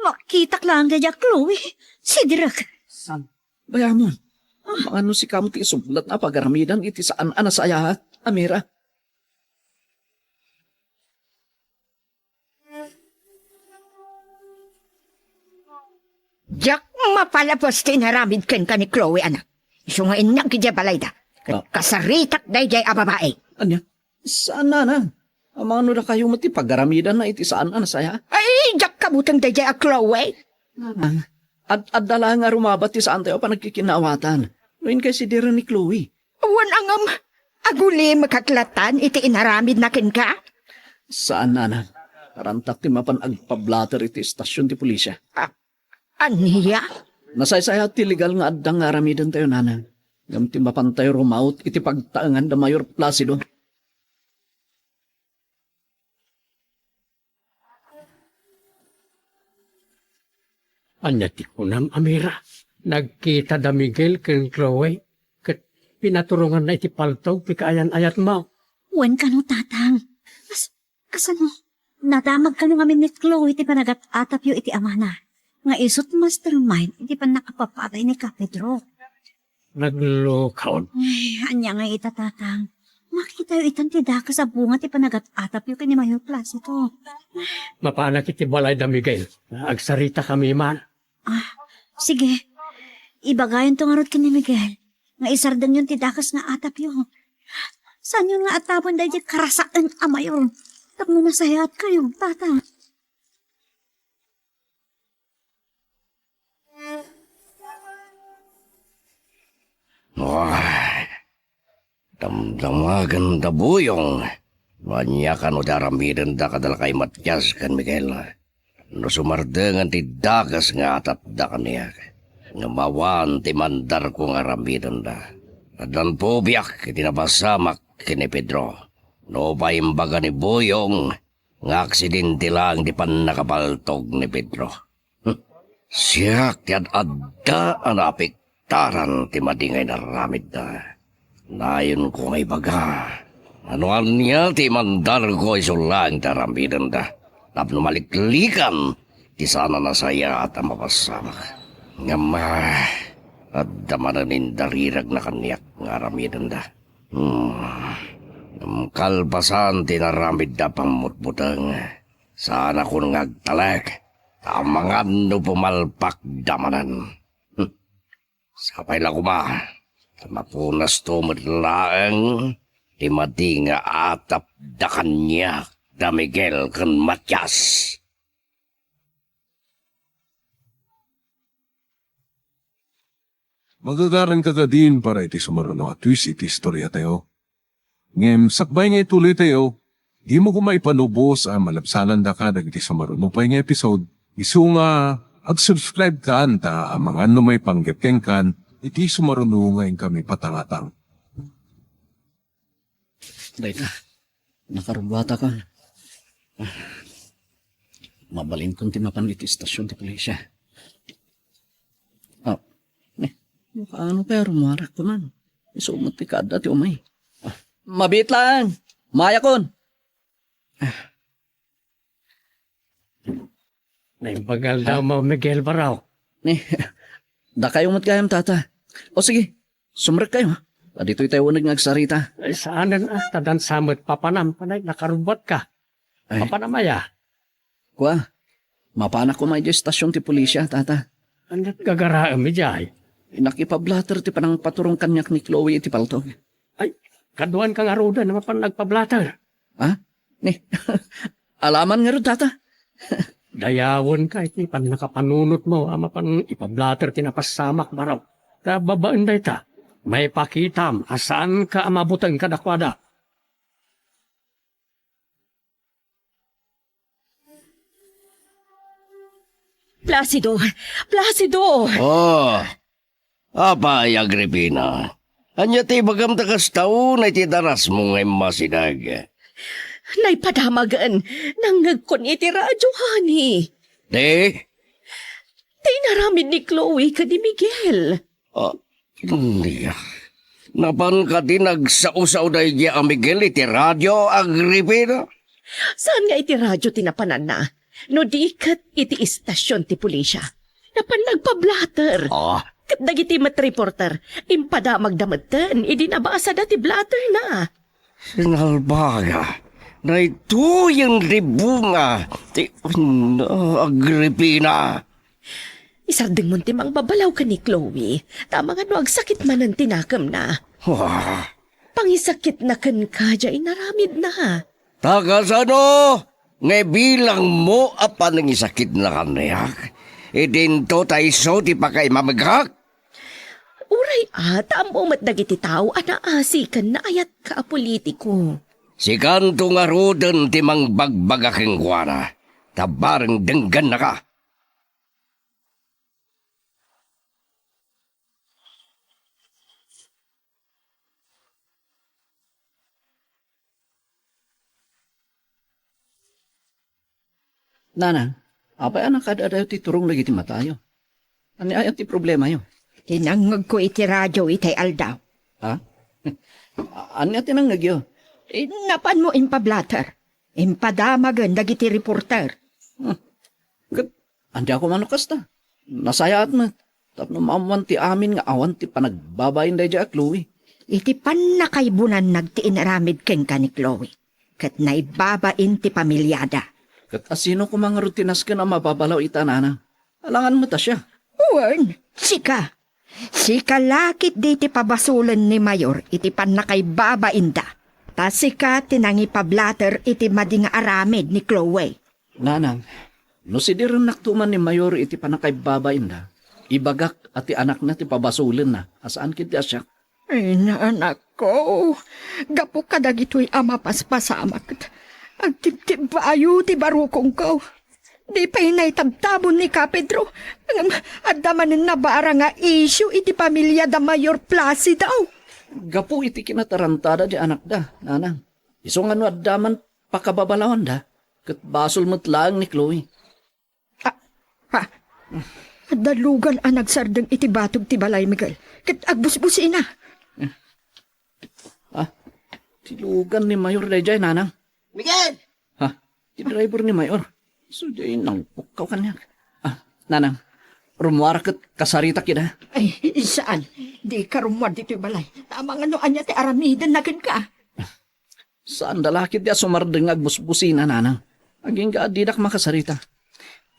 Makitak lang daya Chloe. Sidirak. San? Bayamon. Ano si kamuti sublat na pagaramidan iti saan anasayahat, Amira? Jack, mapalapos tinaramid ken ka ni Chloe, anak. Isungain na kidya balay da. Kasaritak dayjay a babae. Anya? Saan na? Amang ano na kayo mati paggaramidan na iti saan na saya? Ay, Jack, kabutang dayjay a Chloe. At dala nga rumabat ti saan tayo pa nagkikinawatan. Noin kay si Dira ni Chloe. Awan angam, aguli makaklatan iti inaramid na ken ka. Saan na? Karantak ti mapan agpablater iti istasyon ti pulisya. Aniya? Nasaysaya ti legal nga addang nga aramidan tayo nanang. Ngam ti mapan tayo rumaut iti pagtaangan da Mayor Placido. Anya ti kunam, Amira. Nagkita da Miguel ken Chloe. Kat pinaturungan na iti paltog, pikayan ayat mo. Wen ka no, tatang. Kasano? Nadamag ka no ngamin ni Chloe iti panagat atap yu iti amana. Nga isot mastermind iti pan nakapapatay ni Ka Pedro. Naglukaw. Ay, anya nga ita, tatang. Makita yu itan ti daka sa bunga ti panagat atap yu kini Mayor Placido. Mapanak iti balay da Miguel. Agsarita kami man. Sige. Ibagayon to nga rod kini Miguel. Nga isardan yun ti dakas nga atap yu. Saan yun nga atapon dahil di karasaan ama yun? Tapno nasayat kayo, tatang. Wah, damdamagan da buyong. Manyakan o daramidan da kadala kay Matias kan Miguel. No sumardengan ti dagas nga atap da kaniya. Nga mawan ti mandar ko nga ramidan da. Adan po biyak iti nabasamak kini Pedro. No paimbaga ni buyong nga aksidente lang di pan nakapaltog ni Pedro. Siyak ti adda anapik taran ti madingay na ramid na. Nayon ko ngay baga. Anuan niya ti mandar ko isulang taramidan da. Tapno maliklikan ti sana nasaya at mapasamak. Ngama at damananin darirag na kaniyak nga ramidan da. Kalpasan ti naramid da pamutbutang. Sana ko ngagtalag. Tamangan no pumalpak damanan. Sapay lang kuma. Mapunas to madlaang. Di mati nga atap da kanya. Da Miguel kan Matias. Magagaran ka din para iti sumarano at twist iti istorya tayo. Ngem, sakbay nga ituloy tayo. Di mo kumaipanubos ang malapsalan da ka dagiti sumarano pa nga episode. Isu nga, ag-subscribe ka anta ang mga ano may panggepkeng kan, iti sumarano ngayon kami patangatang. Dahil nakarubata ka. Mabalin kong timapan iti istasyon ti pulisya. Ano pero marak ko man. Isumot ti kada ti umay. Mabit lang. Maya kon. Naimbagal daw mo Miguel Baraw. Da kayo matkayam tata. O sige, sumrek kayo ha. Dito'y tayo nagsarita. Ay, saan na tadan samot papanam panay nakarubot ka. Papanamaya. Kwa, mapanak ko may di istasyon ti pulisya tata. Andat gagaraam mi jay. Nakipablater ti panang paturong kanyak ni Chloe iti paltog. Ay, kaduan kang aruda na mapan nagpablater. Ha? Alaman nga rin tata. Dayawon ka iti pan nakapanunot mo ama pan ipablater tinapasamak baraw. Ta babaan day ta. May pakitam asaan ka amabutan ka dakwada. Placido! Placido! Oh, apay Agripina. Anya ti bagam takas tao na iti daras mo ngay masinag. Naipadamagan nang nagkon iti radyo, honey. De? Tinaramid ni Chloe ka di Miguel. Hindi. Napan ka din nagsausaw na iya ang Miguel iti radyo Agripina? Saan nga iti radyo tinapanan na? No di kat iti istasyon ti pulisya. Napan nagpa-blatter. Kat dagiti mat reporter, impada magdamatan, idi nabasa dati blatter na. Sinalbaga, na ito yung ribunga ti Agripina. Isardeng mo timang babalaw ka ni Chloe. Tama nga no, ag sakit man ang tinakam na. Wah, Pangisakit na kan ka, dya inaramid na. tagasano, nga bilang mo apan ng isakit na kanayak. Idinto tayo so ti pa kay mamagak. Uray tamo mat dagiti tao, anaasikan na ayat ka politiko. Si kanto nga roden ti mang bagbagaking kuwana. Tabarang denggan na ka. Nanang, apay anak kada ti turong lagi ti matayo. Ani ayat ti problema yo. Tinangag ko iti radyo itay aldaw. Ha? Ani ati nang nagyo. Napan mo impablatter. Impadamagan dagiti reporter. Gat, andi ako manukas ta. Nasayaat mo. Tapno maamuan ti amin nga awan ti panagbabayin day dya Chloe. Iti panakaibunan nagtiinaramid ken ka ni Chloe. Kat naibabain ti pamilyada. Kat asino ko mga rutinas ka na mababalaw ita nana. Alangan mo ta siya. Uwan, sika. Sika lakit di ti pabasulan ni Mayor iti panakaibabain da. Ta sika tinangi pablatter iti mading aramid ni Chloe. Nanang, no si Diren naktuman ni Mayor iti panakaibabain na. Ibagak at ti anak na ti pabasulan na. Asaan kiti asyak? Ay, anak ko. Gapo ka dagito'y ama paspasamak. Agtip-tip bayo ti barukong ko. Di pa hinaytabtabon ni Kapedro. Adamanin na bara nga issue iti pamilya da Mayor Placido. Gapu iti kinatarantada di anak da, nanang. Iso nga no addaman pakababalawan da. Kat basol mo't lang ni Chloe. Dalugan ang nagsardeng iti batog ti balay, Miguel. Kat agbusbusin na. Tilugan ni Mayor dayjay, nanang. Miguel! Ha? Ti driver ni Mayor. So day nang pukaw kanyak. Nanang. Rumwara kat kasarita kita. Ay, saan? Di ka rumwad dito balay. Tama nga no, anya ti aramidan na ka. Saan dalakit di sumardeng agbusbusina, nanang. Aging ka didak makasarita.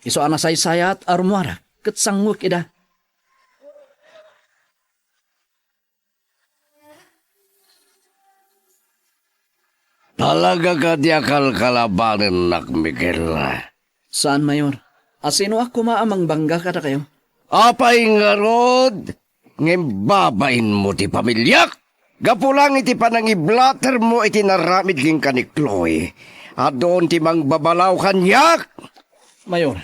Iso anasay-saya at arumwara. Kat sangwak ida. Talaga ka di akal kalabanan nak Miguel. Saan, Mayor? Asino ako maamang bangga kada kayo? Apay nga rod, babain mo ti pamilyak. Gapulang iti panangiblatter mo iti naramid king ka ni Chloe. At doon ti mang babalaw kanyak. Mayor,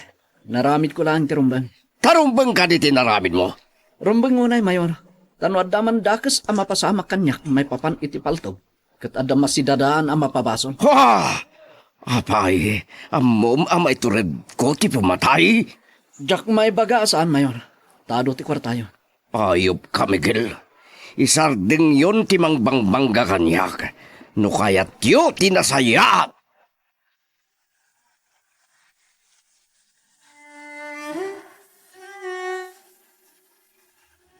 naramid ko lang ti rumbang. Tarumbang ka di tinaramid mo. Rumbang ngunay, Mayor. Tanwad daman dakas ang mapasama kanyak may papan iti paltog. Kat adam masidadaan ang mapabasol. Ha! Apay, amom amay tured ko ti pumatay. Jack may baga saan, Mayor? Tado ti kwartayo. Ayop ka, Miguel. Isardeng yon ti mangbangbangga kanyak. No kayat yo tinasaya.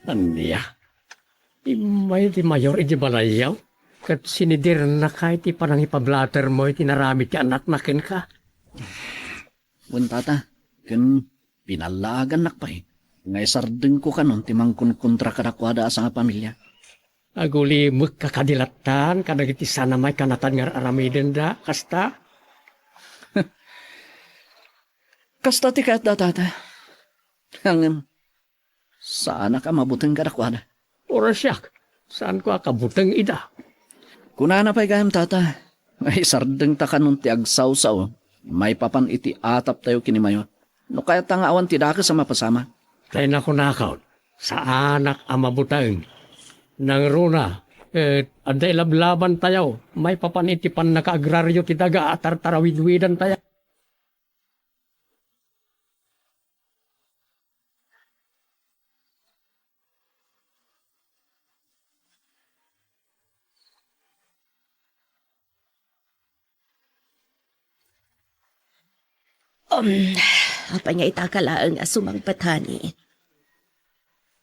Andiya. Imay ti Mayor iti balayaw. Kat sinidir na kahit ti parang ipablatter mo iti naramit ti anak nakin ka. Tata, kan pinalagan nakpay. Ngay sardeng ko kanon timang kontra kadakwada sa nga pamilya. Aguli mo kakadilatan kadagiti sana may kanatan nga aramiden da kasta. Kasta ti kat tata. Hangin, saan ka mabuteng kadakwada? Ora siyak, saan ko akabuteng ida? Kunana pa'y gayam tata. May sardeng ta kanon ti agsaw-saw. May papan iti atap tayo kini Mayor. No kaya tangawan ti daka sa mapasama. Tayo na kunakaw, sa anak ang mabuteng. Nang runa, aday lablaban tayo. May papan iti pan nakaagraryo ti daga at tarawid-widan tayo. Apa nga itakalaang asumang patani.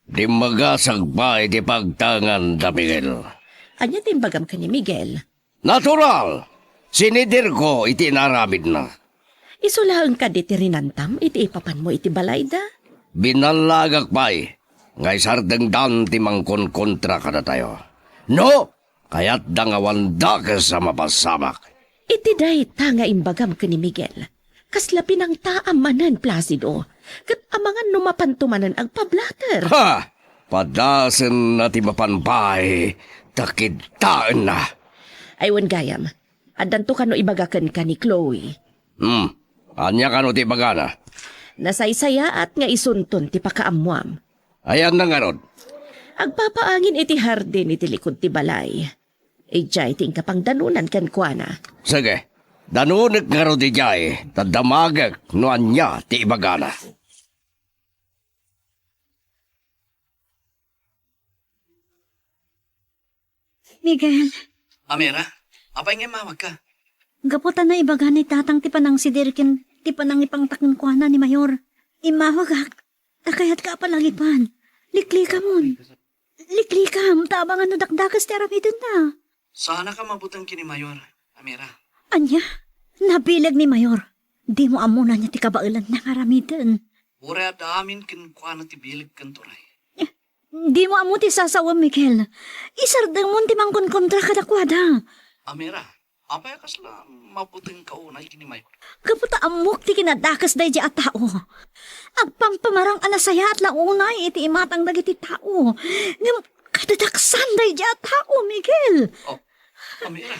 Di magasag ba iti pagtangan da Miguel. Anya timbagam ka ni Miguel. Natural! Sinidir ko iti naramid na. Isulaang ka di ti rinantam, iti ipapan mo iti balayda. binalagak pa'y, ngay sardeng dan timang kontra kada tayo. No, kaya't dangawanda ka sa mapasamak. Iti day nga imbagam ka ni Miguel. Kasla pinang taamanan, Placido. Kat amangan numapantumanan ang pablater. Ha! Padasen na ti mapanpay, takidtaan na. Aywan gayam, adanto ka no ibagakan ka ni Chloe. Anya ka no ti bagana. Nasaysaya at nga isunton ti pakaamuam. Ayan na nga ron. Agpapaangin iti hardin iti likod ti balay. Ijay ting kapang danunan kan kuana. Sige, danunik nga ron ti jay, tadamagag no anya ti bagana. Miguel, Amira, apay nga mawag ka? gaputan na ibaga ni tatang tipanang si Dirkin, tipanang ipangtakon ko na ni Mayor. Imawagak, takayat ka palagipan. Likli ka mon. Likli ka, tabangan no dakdakas ti aramidon na. Sana ka mabutang kini Mayor, Amira. Anya, nabilag ni Mayor. Di mo amuna niya ti kabailan na aramidon. Ura damin kin kwa na tibilig kan turay. Di mo amo ti sasawa, Miguel. Isardang mo ti mangkon kontra kadakwada. Amira, apay kasla mabutang kaunay kini Mayor. Kaputa amok ti kinadakas day di a tao. Agpampamarang anasaya at launay iti imatang dagiti tao. Ngam kadadaksan day di a tao, Miguel. Oh, Amira,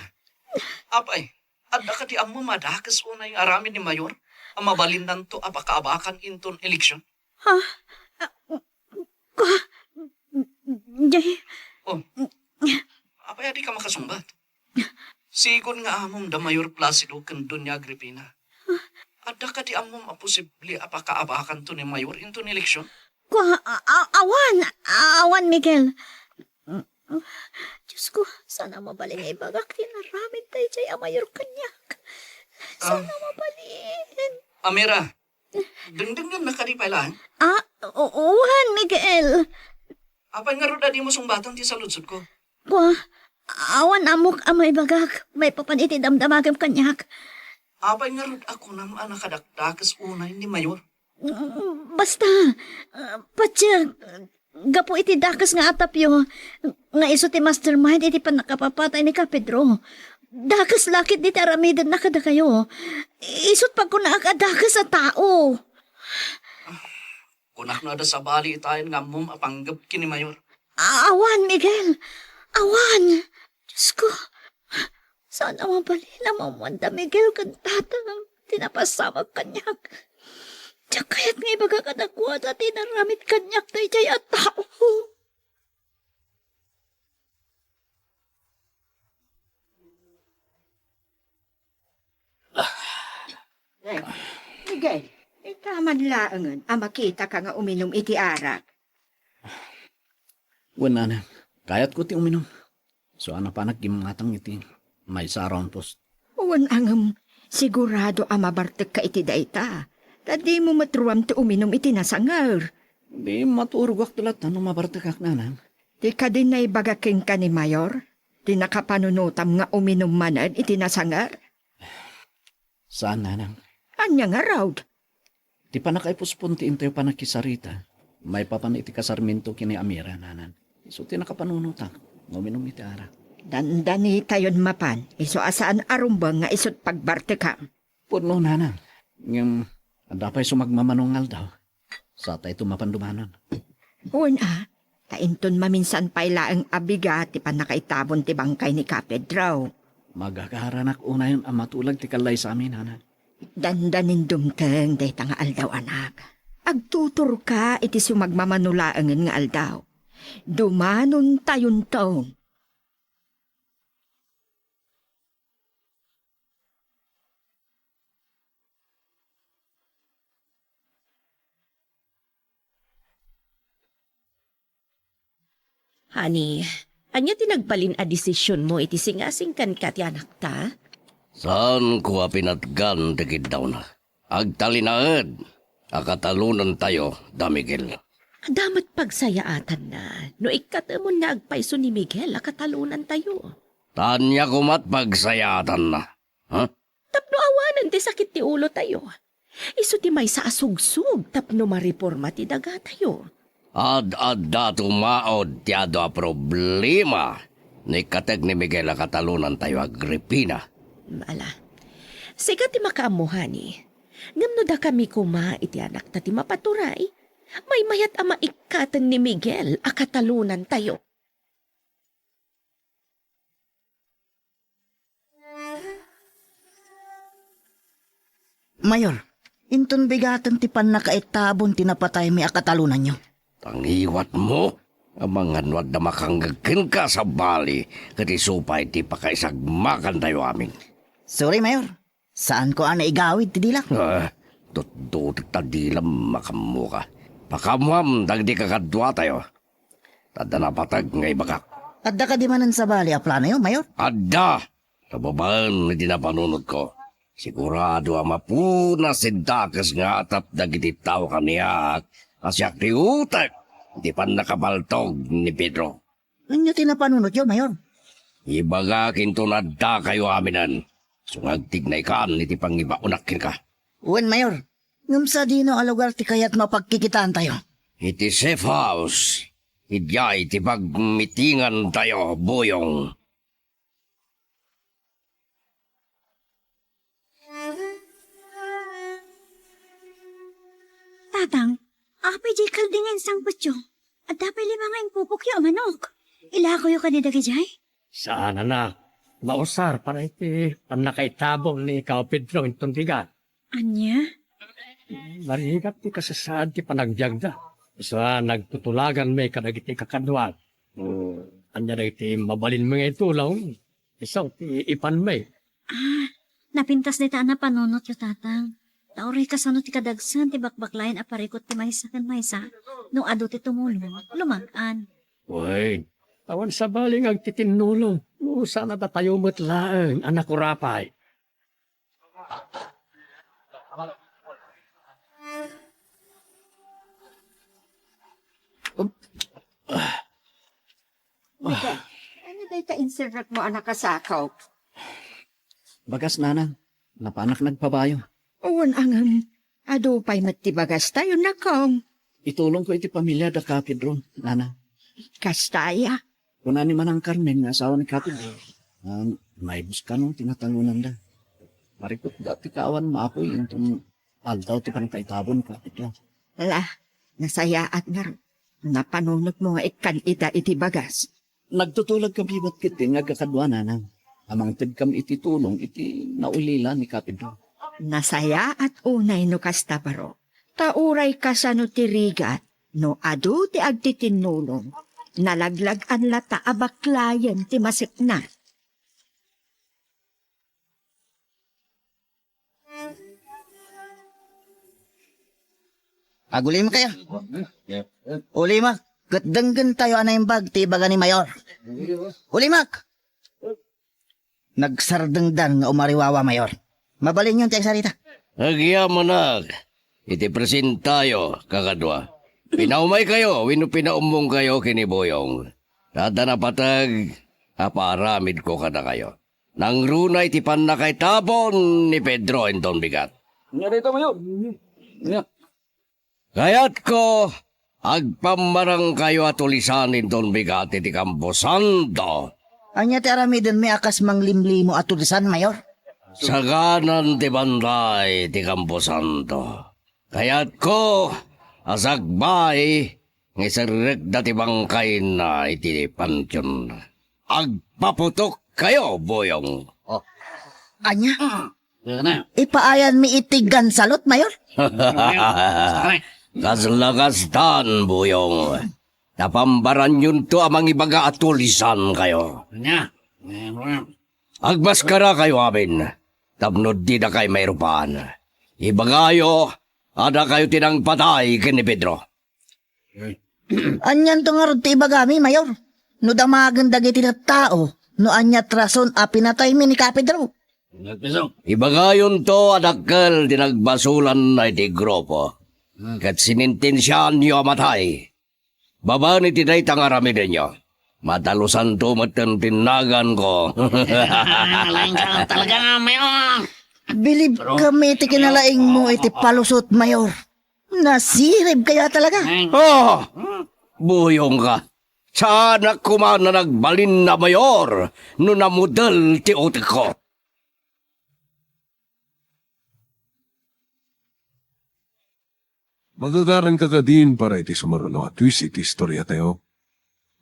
apay, adda ka ti amo madakas unay aramin ni Mayor, ang mabalindan to apakaabakan inton eleksyon. Ha? Jay, Oh, apay adi ka makasumbat. Sigon nga amom da Mayor Placido kan Doña Agripina. Adda ka di amom aposible apakaabakan to ni Mayor inton eleksyon. awan, Miguel. Diyos ko, sana mabaling ay bagak tinaramid tayo jay amayor kanyak. Sana mabalin. Amira, dengdengan na kadipalan. Uwan, Miguel. Apay nga ro di mo sumbatan ti saludsod ko. Awan amok amay bagak. May papaniti damdamagam kanyak. Apay nga ro ako naman nakadakdakas unay ni Mayor. Basta, patya, gapo iti dakas nga atapyo, nga iso ti mastermind iti panakapapatay ni Kapedro. Dakas lakit di taramidan na kada kayo. Isot pag kunaakadakas sa tao. Kunak na da sa bali itayin nga mom apanggap kini Mayor. Awan, Miguel. Awan. Diyos ko. Sana mabali na mamanda, Miguel, kan tatang tinapasamag kanyak. Diyak kaya't nga ibaga ka nakuha at tinaramit kanyak na ijay at tao. Miguel, itaman laangan, makita ka nga uminom iti arak. Wala na. Kayat ko ti uminom. So ana pa nagkimatang iti may saron post. Uwan angam, sigurado mabartek ka iti daita. Tadi mo matruam ti uminom iti nasangar. Di maturugwak tulat ano mabartakak nanang. Di ka din na ibagaking ka ni Mayor? Di nakapanunutam nga uminom manad iti nasangar? Saan nanang? Anya nga raw? Di pa nakaipuspon ti intayo pa nakisarita. May papan iti kasarminto kini Amira nanan. So ti nakapanunutak. Nguminom iti ara. Dandani tayon mapan. Iso asaan arumbang nga isot pagbarte ka. Puno nanang. Ngam, adapay sumagmamanungal daw. Sa tayo tumapandumanon. Una, tainton maminsan paila ang abiga ti panakaitabon ti bangkay ni Kapedro. Magagaharanak unayon ang matulag ti kalay sa amin, nanan. Dandanin dumteng day nga aldaw anak. Agtutur ka iti sumagmamanulaangan nga aldaw. Dumanon tayon taon. Honey, anya tinagbalin a desisyon mo iti singasing kan ka ti anak ta? Saan ko pinatgan tikid daw na? Agtalinaed, akatalunan tayo, da Miguel. Damat pagsayaatan na, no ikatamon na agpaiso ni Miguel, akatalunan tayo. Tanya kumat pagsayatan na. Ha? Tapno awanan ti sakit ti ulo tayo. Isu ti may sa asugsug tapno mariporma ti daga tayo. Ad-adda tumaod ti ado a problema ni kateg ni Miguel a katalunan tayo Agripina. Mala, siga ti makaamuhani. Ngamno da kami kuma iti anak ta ti mapaturay. May mayat ama ikatan ni Miguel a katalunan tayo. Mayor, inton bigatan ti pan nakaitabon tinapatay mi akatalunan nyo. Tangiwat mo, amangan wad na makanggagkin ka sa bali, kati supay ti pakaisagmakan tayo amin. Sorry, Mayor. Saan ko ana igawid ti dilak? Tututik tadilam makamu ka. Pakamuam, dagdi kakadwa tayo. Tada na patag ngay bakak. Adda ka di manan sa bali a plano yo, Mayor? Adda! Sa babaan na dinapanunod ko. Sigurado ang mapuna sintakas nga atap dagiti tao kaniyak. Asyak ti utak. Di pa nakabaltog ni Pedro. Ano tinapanunot yo, Mayor? Ibaga kinto nadda kayo aminan. Sungag tignay ka, iti pangiba unakin ka. Uwan, Mayor. Ngam sa dino a lugar ti kayat mapagkikitaan tayo. Iti safe house. Idya iti pagmitingan tayo, boyong. Tatang, apay di kaldingan sang putyo. At dapat lima nga yung pupukyo manok. Ilako yung kanida kajay? Saan na? Mausar para iti panakaitabong ni Ikaw Pedro itong tiga. Anya? Marihigat ti kasasaan ti panagbyagda. So, nagtutulagan may kadagiti kakadwal. Anya na iti mabalin mga itulaw. Isaw ti ipan may. Napintas ni na panunot yung tatang. Tauray kasano ti kadagsan ti bakbaklayan a parikot ti maysa kan maysa. Nung ado ti tumulong, lumagan. Uy, awan sa baling ang titinulong. No, sana tatayo mo't laeng, anak ko rapay. Ano dahi ka-insert mo anak kasakaw? Bagas nana, napanak nagpabayo. Uwan ang adupay matibagas tayo na kong. Itulong ko iti pamilya da ka Pedro, nana. Kastaya. Kuna ni manang Carmen nga asawa ni Kapidro. May buskanong tinatalunan da. Marikot dati kaawan maapoy yung itong aldaw ti panagkaitabon ka. Lah, nasayaat nga rin. Napanunot mo nga ikan ita iti bagas. Nagtutulag kami ba't kiti nga kakadwa nanang. Amang tid kam iti tulong iti naulila ni Kapidro. Nasaya at unay no kasta baro. Tauray ka sa no tirigat, no adu ti agtitinulong. Nalaglag an lata abaklayan ti masikna. Agulima kayo. Ulima, katdanggan tayo anay bag ti baga ni Mayor. Ulimak! Nagsardangdan nga umariwawa, Mayor. Mabalin yung tiyang sarita. Agyamanag, iti presentayo, kakadwa. Pinaumay kayo, wino pinaumong kayo kiniboyong. Tada na patag, aparamid ko kada kayo. Nang runay ti panakaitabon ni Pedro enton bigat. Nga dito, Mayor. Nga. Kayat ko, agpamarang kayo at ulisan enton bigat iti Camposanto. Anya ti aramidin may akas manglimlimo at tulisan, Mayor. Saganan ti banday ti Camposanto. Kayat ko, asagbay, ngisarek dati bangkay na iti pansyon. Agpaputok kayo, boyong. Anya? Ipaayan mi itigan salot, Mayor. Kaslagastan, boyong. Napambaran yun to amang ibaga at tulisan kayo. Agbaskara kayo amin. Tapnod di na kayo may rupaan. Ibagayo, ada kayo tinang patay kini Pedro. Anyan to nga ron ti ibagami, Mayor. No damagan dagiti na tao, no anya trason a pinatay mi ni Kapidro. Ibagayon to adakkel dinagbasulan na iti grupo. Kat sinintensyan niyo amatay. Baba ni tinay tangaramidin niyo. Matalusan to matintinagan ko. Alain ka talaga, Mayor. Bilib kami iti kinalaing mo iti palusot, Mayor. Nasirib kaya talaga. Oh, buyong ka. Sana kuman na nagbalin na mayor no namudal ti utik ko. Magagaran ka ka din para iti sumaruno at twist iti istorya tayo.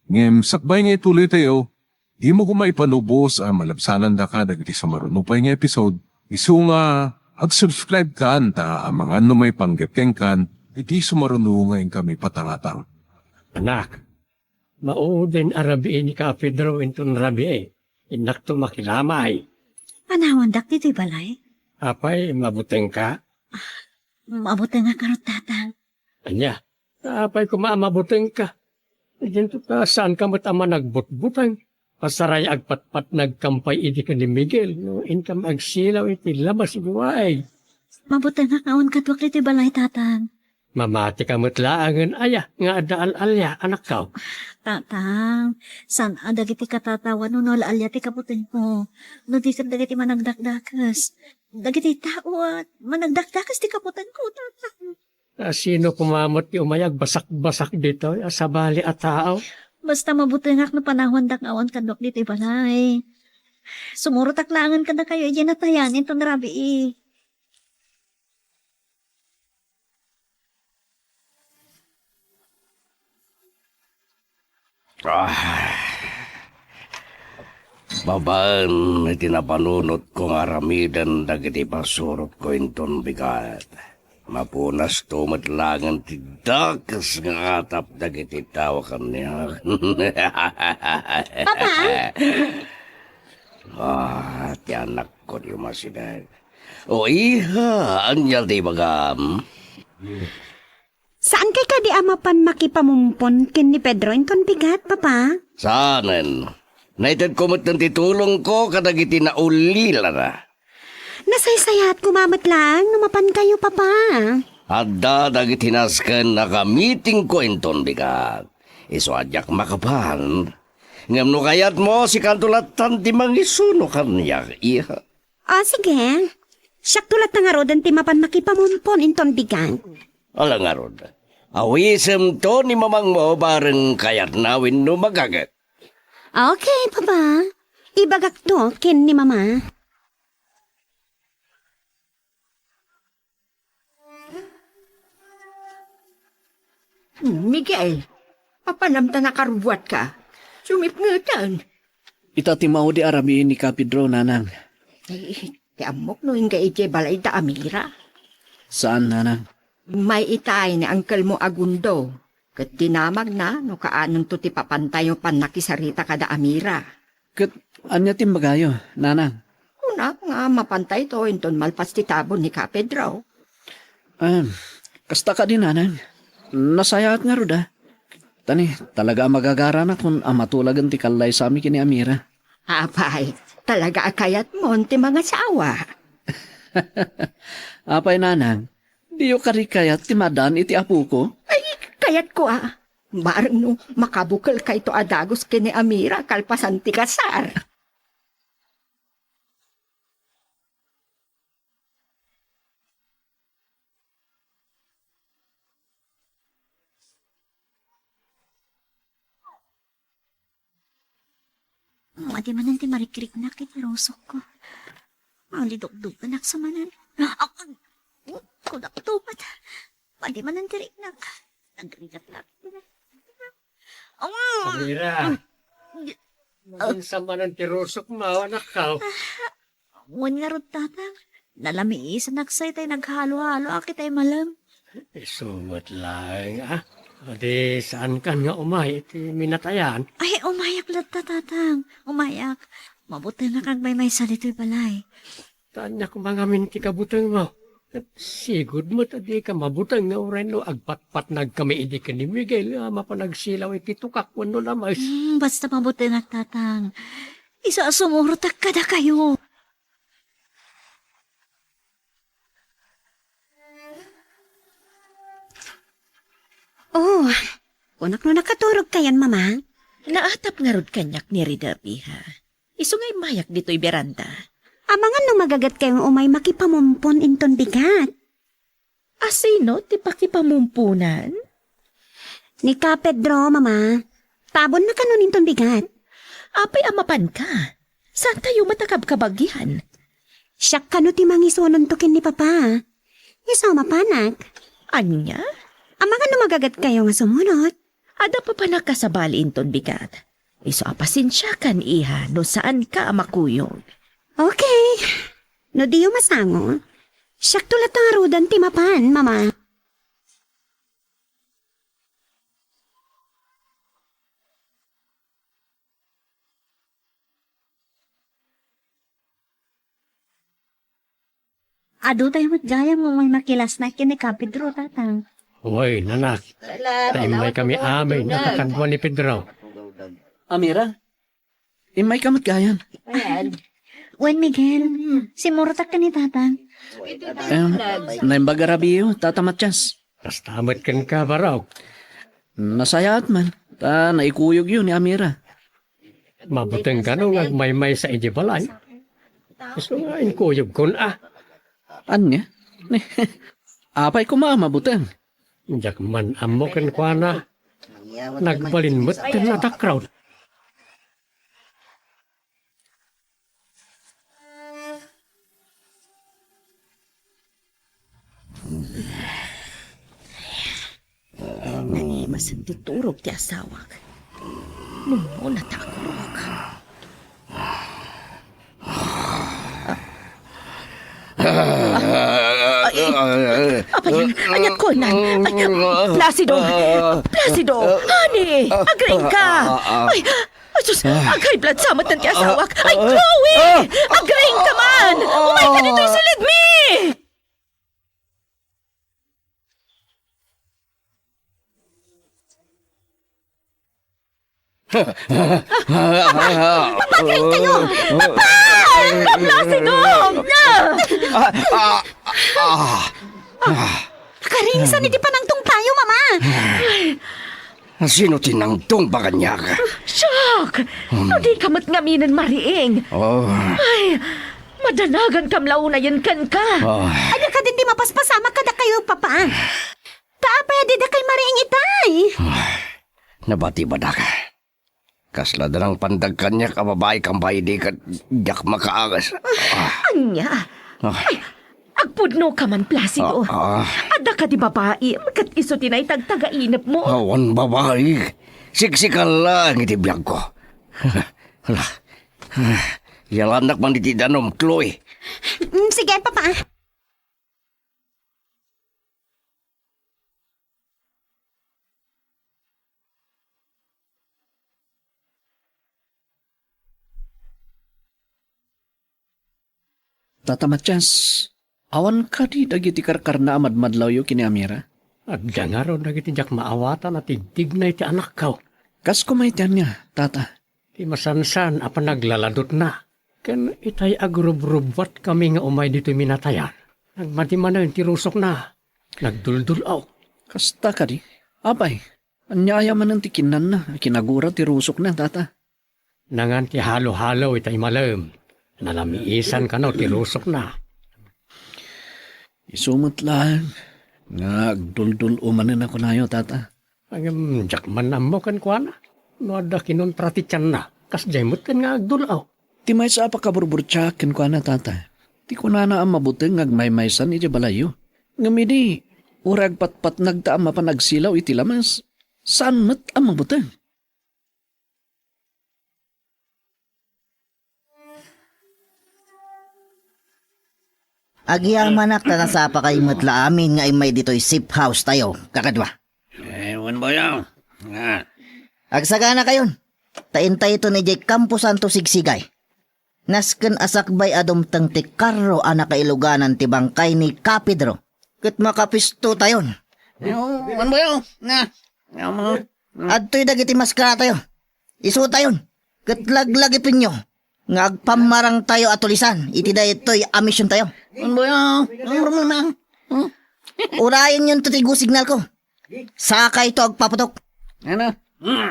Ngem, sakbay nga ituloy tayo, di mo kumaipanubos ang malabsanan da ka dagiti sumaruno pa nga episode. Isu nga, ag-subscribe ka ta ang mga ano may panggapkeng kan, iti sumaruno ngayon kami patangatang. Anak, mauden arabi ni ka Pedro inton rabi inak to makilamay. Panawandak dito'y balay. Apay, mabuteng ka? Mabuti nga karot tatang. Anya, apay kumamabuteng ka. Dito ka, saan ka matama nagbutbutang? Pasaray agpatpat nagkampay idi ka ni Miguel. No, inkam agsilaw iti labas buway. Mabuti nga kaon katwak dito'y balay tatang. Mamati ka matlaangan aya, nga adaal-alya, anak ka. Tatang, saan dagiti katatawan no alya ti kaputin mo. No di ka dagiti managdakdakas. Dagiti tao at managdakdakas ti kaputin ko, tatang. Sino kumamot ti umayag basak-basak dito, sa bali at tao? Basta mabuti nga no panahon dak awan kadwak dito'y balay. Sumuro taklangan ka na kayo, iyan itong rabi Babaan iti napanunot kong aramidan dagiti pasurot ko inton bigat. Mapunas to matlangan ti dakas nga atap dagiti tawakan niya. Papa? Ti anak ko di masidag. O iha, anyal di bagam. Saan kay ka di amapan makipamumpon ken ni Pedro inton bigat, Papa? Saanen? Naitad kumot ng titulong ko kadagiti na ulila na. Nasaysayat kumamat lang, numapan kayo, Papa. Adda dagiti nasken nakamiting ko inton bigat. Iso adyak makapan. Ngam no kayat mo si kantulatan ti mangisuno kanyak iha. Sige. Siyak tulat na nga rodan ti mapan makipamumpon inton bigat. Alang nga rod. Awisem to ni mamang mo bareng kayat nawin no magagat. Okay, Papa. Ibagak to ken ni Mama. Miguel, papanamta na karbuat ka. Sumipngutan. Itatimaw di arabi ni ka Pedro, nanang. Ti amok no hinga iti balay da Amira. Saan, nanang? May itay ni angkel mo Agundo. Kat dinamag na no kaanong to ti papantay yung panakisarita kada Amira. Kat, anya timbagayo, nanang? Una nga mapantay to inton malpas ti tabon ni ka Pedro. Kasta ka din, nanang. Nasayat nga ruda. Tani, talaga magagara na kung amatulagan ti kalay sa amin kini Amira. Apay, talaga akayat mo ti mga sawa. Apay, nanang, di yung karikayat ti madan iti apu ko? Ay, kayat ko Barang no, makabukal kay to adagos kini Amira kalpasan ti kasar. Madi manan ti marikrik na kitirosok ko. Maulidok-dok anak sa manan. Kudak tupat. Madi manan ti riknak. Nagrigat-lag. Amira, manan sa manan tirosok mo, anak ka. Wan nga rod tatang. Nalami isa nagsay tayo naghalo-halo. Akit ay malam. Isumat lang, Adi, saan kan nga umay, iti minatayan? Ay, umayak lang tatang. Umayak. Mabuti na kang may salito'y balay. Tanya ko mga minti kabutang mo. At sigod mo tadi ka mabutang nga uray no agpatpat nagkami idi ka ni Miguel. Mapanagsilaw iti tukak wano namas. Basta mabuti na tatang. Isa sumurutak ka na kayo. Oh, unak no nakaturog kayan, Mama. Naatap nga rod kanyak ni Rida, piha. Iso nga'y mayak dito'y beranda. Amangan no magagat kayong umay makipamumpon inton bigat. Asino ti pakipamumpunan? Ni Ka Pedro, mama. Tabon na kanon inton bigat. Apay amapan ka. Saan tayo matakab-kabagyan? Siyak kano ti mangisunon tokin ni papa. Isaw mapanak. Anya? Amangan no magagat kayo nga sumunod. Ada pa nakasabali inton bigat. Iso apasensya kan iha no saan ka makuyog. Okay. No di yung masango. Siyak tulat ang arudan ti mapan, mama. Ado tayo matgaya mo may makilas na kini Ka Pedro, tatang. Uy, nanak. Taimay kami amay nakakagwa ni Pedro. Amira, imay ka matgayan. Wen Miguel, si Muratak ka ni tatang. Naimbagarabiyo, Tata Matyas. Kastamat kan ka baraw. Nasayat man. Naikuyog yun ni Amira. Mabuteng ganong agmay-may sa ijibalay. Gusto nga inkuyog kun Anya? Apay ko mabuteng. Jak man amo kan kuana. Nagbalin mo't tinatakraw. Naimasan ti turog ti asawak. Numo na takurog. Apayan, anyat ko nan. Placido! Placido! Honey! Agreng ka! Ay, sus, agay blood samat ng ti asawak. Ay, Chloe! Agreng ka man! Umay ka dito silid me! Papagay kayo! Papay! Placido! Karingsan iti panangtong tayo, mama. Sino tinangtong ba kanya ka? Shock! Di ka matngaminan mariing. Ay, madanagan kam launa yan kan ka. Ano ka din di mapaspasama kada kayo, papa? Taapaya di da kay mariing itay. Nabati ba da ka? Kasla da ng pandag kanya kababay kang baydi ka yak makaagas. Anya? Ay, agpudno ka man, Placido. Ada ka di babae, kat iso tinay tagtagainap mo. Awan babae. Siksikan lang iti biyag ko. Hala. Yalanak man iti danom, Chloe. Sige, papa. Tata Matyas, awan ka di dagiti karkarna amadmadlaw yu kini Amira. Agda nga ron nagitijak maawatan at idig na iti anak ka. Kas kumaitian niya, Tata. Ti masansan apan naglaladot na. Ken itay agrub-rubat kami nga umay dito minatayan. Nagmatiman na yung tirusok na. Nagduldulaw. Kasta ka di. Apay, anyaya man ang tikinan na. Kinagura tirusok na, Tata. Nangan ti halo-halo itay malam. Nalamiisan ka no, tirusok na. Isumot lang. Nagduldul umanin ako na Tata. Ang jakman na mo kan kuana. No ada kinontrati tiyan na. Kas jaymot kan nga agdulaw. Ti may sa apakaburburtsakin ko na, Tata. Ti ko na ang mabuteng ngagmaymaysan iti balayo. Ngamidi, urag patpat nagtaam mapanagsilaw iti lamas. Saan mat ang mabuteng? Agyamanak na nasapa kay matla amin nga imay dito'y safe house tayo, kakadwa. Ewan ba yan? Agsagana kayon. Taintay ito ni Jay Campo Santo Sigsigay. Nasken asakbay adom tang ti Carro anak kailuganan ti bangkay ni Ka Pedro. Ket makapisto tayon. Ewan ba yan? Adto'y dagiti maskara tayo. Isu tayon. Ket laglag ipinyo. Ngagpamarang tayo atulisan. Iti daytoy amisyon tayo. Urayan yun to tigo signal ko. Saka ito agpaputok.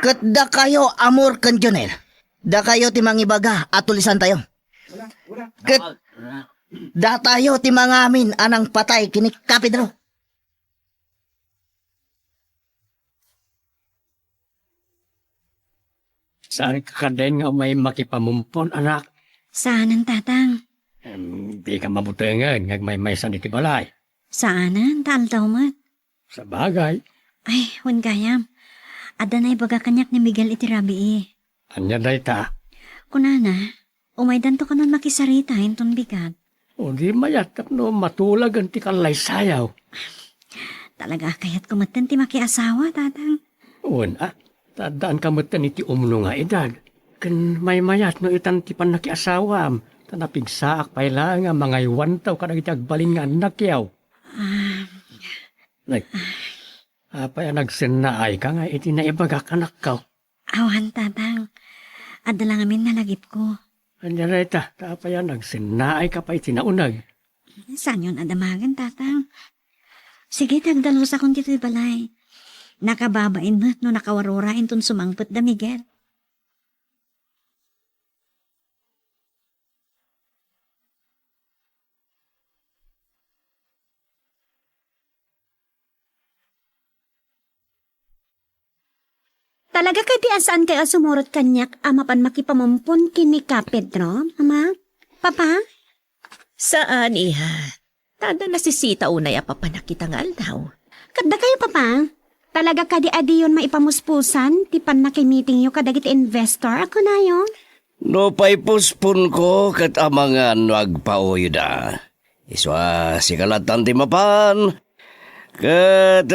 Ket da kayo amor kan Jonel. Da kayo ti mangibaga atulisan tayo. Ket, datayo ti mga amin anang patay kini Kapidro. Saan ka din nga may makipamumpon, anak? Saanan, tatang? Di ka mabutingan, ngag may sa iti balay. Saanan, taldaw mo? Sa bagay, Ay, wan gayam. Ada na ibaga kanyak ni Miguel iti rabi anya day ta. Kunana, umaydan to ka nun makisarita inton bigat. O di mayat no matulag ang ti kalay sayaw. Talaga kayat kumatan ti makiasawa, tatang. Una, tadaan ka matan iti umno nga edad. Kan may mayat no itan ti pan nakiasawam. Tanapigsaak paila nga mga iwantaw kadang iti agbalin nga anak yaw. Apay nagsinnaay ka nga iti naibaga kanak ka. Awan, tatang. Ada lang amin nalagip ko. Anya reta, tapay nagsinnaay ka pa iti naunag. Saan yun adamagan, tatang? Sige, tagdalos akong dito'y balay. Nakababain mo no nakawarura inton sumangpot da Miguel. Talaga kay ti asaan kaya sumurot kanyak amapan makipamumpon kini ka Pedro, ama? Papa? Saan, iha? Tada nasisita unay apapanakita nga aldaw. Kadda kayo, papa? Talaga ka di adiyon maipamuspusan ti pan nakimiting yo kadagiti investor ako na yon? No pa'y puspon ko kat amangan agpaoyda. Iswa si kalatan ti mapan. Kat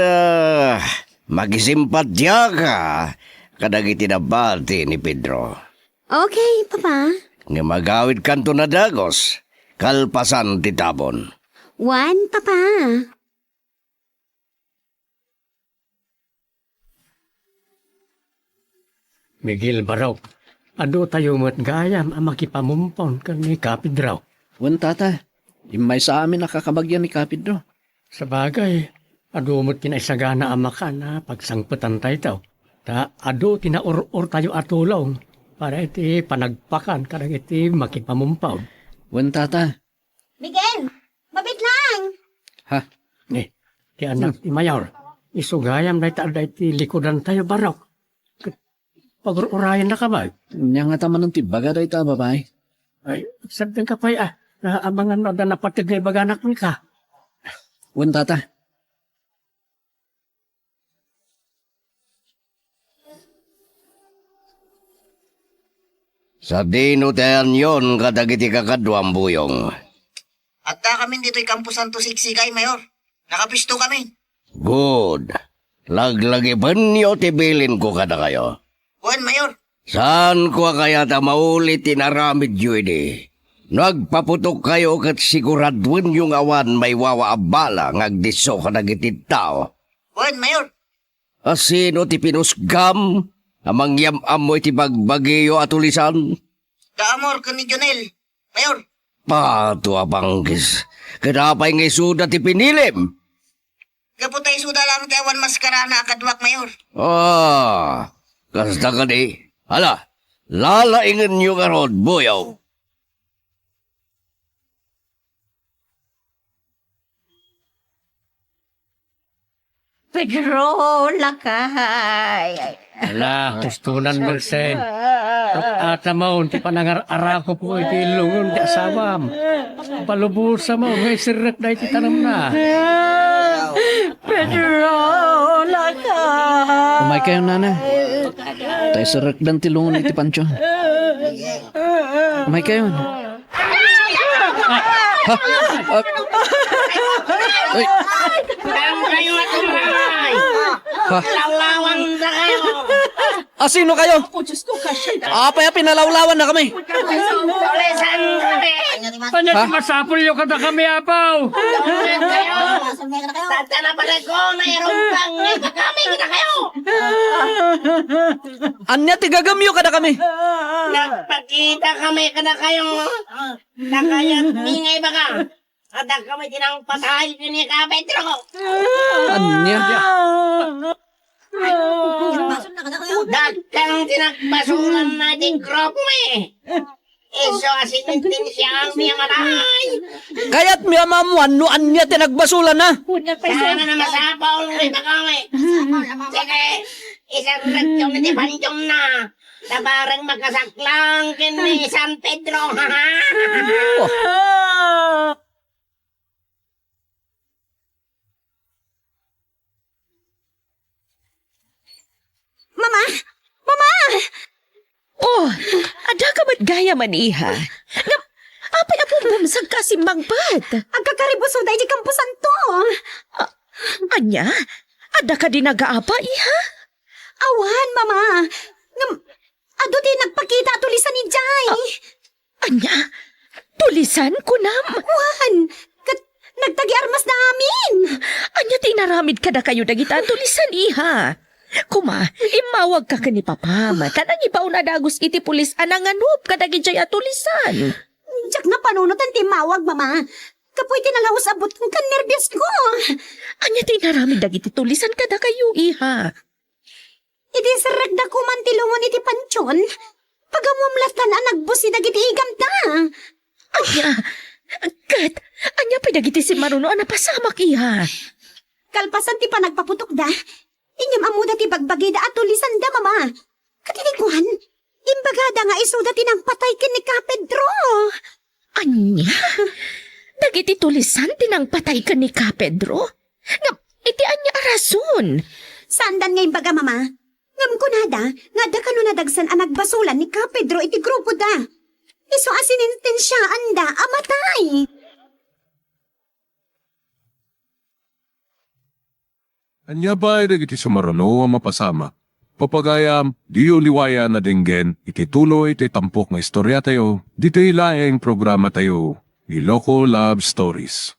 magisimpat diya ka kadagiti nabati ni Pedro. Okay, papa. Nga magawid kanto na dagos, kalpasan ti tabon. One, papa. Miguel Baraw, ado tayo mo't gayam ang makipamumpon kan ni Kapidraw. Wan tata, imay sa amin nakakabagyan ni Kapidro. Sa bagay, ado mo't kinaisagana ang maka na pagsangputan tayo taw. Ta ado tinaur-ur tayo atulong para iti panagpakan kadang iti makipamumpaw. Wan tata, Miguel, mabit lang. ha? Ti anak ti Mayor, isugayam dahi ta iti likodan tayo Barok. Pag-urayan na kamay. Nya nga taman ng tibaga dahi ta, babay. Ay, sabdang ka pa'y naamangan na da napatig na ibaganak ni ka. Wan tata, Sa dinutayan yon kadagiti kakadwang buyong. At kami dito'y Campo Santo Siksikay, Mayor. Nakapisto kami. Good. Laglagi banyo tibilin ko kada kayo. Juan, Mayor. Saan ko kaya ta maulit tinaramid yun Nagpaputok kayo kat siguradwan yung awan may wawa abala ngagdiso ka nagiti tao. Juan, Mayor. Asino ti pinusgam? Amang yam-am mo iti bagbagiyo at ulisan? Kaamor ka ni Jonel. Mayor. Pato abanggis. Kadapay nga isuda ti pinilim. Kaputay suda lang ti awan maskara na akadwak, Mayor. Kasta ka di. Hala, lalaingan nyo ka rod, buyaw. Pedro, lakay. Ala, kustunan mo sen. Ata mo, ti panangar-ara ko po iti lungon di asawam. Palubusa mo, may sirek na iti tanam na. Pedro, lakay. umay kayo nana. Tayo sarak dan tilungan iti Pancho. Umay kayo. Ha? Ay! Ha? Sino kayo? Apay, pinalawlawan na kami. Panya masapul yung kada kami, apaw. Anya, tigagamyo kada kami. Nagpakita kami kada kayong nakayat mingay baga. At kami tinang patay ni Kapitro. Anya? Dagang tinagpasukan natin krop mo eh. Iso asinuntin siya ang mga matay. Kaya't miya mamuan no anya tinagbasulan na. Sana na masapaw ng ibakang eh. Sige, isang ragyong na di panjong na. Tabarang makasaklang kini San Pedro. Mama! Mama! Oh, ada ka ba't gaya man iha? Apay apong bumsag ka si Mangbad. Ang kakaribos mo di kampusan to! Anya, ada ka din nag-aapa iha? Awan, mama! Ado din nagpakita tulisan ni Jai! Anya, tulisan ko nam. Awan! Nagtagi-armas na amin! Anya tinaramid ka na kayo dagita tulisan iha. Kuma, imawag ka ni Papa. Tanang ibaw na dagos iti pulis ananganup ka dagi jay atulisan. Diyak na panunutan timawag, mama. Kapoy tinalawos abot kong kanervyos ko. Anya tinaramid dagiti tulisan ka da kayo iha. Iti sarag da kumantilungon iti pansyon. Pagamumlatan na nagbusi dagiti igam ta. Anya, kat, anya pa dagiti si Maruno na pasamak iha. Kalpasan ti pa nagpaputok da. Inyam amuda ti bagbagi da at tulisan da, mama. Katiniguan, imbagada nga isuda ti nang patay kin ni Ka Pedro. Anya? Dagiti tulisan tinang patay ka ni Ka Pedro? Ngam, iti anya arason? Sandan nga imbaga, mama. Ngam kunada, nga da kano nadagsan ang nagbasulan ni Ka Pedro iti grupo da. Iso asinintin siya anda, amatay. Anya ba iti sumarano ang mapasama? Papagayam, di uliwaya na dinggen, iti tuloy iti tampok nga istorya tayo, dito ilaing programa tayo, Iloko Love Stories.